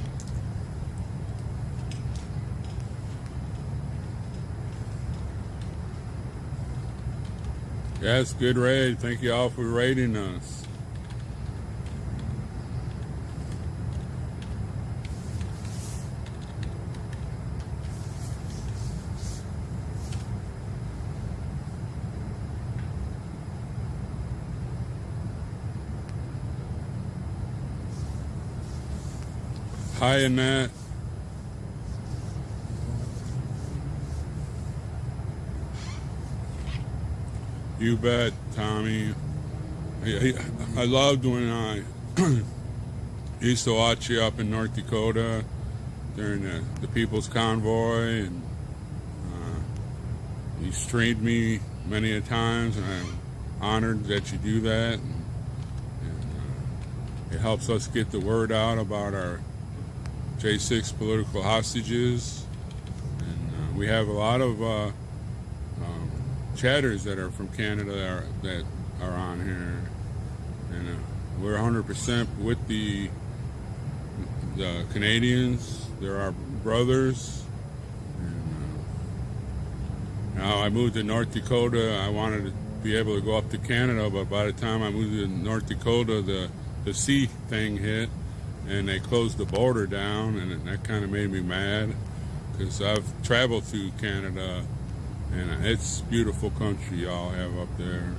Yes, good raid. Thank you all for raiding us. Hi, Annette. You bet, Tommy. I loved when I used to watch you up in North Dakota during the People's Convoy, and you streamed me many a times, and I'm honored that you do that. And it helps us get the word out about our J6 political hostages, and we have a lot of chatters that are from Canada that are on here, and we're 100% with the Canadians. They're our brothers. And now I moved to North Dakota. I wanted to be able to go up to Canada, but by the time I moved to North Dakota, the sea thing hit, and they closed the border down, and that kind of made me mad, because I've traveled through Canada, and it's beautiful country y'all have up there.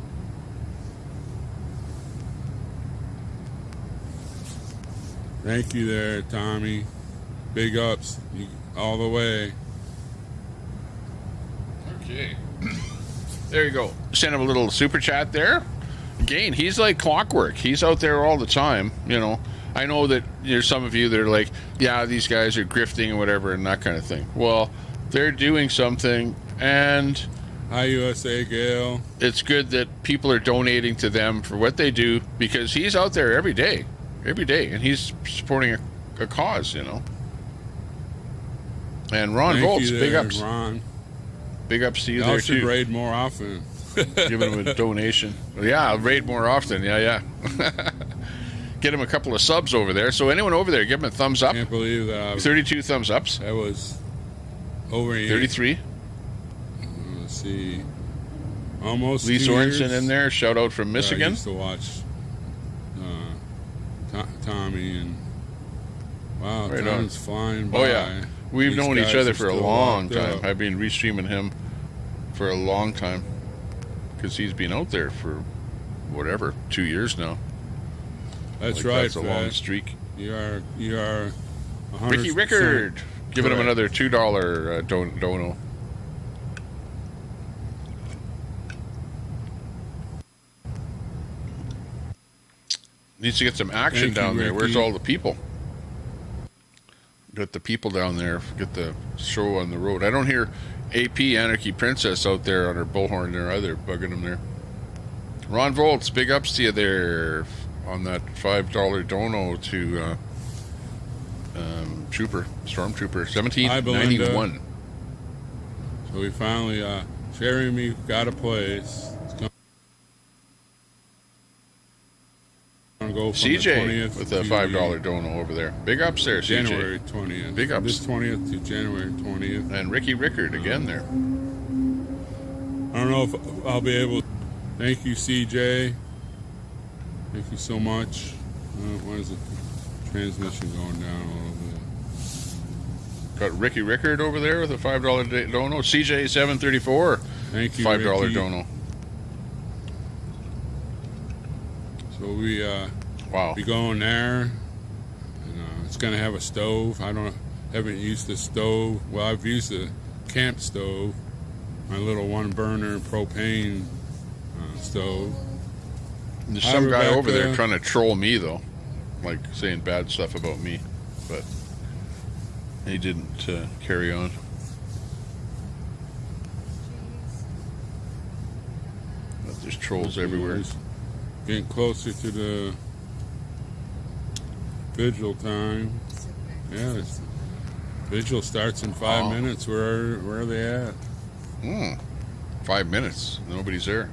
Thank you there, Tommy. Big ups, all the way. Okay. There you go. Send him a little super chat there. Again, he's like clockwork. He's out there all the time, you know. I know that there's some of you that are like, yeah, these guys are grifting and whatever and that kind of thing. Well, they're doing something, and hi, USA Gail. It's good that people are donating to them for what they do, because he's out there every day, and he's supporting a cause, you know. And Ron Volts, big ups. Ron. Big ups to you Y'all there, should too. raid more often. Giving him a donation. Yeah, I'll raid more often. Yeah. Get him a couple of subs over there. So anyone over there, give him a thumbs up. Can't believe that. 32 thumbs ups. That was over 33. Let's see. Almost Lee 2 Sorensen years. in there. Shout out from Michigan. I used to watch Tommy, and wow, Right time's on. flying by. Oh, yeah. We've These known each guys other are for a still long locked time. up. I've been restreaming him for a long time, because he's been out there for whatever, 2 years now. That's right. That's a long Fred. streak. You are 100%. Ricky Rickard, giving him another $2 dono. Needs to get some action Thank you, down there. Ricky. Where's all the people? Get the people down there. Get the show on the road. I don't hear AP Anarchy Princess out there on her bullhorn there either, bugging them there. Ron Volts, big ups to you there on that $5 dono to Stormtrooper, Hi, Belinda. 1791. So we finally, Jeremy got a place. Go from CJ the 20th with a to $5 dono over there. Big ups there, CJ. January 20th. Big ups. This 20th to January 20th. And Ricky Rickard again there. I don't know if I'll be able. Thank you, CJ. Thank you so much. Why is the transmission going down a little bit? Got Ricky Rickard over there with a $5 dono. CJ 734. Thank you, $5 Ricky. dono. So we wow. be going there, and it's gonna have a stove. Haven't used the stove. Well, I've used the camp stove, my little 1-burner propane stove. There's Hi, some guy Rebecca. over there trying to troll me though, like saying bad stuff about me, but he didn't carry on. But there's trolls everywhere. Getting closer to the vigil time. Yeah, vigil starts in 5 minutes. Where are they at? 5 minutes. Nobody's there.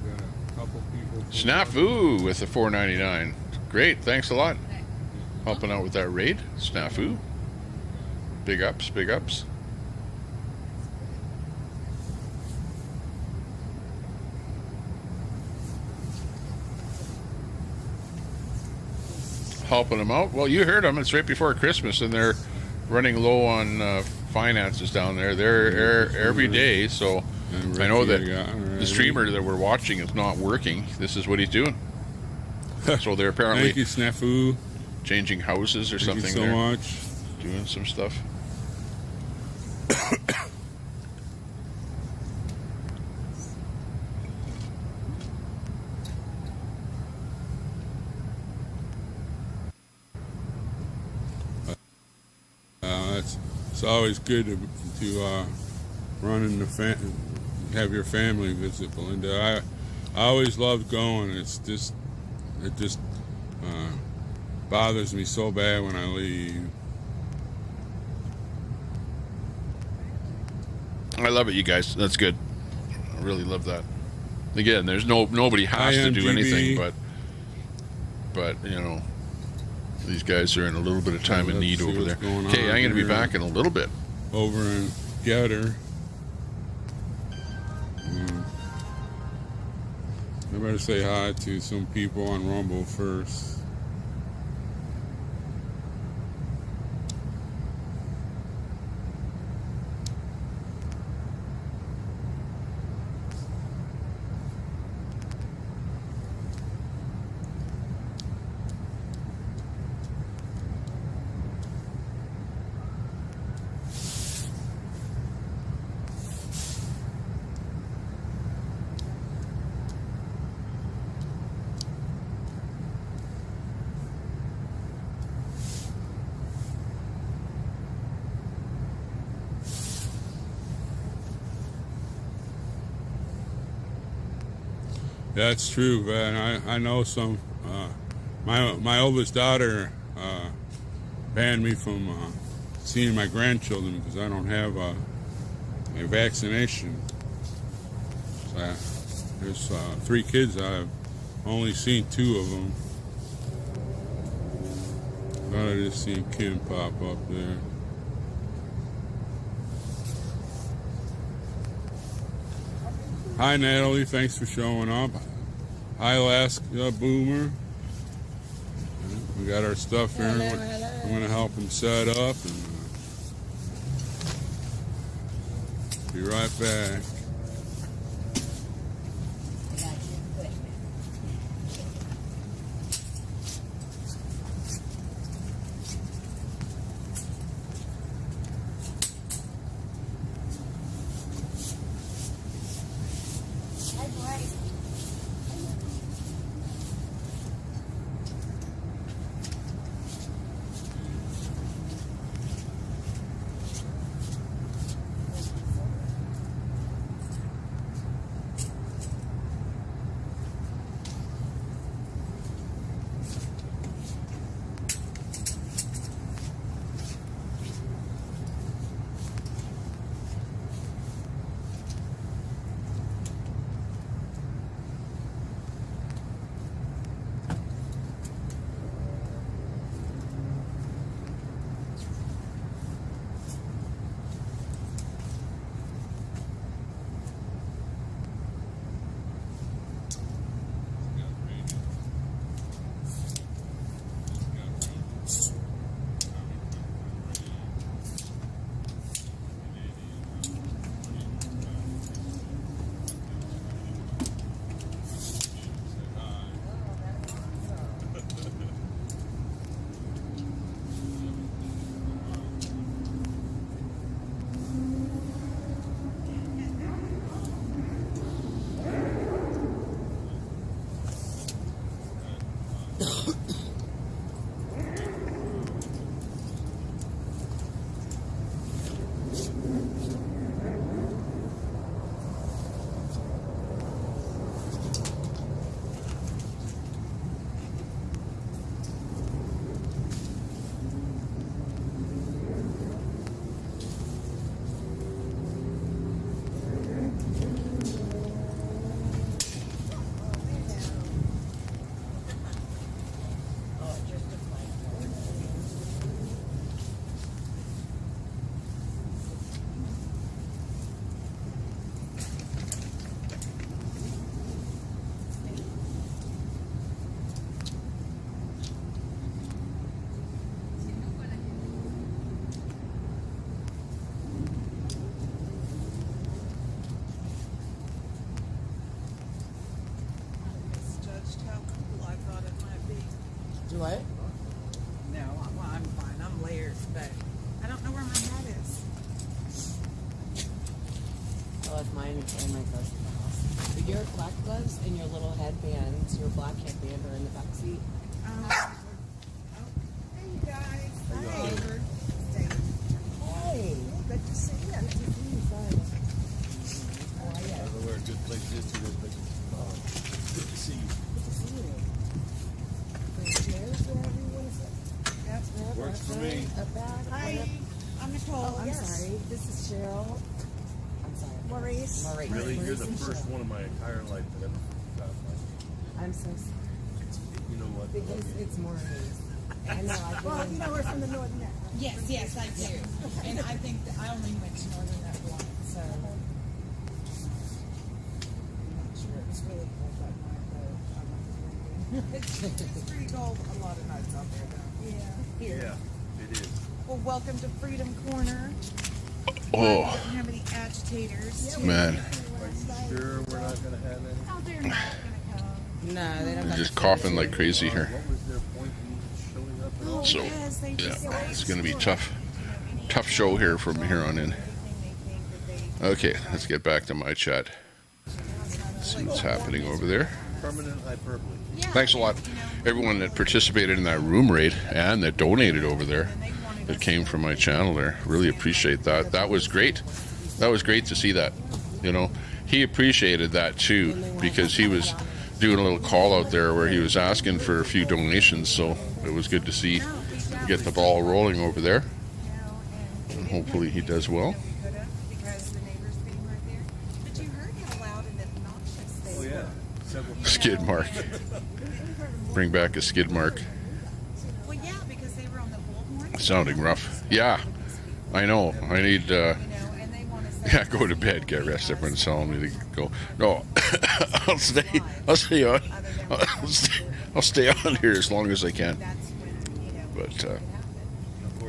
Got a couple people. Snafu with the $4.99. Great, thanks a lot. Helping out with that raid. Snafu. Big ups, big ups. Helping them out. Well, you heard them. It's right before Christmas, and they're running low on finances down there. They're every day, so I know that the streamer that we're watching is not working. This is what he's doing. So they're apparently Thank you, Snafu. changing houses or Thank something. you so there. much. Doing some stuff. It's always good to run in the have your family visit, Belinda. I always loved going. It just bothers me so bad when I leave. I love it, you guys. That's good. I really love that. Again, there's nobody has to do anything, but you know, these guys are in a little bit of time and need over there. Okay, I'm going to be back in a little bit. Over in Getter. I better say hi to some people on Rumble first. That's true, man. I know some. My oldest daughter banned me from seeing my grandchildren because I don't have a vaccination. So there's 3 kids. I've only seen 2 of them. Thought I just seen Kim pop up there. Hi, Natalie. Thanks for showing up. Hi, Alaska Boomer. We got our stuff here. I'm going to help them set up. And be right back. Do what? No, I'm fine. I'm layered, but I don't know where my hat is. I left mine and my gloves at the house. Your black gloves and your little headbands, your black headband are in the back seat. Hey, you guys. Hey. Hey. Good to see you. Good to see you, son. How are you? I don't know where a good place is to this, but good to see you. Good to see you. Chairs, wherever you want to sit. That's Works for me. A bag. Hi, I'm Nicole. Oh, I'm sorry. This is Cheryl. I'm Maurice. Really, you're the first one in my entire life that ever got my. I'm so sorry. You know what? Because it's Maurice. I know. Well, you know we're from the northern end. Yes, yes, I do. And I think that I only went to Northern that once, so. I'm not sure. It's really cold that night, though. I'm not drinking. It's pretty cold a lot of nights out there, though. Yeah. Here. Yeah, it is. Well, welcome to Freedom Corner. Oh. We don't have any agitators. Man. Are you sure we're not going to have any? Oh, they're not going to come. No, they don't. They're just coughing like crazy here. What was their point in showing up at all? So, yeah, it's going to be tough. Tough show here from here on in. Okay, let's get back to my chat. See what's happening over there. Permanent hyperbole. Thanks a lot, everyone that participated in that room raid and that donated over there. That came from my channel there. Really appreciate that. That was great. That was great to see that. You know, he appreciated that too because he was doing a little call out there where he was asking for a few donations. So it was good to see get the ball rolling over there. And hopefully he does well. Oh yeah. Skid mark. Bring back a skid mark. Well, yeah, because they were on the bullhorn. Sounding rough. Yeah, I know. I need, yeah, go to bed, get rest. Everyone's telling me to go. No, I'll stay on. I'll stay on here as long as I can. But,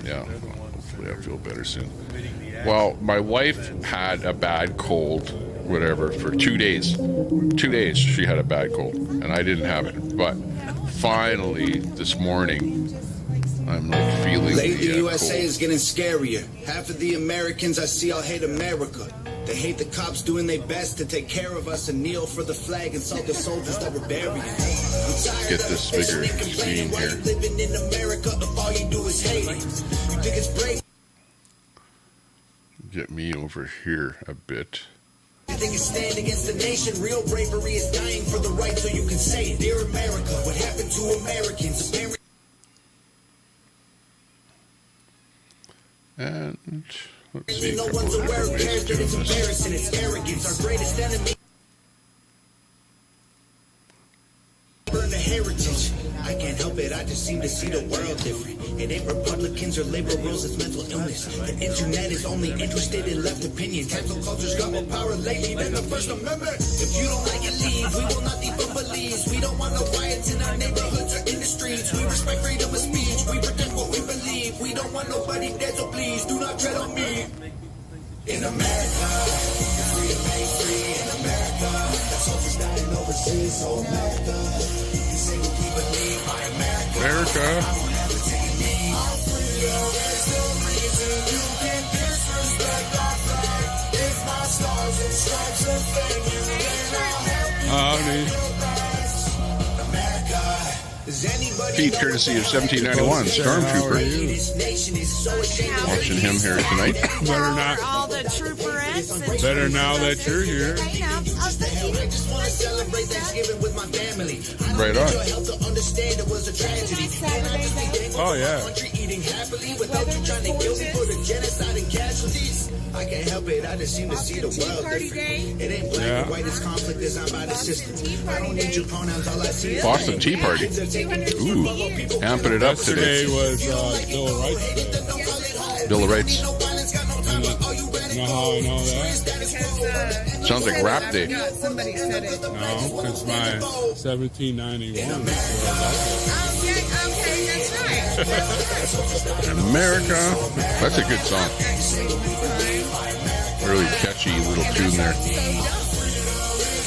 yeah, hopefully I'll feel better soon. Well, my wife had a bad cold, whatever, for 2 days. 2 days she had a bad cold, and I didn't have it. But finally, this morning, I'm like feeling Lately, the USA cold. is getting scarier. Half of the Americans I see all hate America. They hate the cops doing their best to take care of us and kneel for the flag and salute the soldiers that were buried. Let's get this bigger screen here. Living in America, if all you do is hate it. You think it's brave? Get me over here a bit. I think it's stand against the nation. Real bravery is dying for the right so you can say it. Dear America, what happened to Americans? And let's see a No couple one's of aware different of ways of character. doing It's this. embarrassing. It's arrogance. Our greatest enemy. Burn the heritage. I can't help it. I just seem to see the world different. It ain't Republicans or liberals. It's mental illness. The internet is only interested in left opinion. Cancel culture's got more power lately than the First Amendment. If you don't like it, leave. We will not defund police. We don't want no riots in our neighborhoods or in the streets. We respect freedom of speech. We protect what we believe. We don't want nobody dead, so please do not tread on me. In America, it's free to make free. In America, the soldiers dying overseas. So America, you say what we believe. My America, America. I won't have it taking me. Our freedom is the reason you can disrespect our flag. If my stars and stripes offend you, then I'll help you. America, is anybody Feed courtesy of 1791 Stormtrooper. Watching him here tonight. Better not. All the trooperettes. Better now that you're here. I just want to celebrate Thanksgiving with my family. Right on. Your help to understand it was a tragedy. And I just be thankful Oh, for yeah. my country eating happily without you trying to kill me for the genocide and casualties. I can't help it. I just seem to see the world different. It ain't black and white. It's conflict designed by the system. I don't need your pronouns. All I see is Boston Tea Party. Ooh, amping it up Yesterday today. was Bill of Rights. Bill of Rights. You know how I know that? Sounds like rap day. Somebody said it. No, because my 1791 Okay, that's right. America. That's a good song. Really catchy little tune there.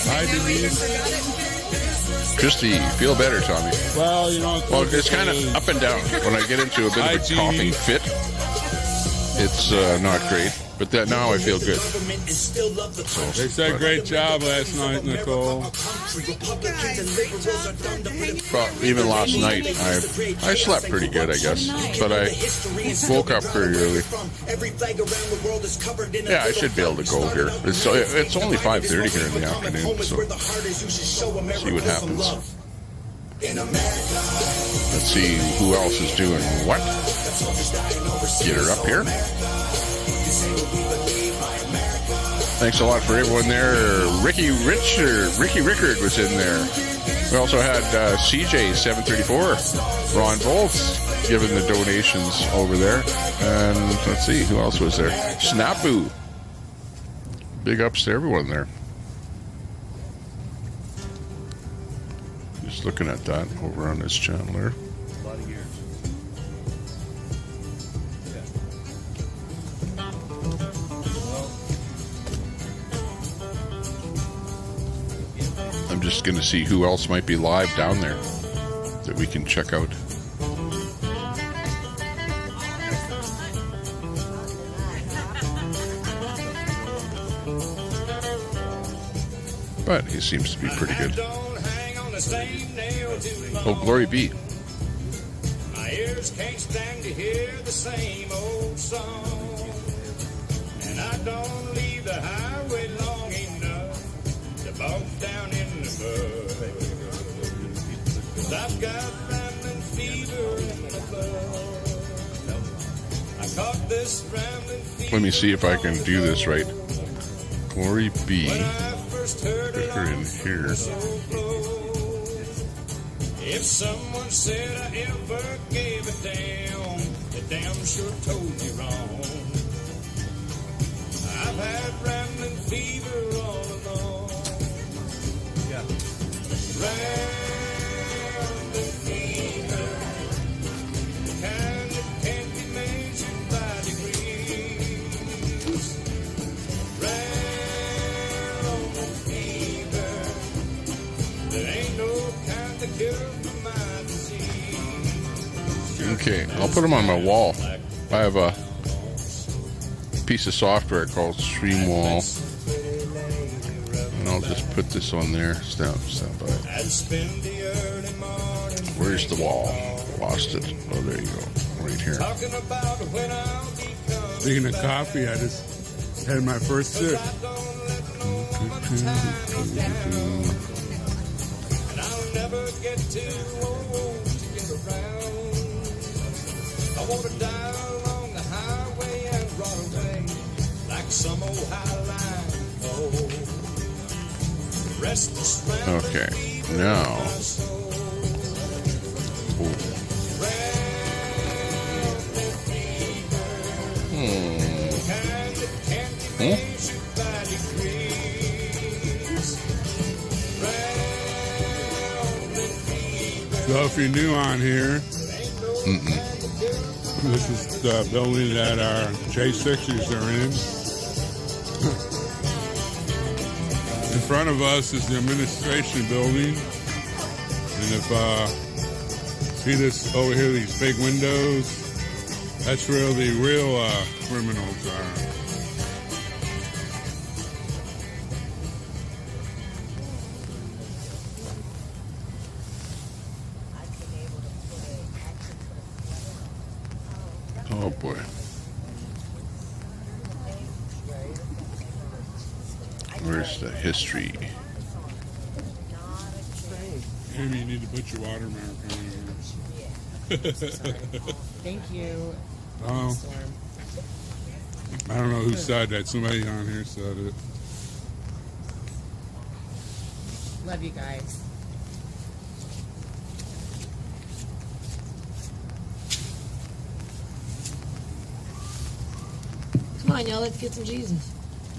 Hi, Denise. Christy, feel better, Tommy. Well, you know, Well, it's kind of up and down. When I get into a bit of a coughing fit, it's not great. But that now I feel good. They said great job last night, Nicole. Well, even last night, I slept pretty good, I guess. But I woke up pretty early. Yeah, I should be able to go here. It's only 5:30 here in the afternoon, so see what happens. Let's see who else is doing what. Get her up here. Thanks a lot for everyone there. Ricky Rickard was in there. We also had CJ734, Ron Volz giving the donations over there. And let's see, who else was there? Snapu. Big ups to everyone there. Just looking at that over on this channel there. A lot of years. I'm just going to see who else might be live down there that we can check out. But he seems to be pretty good. Oh, glory be. My ears can't stand to hear the same old song, and I don't leave the highway long enough to bog down in the mud. 'Cause I've got rambling fever in the blood. I caught this rambling fever. Let me see if I can do this right. Glory be. Put her in here. If someone said I ever gave a damn, they damn sure told me wrong. I've had rambling fever all along. Yeah. Rambling fever, the kind that can't be measured by degrees. Rambling fever, there ain't no kind of cure. Okay, I'll put them on my wall. I have a piece of software called StreamWall, and I'll just put this on there. Stand by. Where's the wall? Lost it. Oh, there you go. Right here. Speaking of coffee, I just had my first sip. Never get too old to get around. I want to die along the highway and run away like some old highline. Oh, restless. Okay, now. So if you're new on here, this is the building that our J6s are in. In front of us is the administration building. And if see this over here, these big windows, that's where the real criminals are. Oh boy. Where's the history? Maybe you need to put your watermark on here. Thank you. Oh. I don't know who said that. Somebody on here said it. Love you guys. Come on, y'all, let's get some Jesus.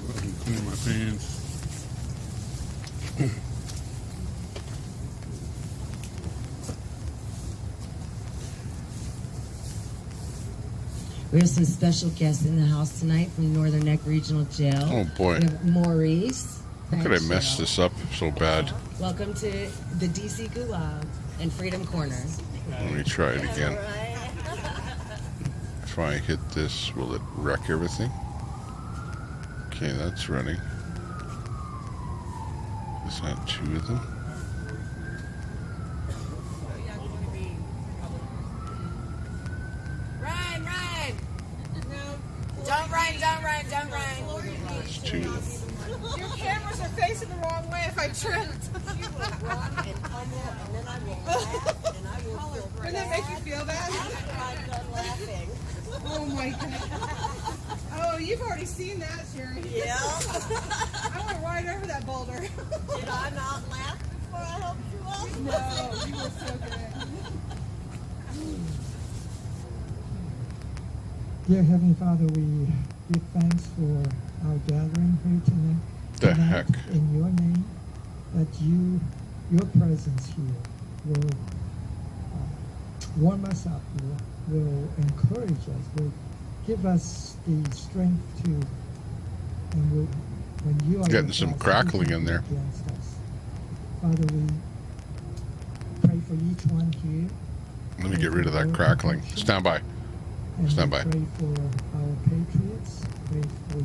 I'm clean my pants. We have some special guests in the house tonight from Northern Neck Regional Jail. Oh boy. We have Maurice. How could I mess this up so bad? Welcome to the DC Gulag and Freedom Corner. Let me try it again. If I hit this, will it wreck everything? Okay, that's running. Is that two of them? Run, run! Don't run, don't run, don't run. That's two of them. Your cameras are facing the wrong way if I tripped. You will run and tumble, and then I will laugh, and I will feel Wouldn't that make you feel bad? I'm done laughing. Oh my God. Oh, you've already I seen that, Sherry. Yeah. I went right over that boulder. Did I not laugh before I helped you off? No, you were so good. Dear Heavenly Father, we give thanks for our gathering here tonight. The heck? In your name, that your presence here will warm us up, will encourage us, will give us the strength to, and will, when you are Getting some crackling in there. against us. Father, we pray for each one here. Let me get rid of that crackling. Stand by. And Stand we by. pray for our patriots. Pray for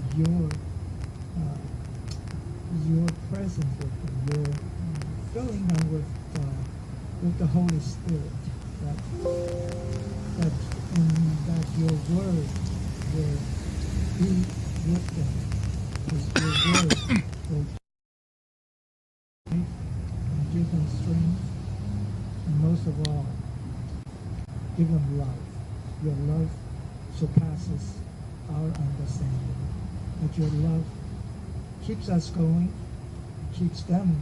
your presence with them, your filling them with the Holy Spirit. That your word will be with them. Because your word will give them strength, and most of all, give them love. Your love surpasses our understanding. That your love keeps us going, keeps them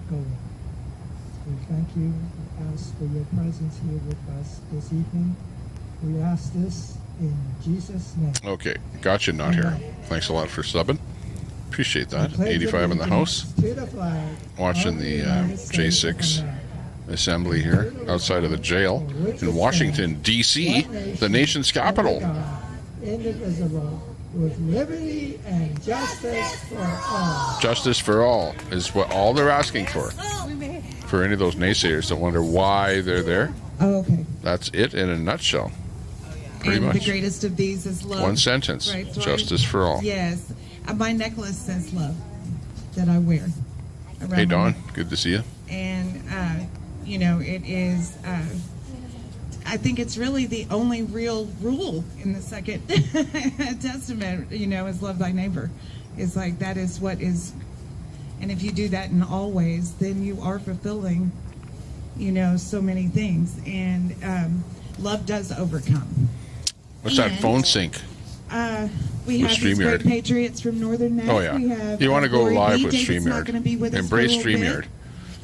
going. We thank you. We ask for your presence here with us this evening. We ask this in Jesus' name. Okay, gotcha, not here. Thanks a lot for subbing. Appreciate that. 85 in the house. To the flag Watching the J6 assembly here outside of the jail in Washington, D.C., the nation's capital. Indivisible, with liberty and justice for all. Justice for all is what all they're asking for. For any of those naysayers that wonder why they're there, Oh, okay. that's it in a nutshell. Pretty And much. the greatest of these is love. One sentence. Right, Tori? Justice for all. Yes. My necklace says love that I wear. around Hey, my Dawn. neck. Good to see you. And, you know, it is, I think it's really the only real rule in the Second Testament, you know, is love thy neighbor. It's like that is what is, and if you do that in all ways, then you are fulfilling, you know, so many things. And love does overcome. What's that phone sync? We With have these great StreamYard. patriots from Northern Net. Oh, yeah. We have, You want to go Lori live B. with David's not gonna be with StreamYard. us for a Embrace little bit. StreamYard.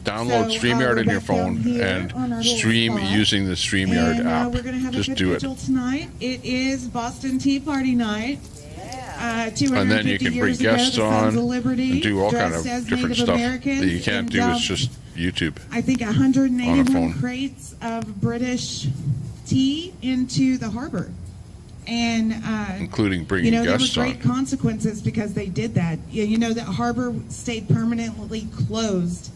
Download So, StreamYard we're on your back down phone here and on our little stream spot. using the StreamYard And app. we're going to have Just a good do it. vigil tonight. It is Boston Tea Party night. 250 And then you can bring years ago, guests the Sons on of Liberty, and do all kind of dressed as different Native stuff Americans, that you can't and do. It's dumped, just YouTube. I think, On a 181 phone. crates of British tea into the harbor. And Including bringing you know, there were guests great on. consequences because they did that. You know, that harbor stayed permanently closed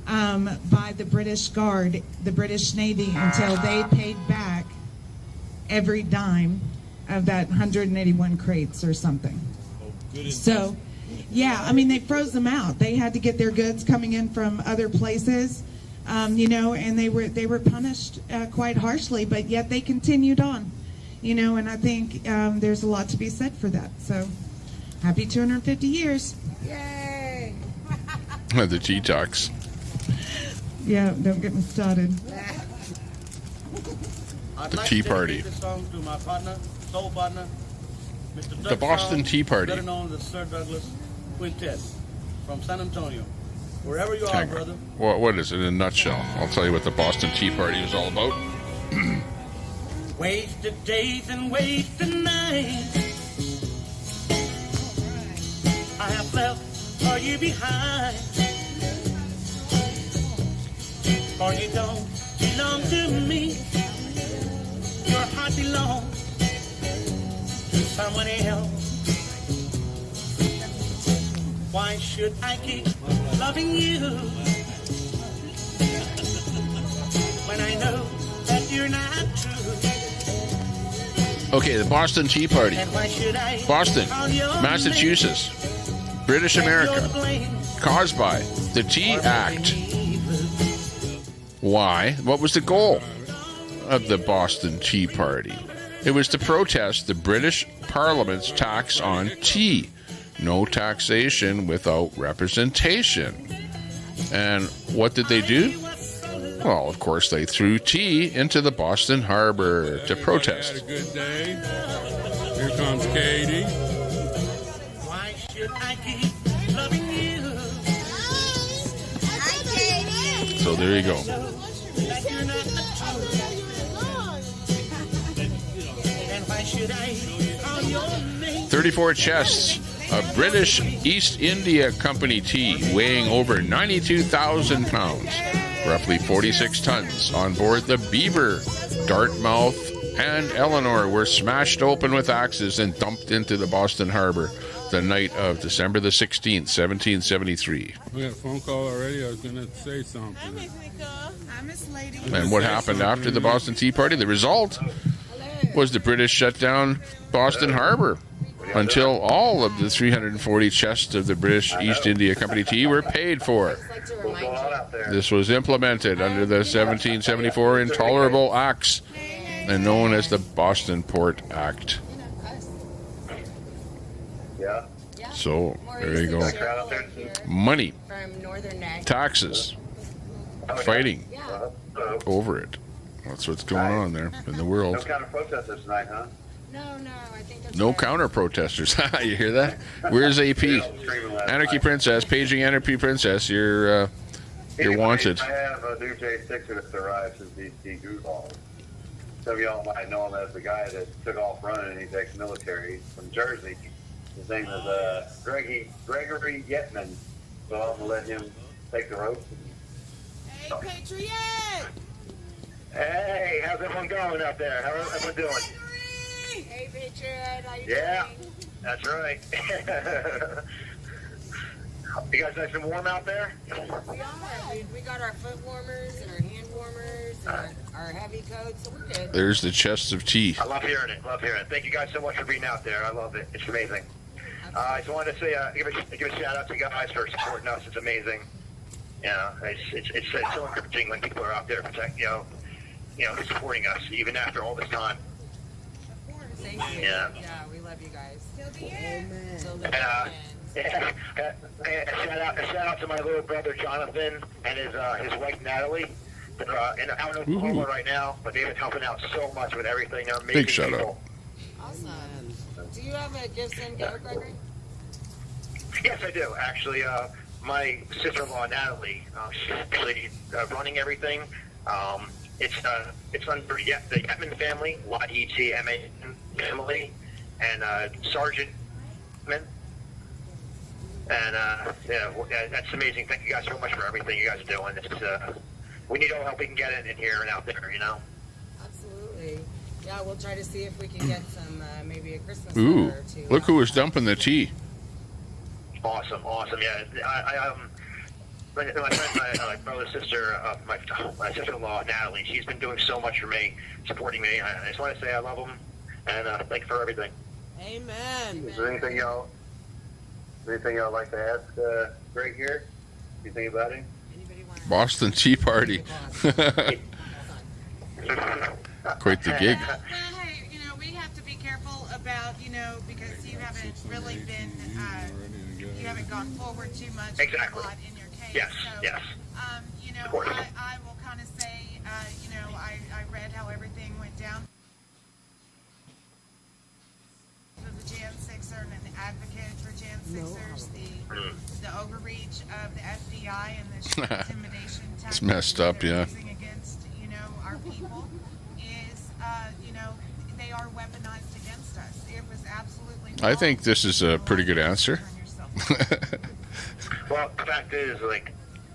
by the British Guard, the British Navy, until they paid back every dime of that 181 crates or something. So, yeah, I mean, they froze them out. They had to get their goods coming in from other places, you know, and they were punished quite harshly, but yet they continued on. You know, and I think there's a lot to be said for that. So, happy 250 years. Yay! The Tea Talks. Yeah, don't get me started. The Tea Party. This song to my partner, soul partner, Mr. The Boston Tea Party. Better known as Sir Douglas Quintet from San Antonio. Wherever you are, Hang on. brother. What is it in a nutshell? I'll tell you what the Boston Tea Party is all about. Wasted days and wasted nights. I have left for you behind. For you don't belong to me. Your heart belongs to someone else. Why should I keep loving you when I know that you're not true? Okay, the Boston Tea Party. And why should I Boston, call your Massachusetts, British America, caused by the Tea Act. Why? What was the goal of the Boston Tea Party? It was to protest the British Parliament's tax on tea. No taxation without representation. And what did they do? Well, of course, they threw tea into the Boston Harbor to protest. Had a good day. Here comes Katie. should I keep loving you? Hi, Katie. So there you go. That you're not the truth. And why should I call your name? 34 chests of British East India Company tea weighing over 92,000 pounds, roughly 46 tons, on board the Beaver, Dartmouth, and Eleanor were smashed open with axes and dumped into the Boston Harbor the night of December the 16th, 1773. We got a phone call already. I was going to say something. Hi, Miss Lady. And what happened after the Boston Tea Party? The result was the British shut down Boston Harbor until all of the 340 chests of the British East India Company tea were paid for. This was implemented under the 1774 Intolerable Acts and known as the Boston Port Act. Yeah. So, there you go. Money, taxes, fighting over it. That's what's going on there in the world. No counter protesters tonight, huh? No, I think there's No counter protesters. You hear that? Where's AP? Anarchy Princess, paging Anarchy Princess. You're wanted. I have a new J6 that arrived since DC Goodall. Some of y'all might know him as the guy that took off running. He's ex-military. He's from Jersey. His name is Gregory Yetman. So I'm gonna let him take the ropes. Hey, Patriot! Hey, how's everyone going out there? How's everyone doing? Hey, Patriot. How you Yeah, doing? that's right. You guys nice and warm out there? We are. We got our foot warmers and our hand warmers and our heavy coats, so we're good. There's the chests of tea. I love hearing it. Love hearing it. Thank you guys so much for being out there. I love it. It's amazing. I just wanted to say, give a shout out to you guys for supporting us. It's amazing. Yeah, it's so encouraging when people are out there protecting, supporting us even after all this time. Thank you. Yeah. Yeah, we love you guys. Till the end. Till the And, end. a shout out to my little brother Jonathan and his wife Natalie. They're out in Oklahoma right now, but they've been helping out so much with everything. They're amazing Big shout people. out. Awesome. Do you have a Give, Send, Go, Gregory? Yes, I do. Actually, my sister-in-law Natalie, she's actually running everything. It's under the Yetman family, YETMAN family, and Sergeant. And that's amazing. Thank you guys so much for everything you guys are doing. It's, we need all help we can get in here and out there, Absolutely. Yeah, we'll try to see if we can get some, maybe a Christmas Ooh, letter to. look who was dumping the tea. Awesome. Yeah, my friend, my brother's sister, my sister-in-law Natalie, she's been doing so much for me, supporting me. I just want to say I love them and thank you for everything. Amen. Is there anything y'all like to ask Greg here? Anything about him? Boston Tea Party. Quite the gig. Well, hey, we have to be careful about, because you haven't really been, you haven't gone forward too much Exactly. a lot in your case. Yes, so, yes. I will kind of say, I read how everything went down. The Jan 6er and an advocate for Jan 6ers, the overreach of the FBI and the intimidation tactics It's messed up, yeah. using against, our people is, they are weaponized against us. It was absolutely I think this is a pretty good answer. Well, the fact is,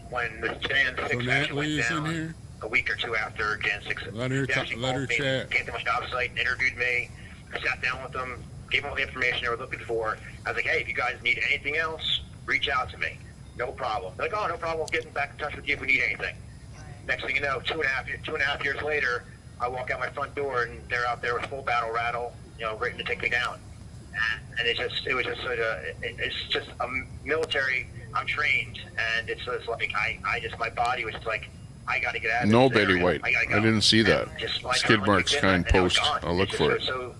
when the Jan 6 actually Natalie went is in down, here? a week or two after Jan 6, Let her they actually called me, chat. came to my job site and interviewed me. I sat down with them, gave them all the information they were looking for. I was like, hey, if you guys need anything else, reach out to me. No problem. They're like, oh, no problem. We'll get back in touch with you if we need anything. Next thing you know, two and a half years later, I walk out my front door and they're out there with full battle rattle, ready to take me down. And it's just a military. I'm trained, and it's just like my body was just like, I got to get out of No, this Betty area. White. I gotta go. I didn't see that. And just like, Skid I marks did, kind and I was post. gone. I'll look It's for just it. So,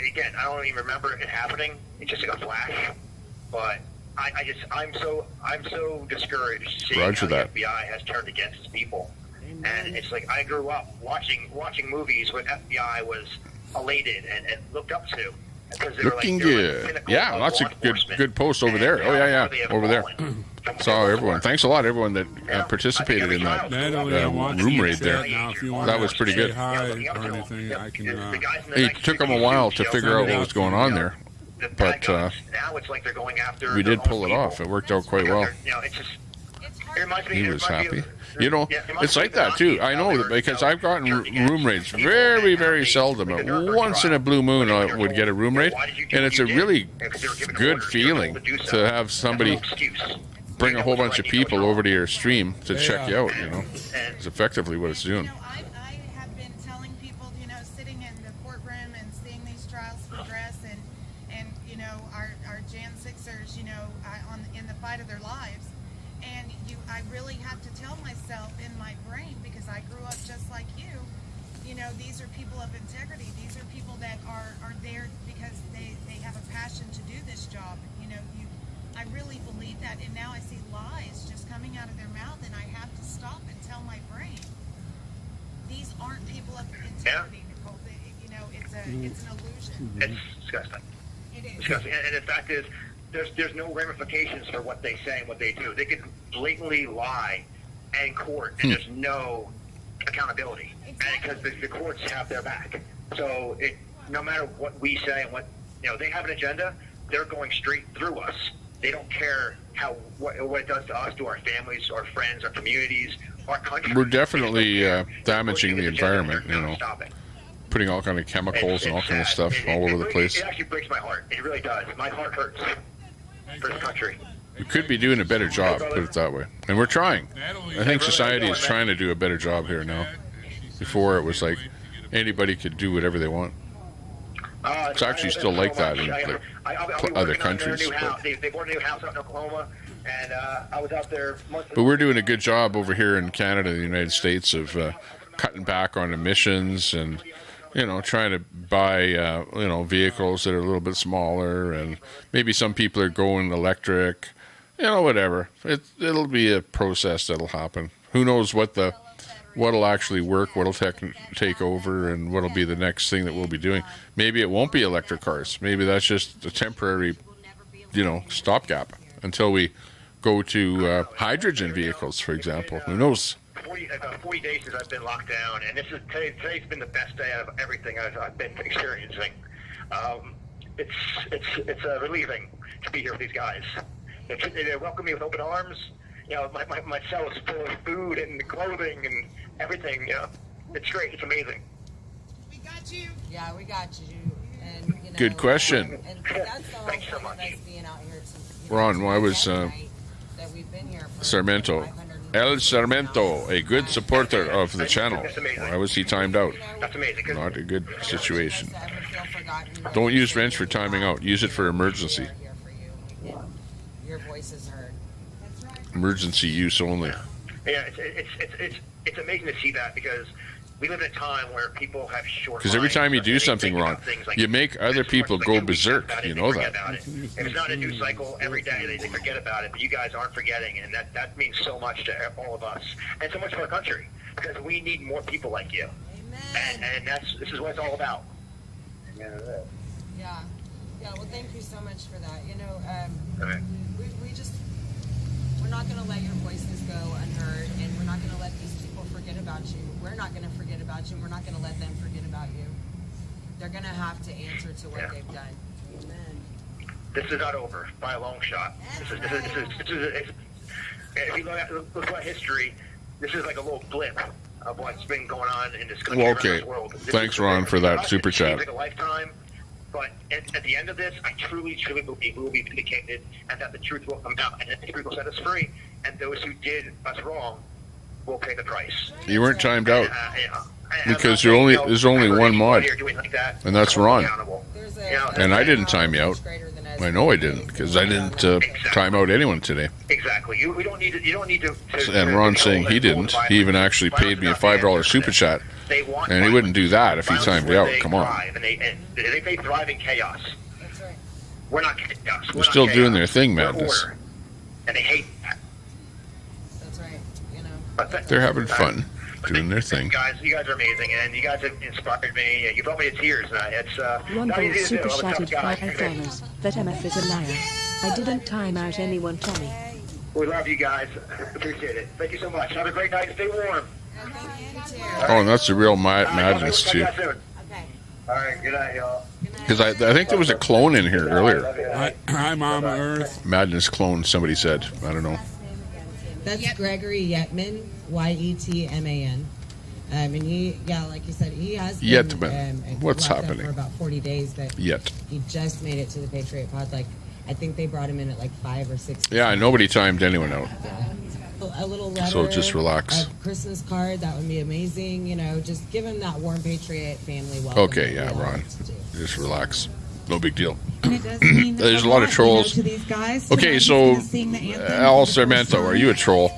again, I don't even remember it happening. It's just like a flash. But I'm so discouraged seeing Roger how that. the FBI has turned against its people. And it's like I grew up watching movies where FBI was elated and looked up to. Looking good. Yeah, lots of good posts over there. Oh, yeah, over there. Saw everyone. Thanks a lot, everyone that participated in that room raid there. That was pretty good. It took them a while to figure out what was going on there, but we did pull it off. It worked out quite well. He was happy. You know, it's like that too. I know that because I've gotten room raids very, very seldom. Once in a blue moon, I would get a room raid, and it's a really good feeling to have somebody bring a whole bunch of people over to your stream to check you out. You know, it's effectively what it's doing. I have been telling people, you know, sitting in the courtroom and seeing these trials progress, and you know, our Jan 6ers, you know, in the fight of their lives. And I really have to tell myself in my brain, because I grew up just like you know, these are people of integrity. These are people that are there because they have a passion to do this job. You know, I really believe that, and now I see lies just coming out of their mouth, and I have to stop and tell my brain, these aren't people of integrity, Nicole. You know, it's an illusion. It's disgusting. It is. Disgusting. And the fact is, there's no ramifications for what they say and what they do. They could blatantly lie in court, and there's no accountability, because the courts have their back. So no matter what we say and what, you know, they have an agenda, they're going straight through us. They don't care what it does to us, to our families, our friends, our communities, our country. We're definitely damaging the environment, you know, putting all kind of chemicals and all kind of stuff all over the place. It actually breaks my heart. It really does. My heart hurts for the country. We could be doing a better job, put it that way. And we're trying. I think society is trying to do a better job here now. Before it was like anybody could do whatever they want. It's actually still like that in other countries. They bought a new house out in Oklahoma, and I was out there. But we're doing a good job over here in Canada, the United States, of cutting back on emissions and, you know, trying to buy, you know, vehicles that are a little bit smaller, and maybe some people are going electric, you know, whatever. It'll be a process that'll happen. Who knows what'll actually work, what'll take over, and what'll be the next thing that we'll be doing. Maybe it won't be electric cars. Maybe that's just a temporary, you know, stopgap until we go to hydrogen vehicles, for example. Who knows? 40 days since I've been locked down, and today's been the best day out of everything I've been experiencing. It's relieving to be here with these guys. They welcome me with open arms. You know, my cell is full of food and clothing and everything. You know, it's great. It's amazing. We got you. Yeah, we got you. And, you know, good question. And that's the whole Thanks so much. being out here Ron, why was that we've been here for Sarmento, El Sarmento, a good supporter of the channel? Why was he timed out? That's amazing. Not a good situation. Don't use wrench for timing out. Use it for emergency. Your voice is heard. Emergency use only. Yeah, it's amazing to see that, because we live in a time where people have short. Because every time you do something wrong, you make other people go berserk. You know that. If it's not a news cycle every day, they forget about it. But you guys aren't forgetting, and that means so much to all of us, and so much for our country, because we need more people like you. Amen. And this is what it's all about. Yeah. Well, thank you so much for that. You know, we're not going to let your voices go unheard, and we're not going to let these people forget about you. We're not going to forget about you, and we're not going to let them forget about you. They're going to have to answer to what they've done. Amen. This is not over by a long shot. This is if you look at history, this is like a little blip of what's been going on in this country, well, okay. around this world. Thanks, Ron, for that super chat. It seems like a lifetime. But at the end of this, I truly believe we will be vindicated, and that the truth will come out, and that the truth will set us free, and those who did us wrong will pay the price. You weren't timed out, because there's only one mod, and that's Ron. And I didn't time you out. I know I didn't, because I didn't time out anyone today. Exactly. You don't need to. And Ron's saying he didn't. He even actually paid me a $5 super chat, and he wouldn't do that if he timed you out. Come on. And they thrive in chaos. That's right. We're not chaos. They're still doing their thing, madness. And they hate that. That's right. You know. They're having fun. doing their thing. You guys are amazing, and you guys have inspired me. You brought me to tears. It's not Rumble easy to super do. I'm a shouted tough guy. $5. That MF is a liar. I didn't time out anyone, Tommy. We love you guys. Appreciate it. Thank you so much. Have a great night. Stay warm. Oh, and that's the real Madness too. All right, good night, y'all. Because I think there was a clone in here earlier. Hi, Mama Earth. Madness clone, somebody said. I don't know. That's Gregory Yetman, Yetman. And he, like you said, he has been Yetman. What's locked up happening? for about 40 days, but he just made it to the Patriot Pod. Like, I think they brought him in at like 5 or 6. Yeah, nobody timed anyone out. A little letter. So just relax. A Christmas card, that would be amazing. You know, just give him that warm Patriot family welcome. Okay, yeah, Ron. Just relax. No big deal. And it does mean There's a lot of trolls. to these guys. Okay, so Al Sarmento, are you a troll?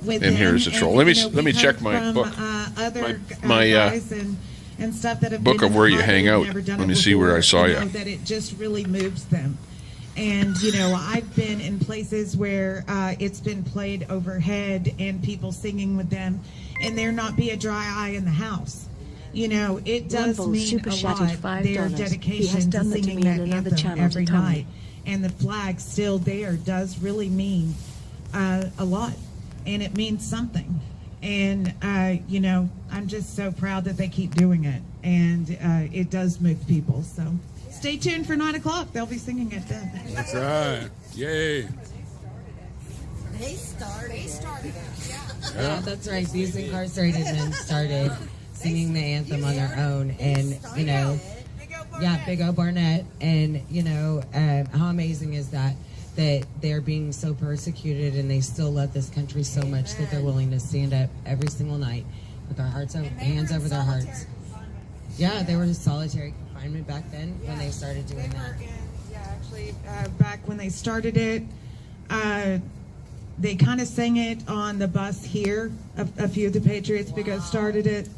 With And here's a troll. Let me we've check heard my from, book. Other My guys and stuff that have book been of where you in hang the out. pod and never done Let it me see where I before, saw you. know that it just really moves them. And, you know, I've been in places where it's been played overhead and people singing with them, and there not be a dry eye in the house. You know, it does Rumble mean super a shattered lot, $5. their He has dedication to done that to singing me on that another anthem channel every to Tommy. night. And the flag still there does really mean a lot, and it means something. And, you know, I'm just so proud that they keep doing it, and it does move people. So stay tuned for 9 o'clock. They'll be singing it then. That's right. Yay. They started it. Yeah, that's right. These incarcerated men started singing the anthem on their own, and you know, Big O Barnett, and you know, how amazing is that they're being so persecuted and they still love this country so much that they're willing to stand up every single night with their hands over their hearts. Yeah, they were in solitary confinement back then when they started doing that. Actually, back when they started it, they kind of sang it on the bus here. A few of the Patriots because started it,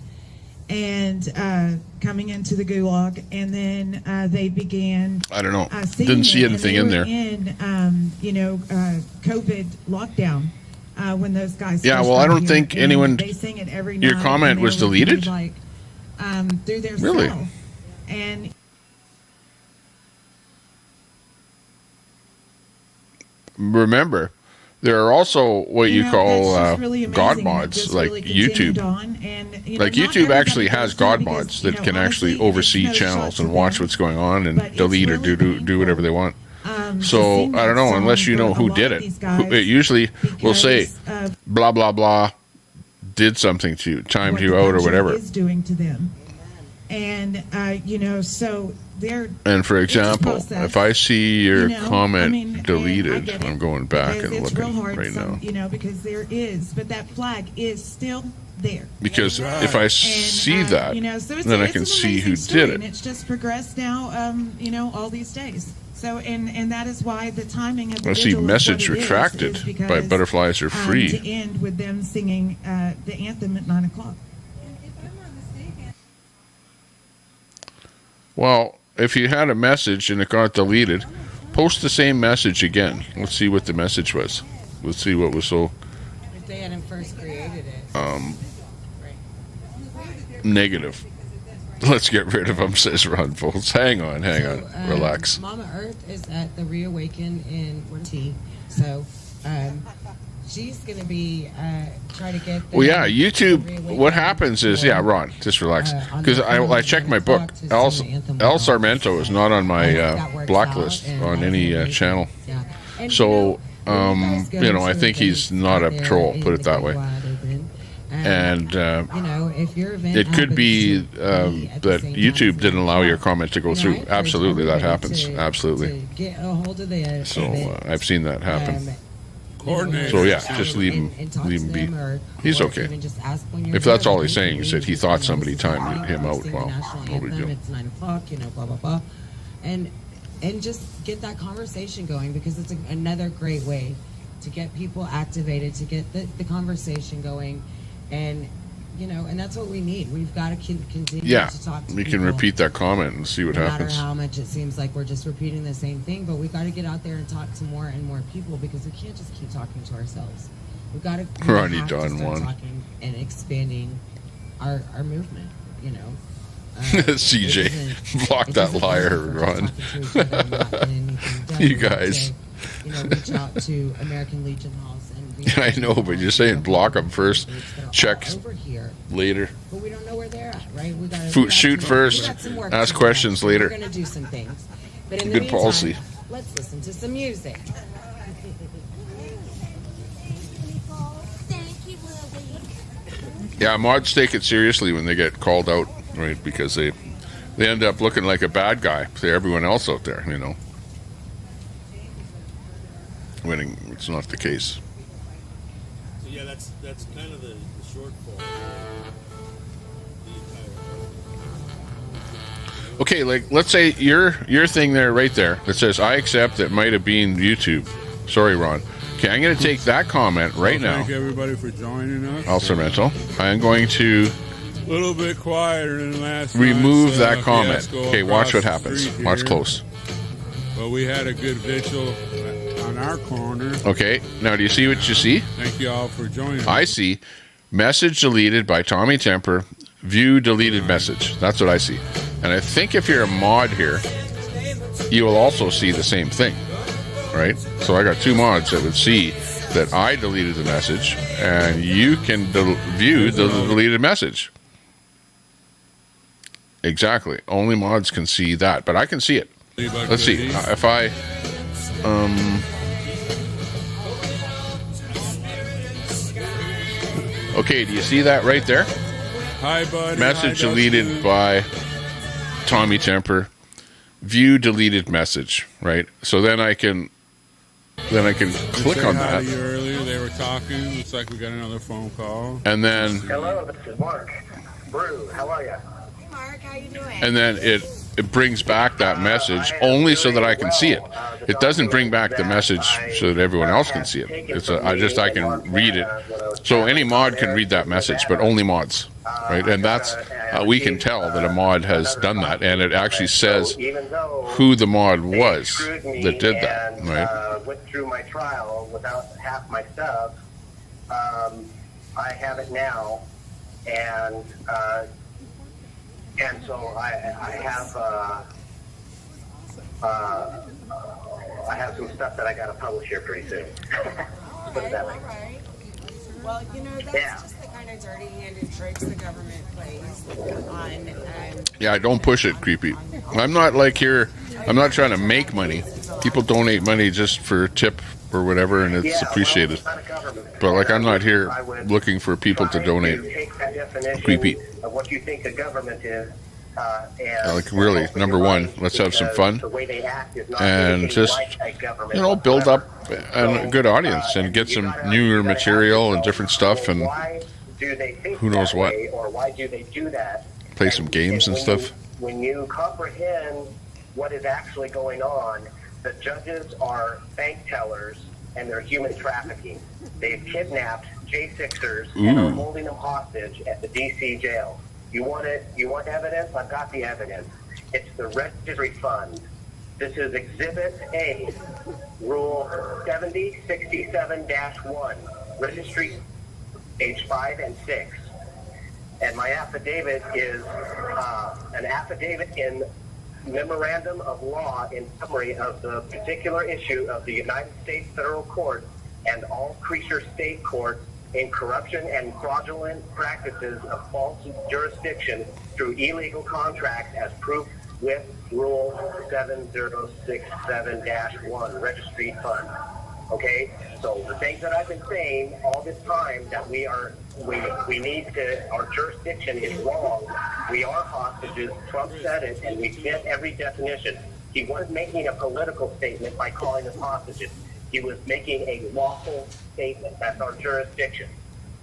and coming into the gulag, and then they began. I don't know. Didn't see anything in there. In you know, COVID lockdown when those guys. Yeah, first well, I got don't here, think and anyone. They sing it every Your night, comment and they was were deleted. like, through their Really? cell. And Remember, there are also what you know, call that's just really God amazing that mods, this like really continued YouTube. on, and, you know, Like not YouTube actually everybody has goes God through because, mods you that know, can actually honestly, oversee it's no shot channels to and watch them, what's going on and but it's delete or really do whatever they want. to So sing I don't that know unless you song know for who a lot did of it. these guys It usually will say because of blah blah blah did something to you, timed what you the out or country whatever. is doing to them, and you know, so they're. And for it's a example, process. if I see your You know, comment I mean, and I deleted, get it, I'm going back because and it's real looking hard right now. You know, because there is, but that flag is still there. Because if I see that, you know, so it's, then I it's can an see amazing who story, did it. and it's just progressed now. You know, all these days. So, and that is why the timing of the I see vigil is message what it is retracted because, by Butterflies Are Free. to end with them singing the anthem at 9 o'clock. Well, if you had a message and it got deleted, post the same message again. Let's see what the message was. Let's see what was so If they hadn't first created it. negative. Let's get rid of them, says Ron Foltz. Hang on. Relax. Mama Earth is at the Reawaken in T. So she's going to be trying to get. Well, yeah, YouTube. What happens is, yeah, Ron, just relax. Because I checked my book. El Sarmento is not on my blacklist on any channel. So, you know, I think he's not a troll. Put it that way. And you know, if your event it could be happens to that YouTube didn't allow your comment to go through. Absolutely, that happens. Absolutely. get a hold of the So I've seen that happen. Coordinator. So yeah, just leave him be. He's okay. If that's all he's saying is that he thought somebody timed him out, well, no big deal. It's 9 o'clock, you know, blah blah blah, and just get that conversation going, because it's another great way to get people activated, to get the conversation going, and you know, and that's what we need. We've got to continue Yeah, to talk to we people. can repeat that comment and see what No happens. matter how much it seems like we're just repeating the same thing, but we've got to get out there and talk to more and more people, because we can't just keep talking to ourselves. We've got to Ronnie Don one. Talking and expanding our movement. You know. CJ, block that liar, Ron. You guys. Reach out to American Legion Halls and I know, but you're saying block them first, check later. But we don't know where they're at, right? We gotta shoot first, ask questions later. We're gonna do some things. But in the Good meantime, policy. let's listen to some music. Yeah, mods take it seriously when they get called out, right? Because they end up looking like a bad guy to everyone else out there, you know. When it's not the case. So yeah, that's kind of the shortfall. Okay, like let's say your thing there, right there, that says I accept that might have been YouTube. Sorry, Ron. Okay, I'm going to take that comment right now. Thank everybody for joining us. Alcermental. I'm going to a little bit quieter than last remove that comment. Okay, watch what happens. Watch close. Well, we had a good vigil on our corner. Okay, now do you see what you see? Thank you all for joining. I see message deleted by Tommy Temper, view deleted message. That's what I see. And I think if you're a mod here, you will also see the same thing, right? So I got two mods that would see that I deleted the message, and you can view the deleted message. Exactly. Only mods can see that, but I can see it. Let's see. If I... Okay, do you see that right there? Hi, buddy. Message deleted by Tommy Temper. View deleted message, right? So then I can click on that. Earlier they were talking. Looks like we got another phone call. And then hello, this is Mark. Brew, how are you? Hey, Mark, how you doing? And then it brings back that message only so that I can see it. It doesn't bring back the message so that everyone else can see it. It's I can read it. So any mod can read that message, but only mods, right? And that's we can tell that a mod has done that, and it actually says who the mod was that did that, right? Went through my trial without half my stuff. I have it now, and so I have some stuff that I got to publish here pretty soon. Put it that way. Right. Well, that's just the kind of dirty-handed tricks the government plays on. Yeah, don't push it, creepy. I'm not like here. I'm not trying to make money. People donate money just for a tip or whatever, and it's appreciated. But like, I'm not here looking for people to donate. Creepy. Of what you think the government is. Like, really, number one, let's have some fun and just, build up a good audience and get some newer material and different stuff and who knows what. Or why do they do that? Play some games and stuff. When you comprehend what is actually going on, the judges are bank tellers and they're human trafficking. They've kidnapped J6ers and are holding them hostage at the D.C. jail. You want it? You want evidence? I've got the evidence. It's the registry fund. This is Exhibit A, Rule 7067-1, Registry, page 5 and 6. And my affidavit is an affidavit in memorandum of law in summary of the particular issue of the United States Federal Court and all creature state courts in corruption and fraudulent practices of false jurisdiction through illegal contracts as proof with Rule 7067-1, Registry Fund. Okay? So the things that I've been saying all this time that we need to, our jurisdiction is wrong. We are hostages. Trump said it, and we fit every definition. He wasn't making a political statement by calling us hostages. He was making a lawful statement. That's our jurisdiction.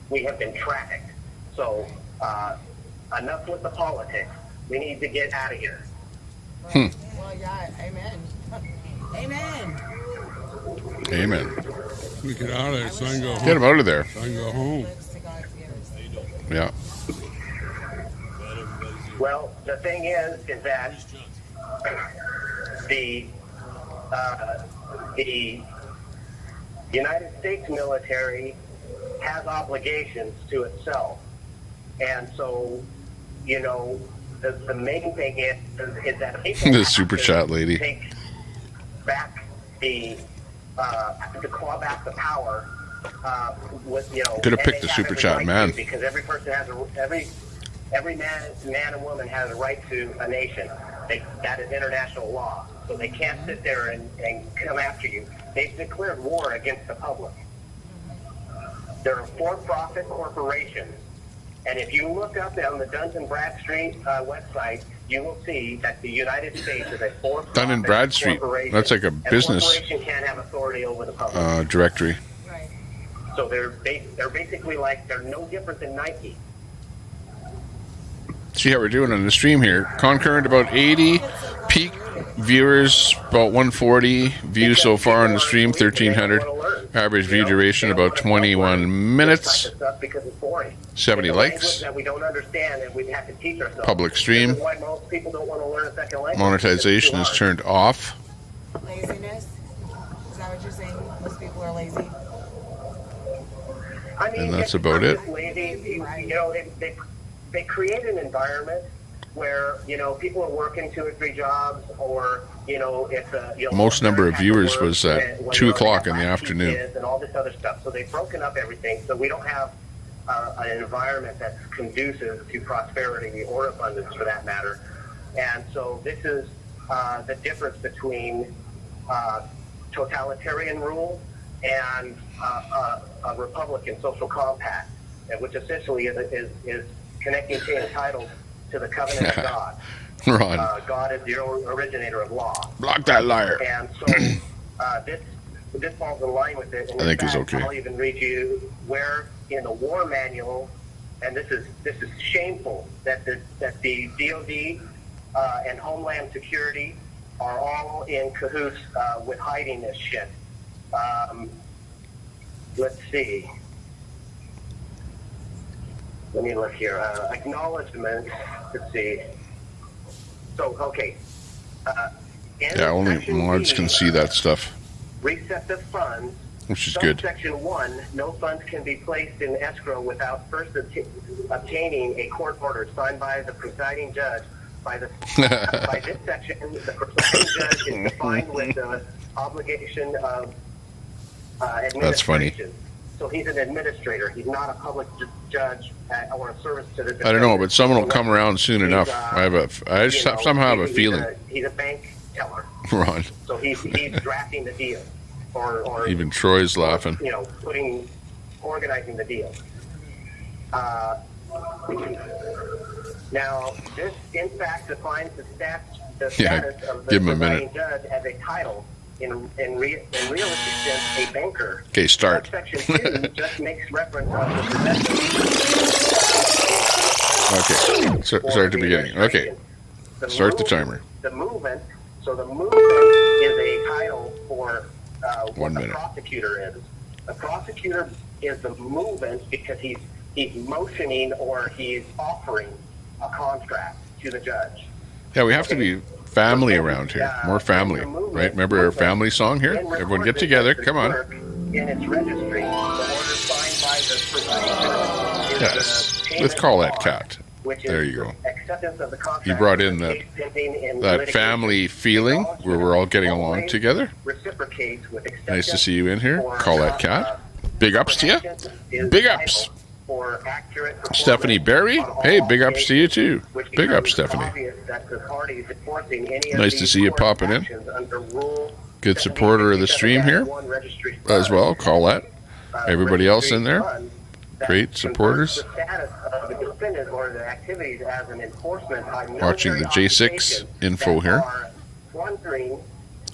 We have been trafficked. So enough with the politics. We need to get out of here. Well, yeah, amen. Amen. Amen. We get out of there so I can go home. Get him out of there. So I can go home. Yeah. Well, the thing is that the United States military has obligations to itself. And so, you know, the main thing is that people The super chat lady. take back the to claw back the power with, you know, Could have and picked they the have super every chat right man. to, because every person has every man and woman has a right to a nation. That is international law. So they can't sit there and come after you. They've declared war against the public. They're a for-profit corporation. And if you look up on the Dun & Bradstreet website, you will see that the United States is a for-profit Dun & Bradstreet. corporation. That's like a And business corporation can't have authority over the public. directory. So they're basically like, they're no different than Nike. See how we're doing on the stream here. Concurrent about 80, peak viewers about 140, views so far on the stream 1,300. Average view duration about 21 minutes. 70 likes. That we don't understand and we have to teach ourselves. Public stream. This is why most people don't want to learn a second language. Monetization is turned off. Laziness? Is that what you're saying? Most people are lazy? I mean, And that's it's about not it. just lazy. You know, they create an environment where, you know, people are working 2 or 3 jobs, or, you know, it's a, you know, Most number of viewers work was at when 2 you o'clock have in the latchkey afternoon. kids and all this other stuff. So they've broken up everything. So we don't have an environment that's conducive to prosperity or abundance, for that matter. And so this is the difference between totalitarian rule and a Republican social compact, which essentially is connecting chain of titles to the covenant of God. Ron. God is the originator of law. Block that liar. And so this falls in line with it. And I think it's fact, okay. I'll even read you where in the war manual, and this is shameful, that the DOD and Homeland Security are all in cahoots with hiding this shit. Let's see. Let me look here. Acknowledgement. Let's see. So, okay. Yeah, only mods can see that stuff, Receptive funds. which is good. Section 1, no funds can be placed in escrow without first obtaining a court order signed by the presiding judge. By this section, the presiding judge is defined with the obligation of administration. That's funny. So he's an administrator. He's not a public judge or a service to the defendant. I don't know, but someone will come around soon enough. I somehow have a feeling. He's a bank teller. Ron. So he's drafting the deal. Or Even Troy's laughing. You know, organizing the deal. Now, this in fact defines the status of the give him a presiding minute. judge as a title. In real sense, a banker. Okay, start. Section 2 just makes reference of the Okay, start at the beginning. Okay, start the timer. The movement. So the movement is a title for 1 what the minute. prosecutor is. The prosecutor is the movement because he's motioning or he's offering a contract to the judge. Yeah, we have to be family around here. More family, right? Remember our family song here? Everyone get together. Come on. In its registry, the order signed by the presiding judge is Yes. the Let's call that cat. which There is you go. acceptance of the contract. You brought in case pending in that litigation. family feeling where we're all getting along together. Reciprocates with acceptance Nice to see you in here. for, Call that cat. Big ups to you. is Big ups. for accurate Stephanie Berry. Hey, big ups to you too. Big ups, Stephanie. obvious that the parties enforcing any of Nice to these see you court popping in. actions under Rule Good supporter of the stream here as well. Call that. Everybody else in there. Great supporters. the status of the defendant or the activities as an enforcement by Watching the military J6 info here plundering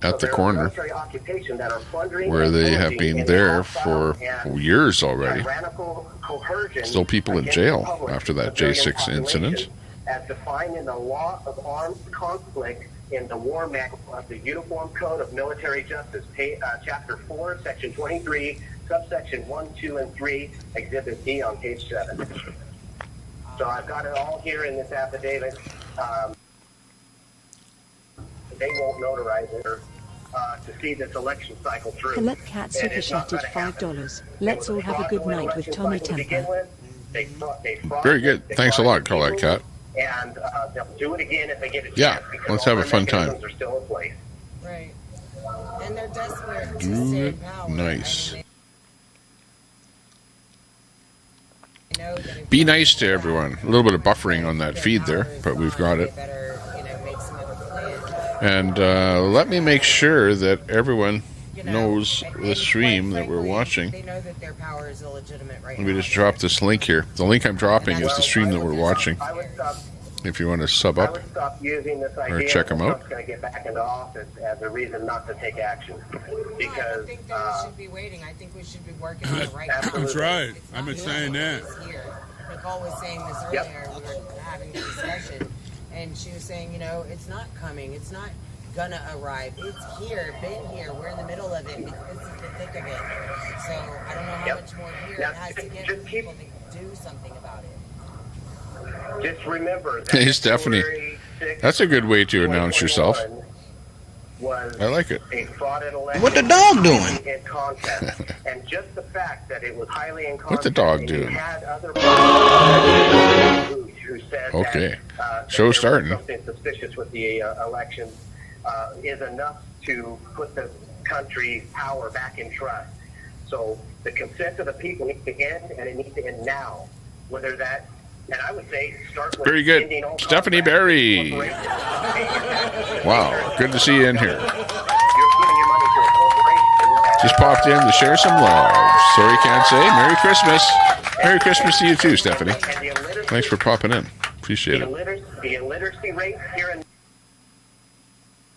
at the corner military occupation that are plundering where and they have pillaging been in there hostile for and years already. tyrannical coercion Still people in against jail the public after that civilian J6 incident. population, as defined in the Law of Armed Conflict in the War Manual of the Uniform Code of Military Justice, Chapter 4, Section 23, subsection 1, 2, and 3, Exhibit D on page 7. So I've got it all here in this affidavit. They won't notarize it or to see this election cycle through. Colette Cat Super Chatted $5. Let's all have a good night with Tommy Temper. Very good. Thanks a lot, Colette Cat. And they'll do it again if they get a chance. Yeah, because let's all have a their fun time. mechanisms are still in place. Right. And they're desperate to Do stay it in power. nice. I know that if Be nice to everyone. A little bit of buffering on that feed there, but we've got it. better, make some other plans. And let me make sure that everyone knows the stream that we're watching. They know that their power is illegitimate right Let me now. just drop this link here. The link I'm dropping is the stream that we're watching. If you want to sub I up would stop using this idea or check them out. Trump's going to get back into office as a reason not to take action. Because I think that we should be waiting. I think we should be working on it right now. That's right. I've been saying that. Nicole was saying this earlier. We were having a discussion, and she was saying, it's not coming. It's not gonna arrive. It's here, been here. We're in the middle of it. This is the thick of it. So I don't know how much more here it has to get for people to do something about it. just remember that Hey, Stephanie. February 6th, That's a good way to announce yourself. 2021 was I like it. a frauded election. What the dog doing? In contest. And just the fact that it was highly in contest. What the dog and you doing? had other who said Okay. that Show there was starting. something suspicious with the election is enough to put the country's power back in trust. So the consent of the people needs to end, and it needs to end now. Whether that, and I would say start with Very good. ending all Stephanie contracts, Berry. corporations. Wow. Good to see you in here. You're giving your money to a corporation. Just popped in to share some love. Sorry, can't say. Merry Christmas. Merry Christmas to you too, Stephanie. Thanks for popping in. Appreciate it. The illiteracy rate here in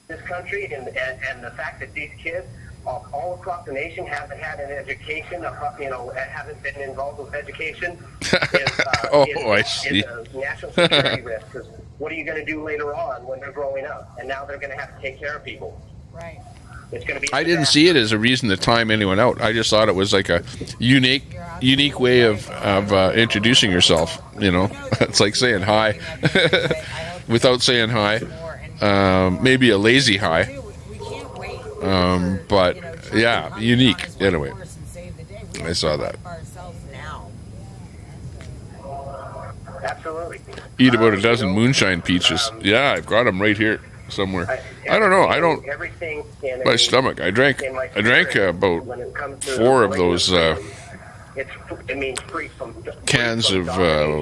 this country, and the fact that these kids all across the nation haven't had an education, haven't been involved with education, I see. is a national security risk. Because what are you going to do later on when they're growing up? And now they're going to have to take care of people. Right. It's going to be. I didn't see it as a reason to time anyone out. I just thought it was like a unique way of introducing yourself. It's like saying hi without saying hi. Maybe a lazy hi. But yeah, unique. Anyway, I saw that. Absolutely. Eat about a dozen moonshine peaches. Yeah, I've got them right here somewhere. I don't know. I don't. My stomach. I drank about 4 of those cans of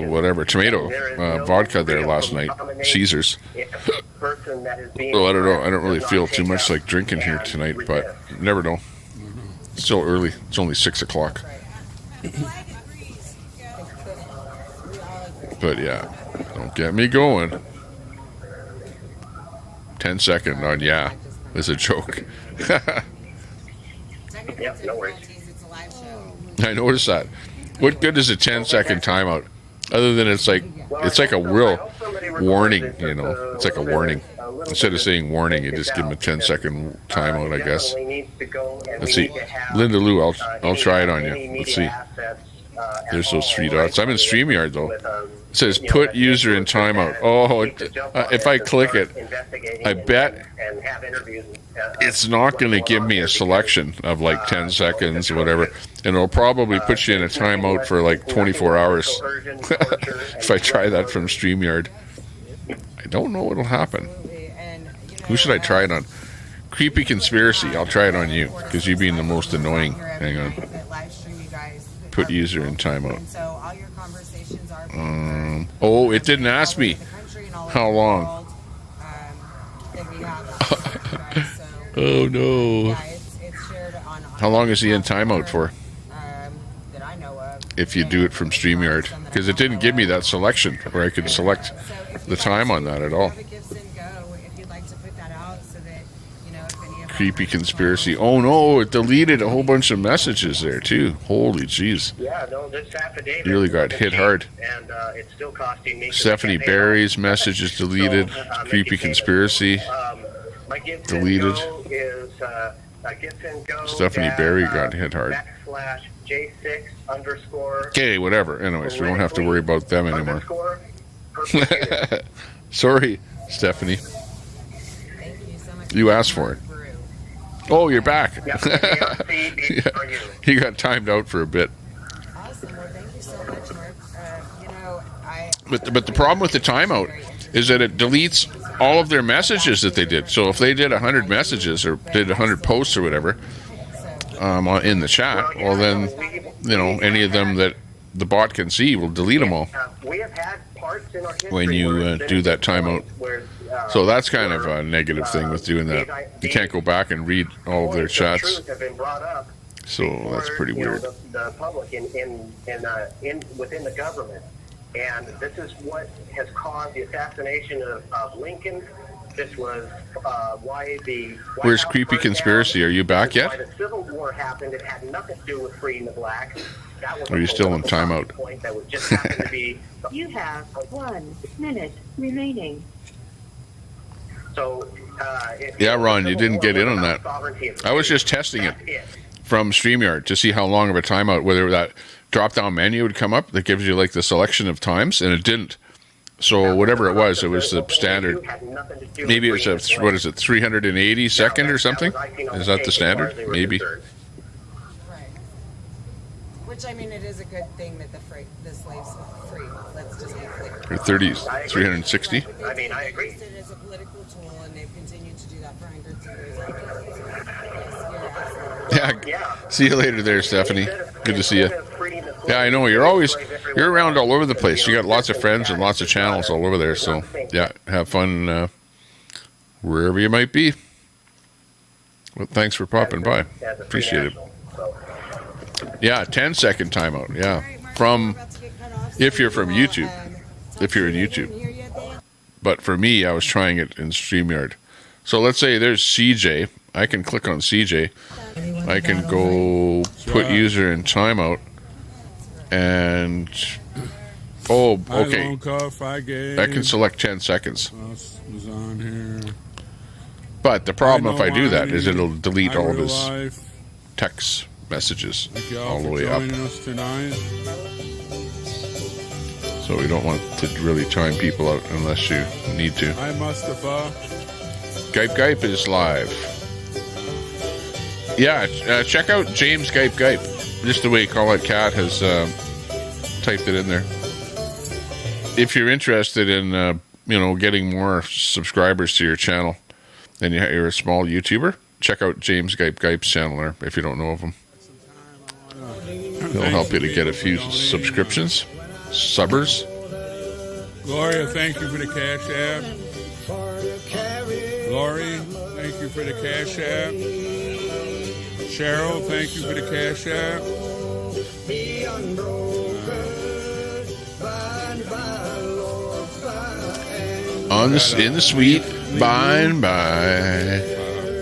whatever tomato vodka there last night. Caesars. Well, I don't know. I don't really feel too much like drinking here tonight, but never know. It's still early. It's only 6 o'clock. But yeah, don't get me going. 10-second on yeah is a joke. Yep, no worries. I noticed that. What good is a 10-second timeout? Other than it's like a real warning, It's like a warning. Instead of saying warning, you just give them a 10-second timeout, I guess. Let's see. Linda Lou, I'll try it on you. Let's see. There's those 3 dots. I'm in StreamYard though. It says put user in timeout. Oh, if I click it, I bet it's not going to give me a selection of like 10 seconds or whatever. And it'll probably put you in a timeout for like 24 hours. If I try that from StreamYard. I don't know what'll happen. Who should I try it on? Creepy Conspiracy. I'll try it on you because you being the most annoying. Hang on. Put user in timeout. Oh, it didn't ask me how long. Oh no. How long is he in timeout for? If you do it from StreamYard. Because it didn't give me that selection where I could select the time on that at all. Creepy Conspiracy. Oh no, it deleted a whole bunch of messages there too. Holy jeez. Yeah, no, this affidavit Really got hit hard. and it's still costing me. Stephanie Barry's message is deleted. Creepy Conspiracy deleted. Stephanie Barry got hit hard. /J6_ Okay, whatever. Anyways, we don't have to worry about them anymore. Sorry, Stephanie. You asked for it. Oh, you're back. Yep, DRC for you. You got timed out for a bit. Awesome. Well, thank you so much, Mark. You know, But the problem with the timeout is that it deletes all of their messages that they did. So if they did 100 messages or did 100 posts or whatever in the chat, well then, you know, any of them that the bot can see will delete them all We have had parts in our history when you where do that timeout. where, So that's kind of a negative thing with doing that. You can't go back and read all of their chats. truth have been brought up So that's pretty you know, weird. the public in within the government, and this is what has caused the assassination of Lincoln. This was why the White Where's House Creepy burned Conspiracy? down. Are you back This is yet? Why the Civil War happened. It had nothing to do with freeing the blacks. That was Are you a still in political timeout? point that was just happened to be. You have 1 minute remaining. So. Yeah, Ron, you didn't get in on that. Sovereignty of I was just testing it it. from StreamYard to see how long of a timeout, whether that drop-down menu would come up that gives you like the selection of times, and it didn't. So whatever it was the standard. Maybe it was what is it, 380 second or something? Is that the standard? Maybe. right. Which I mean, it is a good thing that the slaves are free. Let's just be clear. Or 30, 360. I mean, I agree. Used it as a political tool, and they've continued to do that for hundreds of years. Yes, you're absolutely. Yeah. See you later there, Stephanie. Good to see you. Yeah, I know. You're around all over the place. You got lots of friends and lots of channels all over there. So, yeah, have fun wherever you might be. Well, thanks for popping by. Appreciate it. Yeah, 10-second timeout. Yeah. If you're from YouTube. If you're in YouTube. But for me, I was trying it in StreamYard. So let's say there's CJ. I can click on CJ. I can go put user in timeout. And okay. I can select 10 seconds. Was on here. But the problem if I do that is it'll delete all of his text messages all the way up. So we don't want to really time people out unless you need to. Hi, Mustafa. Gype is live. Yeah, check out James Gype. Just the way Call It Cat has typed it in there. If you're interested in getting more subscribers to your channel and you're a small YouTuber, check out James Gype's channel there if you don't know of him. He'll help you to get a few subscriptions. Subbers. Gloria, thank you for the cash app. Lori, thank you for the cash app. Cheryl, thank you for the cash app. In the suite, by and by.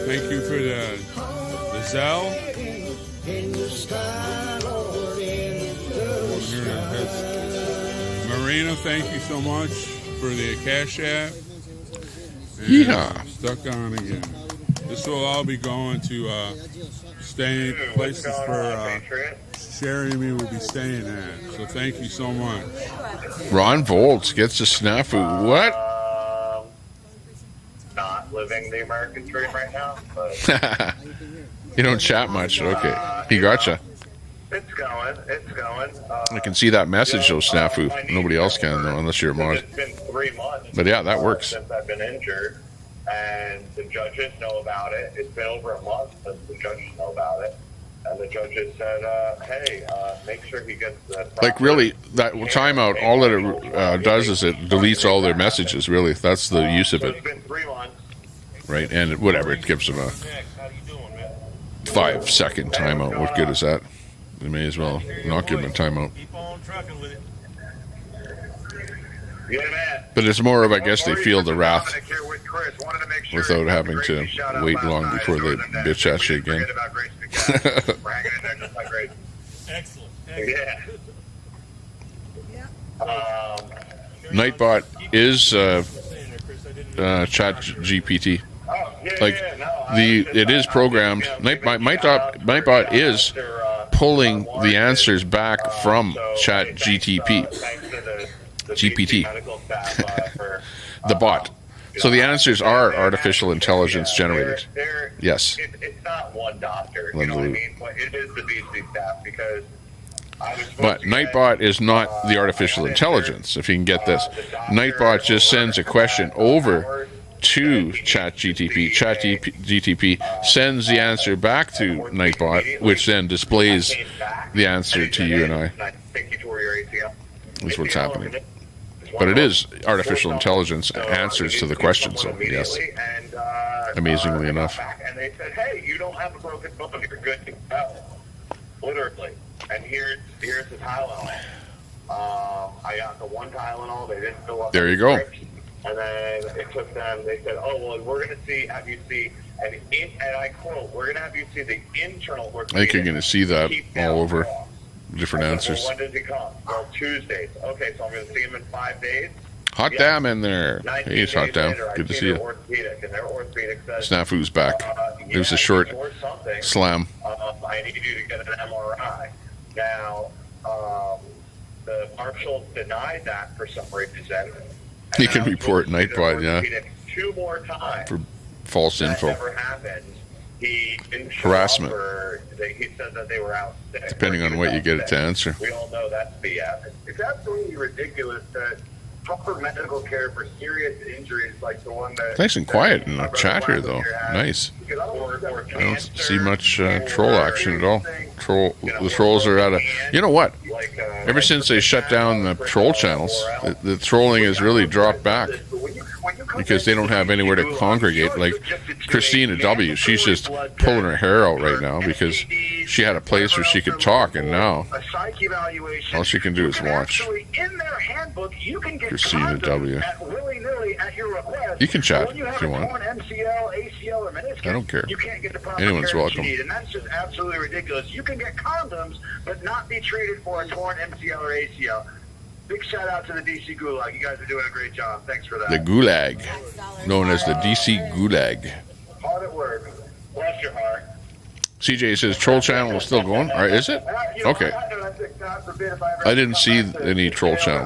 Thank you for the Zelle. Marina, thank you so much for the cash app. And Yeah. Stuck on again. This will all be going to staying places for Sherry and me will be staying at. So thank you so much. Ron Volts gets a snafu. What? Not living the American dream right now, but You don't chat much. Okay. He gotcha. it's going. I can see that message, though, snafu. Nobody else can, though, unless you're a mod. It's been 3 months. But yeah, that works. Since I've been injured, and the judges know about it. It's been over a month since the judges know about it, and the judges said, "Hey, make sure he gets the." Like, really, that timeout, all that it does is it deletes all their messages, really. That's the use of it. It's been 3 months. Right? And it gives them a 5-second timeout. What good is that? They may as well not give them a timeout. But it's more of, I guess, they feel the wrath without having to wait long before they bitch at you again. Excellent. Yeah. Nightbot is Chat GPT. Like it is programmed. Nightbot is pulling the answers back from Chat GPT. The bot. So the answers are artificial intelligence generated. Yes. It's not one doctor, you know what I mean? But it is the BC staff because I was. But Nightbot is not the artificial intelligence, if you can get this. Nightbot just sends a question over to ChatGTP. ChatGTP sends the answer back to Nightbot, which then displays the answer to you and I. Is what's happening. But it is artificial intelligence answers to the questions, so yes. Amazingly enough. And they said, hey, you don't have a broken bone, you're good to go. Literally. And here's the Tylenol. I got the one Tylenol, they didn't fill up. There you go. And then it took them, they said, oh, well, we're going to have you see, and I quote, we're going to have you see the internal work. I think you're going to see that all over different answers. Well, when does he come? Well, Tuesdays. Okay, so I'm going to see him in 5 days. Hot damn in there. Hey, it's Hot damn. Good to see you. Snafu's back. It was a short slam. I need you to get an MRI. Now, the marshal denied that for some reason. He can report Nightbot, yeah. 2 more times. For false info. That never happened. He didn't show Harassment. He said that they were out sick. Depending on what you get it to answer. We all know that's BS. It's absolutely ridiculous that proper medical care for serious injuries like the one that... Nice and quiet in the chat here, though. Nice. I don't see much troll action at all. The trolls are out of... You know what? Ever since they shut down the troll channels, the trolling has really dropped back. Because they don't have anywhere to congregate. Like Christina W., she's just pulling her hair out right now because she had a place where she could talk, and now all she can do is watch. Christina W. You can chat if you want. I don't care. Anyone's welcome. And that's just absolutely ridiculous. You can get condoms, but not be treated for a torn MCL or ACL. Big shout out to the DC Gulag. You guys are doing a great job. Thanks for that. The Gulag, known as the DC Gulag. Hard at work. Bless your heart. CJ says troll channel is still going. All right, is it? Okay. I didn't see any troll channel.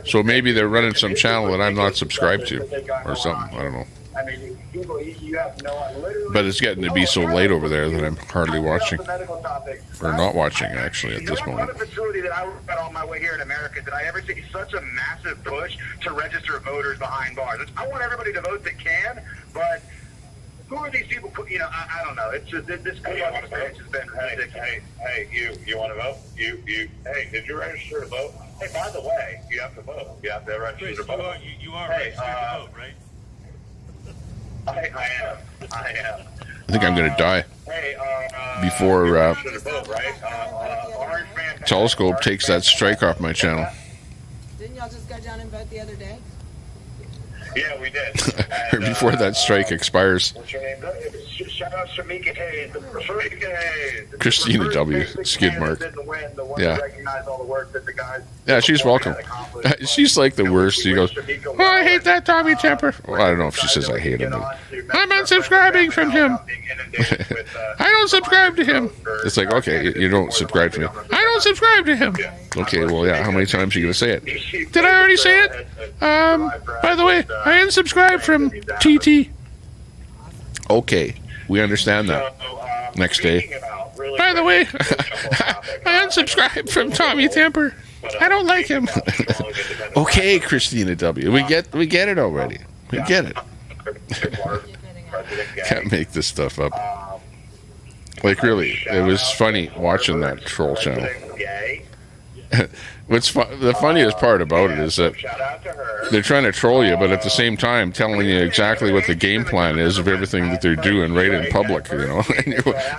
So maybe they're running some channel that I'm not subscribed to or something. I don't know. But it's getting to be so late over there that I'm hardly watching. Or not watching, actually, at this moment. What facility that I got on my way here in America did I ever see such a massive push to register voters behind bars? I want everybody to vote that can, but who are these people? You know, I don't know. It's just this experience has been ridiculous. Hey, you want to vote? Hey, did you register to vote? Hey, by the way, you have to vote. You have to register to vote. You are registered to vote, right? I am. I think I'm going to die before Telescope takes that strike off my channel. Didn't y'all just go down and vote the other day? Yeah, we did. Or before that strike expires. What's your name? Shout out Shamika Hayes. Christina W. Skid mark. Yeah. Yeah, she's welcome. She's like the worst. She goes, oh, I hate that Tommy Temper. Well, I don't know if she says I hate him. I'm unsubscribing from him. I don't subscribe to him. It's like, okay, you don't subscribe to me. I don't subscribe to him. Okay, well, yeah, how many times are you going to say it? Did I already say it? By the way, I unsubscribed from TT. Okay, we understand that. Next day. By the way, I unsubscribed from Tommy Temper. I don't like him. Okay, Christina W. We get it already. We get it. Can't make this stuff up. Like, really, it was funny watching that troll channel. The funniest part about it is that they're trying to troll you, but at the same time telling you exactly what the game plan is of everything that they're doing right in public, you know. And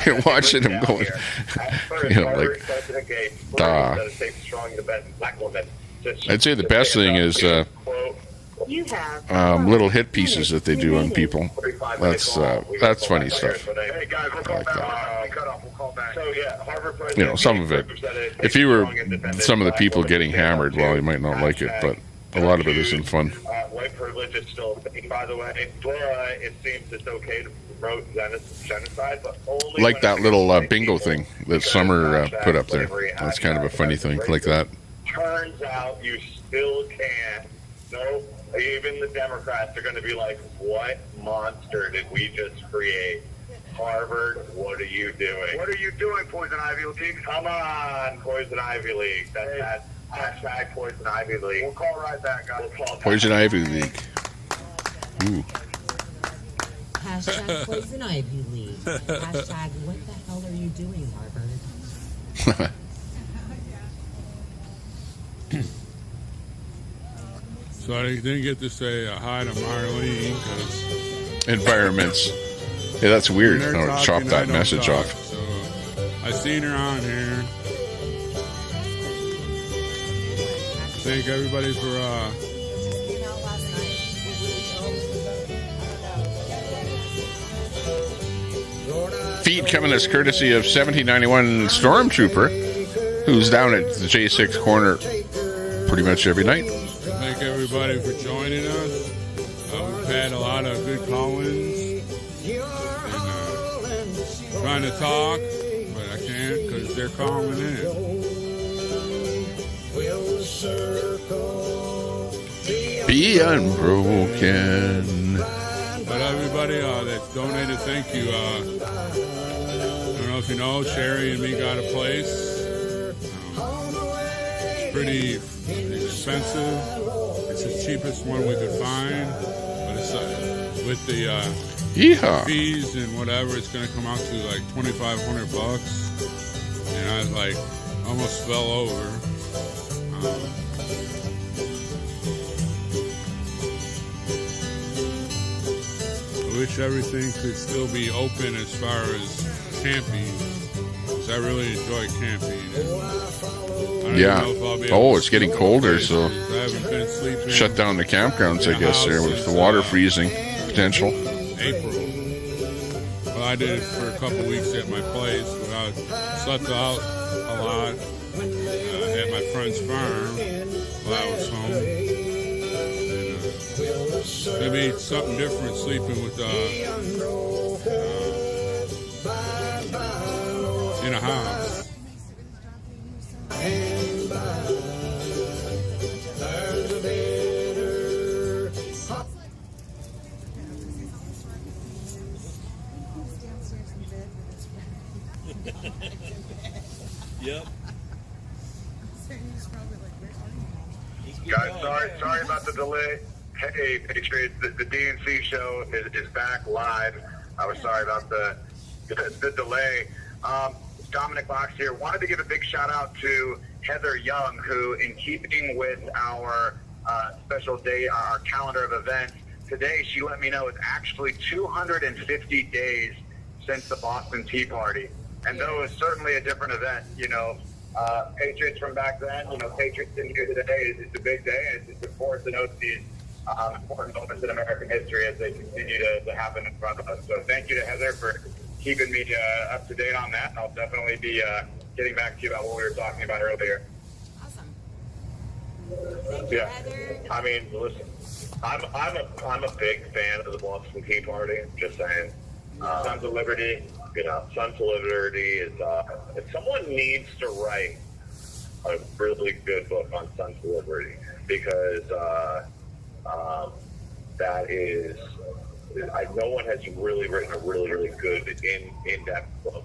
you're watching them going, you know, like, duh. I'd say the best thing is little hit pieces that they do on people. That's funny stuff. I like that. You know, some of it. If you were some of the people getting hammered, well, you might not like it, but a lot of it isn't fun. White privilege is still a thing, by the way. It seems it's okay to promote genocide, but only like that little bingo thing that Summer put up there. That's kind of a funny thing, like that. Turns out you still can. No Even the Democrats are going to be like, what monster did we just create? Harvard, what are you doing? What are you doing, Poison Ivy League? Come on, Poison Ivy League. That's hashtag Poison Ivy League. We'll call right back, guys. We'll call Poison Ivy League. Ooh. Hashtag Poison Ivy League. Hashtag what the hell are you doing, Harvard? So I didn't get to say hi to Marlene because Environments. Yeah, that's weird. they're I'll talking, chop I that don't message talk. off. So I seen her on here. Thank everybody for Feed coming as courtesy of 1791 Stormtrooper, who's down at the J6 corner pretty much every night. thank everybody for joining us. We've had a lot of good call-ins. And, trying to talk, but I can't because they're calling in. Be unbroken. But everybody that's donated, thank you. I don't know if you know, Sherry and me got a place. It's pretty expensive. It's the cheapest one we could find, but it's with the Yeehaw. fees and whatever, it's going to come out to like $2,500. And I was like, almost fell over. I wish everything could still be open as far as camping, because I really enjoy camping. I don't Yeah. even know if I'll be able Oh, to it's getting sleep colder, places. so I haven't been sleeping shut down the campgrounds, in I a guess, there house with the since, water freezing potential. April. Well, I did it for a couple weeks at my place, but I slept out a lot at my friend's farm while I was home. And, maybe something different sleeping with in a house. Yep. Guys, sorry about the delay. Hey, Patriots, the DNC show is back live. I was sorry about the delay. Dominic Box here. Wanted to give a big shout out to Heather Young, who, in keeping with our special day, our calendar of events, today she let me know it's actually 250 days since the Boston Tea Party. And though it's certainly a different event, you know, Patriots from back then, you know, Patriots in here today is a big day, and it's important to note these important moments in American history as they continue to happen in front of us. So thank you to Heather for keeping me up to date on that, and I'll definitely be getting back to you about what we were talking about earlier. Awesome. Yeah, I mean, listen, I'm a big fan of the Boston Tea Party. Just saying, Sons of Liberty. You know, Sons of Liberty is. If someone needs to write a really good book on Sons of Liberty, because that is, no one has really written a really good in-depth book.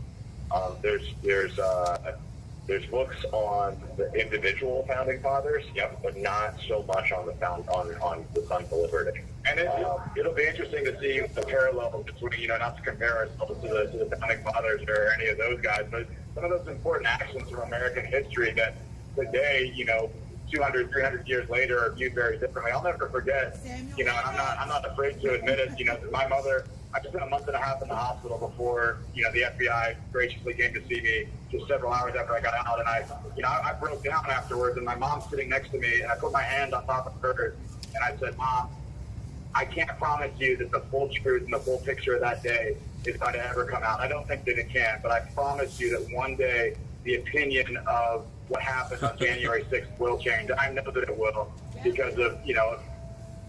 There's books on the individual founding fathers, but not so much on the on the Sons of Liberty. And it'll be interesting to see the parallels between, you know, not to compare ourselves to the founding fathers or any of those guys, but some of those important actions from American history that today, you know, 200, 300 years later are viewed very differently. I'll never forget, you know, and I'm not afraid to admit it, you know, my mother, I spent a month and a half in the hospital before, you know, the FBI graciously came to see me just several hours after I got out, and I broke down afterwards, and my mom's sitting next to me, and I put my hand on top of hers, and I said, Mom, I can't promise you that the full truth and the full picture of that day is going to ever come out. I don't think that it can, but I promise you that one day the opinion of what happened on January 6th will change. I know that it will, because of, you know,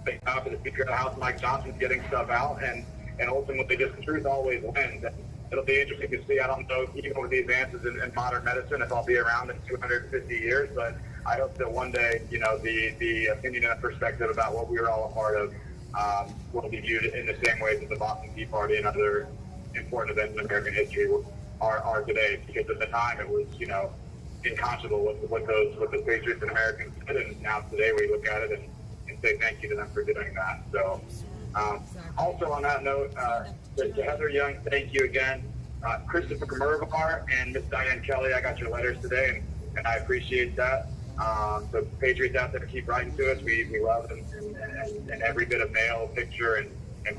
the Speaker of the House, Mike Johnson's getting stuff out, and ultimately just the truth always wins. And it'll be interesting to see. I don't know, even with the advances in modern medicine, if I'll be around in 250 years, but I hope that one day, you know, the opinion and perspective about what we were all a part of will be viewed in the same way that the Boston Tea Party and other important events in American history are today. Because at the time it was, you know, inconceivable what those patriots and Americans did, and now today we look at it and say thank you to them for doing that. So, also on that note, to Heather Young, thank you again. Christopher Mervar and Miss Diane Kelly, I got your letters today, and I appreciate that. So patriots out there, keep writing to us. We love and every bit of mail, picture, and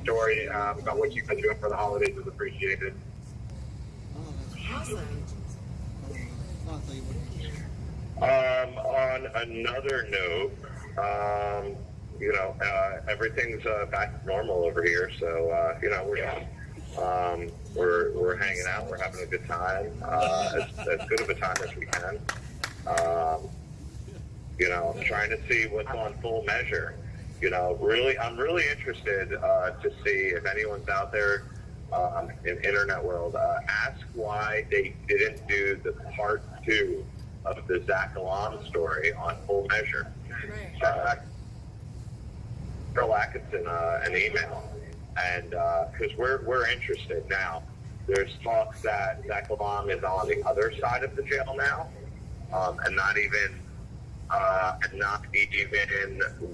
story about what you've been doing for the holidays is appreciated. On another note, you know, everything's back to normal over here. So, you know, we're hanging out. We're having a good time, as good of a time as we can. You know, I'm trying to see what's on Full Measure. You know, I'm really interested to see if anyone's out there in internet world. Ask why they didn't do the part 2 of the Zach Alam story on Full Measure. Carol Atkinson an email, and because we're interested now. There's talks that Zach Alam is on the other side of the jail now, and not even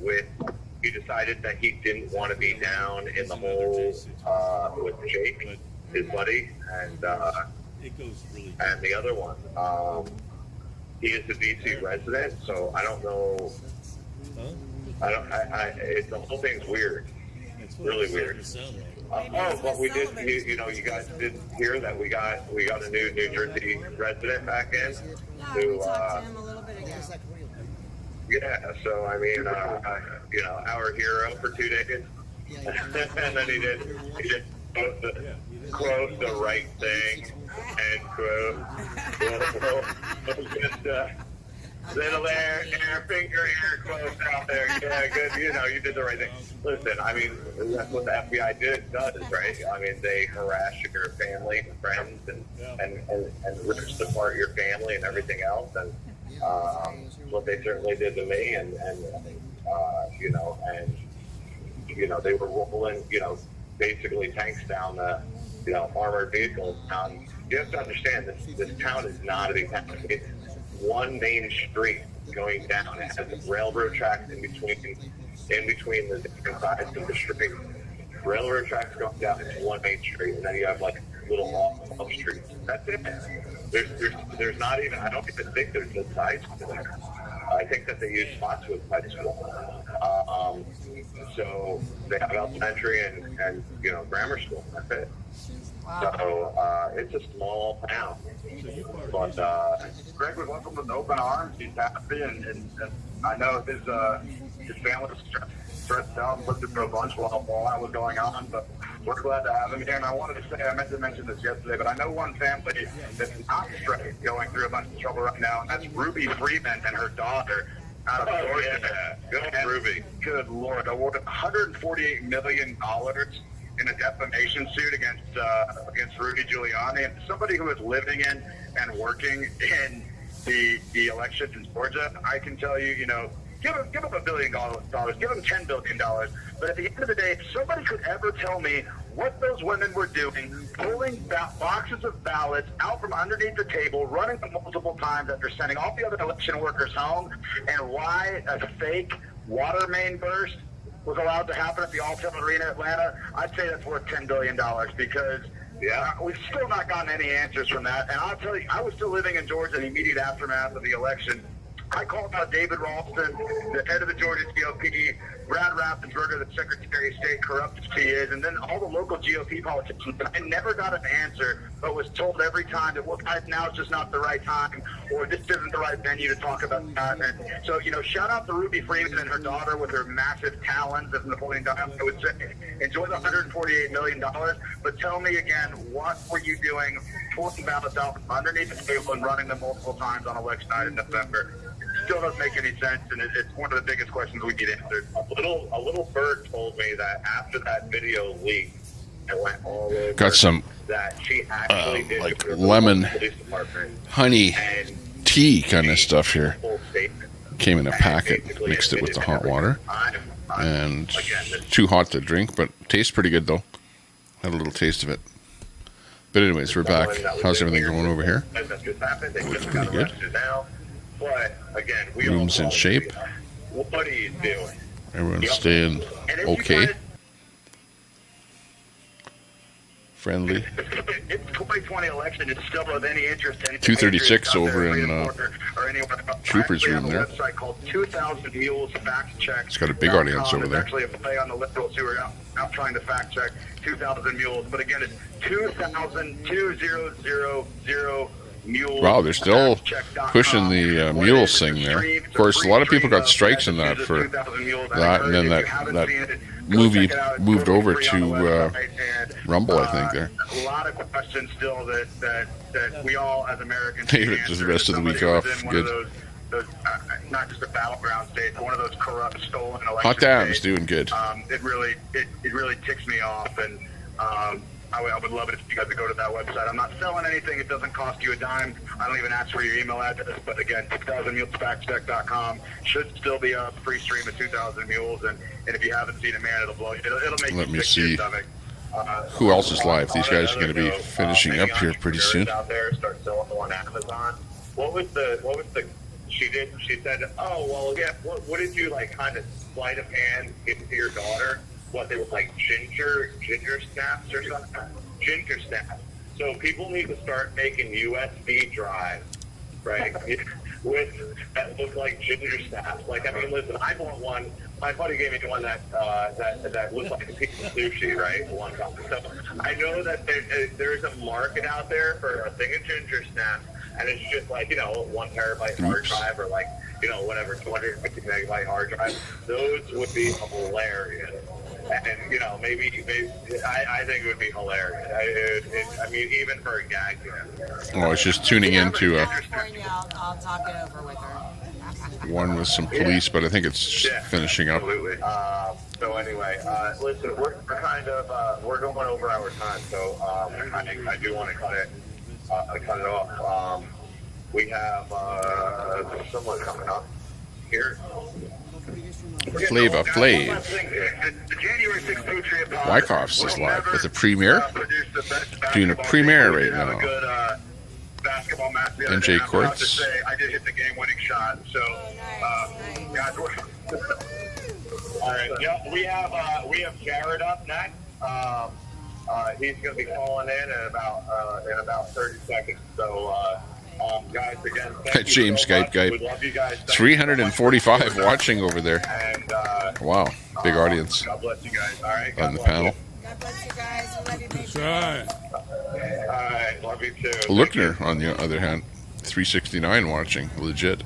with. He decided that he didn't want to be down in the hole with Jake, his buddy, and the other one. He is a DC resident, so I don't know. The whole thing's weird. It's really weird. But we did. You know, you guys did hear that we got a new New Jersey resident back in. Yeah, we talked to him a little bit ago. Yeah, so I mean, you know, our hero for 2 days, and then he did quote the right thing, end quote. Just little air quotes out there. Yeah, good. You know, you did the right thing. Listen, I mean, that's what the FBI does, right? I mean, they harass your family and friends and rips apart your family and everything else, and what they certainly did to me, and you know, they were rolling, you know, basically tanks down the, you know, armored vehicles. You have to understand this town is not a big town. It's one main street going down. It has railroad tracks in between the different sides of the street. Railroad tracks going down into one main street, and then you have like little off streets. That's it. There's not even. I don't even think there's a high school there. I think that they use Spotswood High School. So they have elementary and you know, grammar school. That's it. Wow. So it's a small town. But Greg was welcomed with open arms. He's happy, and I know his family was stressed out and looked through a bunch while that was going on. But we're glad to have him here. And I wanted to say, I meant to mention this yesterday, but I know one family that's not straight going through a bunch of trouble right now, and that's Ruby Freeman and her daughter out of Georgia. Yeah. Good Ruby. Good Lord. Awarded $148 million in a defamation suit against Rudy Giuliani, and somebody who is living in and working in the election in Georgia. I can tell you, you know, give him $1 billion, give him $10 billion. But at the end of the day, if somebody could ever tell me what those women were doing, pulling boxes of ballots out from underneath the table, running them multiple times after sending all the other election workers home, and why a fake water main burst was allowed to happen at the Alltel Arena, Atlanta, I'd say that's worth $10 billion, because we've still not gotten any answers from that. And I'll tell you, I was still living in Georgia in the immediate aftermath of the election. I called out David Ralston, the head of the Georgia GOP, Brad Raffensperger, the Secretary of State, corrupt as he is, and then all the local GOP politicians. And I never got an answer, but was told every time that, well, guys, now is just not the right time, or this isn't the right venue to talk about that. And so, you know, shout out to Ruby Freeman and her daughter with her massive talons, as Napoleon Dynamite would say. Enjoy the $148 million, but tell me again, what were you doing pulling ballots out from underneath the table and running them multiple times on election night in November? Still doesn't make any sense, and it's one of the biggest questions we need answered. A little bird told me that after that video leaked, it went all over. Got some that she actually did like lemon, honey, tea kind of stuff here. Full statement. Came in a packet, mixed it with the hot water, and too hot to drink, but tastes pretty good though. Had a little taste of it. But anyways, we're back. How's everything going over here? Pretty good. Room's in shape. What are you doing? Everyone's staying okay. Friendly. It's 2020 election. It's still of any interest. 236 over in Trooper's room there. Website called 2000 Mules Fact Check. It's got a big audience over there. Actually, a play on the liberals who are out trying to fact check 2000 mules. But again, it's 2000 mules. Wow, they're still pushing the mules thing there. Of course, a lot of people got strikes in that for that, and then that movie moved over to Rumble, I think. There. A lot of questions still that we all as Americans. Just the rest of the week off. Good. Those, not just a battleground state, but one of those corrupt, stolen elections. Hot Dam's doing good. It really ticks me off, and I would love it if you guys would go to that website. I'm not selling anything. It doesn't cost you a dime. I don't even ask for your email address. But again, 2000mulesfactcheck.com should still be a free stream of 2000 mules. And if you haven't seen it, man, it'll blow you. It'll make Let you me sick to your see. stomach. Who else is live? These guys are going to be finishing up here pretty soon. Out there, start selling them on Amazon. What was the? She said, oh well, yeah. What did you like? Kind of sleight of hand give to your daughter? What they were like ginger snaps or something? Ginger snaps. So people need to start making USB drives, right? With that look like ginger snaps. Like, I mean, listen, I bought one. My buddy gave me one that looks like a piece of sushi, right? One time. So I know that there's a market out there for a thing of ginger snaps, and it's just like, 1 terabyte hard drive or like, whatever, 250 megabyte hard drive. Those would be hilarious. And, maybe I think it would be hilarious. I mean, even for a gag. Oh, it's just tuning into I'll talk it over with her. one with some police, but I think it's finishing up. Absolutely. So anyway, listen, we're kind of we're going over our time, so I do want to cut it off. We have someone coming up here. Flav. Wyckoff's is live with a premiere. Doing a premiere right now. Basketball match the NJ other day. Courts. I did hit the game-winning shot. So, guys, all right. Yeah, we have Jared up next. He's going to be calling in about 30 seconds. So, guys, again, thank you James so much. Skype. We love you guys. 345 watching over there. And, wow, big audience. God bless you guys. All right. On the panel. God bless you guys. I love you. That's right. All right. Love you too. Lookner, on the other hand, 369 watching. Legit.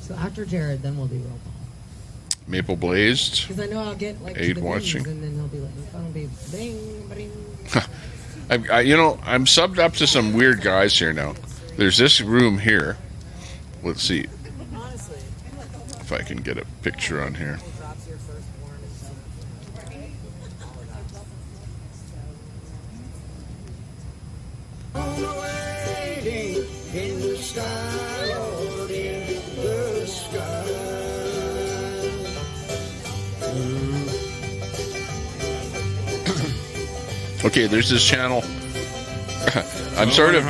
So after Jared, then we'll do roll call. Maple Blazed. Because I know I'll get like Aid to the watching. rings, and then he'll be like, the phone will be bing, bing. I'm subbed up to some weird guys here now. There's this room here. Let's see if I can get a picture on here. Okay, there's this channel. I'm sort of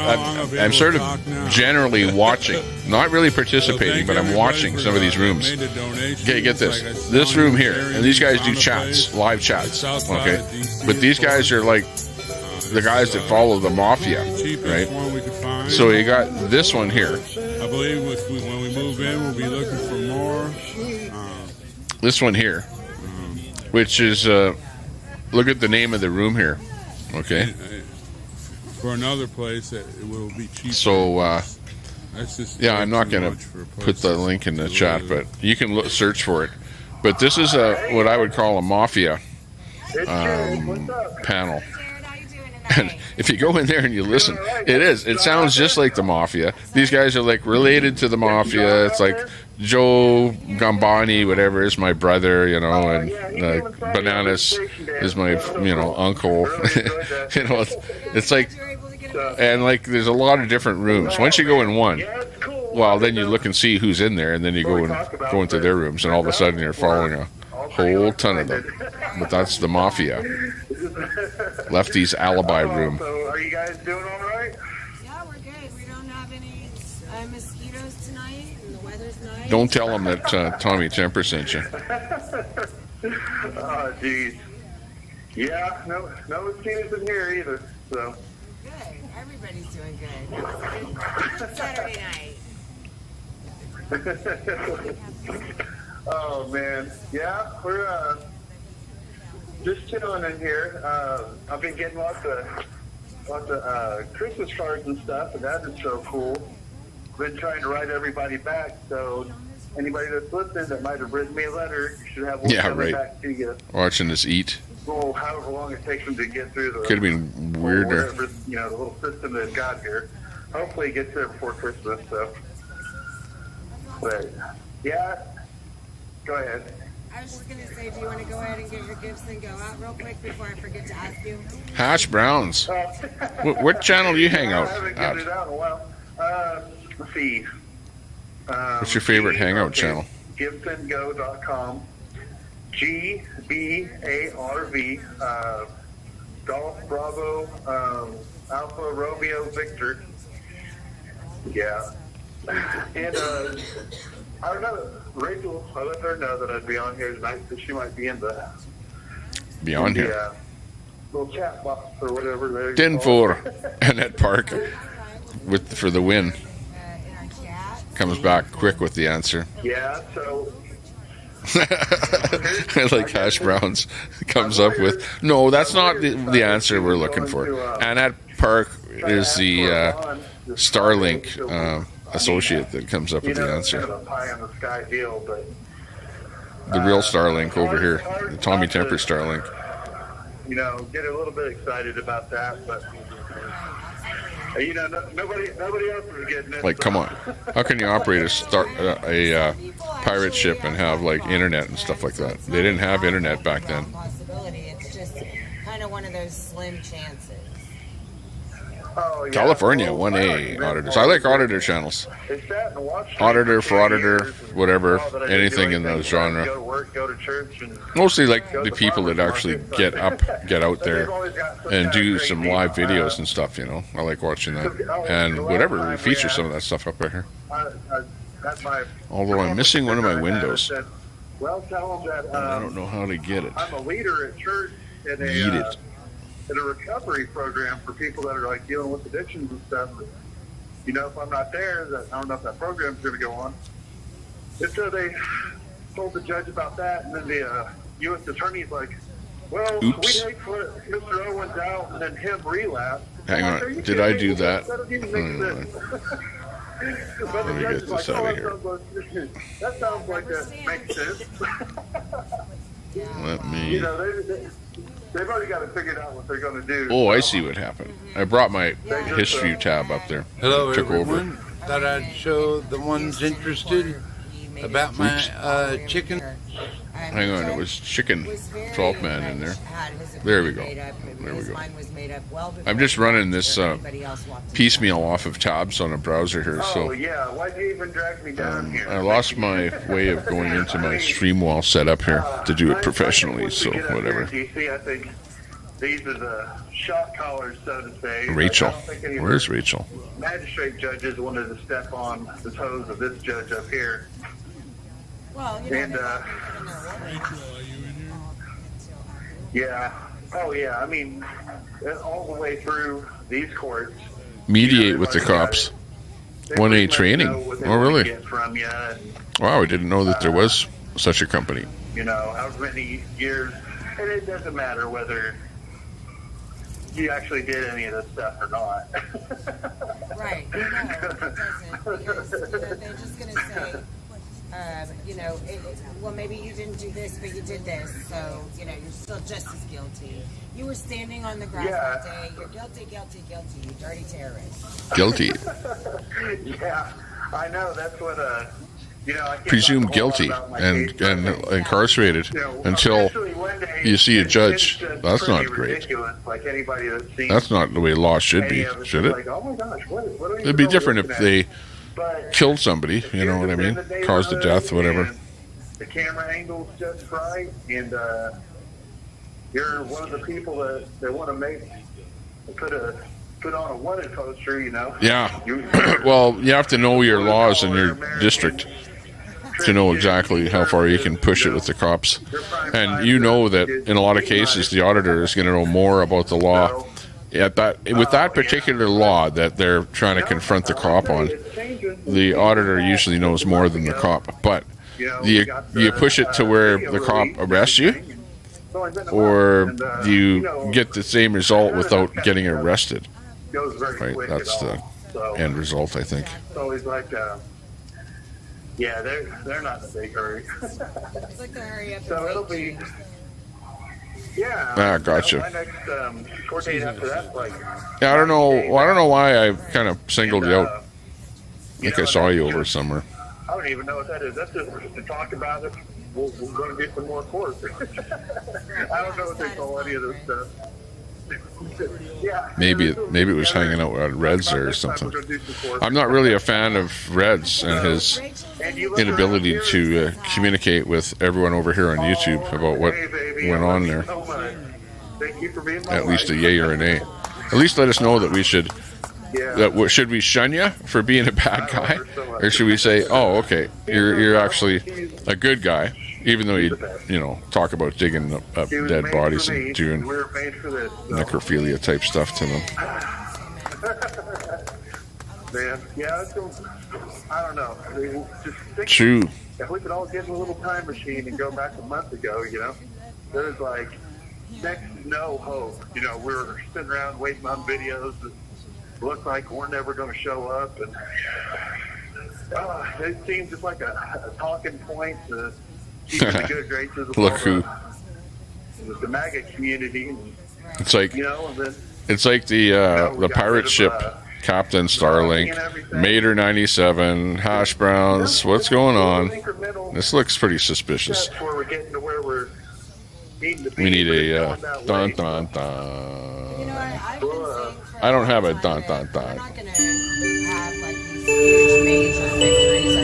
generally watching, not really participating, but I'm watching some of these rooms. Okay, get this. This room here, and these guys do chats, live chats. Okay, but these guys are like the guys that follow the mafia, right? So you got this one here. I believe when we move in, we'll be looking for more. This one here, which is look at the name of the room here. Okay. For another place, it will be cheaper. So, That's just yeah, I'm not going to put the link in the chat, but you can search for it. But this is what I would call a mafia panel. And if you go in there and you listen, it sounds just like the mafia. These guys are like related to the mafia. It's like Joe Gambani, whatever, is my brother, and Bananas is my, uncle. It's like, and like there's a lot of different rooms. Once you go in one, Well, then you look and see who's in there, and then you go into their rooms, and all of a sudden you're following a whole ton of them. But that's the mafia. Lefty's alibi room. So, are you guys doing all right? Yeah, we're good. We don't have any mosquitoes tonight, and the weather's nice. Don't tell them that Tommy Temper sent you. Oh, geez. Yeah, no mosquitoes in here either. So. Good. Everybody's doing good. It was a good Saturday night. Oh man, yeah, we're just chilling in here. I've been getting lots of Christmas cards and stuff, and that is so cool. Been trying to write everybody back, so anybody that's listening that might have written me a letter, you should have one coming back to you. Watching us eat. Well, however long it takes them to get through the Could have been weirder. whatever, the little system they've got here. Hopefully it gets there before Christmas. So, but yeah, go ahead. I was just going to say, do you want to go ahead and get your gifts and go out real quick before I forget to ask you? Hash browns. What channel do you hang out I haven't at? given it out in a while. Let's see. What's your favorite hangout channel? GibsonGo.com. GBARV. Golf Bravo Alpha Romeo Victor. Yeah. And I don't know, Rachel, I let her know that I'd be on here tonight, so she might be in the here. Little chat box or whatever. There. 10-4. Annette Park for the win. Comes back quick with the answer. Yeah, so. I like hash browns. Comes up with, no, that's not the answer we're looking for. Annette Park is the Starlink associate that comes up with the answer. Kind of a pie in the sky deal, but the real Starlink over here, the Tommy Temper Starlink. Get a little bit excited about that, but nobody else is getting it. Like, come on, how can you operate a pirate ship and have like internet and stuff like that? They didn't have internet back then. It's just kind of one of those slim chances. Oh, yeah. California 1A auditors. I like auditor channels. Auditor, frauditor, whatever, anything in those genre. Go to work, go to church, and Mostly like the people that actually get out there and do some live videos and stuff, I like watching that. And whatever, we feature some of that stuff up here. Although I'm missing one of my windows. Well, tell them that I don't know how to get it. I'm a leader at church in a recovery program for people that are like dealing with addictions and stuff. If I'm not there, I don't know if that program's going to go on. And so they told the judge about that, and then the U.S. attorney's like, well, we hate to let Mr. Owens out and then him relapse. Hang on, did I do that? That doesn't even make sense. But Let me get this out of here. That sounds like that makes sense. Let me... They've already got it figured out what they're going to do. Oh, I see what happened. I brought my history tab up there. Hello, Took everyone. over. Thought I'd show the ones interested about my chicken. Hang on, it was chicken 12 man in there. There we go. There we go. I'm just running this piecemeal off of tabs on a browser here, so yeah, why'd you even drag me down here? I lost my way of going into my stream wall setup here to do it professionally, so whatever. DC, I think these are the shot callers, so to say. Rachel. Where's Rachel? Magistrate judges wanted to step on the toes of this judge up here. Well, and yeah, oh yeah. I mean, all the way through these courts. Mediate with the cops. 1A training. Oh, really? Wow, I didn't know that there was such a company. However many years, and it doesn't matter whether you actually did any of this stuff or not. Right. No, it doesn't. Because, they're just going to say, well, maybe you didn't do this, but you did this, so, you're still just as guilty. You were standing on the ground all day. You're guilty, guilty, guilty. You dirty terrorist. Guilty. Yeah, I know. That's what, I presumed guilty and incarcerated until you see a judge. That's not great. That's not the way law should be, should it? Oh my gosh, what It'd be different if they killed somebody, you know what I mean? Caused a death, whatever. The camera angle's just right, and you're one of the people that want to put on a wanted poster, you know. Yeah. Well, you have to know your laws in your district to know exactly how far you can push it with the cops. And you know that in a lot of cases, the auditor is going to know more about the law. With that particular law that they're trying to confront the cop on, the auditor usually knows more than the cop. But you push it to where the cop arrests you, or you get the same result without getting arrested. Right, that's the end result, I think. It's always like, yeah, they're not in a big hurry. It's like the hurry up. So it'll be, yeah. Ah, gotcha. My next court date after that, like. Yeah, I don't know why I kind of singled you out. I think I saw you over somewhere. I don't even know what that is. That's just to talk about it. We're going to get some more court. I don't know what they call any of this stuff. Yeah. Maybe it was hanging out with Reds or something. I'm not really a fan of Reds and his inability to communicate with everyone over here on YouTube about what went on there. At least a yay or a nay. At least let us know that we should. Should we shun you for being a bad guy, or should we say, "Oh, okay, you're actually a good guy," even though you talk about digging up dead bodies and doing necrophilia type stuff to them. Man, yeah, I don't know. True. If we could all get in a little time machine and go back a month ago, there's like next to no hope. We're sitting around waiting on videos that look like we're never going to show up, and it seems just like a talking point to keep in the good graces of Look who. The MAGA community. It's like the pirate ship Captain Starlink, Mater 97, hash browns. What's going on? This looks pretty suspicious. That's where we're getting to where we're needing to be. We need a dun dun dun. I don't have a dun dun dun.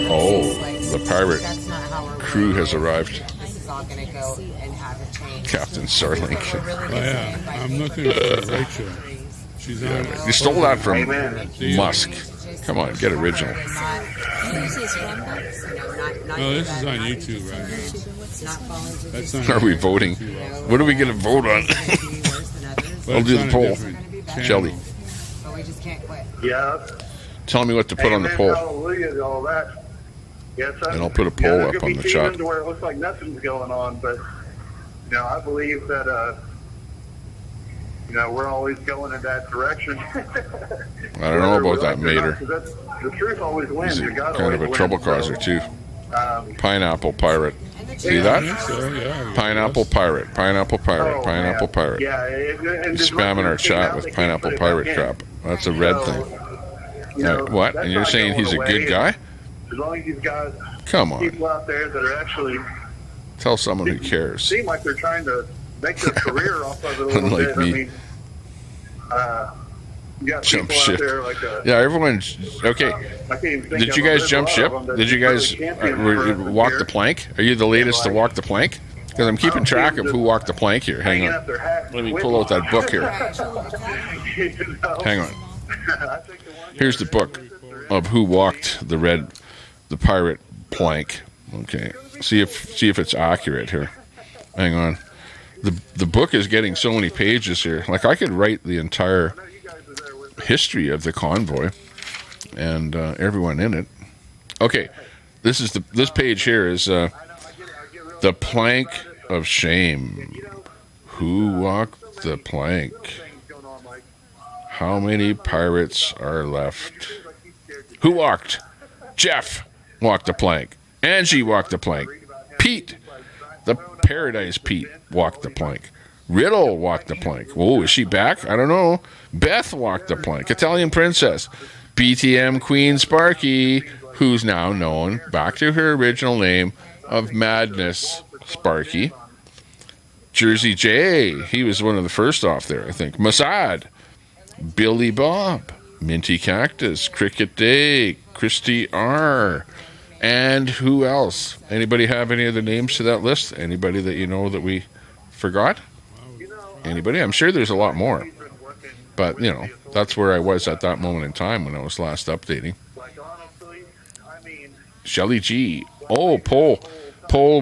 Oh, the pirate crew has arrived. Captain Starlink. Oh yeah, I'm looking for Rachel. She's on. You stole that from Musk. Come on, get original. Oh, this is on YouTube right now. That's not. Are we voting? What are we going to vote on? I'll do the poll. Shelly. But we just can't quit. Yeah. Tell me what to put on the poll. Hallelujah to all that. Yes, And I'll put a poll up on the chat. Where it looks like nothing's going on, but I believe that we're always going in that direction. I don't know about that, Mater. The truth always wins. He's kind of a trouble causer too. Pineapple pirate. See that? Yeah. Pineapple pirate. Pineapple pirate. Pineapple pirate. Yeah, Spamming our chat with pineapple pirate crap. That's a red thing. What? And you're saying he's a good guy? As long as he's got people out there that are actually tell someone who cares. Seem like they're trying to make their career off of it a little Unlike bit. me. I mean, you got jump people ship. out there like Yeah, everyone's okay. Did you guys jump ship? Did you guys walk the plank? Are you the latest to walk the plank? Because I'm keeping track of who walked the plank here. Hang on. Let me pull out that book here. Hang on. Here's the book of who walked the pirate plank. Okay. See if it's accurate here. Hang on. The book is getting so many pages here. Like I could write the entire history of the convoy and everyone in it. Okay. This page here is the plank of shame. Who walked the plank? How many pirates are left? Who walked? Jeff walked the plank. Angie walked the plank. Pete, the Paradise Pete, walked the plank. Riddle walked the plank. Whoa, is she back? I don't know. Beth walked the plank. Italian Princess. BTM Queen Sparky, who's now known back to her original name of Madness Sparky. Jersey J, he was one of the first off there, I think. Mossad. Billy Bob. Minty Cactus, Cricket Day, Christy R. And who else? Anybody have any other names to that list? Anybody that you know that we forgot? Anybody? I'm sure there's a lot more. But, you know, that's where I was at that moment in time when I was last updating. Shelly G. Oh, poll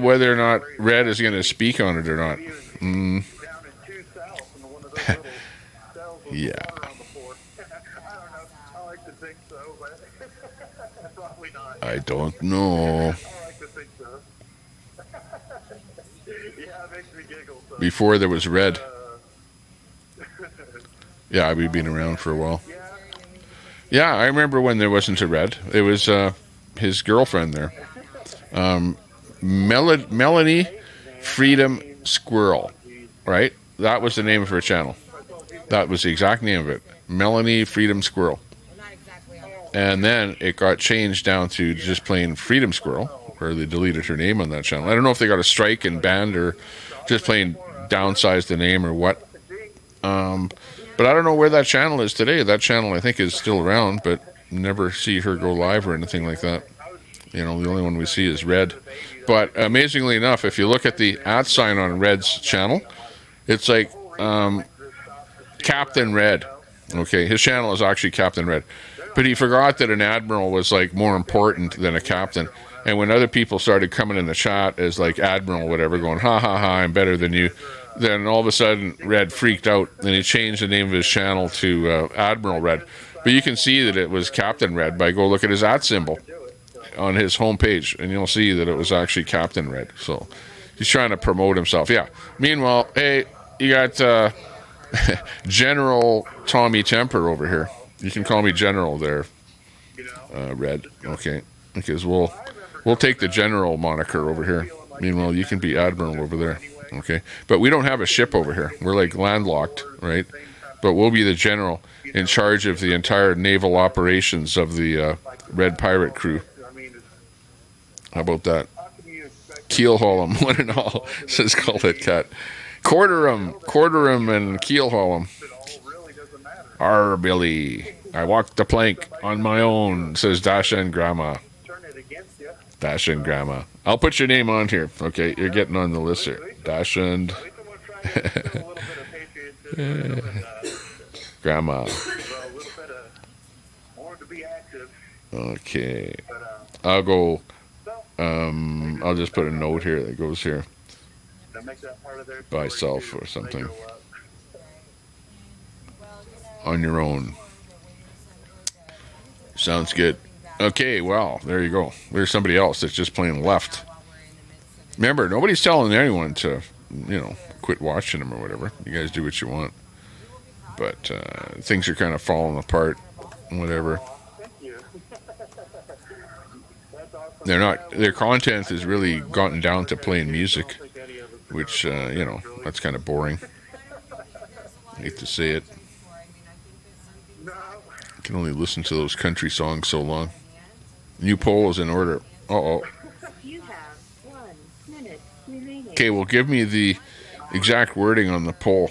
whether or not Red is going to speak on it or not. Yeah. I don't know. Before there was Red. Yeah, we've been around for a while. Yeah, I remember when there wasn't a Red. It was his girlfriend there. Melanie Freedom Squirrel, right? That was the name of her channel. That was the exact name of it. Melanie Freedom Squirrel. And then it got changed down to just plain Freedom Squirrel, where they deleted her name on that channel. I don't know if they got a strike and banned or just plain downsized the name or what. But I don't know where that channel is today. That channel, I think, is still around, but never see her go live or anything like that. You know, the only one we see is Red. But amazingly enough, if you look at the @ sign on Red's channel, it's like Captain Red. Okay, his channel is actually Captain Red. But he forgot that an admiral was like more important than a captain. And when other people started coming in the chat as like admiral, whatever, going, ha ha ha, I'm better than you, then all of a sudden Red freaked out and he changed the name of his channel to Admiral Red. But you can see that it was Captain Red by go look at his @ symbol on his homepage, and you'll see that it was actually Captain Red. So he's trying to promote himself. Yeah. Meanwhile, hey, you got General Tommy Temper over here. You can call me General there, Red. Okay, because we'll take the General moniker over here. Meanwhile, you can be Admiral over there. Okay, but we don't have a ship over here. We're like landlocked, right? But we'll be the General in charge of the entire naval operations of the Red Pirate crew. How about that? Keel haul 'em, one and all, says Call It Cat. Quarter 'em, and keel haul 'em. Arr, Billy, I walked the plank on my own, says Dash and Grandma. Dash and Grandma. I'll put your name on here. Okay, you're getting on the list here. Dash and Grandma. Okay. I'll go. I'll just put a note here that goes here. By self or something. On your own. Sounds good. Okay, well, there you go. There's somebody else that's just plain left. Remember, nobody's telling anyone to, quit watching them or whatever. You guys do what you want. But things are kind of falling apart. Whatever. Their content has really gotten down to playing music, which, that's kind of boring. I hate to say it. I can only listen to those country songs so long. New poll is in order. Uh-oh. Okay, well, give me the exact wording on the poll,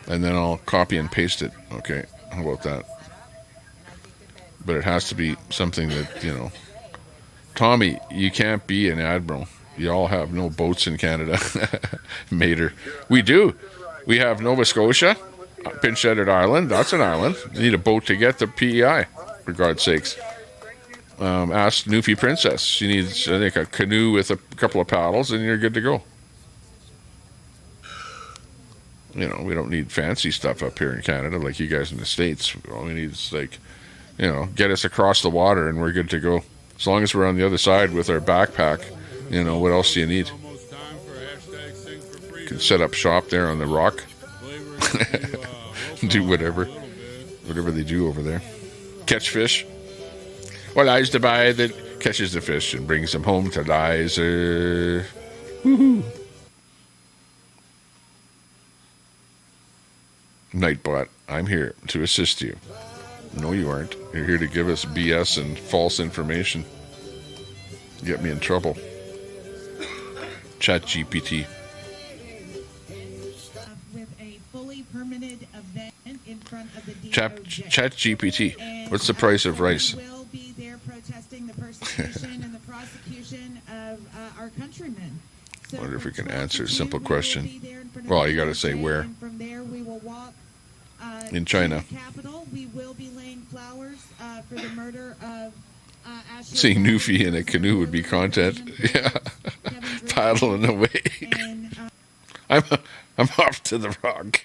and then I'll copy and paste it. Okay, how about that? But it has to be something that, Tommy, you can't be an admiral. You all have no boats in Canada. Mater. We do. We have Nova Scotia, Prince Edward Island. That's an island. You need a boat to get to PEI, for God's sakes. Ask Newfie Princess. She needs, I think, a canoe with a couple of paddles, and you're good to go. We don't need fancy stuff up here in Canada like you guys in the States. All we need is, get us across the water, and we're good to go. As long as we're on the other side with our backpack, what else do you need? You can set up shop there on the rock. Do whatever they do over there. Catch fish. Well, I's the guy that catches the fish and brings them home to Liza. Woohoo! Nightbot, I'm here to assist you. No, you aren't. You're here to give us BS and false information. Get me in trouble. Chat GPT. With a fully permitted event in front Chat GPT. What's the price of rice? Will be there protesting the persecution and the prosecution of our countrymen. I wonder if we can answer a simple question. Well, you got to say where. From there, we will walk in China. to the Capitol. We will be laying flowers for the murder of Ashley. Seeing Newfie in a canoe would be content. Yeah, paddling away. I'm off to the Rock.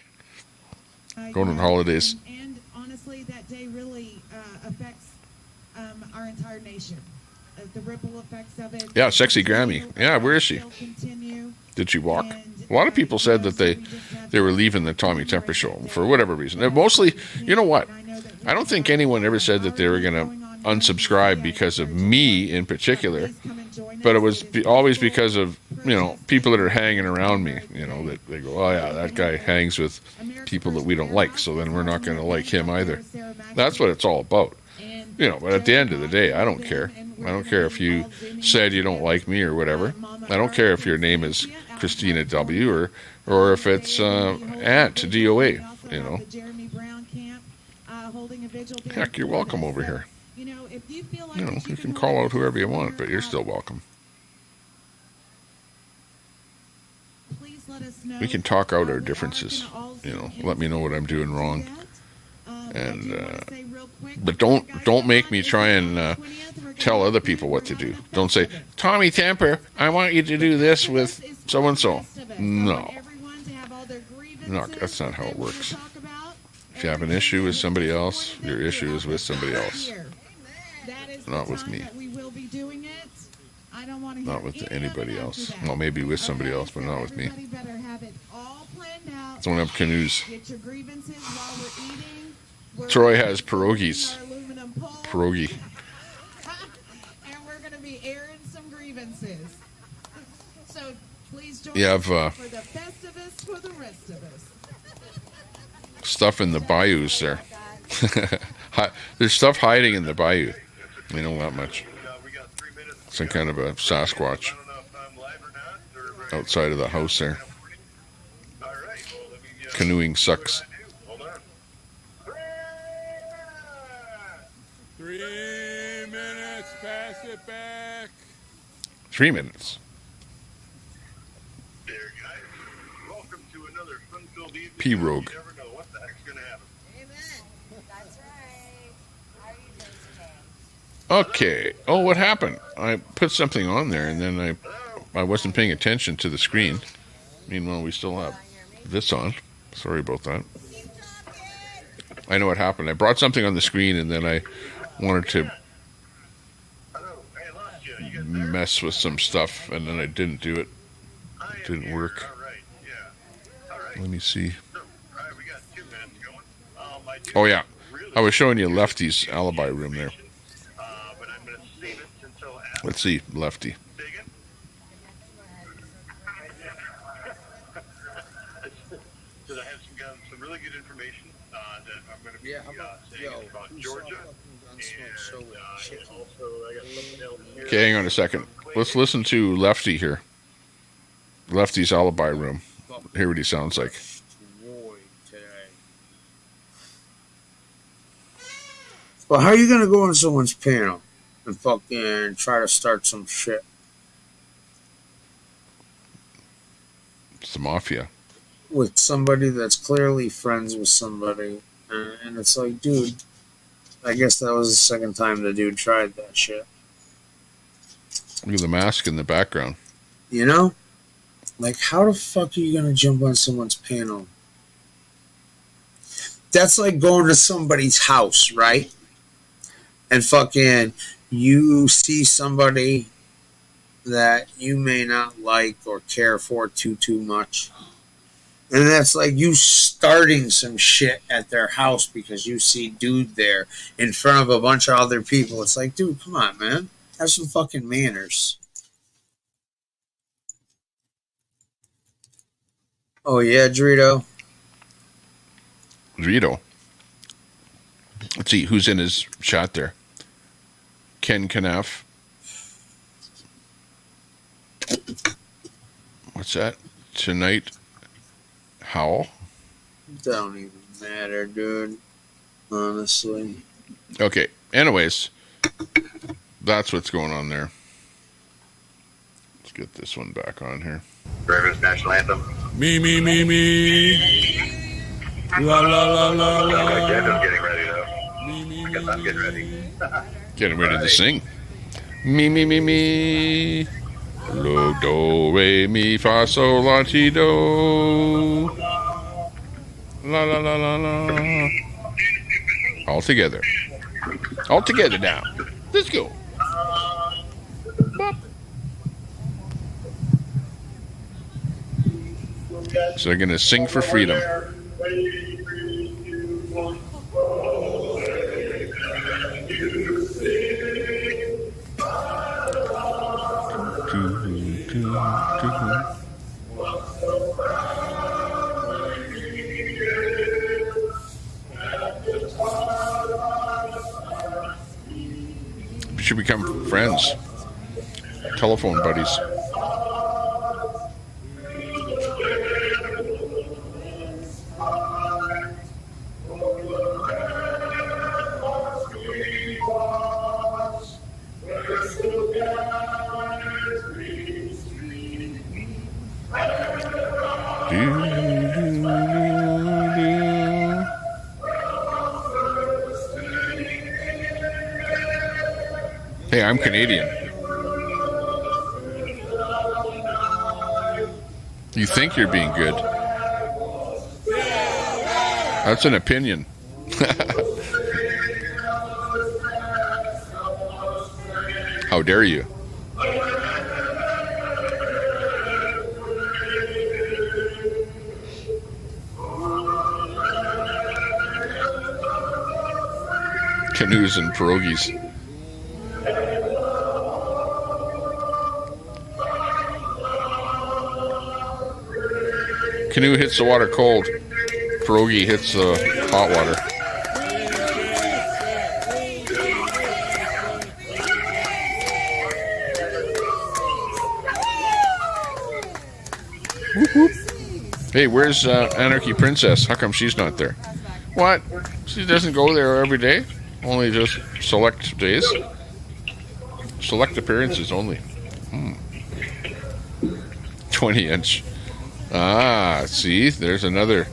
Going on holidays. And honestly, that day really affects our entire nation. The ripple effects of it. Yeah, sexy Grammy. Yeah, where is she? Did she walk? A lot of people said that they were leaving the Tommy Temper show for whatever reason. They're mostly, you know what? I don't think anyone ever said that they were going to unsubscribe because of me in particular, but it was always because of, you know, people that are hanging around me, you know, that they go, oh yeah, that guy hangs with people that we don't like, so then we're not going to like him either. That's what it's all about. You know, but at the end of the day, I don't care. I don't care if you said you don't like me or whatever. I don't care if your name is Christina W. or if it's Aunt DOA, you know. Heck, you're welcome over here. You know, you can call out whoever you want, but you're still welcome. We can talk out our differences, you know. Let me know what I'm doing wrong. And but don't make me try and tell other people what to do. Don't say, Tommy Temper, I want you to do this with so and so. No, that's not how it works. If you have an issue with somebody else, your issue is with somebody else, not with me. Not with anybody else. Well, maybe with somebody else, but not with me. Don't have canoes. Troy has pierogies. Pierogi. And we're going to be airing some grievances. So please join you us have for the Festivus for the rest of us. Stuff in the bayous there. There's stuff hiding in the bayou. We know that much. Some kind of a Sasquatch outside of the house there. Canoeing sucks. 3 minutes, pass it back. 3 minutes. There, guys. Welcome to another fun-filled evening. P-Rogue. You never know what the heck's going to happen. Amen. That's right. How are you doing today? Okay. Oh, what happened? I put something on there, and then I wasn't paying attention to the screen. Meanwhile, we still have this on. Sorry about that. I know what happened. I brought something on the screen, and then I wanted to mess with some stuff, and then I didn't do it. It didn't work. Let me see. Oh, yeah. I was showing you Lefty's alibi room there. Let's see, Lefty. Because I have some really good information that I'm going to be saying about Georgia. And also, I got something else here. Okay, hang on a second. Let's listen to Lefty here. Lefty's alibi room. Hear what he sounds like. Well, how are you going to go on someone's panel and fucking try to start some shit? It's the mafia. With somebody that's clearly friends with somebody. And it's like, dude, I guess that was the second time the dude tried that shit. Look at the mask in the background. You know? Like, how the fuck are you going to jump on someone's panel? That's like going to somebody's house, right? And fucking you see somebody that you may not like or care for too much. And that's like you starting some shit at their house because you see dude there in front of a bunch of other people. It's like, dude, come on, man. Have some fucking manners. Oh, yeah, Dorito. Dorito. Let's see, who's in his chat there? Ken Knaff. What's that? Tonight. Howl? Don't even matter, dude. Honestly. Okay. Anyways, that's what's going on there. Let's get this one back on here. Rivers National Anthem. Me. La la la la la. Kevin's getting ready though. I guess I'm getting ready. Getting ready to sing. Me. Lo, do, re, mi, fa, sol, la, ti, do. La, la, la, la, la. All together. All together now. Let's go. Bop. So they're going to sing for freedom. We should become friends. Telephone buddies. Hey, I'm Canadian. You think you're being good. That's an opinion. How dare you? Canoes and pierogies. Canoe hits the water cold. Pierogi hits the hot water. Whoop, whoop. Hey, where's Anarchy Princess? How come she's not there? What? She doesn't go there every day? Only just select days? Select appearances only. 20-inch. Ah, see? There's another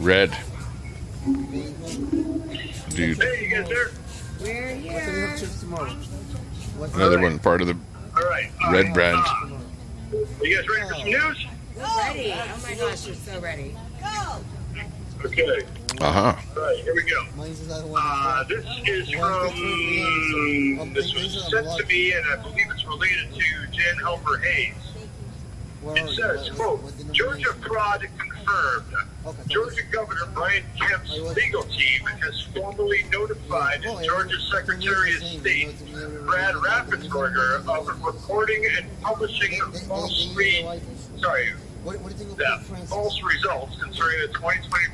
red dude. Hey, you guys there? We're here. Another one, part of the red brand. You guys ready for some news? Ready. Oh my gosh, you're so ready. Go. Okay. Uh-huh. All right, here we go. This is from, this was sent to me, and I believe it's related to Jan Helper Hayes. It says, quote, Georgia fraud confirmed. Georgia Governor Brian Kemp's legal team has formally notified Georgia Secretary of State Brad Raffensperger of reporting and publishing false results concerning the 2020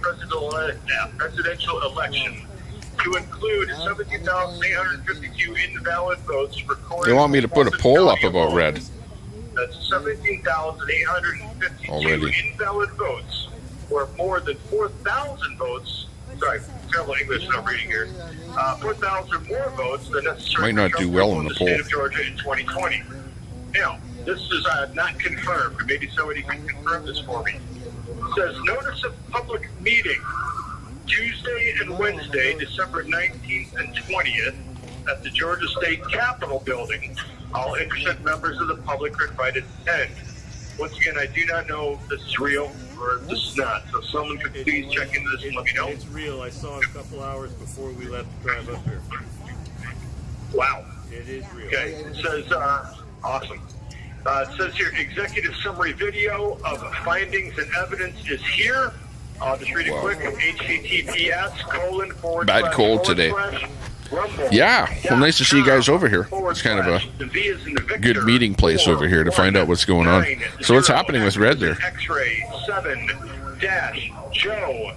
presidential election, to include 17,852 invalid votes recorded. They want me to put a poll up about red. That's 17,852 invalid votes, or more than 4,000 votes. Sorry, terrible English I'm reading here. 4,000 more votes than necessary. Might not do well in the poll. State of Georgia in 2020. Now, this is not confirmed. Maybe somebody can confirm this for me. It says notice of public meeting Tuesday and Wednesday, December 19th and 20th, at the Georgia State Capitol building. All interested members of the public are invited to attend. Once again, I do not know if this is real or if this is not. So someone could please check into this and let me know. It's real. I saw it a couple hours before we left to drive up here. Wow. It is real. Okay. It says, awesome. It says here, executive summary video of findings and evidence is here. I'll just read it quick. HTTPS:// Bad cold today. Yeah, well, nice to see you guys over here. It's kind of a good meeting place over here to find out what's going on. So what's happening with red there? X-ray 7-Joe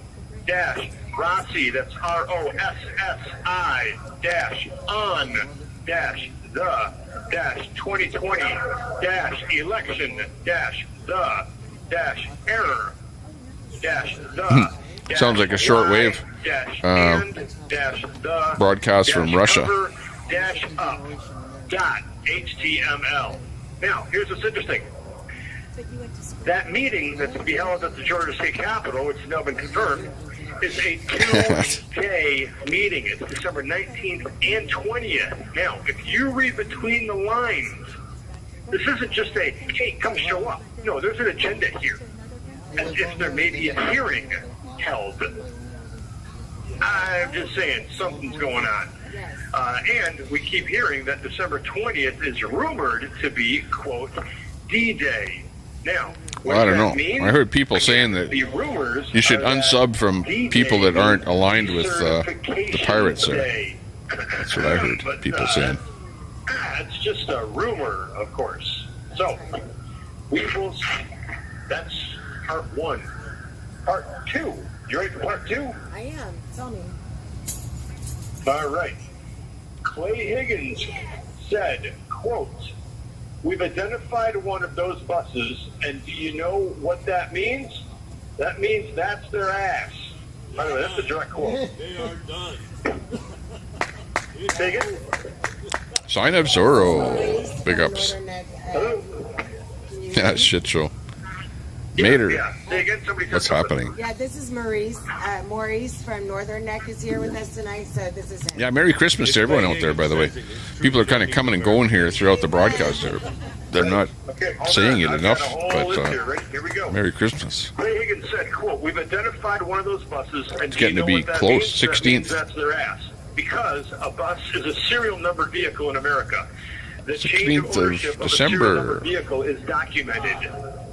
Rossi, that's ROSSI-on-the-2020-election-the-error-the Sounds like a shortwave broadcast from Russia. .html. Now, here's what's interesting. That meeting that's to be held at the Georgia State Capitol, which has now been confirmed, is a 2-day meeting. It's December 19th and 20th. Now, if you read between the lines, this isn't just a, hey, come show up. No, there's an agenda here. As if there may be a hearing held. I'm just saying, something's going on. And we keep hearing that December 20th is rumored to be, quote, D-Day. Now, well, I don't know. I heard people saying that you should unsub from people that aren't aligned with the pirates there. That's what I heard people saying. It's just a rumor, of course. So, we will. That's part 1. Part 2. You ready for part 2? I am. Tell me. All right. Clay Higgins said, quote, "We've identified one of those buses, and do you know what that means? That means that's their ass." By the way, that's a direct quote. They are done. Say again? Sign of Zorro. Big ups. Hello? Yeah, shit show. Mater. Yeah. Say again? Somebody said What's something. happening? Yeah, this is Maurice. Maurice from Northern Neck is here with us tonight, so this is him. Yeah, Merry Christmas to everyone out there, by the way. People are kind of coming and going here throughout the broadcast. They're not saying it enough, but Here we go. Merry Christmas. Clay Higgins said, quote, "We've identified one of those buses, and It's getting to be close, That means 16th. that's their ass. Because a bus is a serial numbered vehicle in America. The change 16th of ownership of of a serial December. numbered vehicle is documented,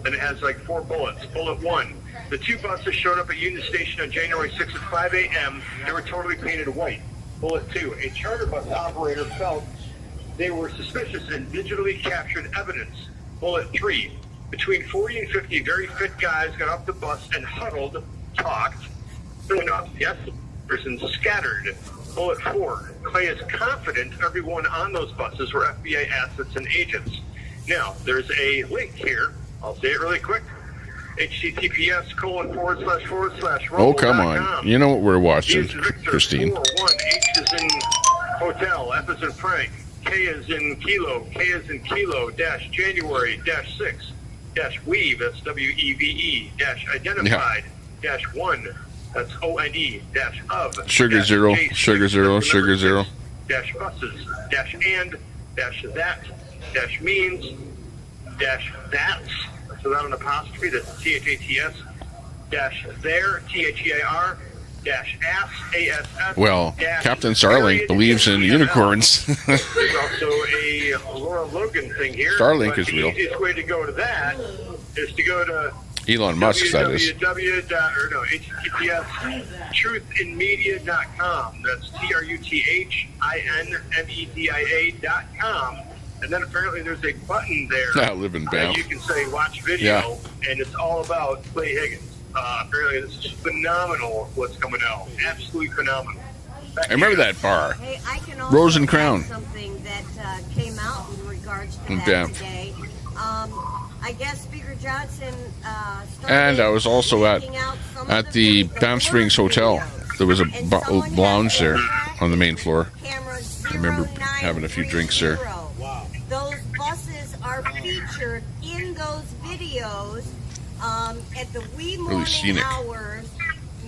and it has like 4 bullets. Bullet 1. The 2 buses showed up at Union Station on January 6th at 5 a.m. They were totally painted white. Bullet 2. A charter bus operator felt they were suspicious and digitally captured evidence. Bullet 3. Between 40 and 50 very fit guys got off the bus and huddled, talked, filling up. Yes, persons scattered. Bullet 4. Clay is confident everyone on those buses were FBI assets and agents. Now, there's a link here. I'll say it really quick. https:// Oh, come on. You know what we're watching, Christine. 1. H is in hotel, F is in Frank, K is in kilo, K is in kilo, dash January, dash 6, dash weave, that's W-E-V-E, dash identified, dash 1, that's O-N-E, dash of. Sugar zero, sugar zero, sugar zero. Dash buses, dash and, dash that, dash means, dash that's, so that an apostrophe, that's T-H-A-T-S, dash there, T-H-E-A-R, dash ass, A-S-S. Well, Captain Starlink believes in unicorns. There's also a Laura Logan thing here. Starlink but is real. The easiest way to go to that is to go to Elon Musk, that is. https truthinmedia.com. That's truthinmedia.com. And then apparently there's a button there. I live in Banff. You can say watch video, and it's all about Clay Higgins. Apparently this is phenomenal what's coming out. Absolutely phenomenal. I remember that bar. Hey, I can also Rose and Crown. add something that came out in regards to that Banff. today. I guess Speaker Johnson started And I was also at the Banff Springs Hotel. There was a lounge there on the main floor. I remember having a few drinks there. Those buses are featured in those videos at the wee morning scenic. hours,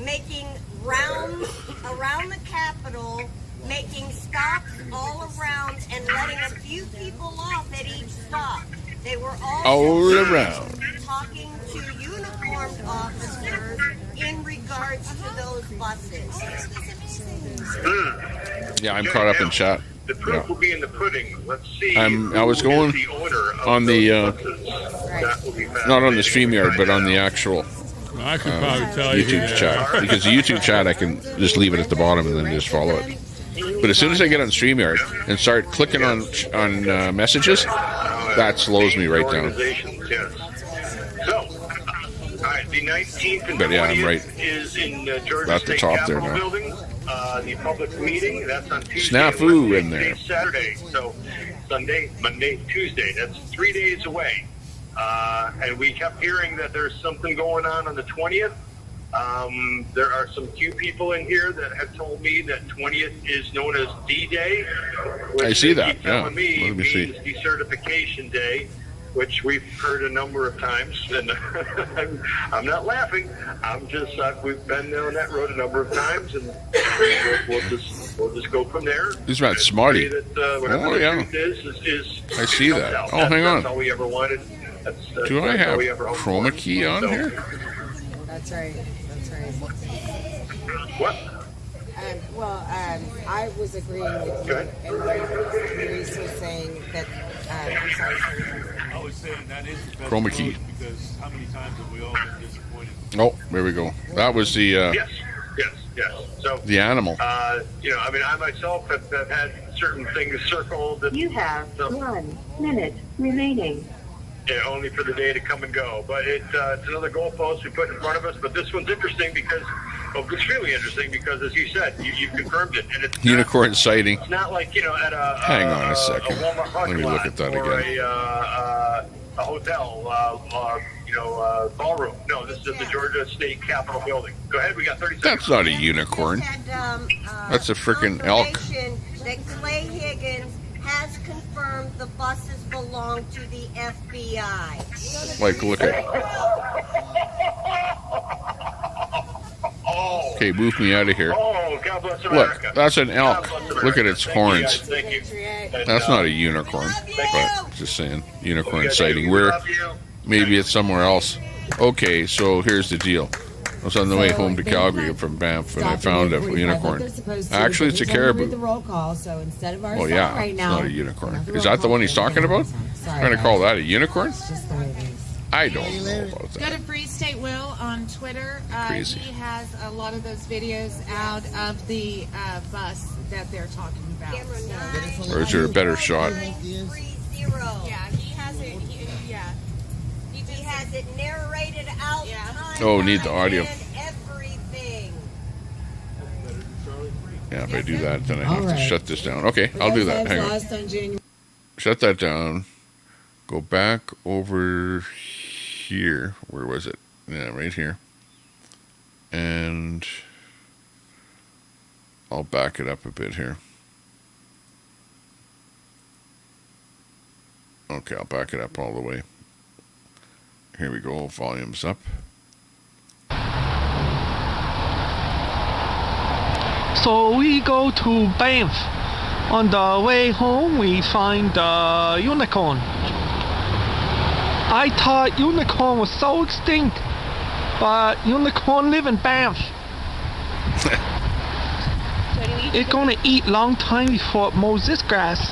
making rounds around the Capitol, making stops all around, and letting a few people off at each stop. They were all around talking to uniformed officers in regards to those buses. Yeah, I'm caught up in chat. The proof will be in the pudding. Let's see. I was going on the not on the StreamYard, but on the actual I could probably tell you YouTube chat, because the YouTube chat I can just leave it at the bottom and then just follow it. But as soon as I get on StreamYard and start clicking on messages, that slows me right down. So, all right, the 19th and But yeah, I'm 20th right is in Georgia at the State top there Capitol now. building. The public meeting, that's on Tuesday, Snafu Wednesday, in there. Saturday. So Sunday, Monday, Tuesday. That's 3 days away. And we kept hearing that there's something going on the 20th. There are some few people in here that have told me that 20th is known as D-Day. I see that. Yeah. Let me see. Means decertification day, which we've heard a number of times, and I'm not laughing. I'm just we've been down that road a number of times, and we'll just go from there. He's not smarty. Whatever the truth is I see that. out. Oh, hang on. That's all we ever wanted. Do I have chroma key on here? That's right. What? I was agreeing with you, and Maurice was saying that. I'm sorry. I was saying that is the best Chroma key. because how many times have we all been disappointed? Oh, there we go. That was the Yes. So the animal. I mean, I myself have had certain things circled. You have 1 minute remaining. Yeah, only for the day to come and go. But it's another goalpost we put in front of us. But this one's interesting because, extremely interesting because, as you said, you confirmed it, and it's Unicorn sighting. It's not like at a hang on a second. Walmart Let me look at that or again. a hotel, ballroom. No, this is the Georgia State Capitol building. Go ahead, we got 30 seconds. That's not a unicorn. That's a freaking elk. That Clay Higgins has confirmed the buses belong to the FBI. Like, look at. Okay, move me out of here. Oh, God bless America. Look, that's an elk. Look at its horns. Thank you. That's not a unicorn, but just saying, unicorn sighting. Where maybe it's somewhere else. Okay, so here's the deal. I was on the way home to Calgary from Banff, and I found a unicorn. Actually, it's a caribou. The roll call, so instead of our Well, yeah, right it's now, not a unicorn. Is that the one he's talking about? Trying to call that a unicorn? I don't know about Go that. to Free State Will on Twitter. Crazy. He has a lot of those videos out of the bus that they're talking about. Or is there a better shot? Yeah, he has it. He has it narrated out. Oh, need the audio. Everything. Yeah, if I do that, then I have to shut this down. Okay, I'll do that. Hang on. Shut that down. Go back over here. Where was it? Yeah, right here. And I'll back it up a bit here. Okay, I'll back it up all the way. Here we go. Volume's up. So we go to Banff. On the way home, we find the unicorn. I thought unicorn was so extinct, but unicorn live in Banff. It's gonna eat long time before it mows this grass.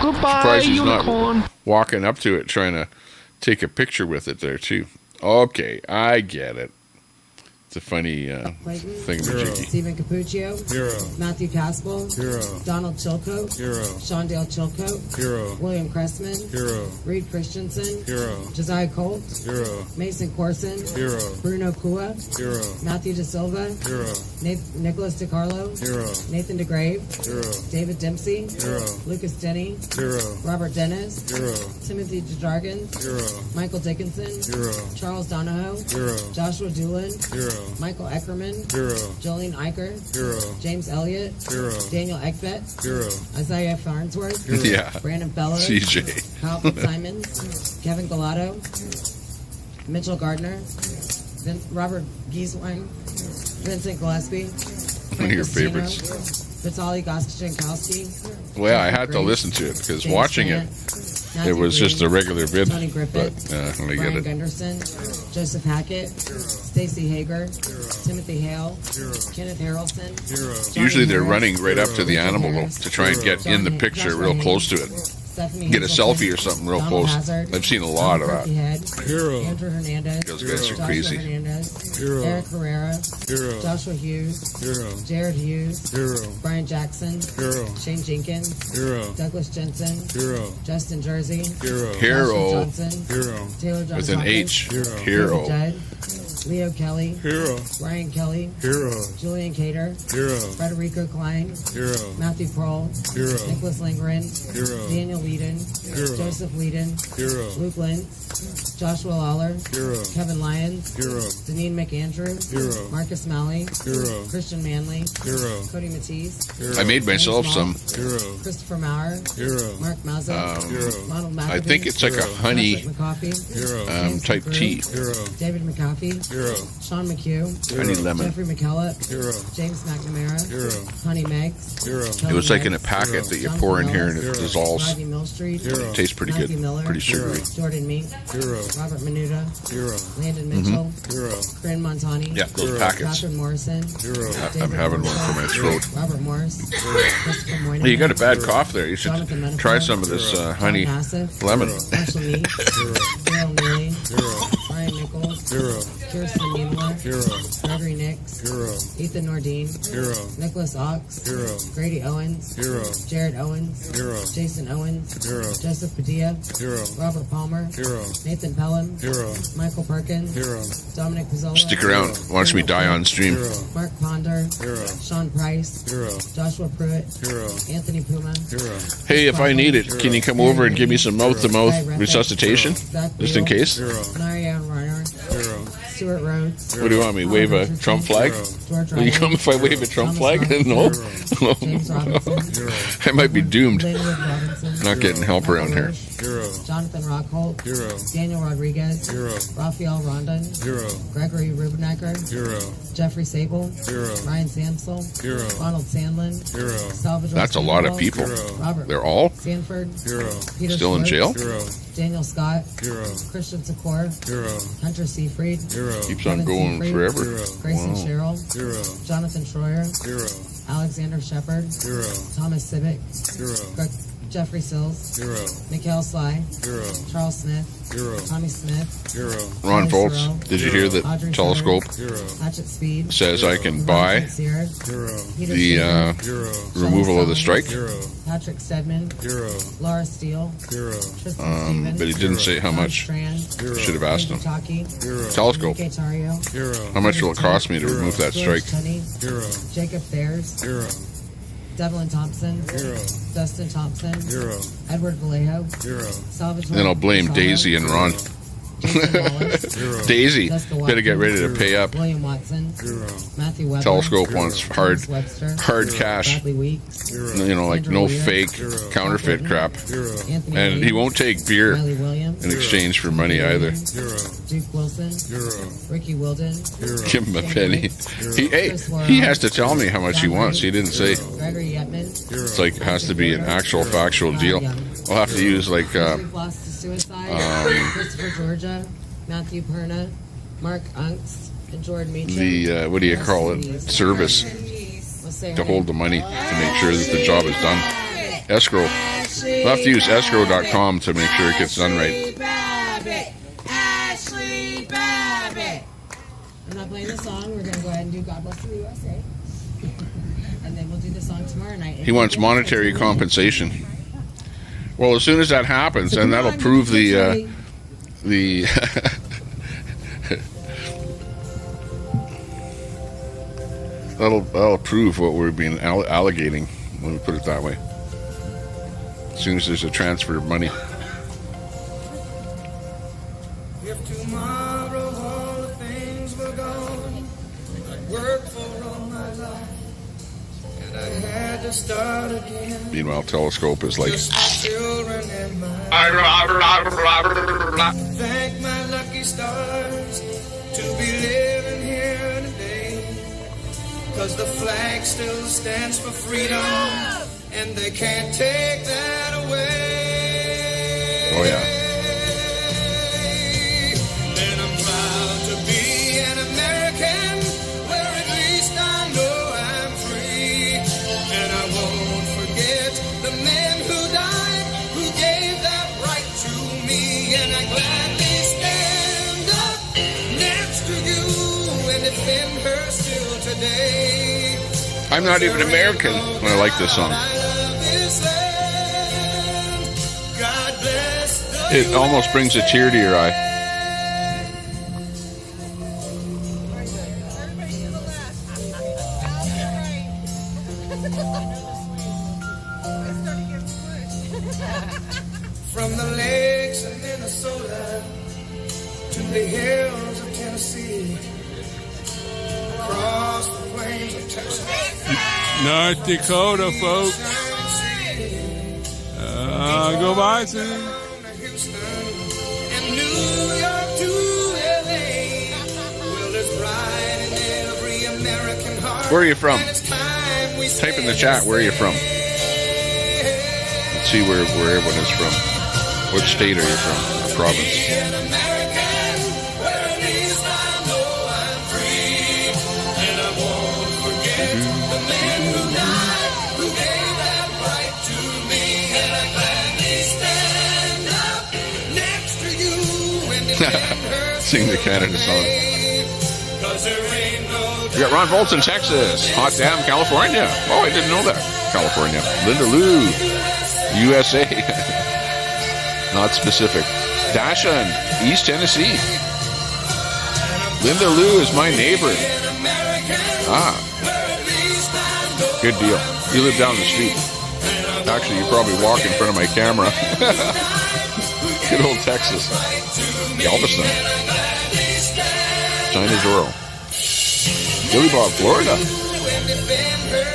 Goodbye, Surprised he's unicorn. not walking up to it, trying to take a picture with it there too. Okay, I get it. It's a funny thing. Stephen Capuccio. Hero. Matthew Caspel. Hero. Donald Chilcote. Hero. Shondale Chilcote. Hero. William Cressman. Hero. Reed Christensen. Hero. Josiah Colt. Hero. Mason Corson. Hero. Bruno Kua. Hero. Matthew De Silva. Hero. Nicholas DeCarlo. Hero. Nathan DeGrave. Hero. David Dempsey. Hero. Lucas Denny. Hero. Robert Dennis. Hero. Timothy DeJargens. Hero. Michael Dickinson. Hero. Charles Donahoe. Hero. Joshua Doolin. Hero. Michael Eckerman. Hero. Jolene Eicher. Hero. James Elliott. Hero. Daniel Eckbett. Hero. Isaiah Farnsworth. Hero. Yeah. Brandon Fellows. CJ. Kyle Fitzsimons. Kevin Galato. Mitchell Gardner. Robert Gieswein. Vincent Gillespie. One of your favorites. Vitaly Gosjankowski. Well, I had to listen to it because watching it, it was just a regular vid. Tony Griffith. But I get Brian it. Gunderson. Joseph Hackett. Stacey Hager. Timothy Hale. Kenneth Harrelson. Usually they're running right up to the animal though, to try and get in the picture real close to it. Get a selfie or something real close. I've seen a lot of that. Hero. Andrew Hernandez. Those guys are Joshua crazy. Hernandez. Hero. Eric Herrera. Hero. Joshua Hughes. Hero. Jared Hughes. Hero. Brian Jackson. Hero. Shane Jenkins. Hero. Douglas Jensen. Hero. Justin Jersey. Hero. Hero. Johnson. Hero. Taylor John With an Hawkins. H. Hero. Hero. Judd. Leo Kelly. Hero. Ryan Kelly. Hero. Julian Cater. Hero. Frederico Klein. Hero. Matthew Kroll. Hero. Nicholas Lindgren. Hero. Daniel Whedon. Hero. Joseph Whedon. Hero. Luke Lentz. Joshua Lawler. Hero. Kevin Lyons. Hero. Deneen McAndrew. Hero. Marcus Malley. Hero. Christian Manley. Hero. Cody Matisse. Hero. I made myself some. Hero. Christopher Maurer. Hero. Mark Mazza. Ronald I McAfee. think it's like a honey McCoffee. type tea. Hero. David McCoffee. Hero. Sean McHugh. Honey lemon. Jeffrey McKellop. Hero. James McNamara. Hero. Honey Meggs. Hero. It was like in a packet that you pour in here and it dissolves. Rodney Millstreet. It tastes pretty Matthew good. Miller. Pretty sugary. Jordan Meek. Hero. Robert Menuda. Hero. Landon Mitchell. Hero. Corinne Montani. Yeah, those packets. Catherine Morrison. Hero. I'm having one for my throat. Robert Morris. Christopher Moynihan. Hey, you got a bad cough there. You should Jonathan Menifee. try some of this honey Massive. lemon. Marshall Meek. Dale Neely. Brian Nichols. Hero. Kirsten Niemler. Hero. Gregory Nix. Hero. Ethan Nordine. Hero. Nicholas Ox. Hero. Grady Owens. Hero. Jared Owens. Hero. Jason Owens. Hero. Joseph Padilla. Hero. Robert Palmer. Hero. Nathan Pelham. Hero. Michael Perkins. Hero. Dominic Pizzola. Stick around. Watch me die on stream. Hero. Mark Ponder. Hero. Sean Price. Hero. Joshua Pruitt. Hero. Anthony Puma. Hero. Hey, if I need it, can you come over and give me some mouth-to-mouth resuscitation? Just in case? Marianne Reiner. Hero. Stuart Rhodes. What do you want me? Wave a Trump flag? George Will you come if I wave a Trump flag? No? James Robinson. I might be doomed. Linwood Robinson. Not getting help around here. Hero. Jonathan Rockholt. Hero. Daniel Rodriguez. Hero. Raphael Rondon. Hero. Gregory Rubenecker. Hero. Jeffrey Sable. Hero. Ryan Samsel. Hero. Ronald Sandlin. Hero. Salvador That's a lot of Sandoval. people. Robert They're all Sanford. Hero. Peter still in Schwartz. jail? Hero. Daniel Scott. Hero. Christian Secor. Hero. Hunter Seafried. Hero. Keeps on Kevin going Seafried. forever. Hero. Grayson Wow. Sherrill. Hero. Jonathan Schroyer. Hero. Alexander Shepard. Hero. Thomas Civic. Hero. Jeffrey Sills. Hero. Mikhail Sly. Hero. Charles Smith. Hero. Tommy Smith. Hero. Ron Charlie Foltz, Sorrell, did you hear that Audrey Telescope Hero. Hatchet Speed. says I can buy Vincent Sear, Hero. Peter the Schaefer, Hero. removal of the strike? Hero. Patrick Stedman. Hero. Laura Steele. Hero. Tristan Stevens. But he didn't say how Tom much. Strand. Hero. Should have asked him. Taki. Hero. Telescope. Enrique Tario. Hero. How much will it cost me to remove that George strike? Tunney. Hero. Jacob Thayers. Hero. Devlin Thompson. Hero. Dustin Thompson. Hero. Edward Vallejo. Hero. Salvatore. Then I'll blame Casalo, Daisy and Ron. Jason Wallace. Hero. Daisy, Jessica gotta get ready to Watkins, pay up. William Watson. Hero. Matthew Weber. Telescope wants hard Thomas Webster. cash. Bradley Weeks. Hero. You know, like Andrew no Weir. fake Hero. counterfeit crap. Hero. Anthony And he Williams. won't take beer Riley Williams. in exchange for money either. Hero. Duke Wilson. Hero. Ricky Wilden. Hero. Give him a penny. He has to tell me how much he wants. He didn't say. Gregory Yetman. It's like it has to be an actual factual deal. I'll have to use like We've lost to suicide. Christopher Georgia. Matthew Perna. Mark Unks. And Jordan Meacham. the what do you call it? Service to hold the money to make sure that the job is done. Escrow. We'll have to use escrow.com to make sure it gets done right. Ashley Babbitt. I'm not playing the song. We're going to go ahead and do God Bless the USA. And then we'll do the song tomorrow night. He wants monetary compensation. Well, as soon as that happens, then that'll prove the that'll prove what we're being allegating. Let me put it that way. As soon as there's a transfer of money. If tomorrow all the things were gone, I'd work for all my life, and I had to start again. Meanwhile, Telescope is like. Just my children and mine. Thank my lucky stars to be living here today, 'cause the flag still stands for freedom, and they can't take that away. Oh yeah. And I'm proud to be an American, where at least I know I'm free. And I won't forget the men who died, who gave that right to me. And I gladly stand up next to you and defend her still today. I'm not even American when I like this song. I love this land. God bless the It almost brings a tear to your eye. the hills of Tennessee, across the plains of Texas, North Dakota, folks. Go Bison. and New York to LA. Well, it's bright in every American heart. Where are you from? And it's time we Type in the chat, where are you from? Let's see where everyone is from. What state are you from? Or province? Sing the Canada song. We got Ron Bolton, Texas. Hot damn, California. Oh, I didn't know that. California. Linda Lou, USA. Not specific. Dashan, East Tennessee. Linda Lou is my neighbor. Ah. Good deal. You live down the street. Actually, you probably walk in front of my camera. Good old Texas. Galveston. China's Oro. Billy Bob, Florida.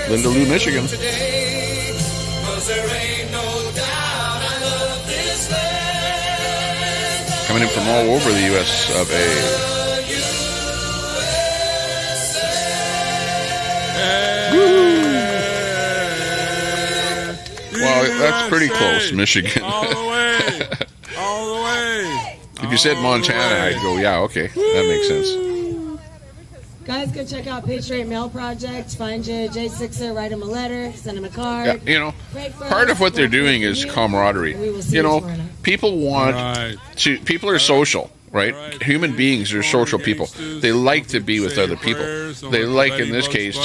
Linda Lou, Michigan. Coming in from all over the U.S. of A. Well, that's pretty close, Michigan. All the way. All the way. If you said Montana, I'd go, yeah, okay. That makes sense. Guys, go check out Patriot Mail Project. Find your J6er, write him a letter, send him a card. Yeah, you know, part of what they're doing is camaraderie. You know, people want to, people are social, right? Human beings are social people. They like to be with other people. They like, in this case,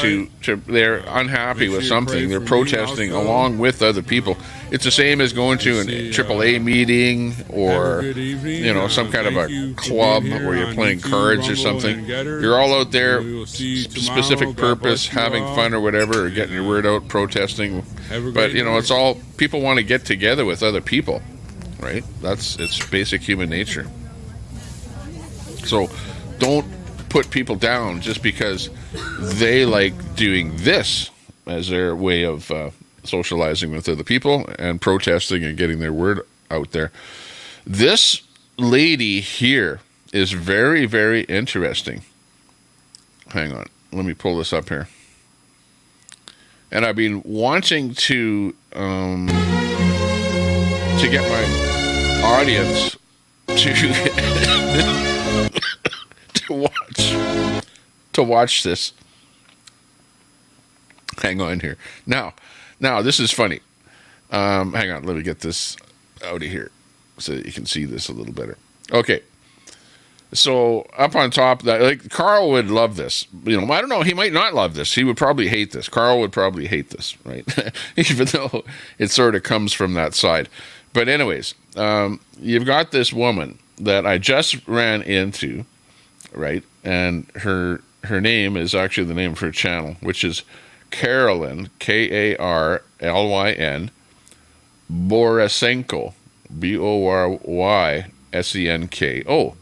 they're unhappy with something. They're protesting along with other people. It's the same as going to an AAA meeting or, you know, some kind of a club where you're playing cards or something. You're all out there, specific purpose, having fun or whatever, or getting your word out, protesting. But, you know, it's all, people want to get together with other people, right? It's basic human nature. So don't put people down just because they like doing this as their way of socializing with other people and protesting and getting their word out there. This lady here is very, very interesting. Hang on. Let me pull this up here. And I've been wanting to get my audience to watch this. Hang on here. Now this is funny. Hang on, let me get this out of here so that you can see this a little better. Okay. So up on top, that, like, Carl would love this. You know, I don't know. He might not love this. He would probably hate this. Carl would probably hate this, right? Even though it sort of comes from that side. But anyways, you've got this woman that I just ran into, right? And her name is actually the name of her channel, which is Carolyn, Karlyn, Borisenko, Boryssenko.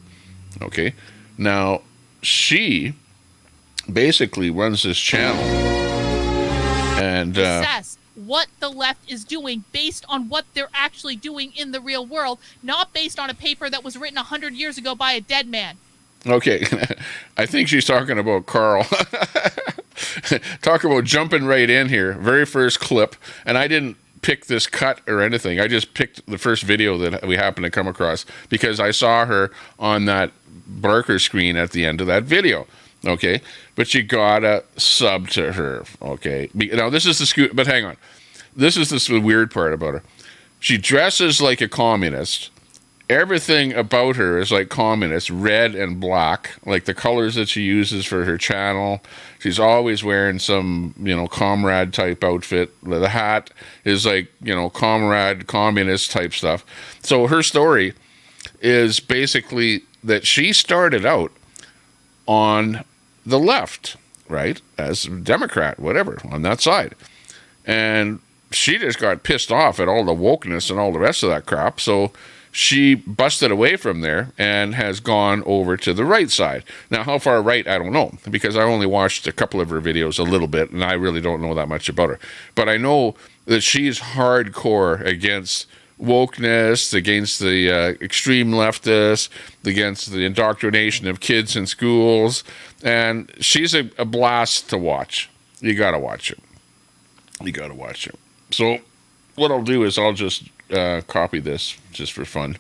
Okay. Now, she basically runs this channel and assess what the left is doing based on what they're actually doing in the real world, not based on a paper that was written 100 years ago by a dead man. Okay. I think she's talking about Carl. Talk about jumping right in here. Very first clip. And I didn't pick this cut or anything. I just picked the first video that we happened to come across because I saw her on that Barker screen at the end of that video. Okay. But you gotta sub to her. Okay. Now this is the but hang on. This is the weird part about her. She dresses like a communist. Everything about her is like communist, red and black, like the colors that she uses for her channel. She's always wearing some, you know, comrade type outfit. The hat is like, you know, comrade, communist type stuff. So her story is basically that she started out on the left, right, as a Democrat, whatever, on that side. And she just got pissed off at all the wokeness and all the rest of that crap. So she busted away from there and has gone over to the right side. Now, how far right, I don't know, because I only watched a couple of her videos a little bit, and I really don't know that much about her. But I know that she's hardcore against wokeness, against the extreme leftists, against the indoctrination of kids in schools, and she's a blast to watch. You got to watch it. You got to watch it. So what I'll do is I'll just copy this just for fun.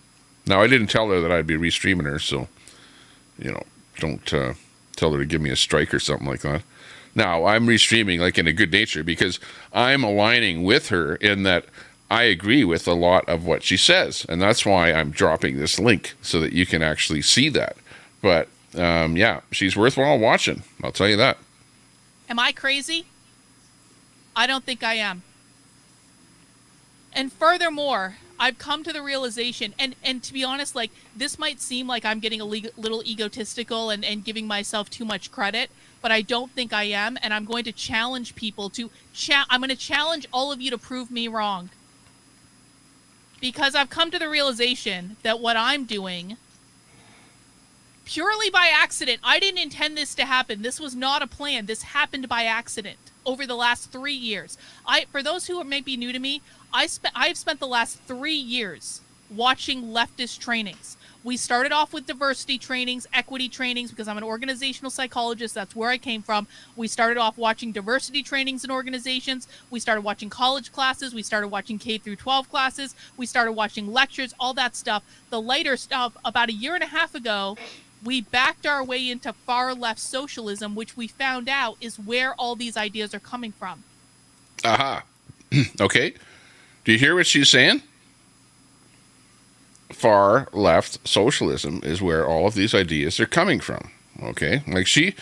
Now, I didn't tell her that I'd be restreaming her, so, don't tell her to give me a strike or something like that. Now, I'm restreaming like in a good nature because I'm aligning with her in that I agree with a lot of what she says, and that's why I'm dropping this link so that you can actually see that. But, yeah, she's worthwhile watching. I'll tell you that. Am I crazy? I don't think I am. And furthermore, I've come to the realization, and to be honest, like, this might seem like I'm getting a little egotistical and giving myself too much credit, but I don't think I am, and I'm going to challenge people to, I'm going to challenge all of you to prove me wrong. Because I've come to the realization that what I'm doing, purely by accident, I didn't intend this to happen. This was not a plan. This happened by accident over the last 3 years. For those who may be new to me, I've spent the last 3 years watching leftist trainings. We started off with diversity trainings, equity trainings, because I'm an organizational psychologist. That's where I came from. We started off watching diversity trainings in organizations. We started watching college classes. We started watching K through 12 classes. We started watching lectures, all that stuff. The later stuff, about a year and a half ago, we backed our way into far left socialism, which we found out is where all these ideas are coming from. Aha. Okay. Do you hear what she's saying? Far left socialism is where all of these ideas are coming from. Okay, like she's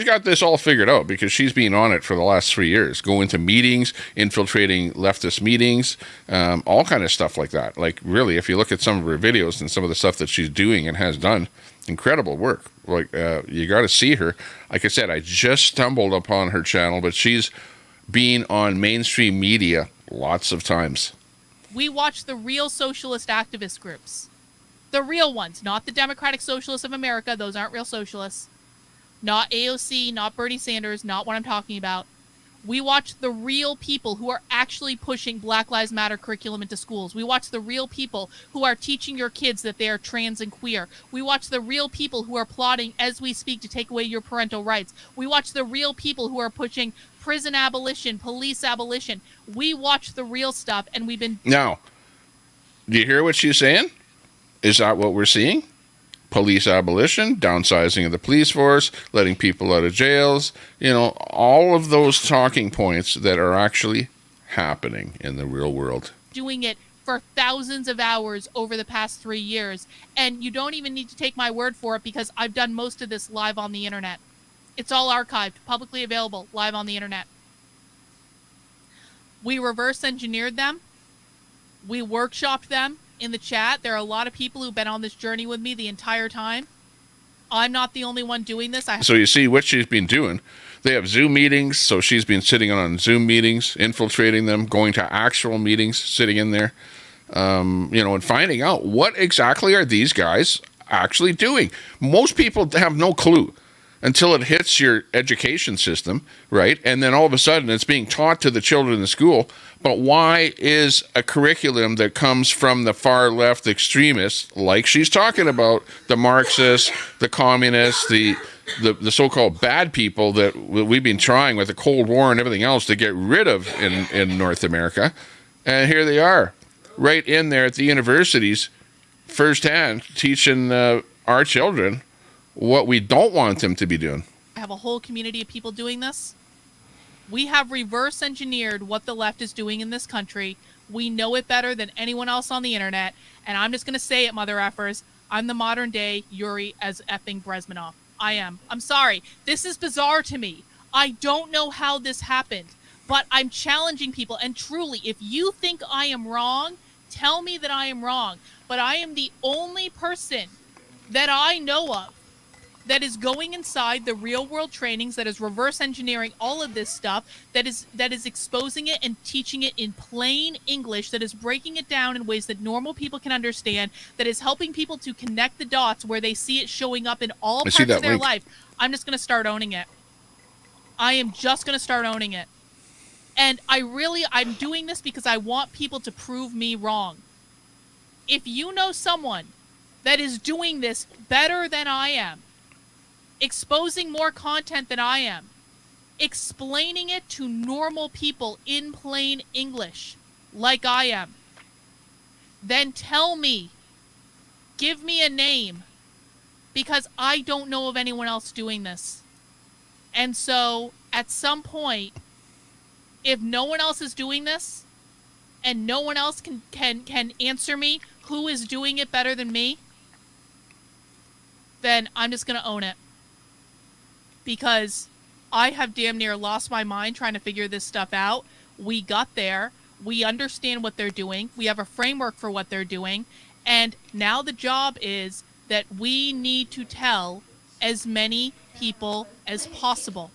got this all figured out because she's been on it for the last 3 years, going to meetings, infiltrating leftist meetings, all kind of stuff like that. Like, really, if you look at some of her videos and some of the stuff that she's doing and has done, incredible work. Like, you got to see her. Like I said, I just stumbled upon her channel, but she's been on mainstream media lots of times. We watch the real socialist activist groups. The real ones, not the Democratic Socialists of America. Those aren't real socialists. Not AOC, not Bernie Sanders, not what I'm talking about. We watch the real people who are actually pushing Black Lives Matter curriculum into schools. We watch the real people who are teaching your kids that they are trans and queer. We watch the real people who are plotting as we speak to take away your parental rights. We watch the real people who are pushing prison abolition, police abolition. We watch the real stuff, and we've been... Now, do you hear what she's saying? Is that what we're seeing? Police abolition, downsizing of the police force, letting people out of jails, all of those talking points that are actually happening in the real world. Doing it for thousands of hours over the past 3 years, and you don't even need to take my word for it because I've done most of this live on the internet. It's all archived, publicly available, live on the internet. We reverse engineered them. We workshopped them. In the chat, there are a lot of people who've been on this journey with me the entire time. I'm not the only one doing this. So you see what she's been doing. They have Zoom meetings, so she's been sitting on Zoom meetings, infiltrating them, going to actual meetings, sitting in there, and finding out what exactly are these guys actually doing. Most people have no clue until it hits your education system, right? And then all of a sudden it's being taught to the children in school. But why is a curriculum that comes from the far left extremists, like she's talking about, the Marxists, the communists, the so-called bad people that we've been trying with the Cold War and everything else to get rid of in North America, and here they are, right in there at the universities, firsthand, teaching our children what we don't want them to be doing. I have a whole community of people doing this. We have reverse engineered what the left is doing in this country. We know it better than anyone else on the internet. And I'm just going to say it, mother effers. I'm the modern day Yuri as effing Brezhnev. I am. I'm sorry. This is bizarre to me. I don't know how this happened, but I'm challenging people. And truly, if you think I am wrong, tell me that I am wrong. But I am the only person that I know of that is going inside the real world trainings, that is reverse engineering all of this stuff, that is exposing it and teaching it in plain English, that is breaking it down in ways that normal people can understand, that is helping people to connect the dots where they see it showing up in all parts of their life. I'm just going to start owning it. I am just going to start owning it. And I'm doing this because I want people to prove me wrong. If you know someone that is doing this better than I am, exposing more content than I am, explaining it to normal people in plain English like I am, then tell me. Give me a name, because I don't know of anyone else doing this. And so at some point, if no one else is doing this and no one else can answer me who is doing it better than me, then I'm just going to own it. Because I have damn near lost my mind trying to figure this stuff out. We got there. We understand what they're doing. We have a framework for what they're doing. And now the job is that we need to tell as many people as possible.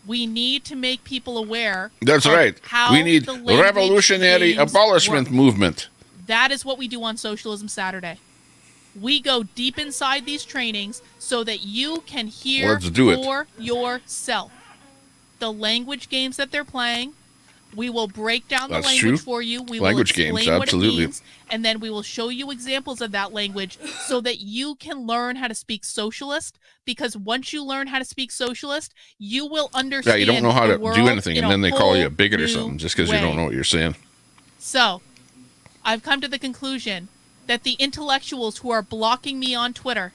We need to make people aware. That's right. We need the revolutionary abolishment movement. That is what we do on Socialism Saturday. We go deep inside these trainings so that you can hear for yourself the language games that they're playing. We will break down the language for you. We will explain what it means, and then we will show you examples of that language so that you can learn how to speak socialist, because once you learn how to speak socialist, you will understand. Yeah, you don't know how to do anything, and then they call you a bigot or something just because you don't know what you're saying. So, I've come to the conclusion that the intellectuals who are blocking me on Twitter,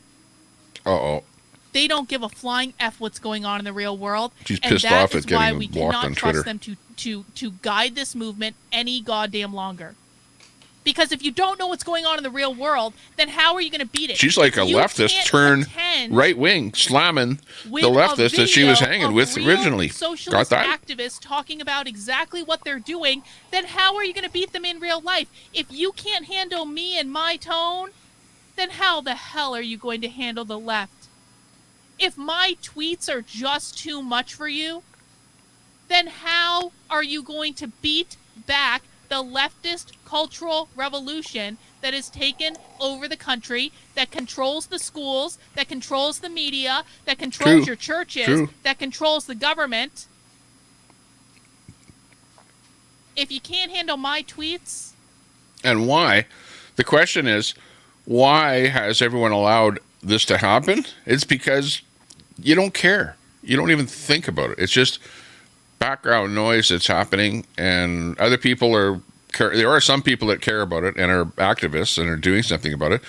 they don't give a flying F what's going on in the real world. She's pissed off at getting blocked on Twitter. Trust them to guide this movement any goddamn longer. Because if you don't know what's going on in the real world, then how are you going to beat it? She's like a leftist turned right wing, slamming the leftist that she was hanging with originally. Socialist activists talking about exactly what they're doing, then how are you going to beat them in real life? If you can't handle me and my tone, then how the hell are you going to handle the left? If my tweets are just too much for you, then how are you going to beat back the leftist cultural revolution that has taken over the country, that controls the schools, that controls the media, that controls your churches, that controls the government? If you can't handle my tweets... And why? The question is, why has everyone allowed this to happen? It's because you don't care. You don't even think about it. It's just background noise that's happening, and other people there are some people that care about it and are activists and are doing something about it,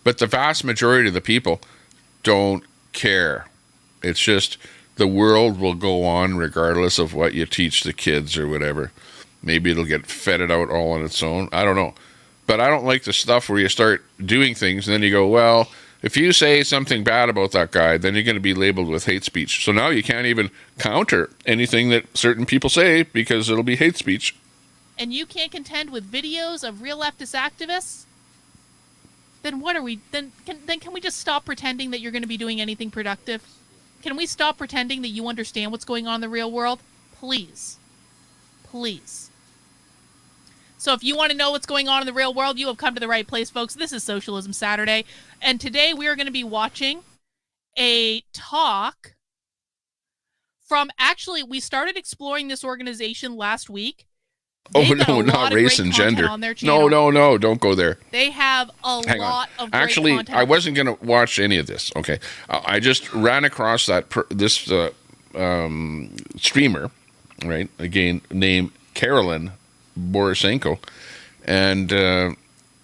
but the vast majority of the people don't care. It's just the world will go on regardless of what you teach the kids or whatever. Maybe it'll get fetted out all on its own. I don't know. But I don't like the stuff where you start doing things and then you go, well, if you say something bad about that guy, then you're going to be labeled with hate speech. So now you can't even counter anything that certain people say because it'll be hate speech. And you can't contend with videos of real leftist activists? Then what are we? Then can we just stop pretending that you're going to be doing anything productive? Can we stop pretending that you understand what's going on in the real world? Please. Please. So if you want to know what's going on in the real world, you have come to the right place, folks. This is Socialism Saturday. And today we are going to be watching a talk from, actually, we started exploring this organization last week. Oh, no, not race and gender. No, don't go there. They have a lot of great Actually, content. I wasn't going to watch any of this, okay? I just ran across this streamer, right, again, named Carolyn Borisenko, and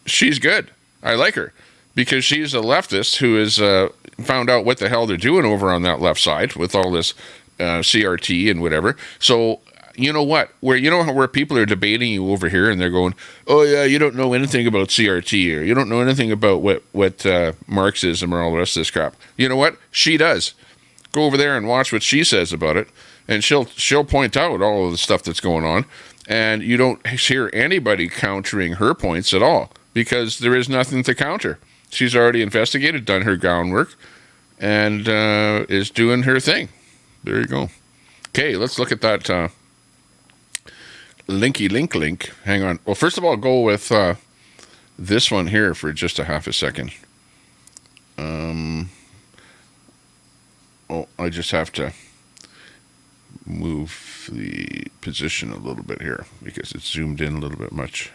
she's good. I like her because she's a leftist who has found out what the hell they're doing over on that left side with all this CRT and whatever. So you know what? Where people are debating you over here and they're going, "Oh yeah, you don't know anything about CRT or you don't know anything about what Marxism or all the rest of this crap." You know what? She does. Go over there and watch what she says about it, and she'll point out all of the stuff that's going on. And you don't hear anybody countering her points at all because there is nothing to counter. she's already investigated, done her groundwork, and is doing her thing. There you go. Okay, let's look at that linky link. Hang on. Well, first of all, I'll go with this one here for just a half a second. I just have to move the position a little bit here because it's zoomed in a little bit much.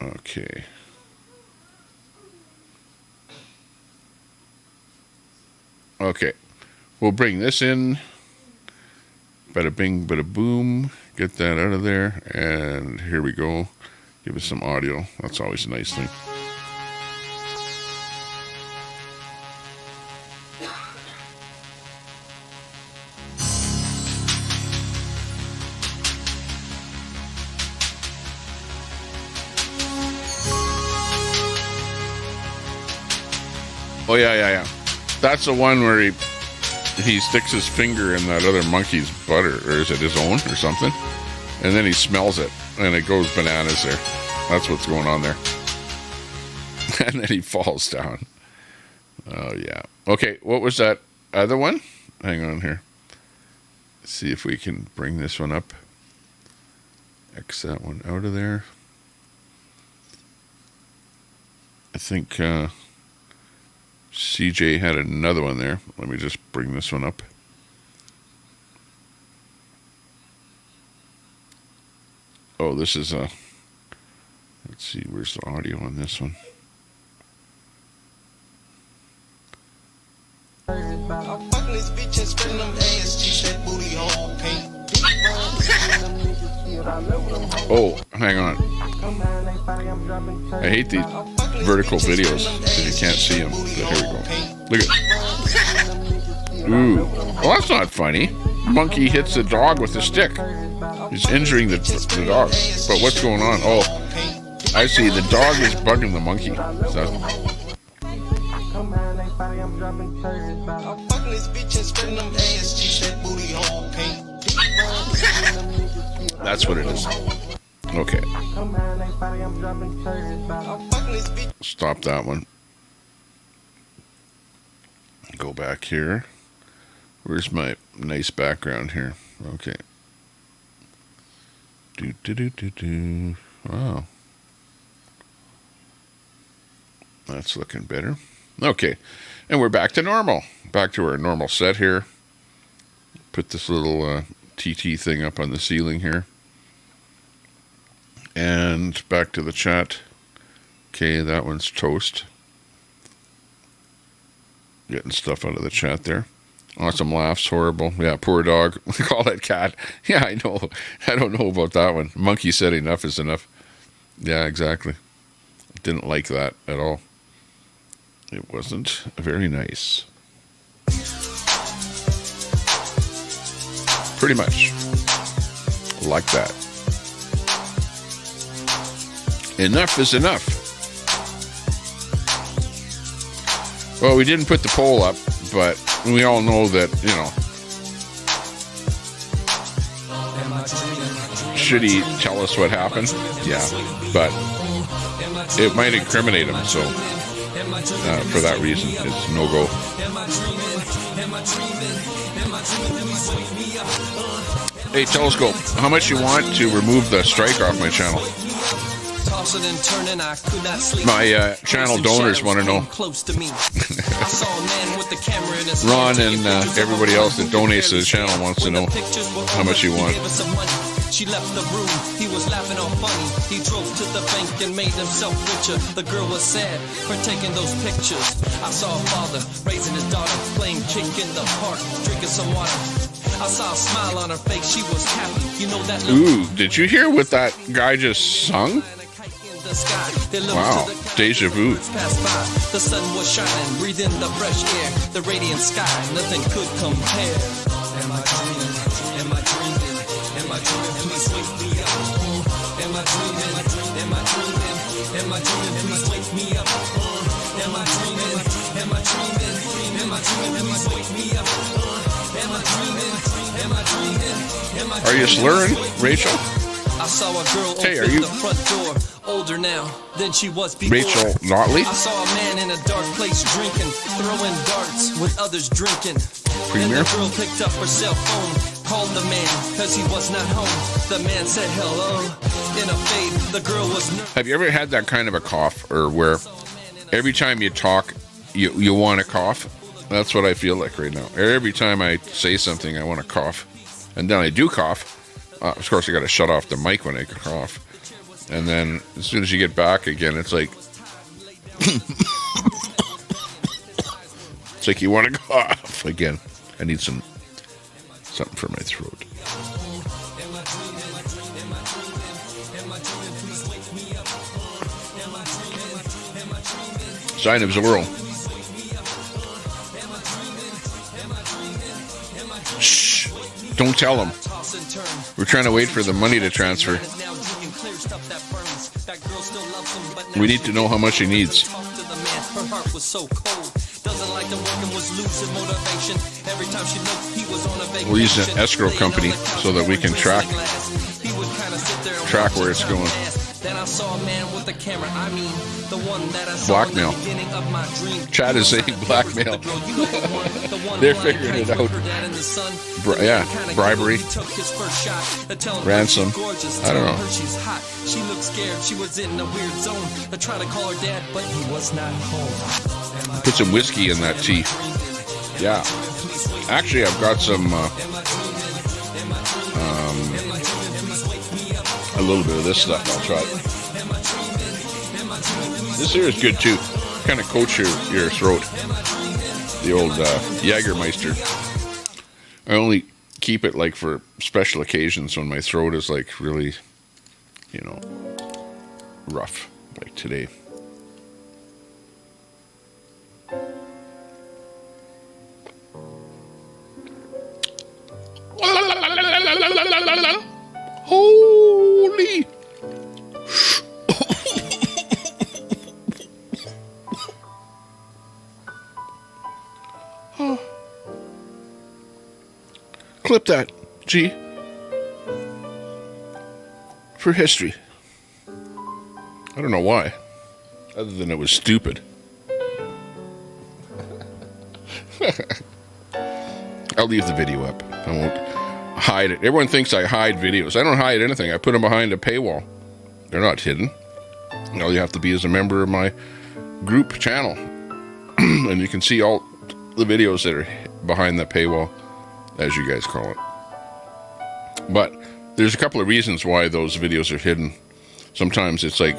Okay. Okay. We'll bring this in. Bada bing, bada boom. Get that out of there. And here we go. Give us some audio. That's always a nice thing. Oh, yeah. That's the one where he sticks his finger in that other monkey's butt, or is it his own or something? And then he smells it, and it goes bananas there. That's what's going on there. And then he falls down. Oh, yeah. Okay, what was that other one? Hang on here. Let's see if we can bring this one up. X that one out of there. I think... CJ had another one there. Let me just bring this one up. Oh, this is a... Let's see, where's the audio on this one? Oh, hang on. I hate these vertical videos because you can't see them. But here we go. Look at. Ooh. Well, that's not funny. Monkey hits the dog with a stick. He's injuring the dog. But what's going on? Oh, I see. The dog is bugging the monkey. That's what it is. Okay. Stop that one. Go back here. Where's my nice background here? Okay. Wow. That's looking better. Okay. And we're back to normal. Back to our normal set here. Put this little TT thing up on the ceiling here. And back to the chat. Okay, that one's toast. Getting stuff out of the chat there. Awesome laughs, horrible. Yeah, poor dog. Call that cat. Yeah, I know. I don't know about that one. Monkey said enough is enough. Yeah, exactly. Didn't like that at all. It wasn't very nice. Pretty much. Like that. Enough is enough. Well, we didn't put the poll up, but we all know that, you know, should he tell us what happened? Yeah, but it might incriminate him, so for that reason, it's no-go. Hey, Telescope, how much you want to remove the strike off my channel? My channel donors want to know. Ron and everybody else that donates to the channel wants to know how much you want. She left the room, he was laughing all funny. He drove to the bank and made himself richer. The girl was sad for taking those pictures. I saw a father raising his daughter, playing kick in the park, drinking some water. I saw a smile on her face, she was happy. You know that. Ooh, did you hear what that guy just sung? Wow, deja vu. The sun was shining, breathing the fresh air, the radiant sky, nothing could compare. Am I dreaming? Am I dreaming? Am I dreaming? Please wake me up. Am I dreaming? Am I dreaming? Am I dreaming? Please wake me up. Am I dreaming? Am I dreaming? Am I dreaming? Please wake me up. Am I dreaming? Am I dreaming? Are you slurring, Rachel? I saw a girl Hey, are open you the front door, older now than she was before. Rachel Notley? I saw a man in a dark place drinking, throwing darts with others drinking. Premier? And the girl picked up her cell phone, called the man, cause he was not home. The man said hello. In a fade, the girl was nervous. Have you ever had that kind of a cough, or where every time you talk, you want to cough? That's what I feel like right now. Every time I say something, I want to cough. And then I do cough. Of course, I got to shut off the mic when I cough. And then as soon as you get back again, it's like... it's like you want to cough again. I need something for my throat. Sign of Zorro. Shh! Don't tell him. We're trying to wait for the money to transfer. We need to know how much he needs. We'll use an escrow company so that we can track where it's going. Then I saw a man with a camera, I mean, the one that I saw Blackmail. in the beginning of my dream. Chad is saying blackmail. They're figuring it out. Bribery. Ransom. I don't know. She's hot. She looked scared. She was in a weird zone. I tried to call her dad, but he was not home. Put some whiskey in that tea. Yeah. Actually, I've got some a little bit of this stuff. I'll try it. This here is good too. Kind of coats your throat. The old Jägermeister. I only keep it like for special occasions when my throat is like really, rough, like today. Holy! Clip that, G. For history. I don't know why. Other than it was stupid. I'll leave the video up. I won't hide it. Everyone thinks I hide videos. I don't hide anything. I put them behind a paywall. They're not hidden. All you have to be is a member of my group channel. And you can see all the videos that are behind the paywall, as you guys call it. But there's a couple of reasons why those videos are hidden. Sometimes it's like,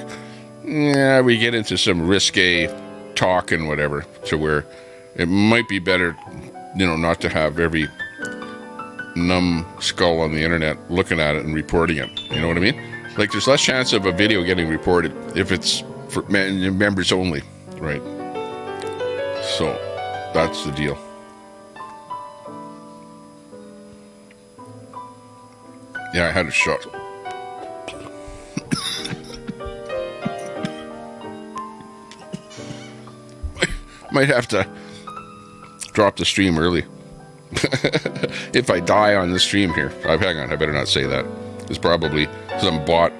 we get into some risque talk and whatever, to where it might be better, not to have every numbskull on the internet looking at it and reporting it. You know what I mean? Like, there's less chance of a video getting reported if it's for members only, right? So that's the deal. Yeah, I had a shot. Might have to drop the stream early. If I die on the stream here. Hang on, I better not say that. It's probably some bot,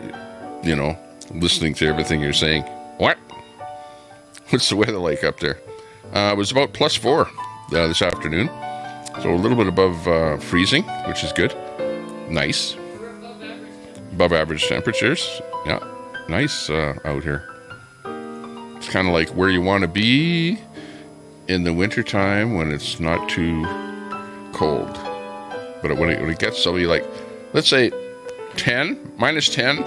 listening to everything you're saying. What? What's the weather like up there? It was about +4 this afternoon. So a little bit above freezing, which is good. Nice. Above average temperatures. Yeah, nice out here. It's kind of like where you want to be in the wintertime when it's not too cold. But when it gets so like, let's say minus 10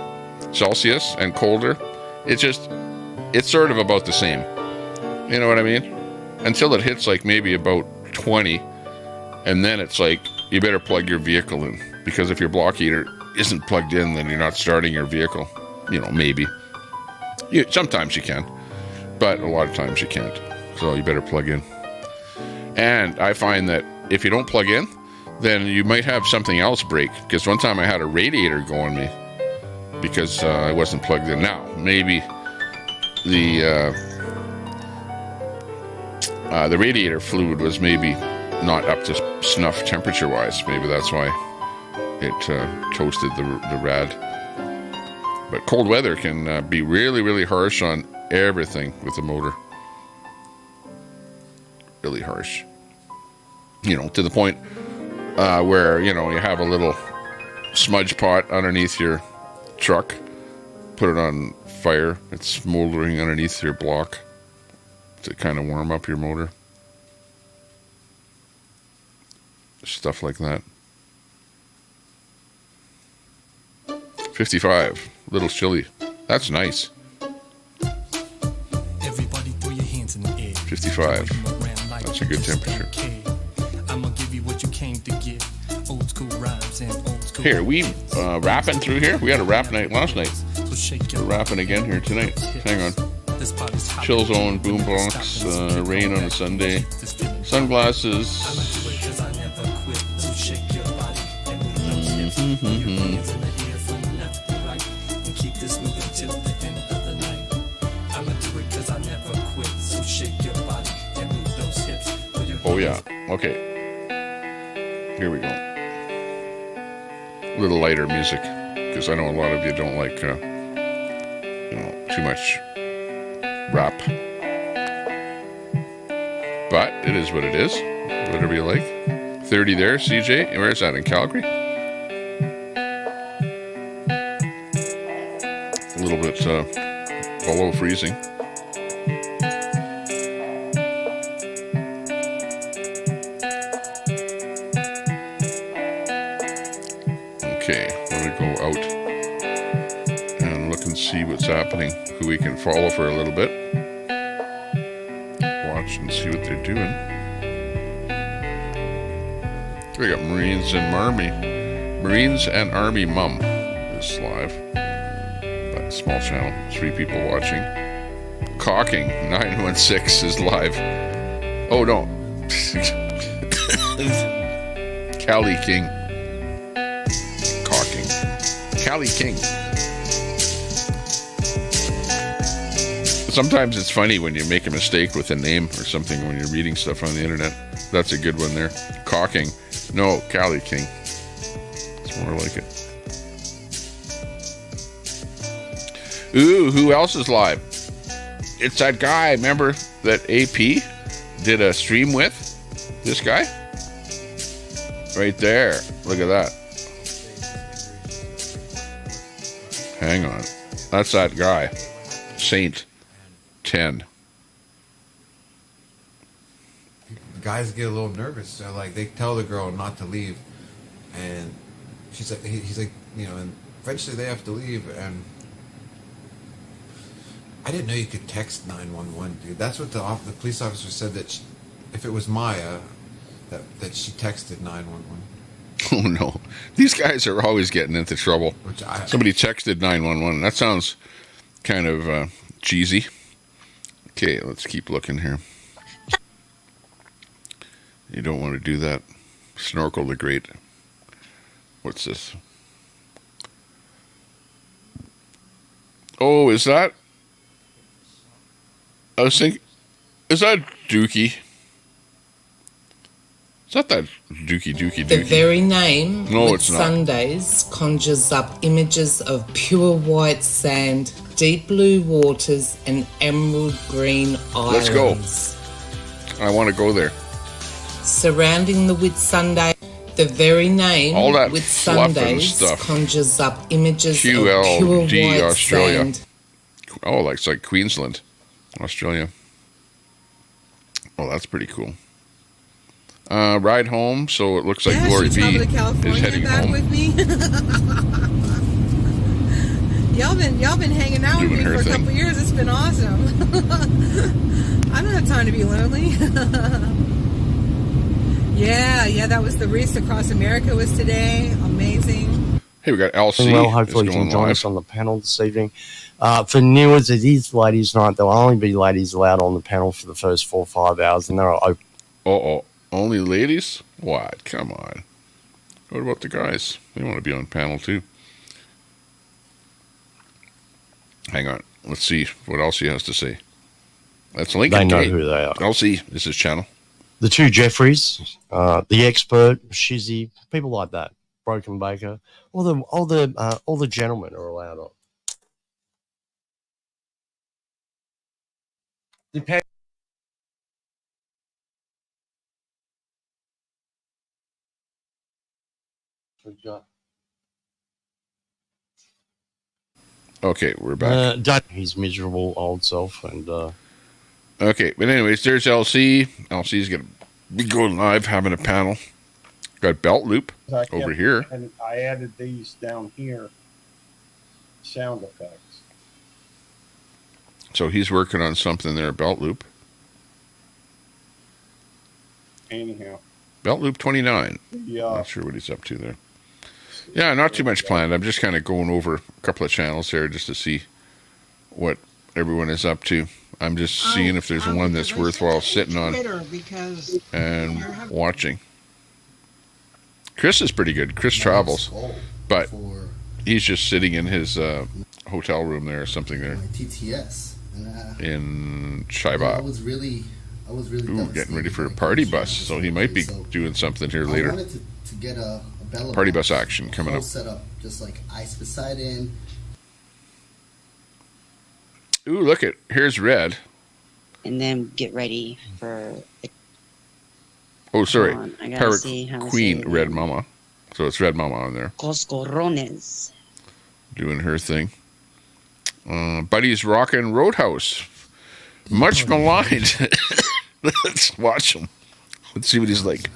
Celsius and colder, it's sort of about the same. You know what I mean? Until it hits like maybe about 20, and then it's like, you better plug your vehicle in. Because if your block heater isn't plugged in, then you're not starting your vehicle. Maybe. Sometimes you can, but a lot of times you can't. So you better plug in. And I find that if you don't plug in, then you might have something else break. Because one time I had a radiator go on me because I wasn't plugged in. Now, maybe the radiator fluid was maybe not up to snuff temperature-wise. Maybe that's why it toasted the rad. But cold weather can be really, really harsh on everything with the motor. Really harsh. You know, to the point where, you know, you have a little smudge pot underneath your truck. Put it on fire. It's smoldering underneath your block to kind of warm up your motor. Stuff like that. 55. Little chilly. That's nice. Everybody throw your hands in the air. 55. That's a good temperature. I'ma give you what you came to get. Old school rhymes and old school. Here, we rapping through here. We had a rap night last night. We're rapping again here tonight. Hang on. Chill Zone, Boombox, rain on a Sunday. Sunglasses. Oh yeah. Okay. Here we go. A little lighter music, because I know a lot of you don't like, you know, too much rap. But it is what it is. Whatever you like. 30 there, CJ. Where's that, in Calgary? A little bit below freezing. Okay, I'm going to go out and look and see what's happening, who we can follow for a little bit. Watch and see what they're doing. We got Marines and Army Mum is live. But small channel, 3 people watching. Cocking 916 is live. Oh no. Cali King. Cocking. Cali King. Sometimes it's funny when you make a mistake with a name or something when you're reading stuff on the internet. That's a good one there. Cocking. No, Cali King. It's more like it. Ooh, who else is live? It's that guy, remember, that AP did a stream with? This guy? Right there. Look at that. Hang on. That's that guy. Saint 10. Guys get a little nervous. So like they tell the girl not to leave, and she's like, he's like, you know, and eventually they have to leave. And I didn't know you could text 911, dude. That's what the police officer said, that if it was Maya, that she texted 911. Oh no, these guys are always getting into trouble. Somebody texted 911. That sounds kind of cheesy. Okay, let's keep looking here. You don't want to do that. Snorkel the Great. What's this? Oh, is that? I was thinking, is that Dookie? Is that Dookie? The very name, no, it's not. Sundays, conjures up images of pure white sand, deep blue waters, and emerald green islands. Let's go. I want to go there. Surrounding the Whitsunday, the very name, all that Whitsundays, stuff conjures up images of pure white Australia. Sand. Oh, it's like Queensland, Australia. Oh, that's pretty cool. Ride home, so it looks like Glory B is heading home. With me. y'all been hanging out with me for a couple years. It's been awesome. I don't have time to be lonely. Yeah, that was the Race Across America was today. Amazing. Hey, we got LC. Well, hopefully you can join us on the panel this evening. For newers, it is ladies' night. There'll only be ladies allowed on the panel for the first 4 or 5 hours, and they're open. Only ladies? What? Come on. What about the guys? They want to be on panel too. Hang on. Let's see what else he has to say. That's Lincoln. They know Gate. who they are. LC, this is channel. The 2 Jeffreys, the expert, Shizzy, people like that. Broken Baker, all the gentlemen are allowed on. Depends. Okay, we're back. His miserable old self, and okay, but anyways, there's LC. LC's gonna be going live, having a panel. Got Belt Loop over here. And I added these down here, sound effects. So he's working on something there, Belt Loop. Anyhow, Belt Loop 29. Yeah. Not sure what he's up to there. Yeah, not too much planned. I'm just kind of going over a couple of channels here just to see what everyone is up to. I'm just seeing if there's one that's worthwhile sitting on and watching. Chris is pretty good. Chris travels, but he's just sitting in his hotel room there or something there. TTS. In Shaiba. I was really getting ready for a party bus, so he might be doing something here later. I wanted to get a Bella party bus action coming up. Set up just like ice beside him. Ooh, look it. Here's Red. And then get ready for. Oh, sorry. I gotta Pirate see how to Queen say it Red again. Mama. So it's Red Mama on there. Coscorrones. Doing her thing. Buddy's Rockin' Roadhouse. Much maligned. Let's watch him. Let's see what he's like.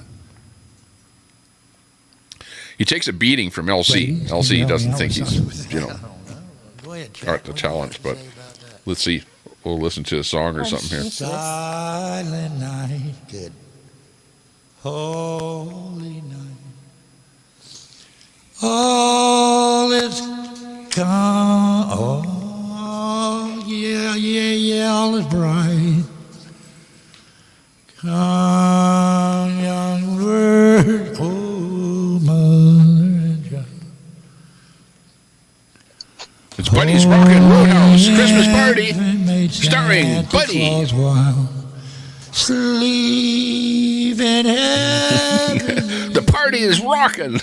He takes a beating from LC. LC doesn't think he's, got the talent, but let's see. We'll listen to a song or something here. Silent night, good. Holy night. All is calm. Oh, yeah, all is bright. Come, young bird, oh, mother and child. It's Buddy's Rockin' Roadhouse Christmas Party, starring Buddy. Sleep in heaven. The party is rocking.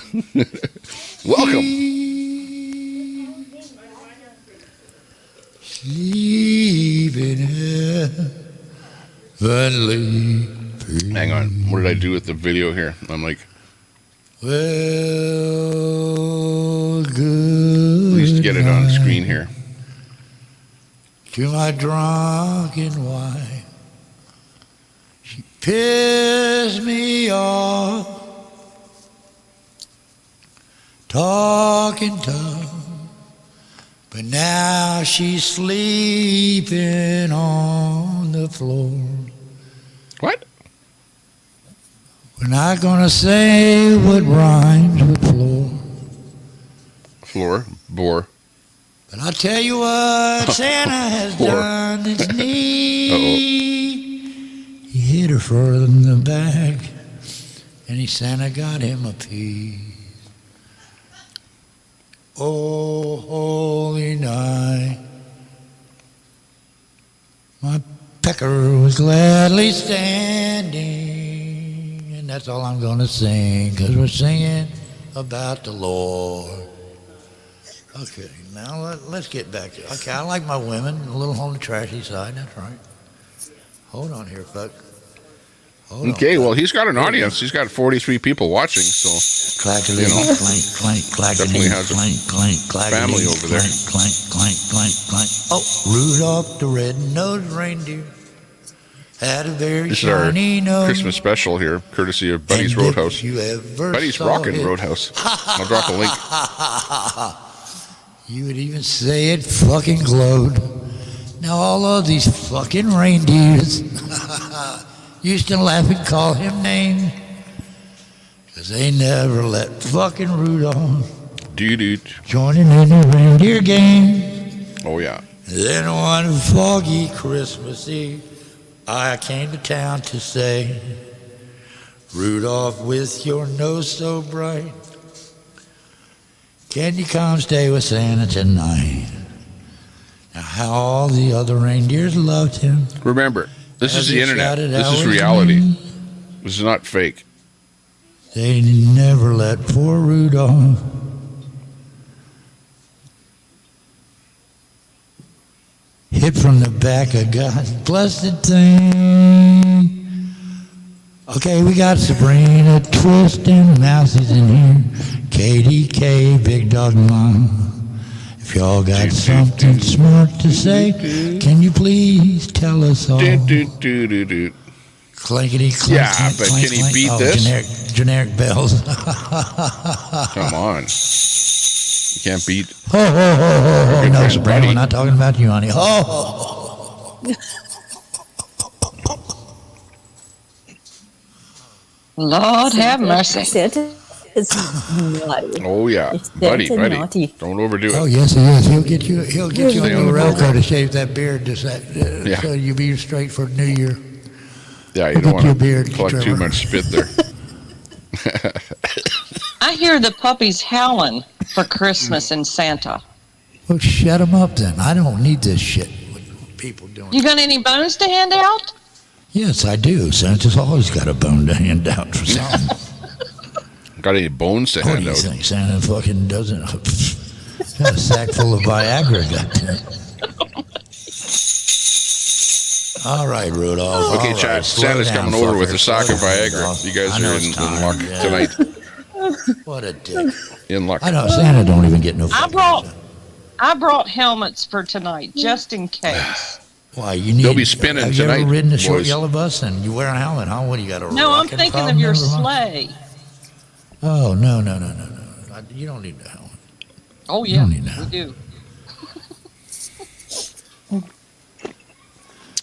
Welcome. Sleep in heavenly. Hang on. What did I do with the video here? I'm like, well, good. At least get it on the screen here. To my drunken wife, she pissed me off, talking tough, but now she's sleeping on the floor. What? We're not gonna say what rhymes with floor. Floor, bore. But I'll tell you what Santa has done. It's neat. He hit her from the back, and Santa got him a piece. Oh, holy night, my pecker was gladly standing, and that's all I'm gonna sing, 'cause we're singing about the Lord. Okay, now let's get back to it. Okay, I like my women a little on the trashy side. That's right. Hold on here, fuck. Okay, well, he's got an audience. He's got 43 people watching, so Clackety, clank, clank, clackety, definitely has clank, clank, a clackety, family over there. clank, clank, clank, clank. Oh, Rudolph the red-nosed reindeer had a very This is our shiny nose. Christmas special here, courtesy of Buddy's And Roadhouse. if you ever Buddy's saw Rockin' it- Roadhouse. I'll drop a link. You would even say it fucking glowed. Now all of these fucking reindeers used to laugh and call him names, 'cause they never let fucking Rudolph joining in the reindeer game. Oh, yeah. Then one foggy Christmas Eve, I came to town to say, Rudolph, with your nose so bright, can you come stay with Santa tonight? Now how all the other reindeers loved him. Remember, this As is the he internet. shouted This out is his reality. name. This is not fake. They never let poor Rudolph. hit from the back of God's blessed thing. Okay, we got Sabrina, Twist, and Mousie's in here. KDK, Big Dog Mom. If y'all got something smart to say, can you please tell us all? Clankety clank. Yeah, but clank, can he clank. beat this? Generic bells. Come on. You can't beat. Ho, ho, ho, ho, ho. No, friend Sabrina, Buddy. we're not talking about you, honey. Ho, ho, ho. Lord have mercy. Oh yeah, buddy. Don't overdo it. Oh yes, he is. He'll get you. He'll get you Stay on on the the Relco program. to shave that beard, just that, Yeah. so you be straight for New Year. Yeah, you Look don't at your want to beard, collect too Trevor. much spit there. I hear the puppies howling for Christmas and Santa. Well, shut them up then. I don't need this shit. What people doing? You got any bones to hand out? Yes, I do. Santa's always got a bone to hand out for something. Got any bones to What do hand you out? think? Santa fucking doesn't. Got a sack full of Viagra. Goddamn. All right, Rudolph. Okay, All chat. right, slow Santa's down, coming over with fucker. a sack of Slow down, Viagra. Rudolph. You guys I know are it's in time, luck yeah. tonight. What a dick. In luck. I know Santa don't even get no. I brought helmets for tonight, just in case. Why you need? They'll be spinning have you tonight, ever ridden a short boys. yellow bus and you wear a helmet? Huh? What do you got? A No, I'm rocking thinking problem of your there, Vermont? sleigh. Oh no. You don't need a helmet. Oh You yeah, don't need we do.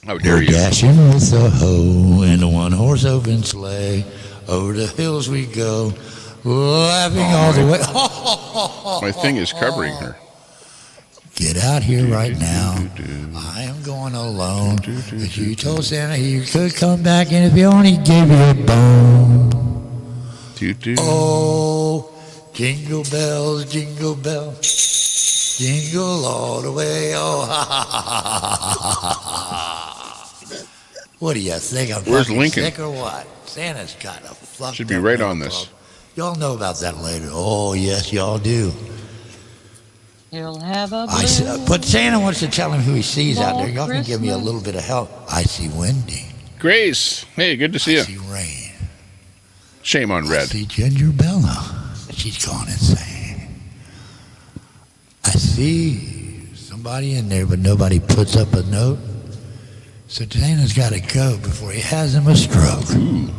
How dare We're you? dashing with a hoe in a one-horse open sleigh. Over the hills we go, laughing all the way. My thing is covering her. Get out here right now. I am going alone. But you told Santa he could come back, and if he only gave you a bone. Oh, jingle bells, jingle all the way. Oh, ha, ha, ha, ha, ha, ha. What do you think? I'm Where's fucking Lincoln? sick or what? Santa's got a fucked Should be up right mental on this. problem. Y'all know about that later. Oh, yes, y'all do. He'll have a But Santa wants to tell him who he sees out there. Y'all can give me a little bit of help. I see Wendy. Grace, hey, good to see you. I see Rain. Shame on I Red. see Ginger Bella. She's gone insane. I see somebody in there, but nobody puts up a note. So Santa's got to go before he has him a stroke. Ooh.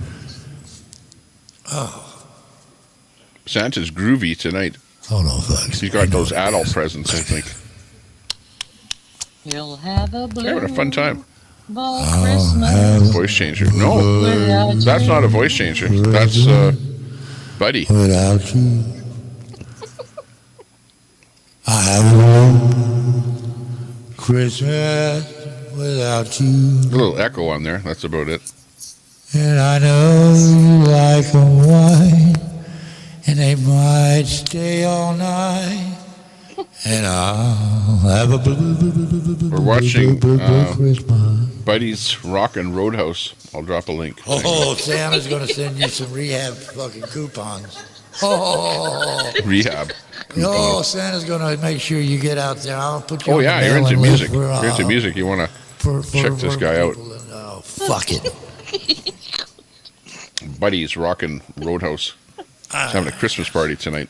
Oh, Santa's groovy tonight. hold on, folks. He's got those adult presents, I think. He'll have a blue Having a fun time. ball Christmas. Voice changer. No, that's not a voice changer. That's Buddy. Without you, I have no Christmas without you. A little echo on there. That's about it. And I know you like 'em white, and they might stay all night. And I'll have a We're watching Christmas. Buddy's Rockin' Roadhouse. I'll drop a link. Oh, Santa's going to send you some rehab fucking coupons. Oh, Rehab. oh, Santa's going to make sure you get out there. I'll put you Oh on yeah, the you're into mailing list music. for, You're into music. You want to check this guy out. Oh, fuck it. Buddy's Rockin' Roadhouse. He's having a Christmas party tonight.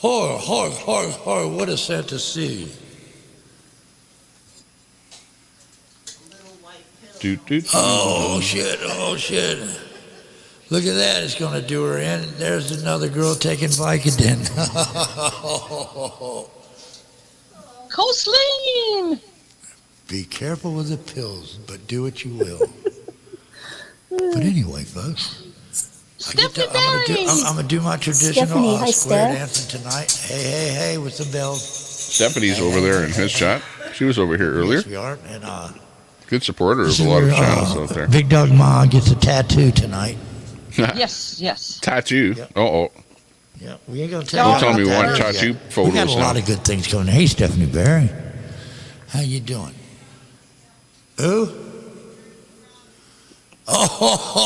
What does Santa see? Oh, shit. Look at that. It's going to do her in. There's another girl taking Vicodin. Colleen! Be careful with the pills, but do what you will. But anyway, folks. I'm going to do my traditional Stephanie, hi, square Steph. dancing tonight. Hey, with the bells. Stephanie's over there in his chat. She was over here earlier. Yes, we are. And, Good supporter of a lot of channels out there. Big Dog Ma gets a tattoo tonight. Yes. Tattoo. Uh-oh. Yeah, we ain't gonna Don't tell me we about want that tattoo yet. We photos got a now. lot of good things coming. Hey, Stephanie Barry, how you doing? Who?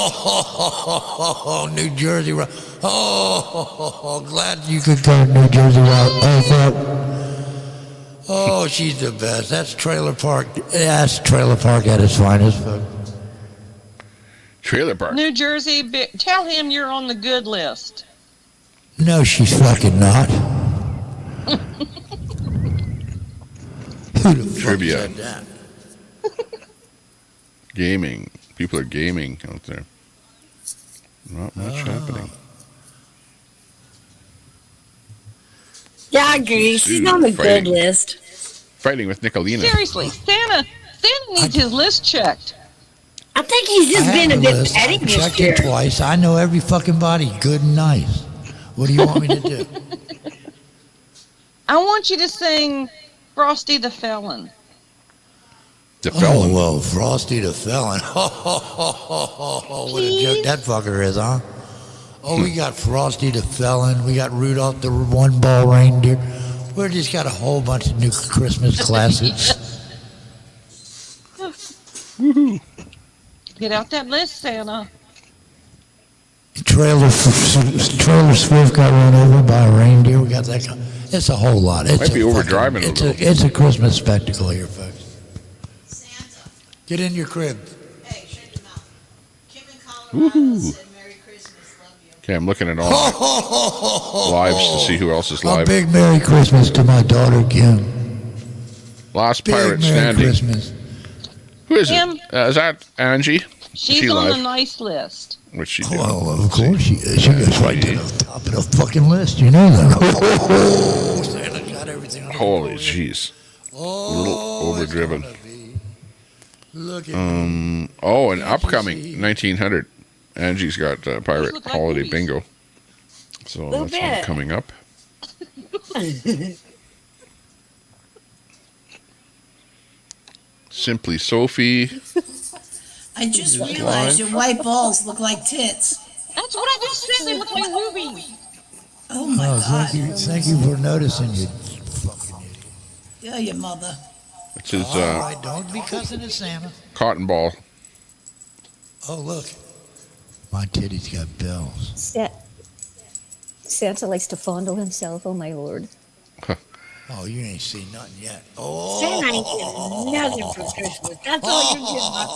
Oh, New Jersey. Oh, glad you could go to New Jersey. Oh, Oh, she's the best. That's trailer park. That's trailer park at its finest, folks. Trailer park. New Jersey, tell him you're on the good list. No, she's fucking not. Who the fuck Trivia. said that? Gaming. People are gaming out there. Not much happening. Yeah, I agree. She's on the good list. Fighting with Nicolina. Seriously, Santa needs his list checked. I think he's just been a bit petty this Checked year. it twice. I know every fucking body, good and nice. What do you want me to do? I want you to sing Frosty the Felon. The Felon? Oh, well, Frosty the Felon. What a joke that fucker is, huh? Oh, we got Frosty the Felon. We got Rudolph the one-ball reindeer. We just got a whole bunch of new Christmas classics. Woohoo! Get out that list, Santa. Trailer Swift got run over by a reindeer. We got that. It's a whole lot. It's Might be overdriving a little. It's a Christmas spectacle here, folks. Santa. Get in your crib. Hey, shut your mouth. Kim in Woohoo! Okay, I'm looking at all lives to see who else is A live. big Merry Christmas to my daughter, Kim. Last Big pirate Merry standing. Christmas. Who is Kim. it? Is that Angie? She's she on live? the nice list. What's she do? Well, of course she is. She goes right to the top of the fucking list. You know that. Santa got everything. Holy jeez. A little overdriven. Look at an upcoming 1900. Angie's got Pirate Holiday Bingo. So Little that's one bit. coming up. Simply Sophie. I just Is realized live. your white balls look like tits. That's what I just said. They look like movies. Oh my God. Thank you for noticing, you. Yeah, your mother. It's his All right, don't be cussing at Santa. cotton ball. Oh, look. My titties got bells. Santa likes to fondle himself. Oh, my lord. Oh, you ain't seen nothing yet. Oh. Santa ain't getting nothing for Christmas. That's all you're getting up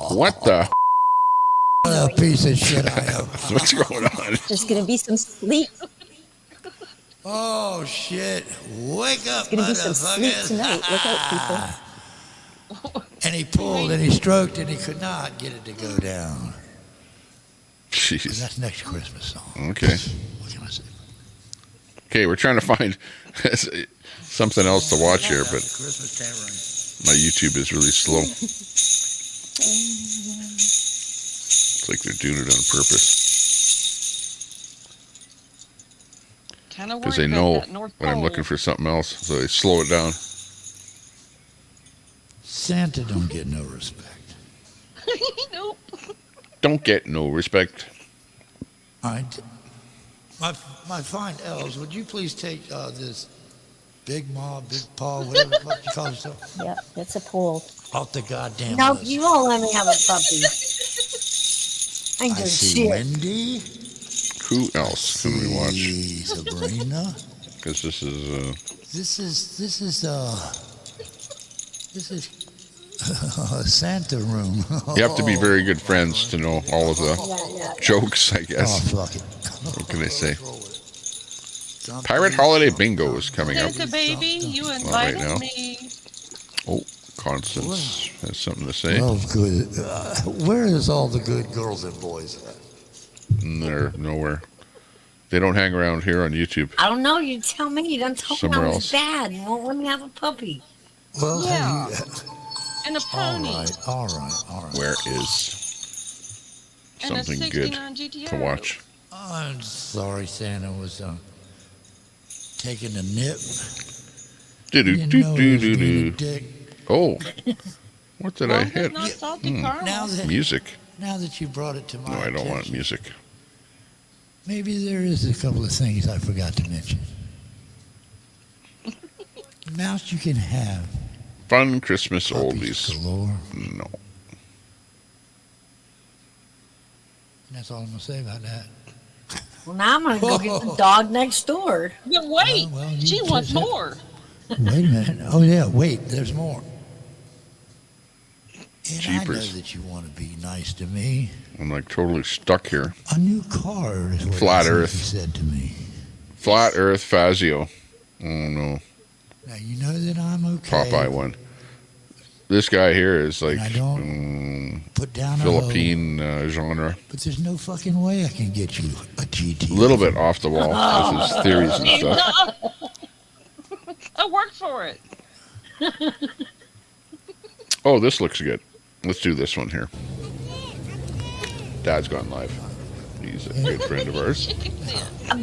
there. What the? What a piece of shit I am. What's going on? There's going to be some sleep. Oh, shit. Wake up, There's going to be some sleep motherfuckers. tonight. Look out, people. And he pulled and he stroked and he could not get it to go down. Jeez. That's next Christmas song. Okay. What can I say? Okay, we're trying to find something else to watch here, but Christmas tampering. my YouTube is really slow. It's like they're doing it on purpose. Kind of Because they know when I'm looking for something else, so they slow it down. Santa don't get no respect. Nope. Don't get no respect. All right. My fine elves, would you please take this Big Ma, Big Paw, whatever the fuck you call yourself, Yep, that's a poll. off the goddamn Nope, list? you won't let me have a puppy. I ain't I doing see shit. Wendy. Who else can we watch? Sabrina. Because this is Santa room. you have to be very good friends to know all of the jokes, I guess. Oh, fuck it. What can I say? Pirate Holiday Bingo is coming up. Santa baby, you right invited now. me. Oh, Constance has something to say. Well, good. Where is all the good girls and boys at? They're nowhere. They don't hang around here on YouTube. I don't know. You tell me. You done told me Somewhere I was else. bad. You won't let me have a puppy. Well, Yeah. have And a you, pony. all right. Where is And a something good 69 GTO. to watch? I'm sorry, Santa was taking a nip. You know he was being a Do-do-do-do-do-do. dick. Oh, what did I Long as hit? not salty Hmm. caramel. Music. Now that you brought it to my No, I don't want attention, music. maybe there is a couple of things I forgot to mention. Mouse you can have. Fun Christmas Puppies oldies. galore. No. And that's all I'm going to say about that. Well, now I'm going to go get the dog next door. But wait, Well, you she just wants have- more. Wait a minute. Oh, yeah, wait, there's more. And Jeepers. I know that you want to be nice to me. I'm like totally stuck here. A new car is what Flat he Earth. said to me. Flat Earth Fazio. Oh no. Now, you know that I'm okay. Popeye one. This guy here is like I don't put down a Philippine genre. But there's no fucking way I can get you a GT. A little bit off the wall with his theories and stuff. I worked for it. Oh, this looks good. Let's do this one here. Dad's gone live. He's a good friend of ours.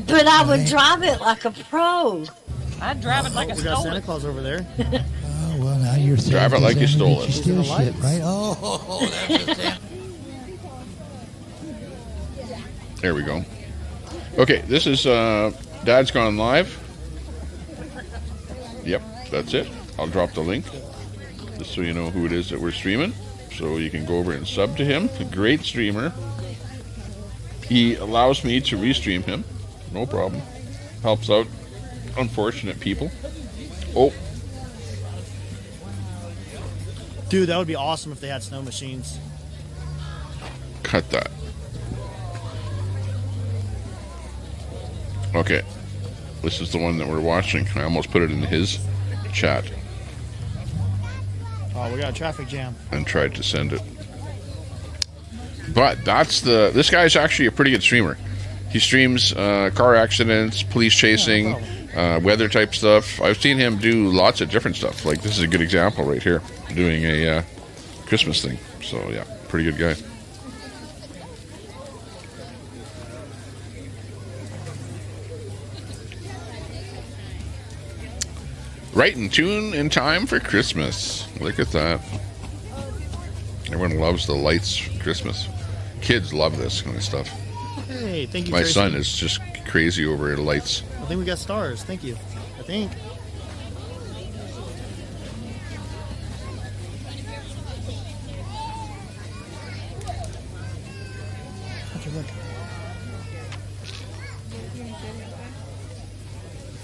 But I would drive it like a pro. I'd drive it like a We got Santa stole it. Claus over there. Oh, well, now you're Drive it like you stole it. Steal shit, right? Oh, that's a Santa. There we go. Okay, this is Dad's Gone Live. Yep, that's it. I'll drop the link just so you know who it is that we're streaming. So you can go over and sub to him. A great streamer. He allows me to restream him. No problem. Helps out unfortunate people. Oh. Dude, that would be awesome if they had snow machines. Cut that. Okay. This is the one that we're watching. I almost put it in his chat Oh, we got a traffic jam. and tried to send it. But that's this guy's actually a pretty good streamer. He streams car accidents, police chasing, weather type stuff. I've seen him do lots of different stuff. Like this is a good example right here, doing a Christmas thing. So yeah, pretty good guy. Right in tune in time for Christmas. Look at that. Everyone loves the lights for Christmas. Kids love this kind of stuff. Hey, thank you, My Tracy. son is just crazy over the lights. I think we got stars. Thank you. I think. How'd you look?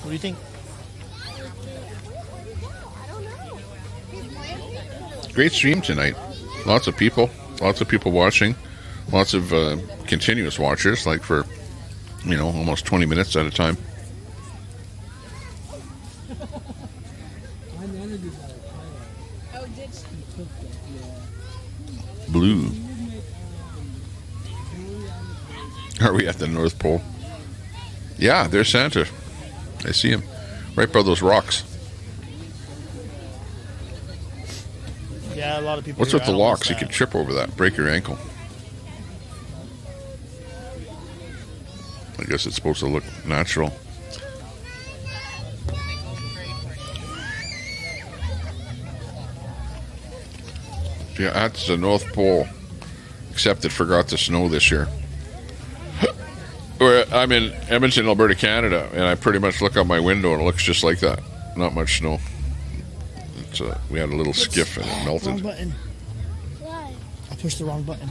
What do you think? Great stream tonight. Lots of people watching. Lots of continuous watchers, like for, almost 20 minutes at a time. Blue. Are we at the North Pole? Yeah, there's Santa. I see him. Right by those rocks. Yeah, a lot of people. What's here, with the I don't know locks? You could trip over that, break your ankle. I guess it's supposed to look natural. Yeah, that's the North Pole. Except it forgot to snow this year. I'm in Edmonton, Alberta, Canada, and I pretty much look out my window and it looks just like that. Not much snow. We had a little skiff and it Wrong melted. button. Why? I pushed the wrong button.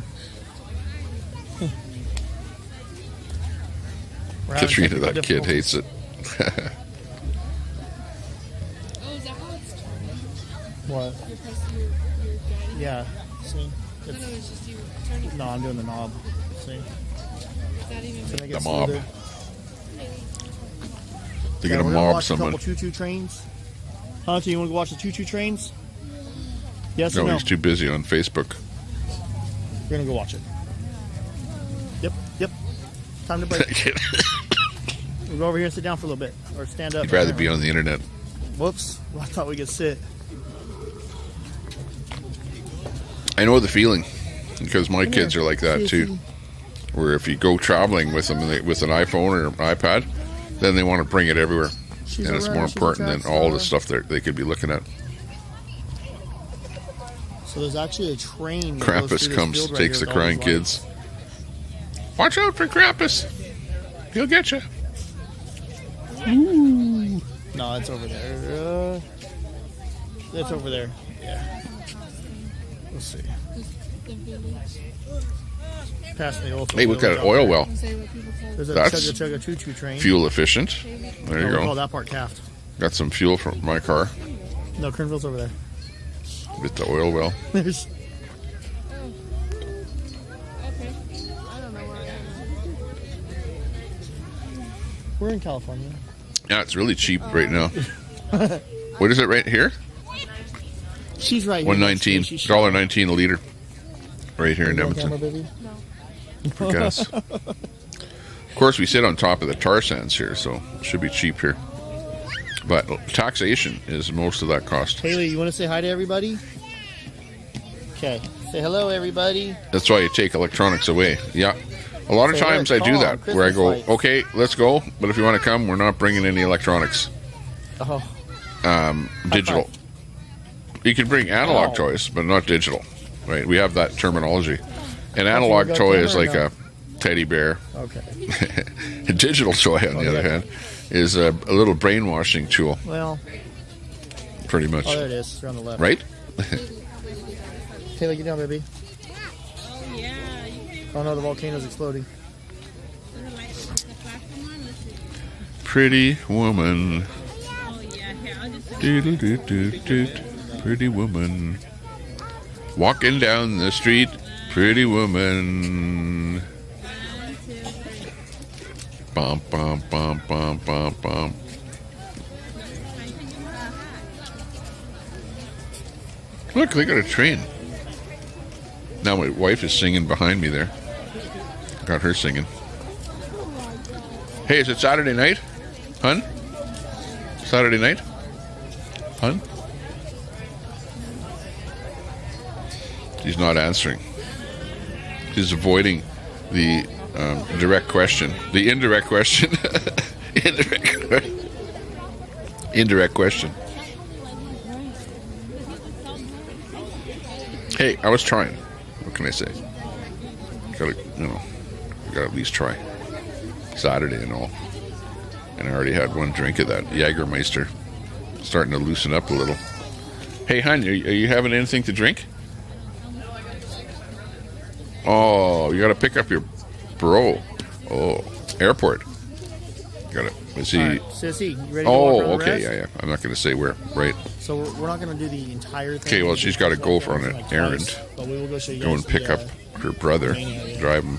We're having Katrina, technical that kid difficulties. hates it. What? Yeah. See? No, I'm doing the knob. See? To make it The mob. smoother. They're gonna we're mob watch someone. A couple choo-choo trains. Hunter, you want to go watch the choo-choo trains? Yes or No, no? he's too busy on Facebook. We're gonna go watch it. Yep. Time to break. We'll go over here and sit down for a little bit, or stand up. He'd rather be on the internet. Whoops! Well, I thought we could sit. I know the feeling because my Come kids here. are like that too. Where if you go traveling with them with an iPhone or an iPad, then they want to bring it everywhere, She's and it's alright, more she's a important than track all the star. stuff they could be looking at. So there's actually a train. That goes through Krampus this comes, field right takes here the with all crying these kids. Watch out for Krampus! He'll get you. lights. Ooh. No, it's over there. It's over there. Yeah. Let's see. Pass the oil. Hey, look at an oil well. There's a That's chugga chugga choo choo train. fuel efficient. There you We call go. that part Taft. Got some fuel from my car No, Kernville's over there. with the oil well. There's. We're in California. Yeah, it's really cheap right now. What is it right here? She's right here. $1.19, $1.19 a liter. Right here in Edmonton. For gas. Of course, we sit on top of the tar sands here, so it should be cheap here. But taxation is most of that cost. Haley, you want to say hi to everybody? Okay. Say hello, everybody. That's why you take electronics away. Yeah. A lot of Say times I hello, do Tom, that, where I go, Christmas lights. okay, let's go, but if you want to come, we're not bringing any electronics. Oh. Digital. You can bring analog Oh. toys, but not digital. Right? We have that terminology. An you analog go toy camera is or like no? a teddy bear. Okay. A digital toy, on the Oh, other yeah. hand, is a little brainwashing tool, Well, pretty much. oh, there it is. You're on the left. Right? Haley, get down, baby. Oh no, the volcano's exploding. Pretty woman. Doodle-doot-doot-doot. Pretty woman. Walking down the street, pretty woman. Bum, bum, bum, bum, bum, bum. Look, they got a train. Now my wife is singing behind me there. Got her singing. Hey, is it Saturday night? Hun? Saturday night? Hun? He's not answering. He's avoiding the direct question. The indirect question. Indirect question. Hey, I was trying. What can I say? Gotta, gotta at least try. Saturday and all. And I already had one drink of that Jägermeister. Starting to loosen up a little. Hey, hon, are you having anything to drink? Oh, you gotta pick up your bro. Oh, airport. Got it. Is he? All right, Sissy, you ready to walk around the Okay, rest? yeah. I'm not gonna say where. Right. So we're not going to do the entire thing. Okay, well, she's got to go for an Like errand. twice, but we will go show you Go guys and pick the, up her brother, yeah. drive him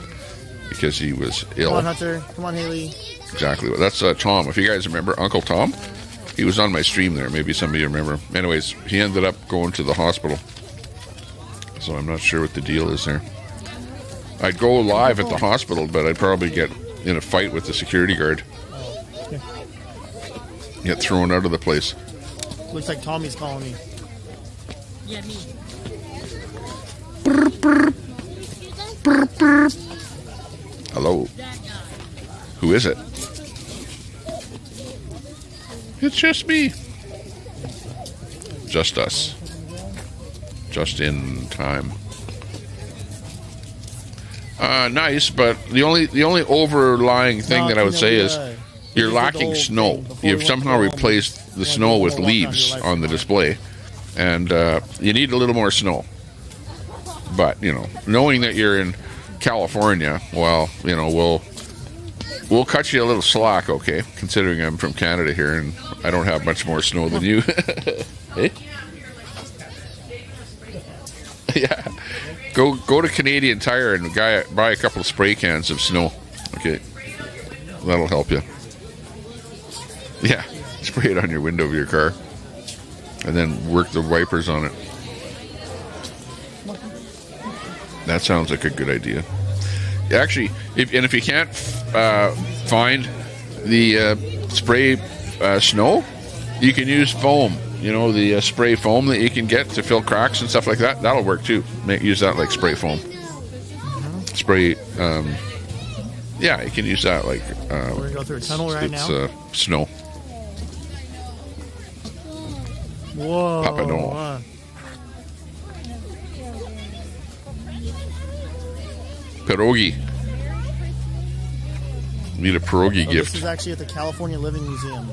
because he was ill. Come on, Hunter. Come on, Haley. Exactly. That's Tom. If you guys remember, Uncle Tom, he was on my stream there. Maybe some of you remember. Anyways, he ended up going to the hospital. So I'm not sure what the deal is there. I'd go live at the hospital, but I'd probably get in a fight with the security guard. Get thrown out of the place. Looks like Tommy's calling me. Yeah, me. Hello. Who is it? It's just me. Just us. Just in time. Nice, but the only overlying thing that I would say is you're lacking snow. You've somehow replaced the snow with leaves on the display, and you need a little more snow. But knowing that you're in California, well, we'll cut you a little slack, okay? Considering I'm from Canada here and I don't have much more snow than you. Hey? Yeah. Go to Canadian Tire and buy a couple of spray cans of snow. Okay. That'll help you. Yeah. Spray it on your window of your car. And then work the wipers on it. That sounds like a good idea. Actually, if you can't find the spray snow, you can use foam. The spray foam that you can get to fill cracks and stuff like that. That'll work too. Use that like spray foam. Spray. Yeah, you can use that like. We're gonna go through a tunnel right now. It's snow. Whoa. Papadon. Pierogi. Need a pierogi gift. This is actually at the California Living Museum.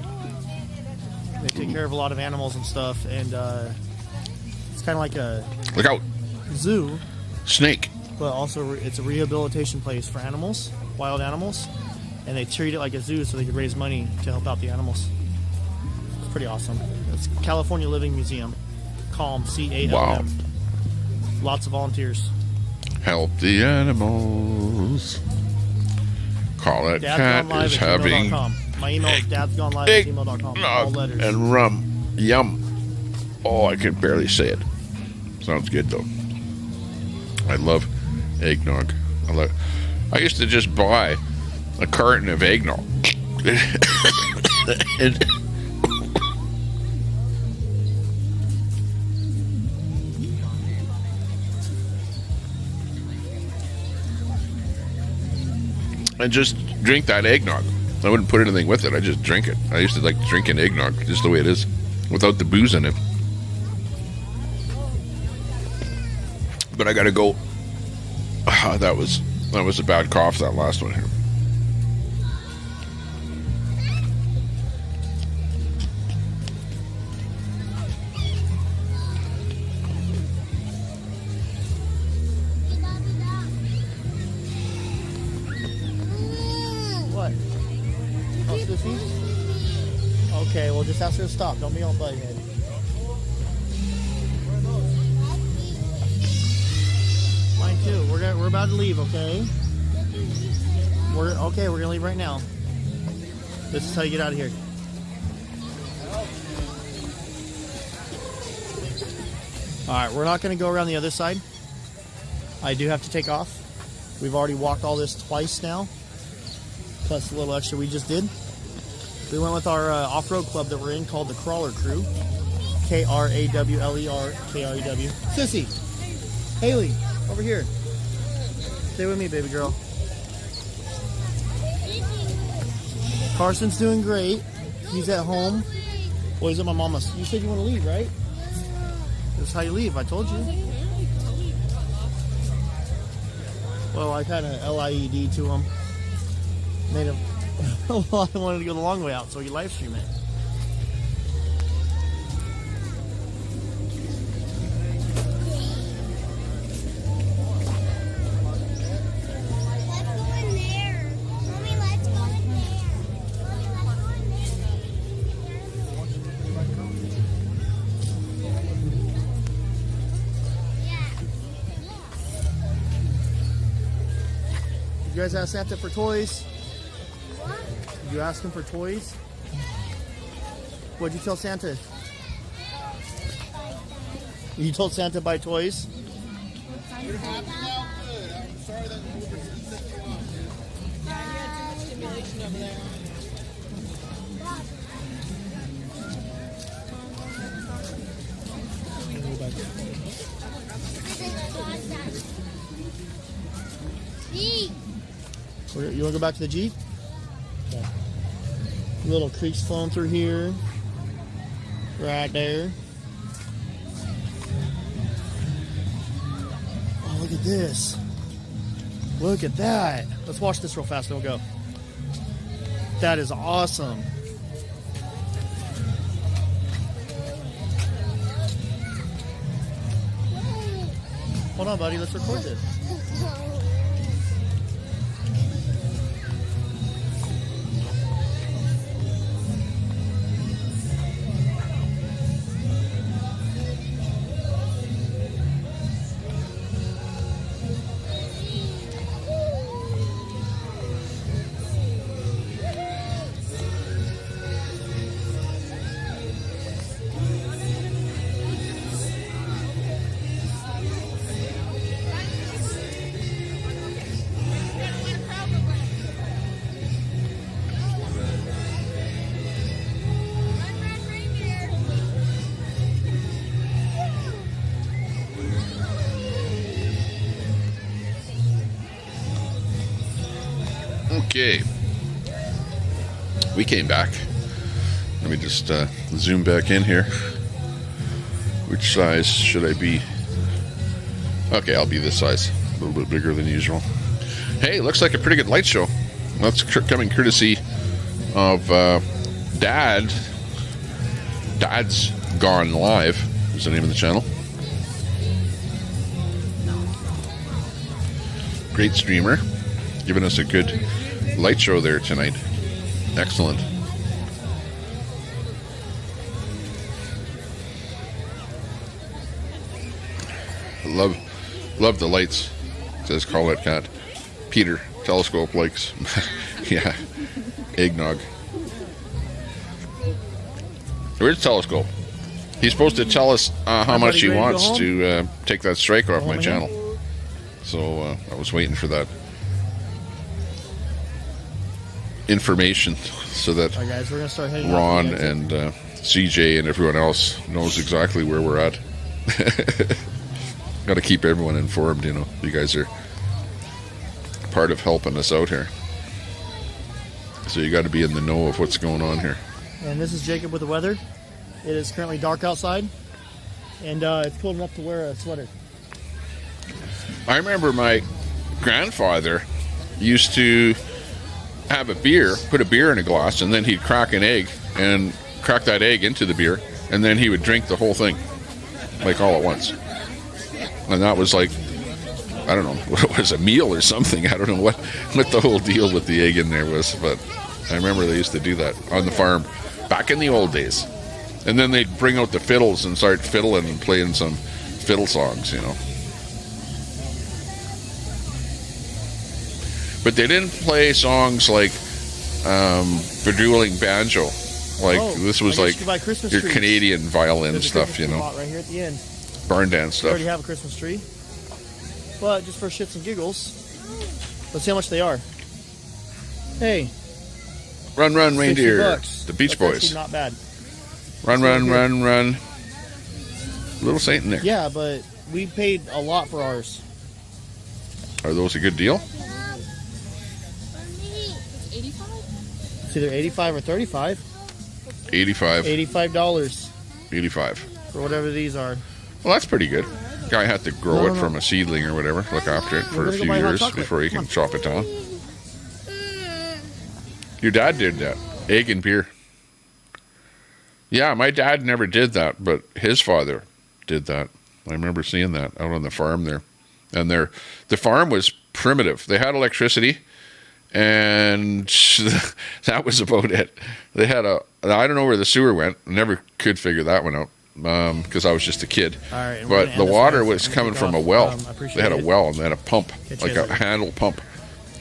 They take care of a lot of animals and stuff, and it's kind of like a Look out! zoo, Snake. but also it's a rehabilitation place for animals, wild animals, and they treat it like a zoo so they can raise money to help out the animals. pretty awesome. It's California Living Museum. CALM, CALM. Wow. Lots of volunteers. Help the animals. Call it cat is having gmail.com. My email is dadsgonelive@gmail.com. All letters. and rum. Yum. Oh, I can barely say it. Sounds good though. I love eggnog. I used to just buy a carton of eggnog. And just drink that eggnog. I wouldn't put anything with it. I just drink it. I used to like drinking eggnog just the way it is, without the booze in it. But I gotta go. That was a bad cough, that last one here. What? Oh, Sissy? Okay, well, just ask her to stop. Don't be all butthead. Mine too. We're about to leave, okay? We're gonna leave right now. This is how you get out of here. Alright, we're not gonna go around the other side. I do have to take off. We've already walked all this twice now. Plus a little extra we just did. We went with our off-road club that we're in called the Crawler Crew. Krawler KREW. Sissy! Haley! Over here. Stay with me, baby girl. Carson's doing great. He's at home. Well, he's at my mama's. You said you want to leave, right? This is how you leave. I told you. Well, I kind of LIED to him. Made him. I wanted to go the long way out, so he live stream it. You guys ask Santa for toys? Did you ask him for toys? What'd you tell Santa? You told Santa to buy toys? You want to go back to the Jeep? Okay. Little creeks flowing through here. Right there. Oh, look at this. Look at that. Let's watch this real fast and we'll go. That is awesome. Hold on, buddy. Let's record this. Okay, we came back. Let me just zoom back in here. Which size should I be? Okay, I'll be this size, a little bit bigger than usual. Hey, looks like a pretty good light show. That's coming courtesy of Dad's Gone Live is the name of the channel. Great streamer, giving us a good light show there tonight. Excellent. love the lights, says Colette Cat. Peter, telescope likes. Yeah, eggnog. Where's telescope? He's supposed to tell us how much he wants to take that strike off my channel. So I was waiting for that information so that All right, guys, we're gonna start heading Ron off and CJ and everyone else knows exactly where we're at. Got to keep everyone informed, you know. You guys are part of helping us out here. So you got to be in the know of what's going on here. And this is Jacob with the weather. It is currently dark outside, and it's cold enough to wear a sweater. I remember my grandfather used to have a beer, put a beer in a glass, and then he'd crack an egg and crack that egg into the beer, and then he would drink the whole thing, like all at once. And that was like, I don't know, what it was, a meal or something. I don't know what the whole deal with the egg in there was, but I remember they used to do that on the farm back in the old days. And then they'd bring out the fiddles and start fiddling and playing some fiddle songs, you know. But they didn't play songs like Bedueling Banjo. Like, this was like your Canadian violin stuff, you know. Right here at the end. Barn dance We stuff. already have a Christmas tree. But just for shits and giggles, let's see how much they are. Hey. Run, run, reindeer. $60. The Beach That's Boys. actually not bad. Run, run, run, run. Little Saint Nick. Yeah, but we paid a lot for ours. Are those a good deal? It's either 85 or 35. 85. $85. 85. For whatever these are. Well, that's pretty good. Guy had to grow No. it from a seedling or whatever. Look after it for a few years before he can chop it down. Your dad did that. Egg and beer. Yeah, my dad never did that, but his father did that. I remember seeing that out on the farm there. And the farm was primitive. They had electricity, and that was about it. They had I don't know where the sewer went. Never could figure that one out because I was just a kid. All right, but the water was coming from a well. They had a well and they had a pump, Catch like you a later. handle pump.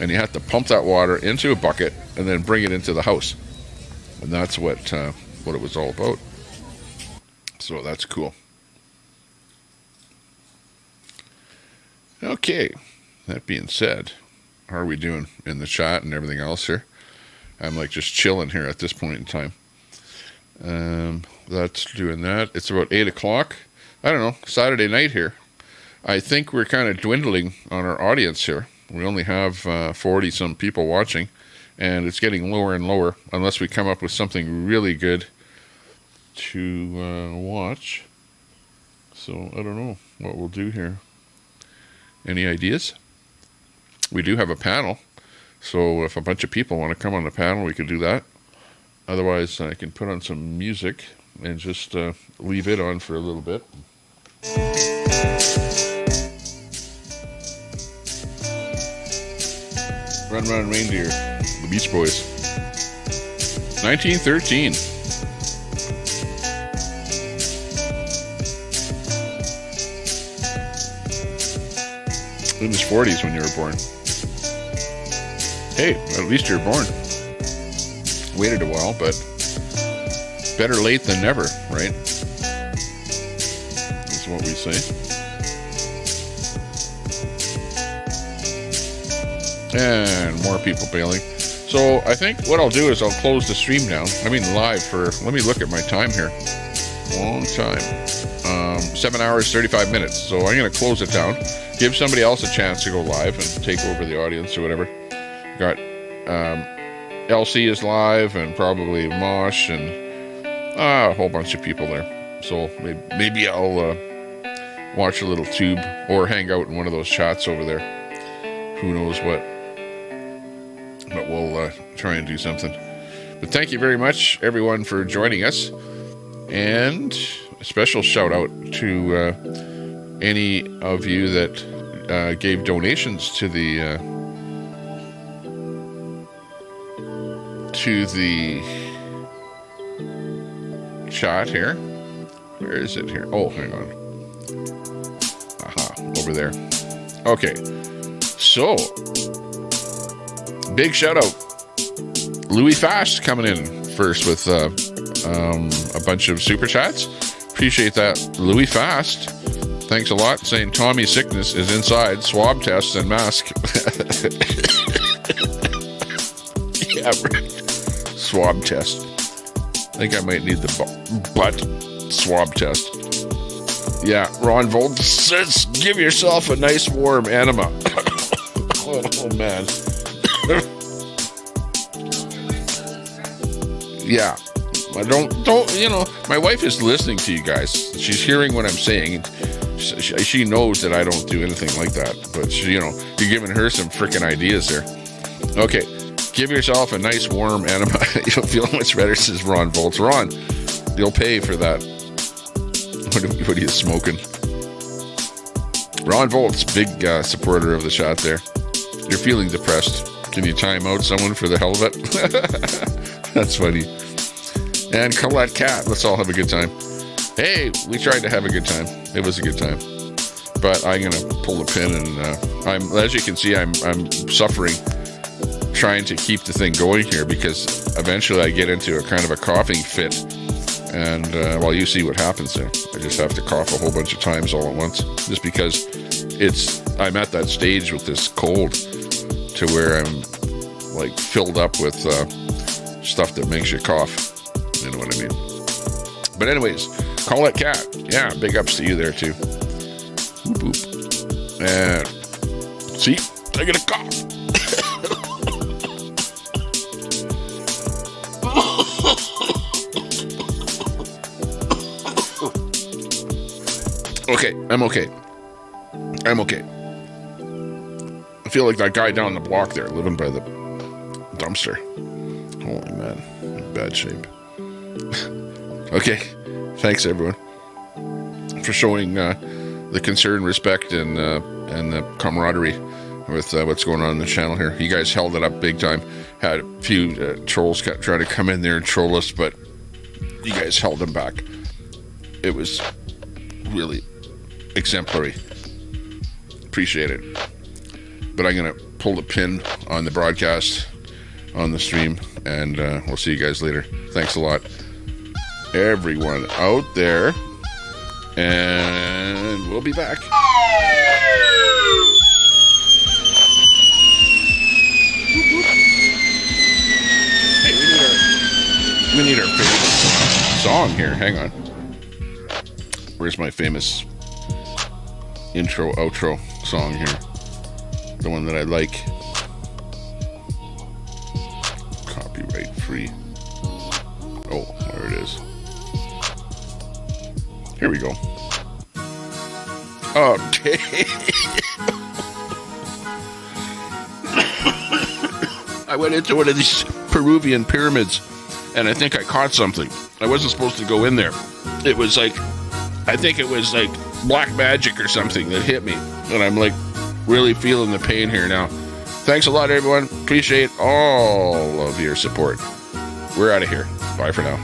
And you had to pump that water into a bucket and then bring it into the house. And that's what it was all about. So that's cool. Okay, that being said, how are we doing in the chat and everything else here? I'm like just chilling here at this point in time. That's doing that. It's about 8 o'clock. I don't know, Saturday night here. I think we're kind of dwindling on our audience here. We only have 40 some people watching, and it's getting lower and lower unless we come up with something really good to watch. So I don't know what we'll do here. Any ideas? We do have a panel, so if a bunch of people want to come on the panel, we could do that. Otherwise, I can put on some music and just leave it on for a little bit. Run, Run, Reindeer, the Beach Boys. 1913. In his 40s when you were born. Hey, at least you're born. Waited a while, but better late than never, right? That's what we say. And more people bailing. So I think what I'll do is I'll close the stream down. I mean live for, let me look at my time here. Long time. 7 hours, 35 minutes. So I'm going to close it down. Give somebody else a chance to go live and take over the audience or whatever. Got LC is live and probably Mosh and a whole bunch of people there. So maybe I'll watch a little tube or hang out in one of those chats over there. Who knows what. But we'll try and do something. But thank you very much, everyone, for joining us. And a special shout out to any of you that gave donations to the chat here. Where is it here? Oh, hang on. Aha. over there. Okay, so big shout out, Louis Fast coming in first with a bunch of super chats. Appreciate that, Louis Fast. Thanks a lot. Saying Tommy's sickness is inside. Swab tests and mask. Yeah, right. Swab test. I think I might need the butt swab test. Yeah, Ron Volt says, give yourself a nice warm enema. Oh man. Yeah. I don't, my wife is listening to you guys. She's hearing what I'm saying. She knows that I don't do anything like that. But, you're giving her some freaking ideas there. Okay. Give yourself a nice warm enema. You'll feel much better, says Ron Volts. Ron, you'll pay for that. What are you smoking? Ron Volts, big supporter of the shot there. You're feeling depressed. Can you time out someone for the hell of it? That's funny. And Colette Cat, let's all have a good time. Hey, we tried to have a good time. It was a good time. But I'm going to pull the pin, and as you can see, I'm suffering trying to keep the thing going here, because eventually I get into a kind of a coughing fit, and you see what happens there. I just have to cough a whole bunch of times all at once, just because I'm at that stage with this cold to where I'm like filled up with stuff that makes you cough. You know what I mean? But anyways, call it cat. Yeah, big ups to you there too. Whoop, whoop. And see, I get a cough. Okay, I'm okay. I feel like that guy down the block there, living by the dumpster. Holy man, in bad shape. Okay, thanks everyone for showing the concern, respect, and the camaraderie with what's going on in the channel here. You guys held it up big time. Had a few trolls try to come in there and troll us, but you guys held them back. It was really exemplary. Appreciate it. But I'm gonna pull the pin on the broadcast, on the stream, and we'll see you guys later. Thanks a lot, everyone out there, and we'll be back. Hey, we need our favorite song here. Hang on. Where's my famous intro, outro song here? The one that I like. Copyright free. Oh, there it is. Here we go. Okay. I went into one of these Peruvian pyramids, and I think I caught something. I wasn't supposed to go in there. It was like, I think it was like black magic or something that hit me, and I'm like really feeling the pain here now. Thanks a lot, everyone. Appreciate all of your support. We're out of here. Bye for now.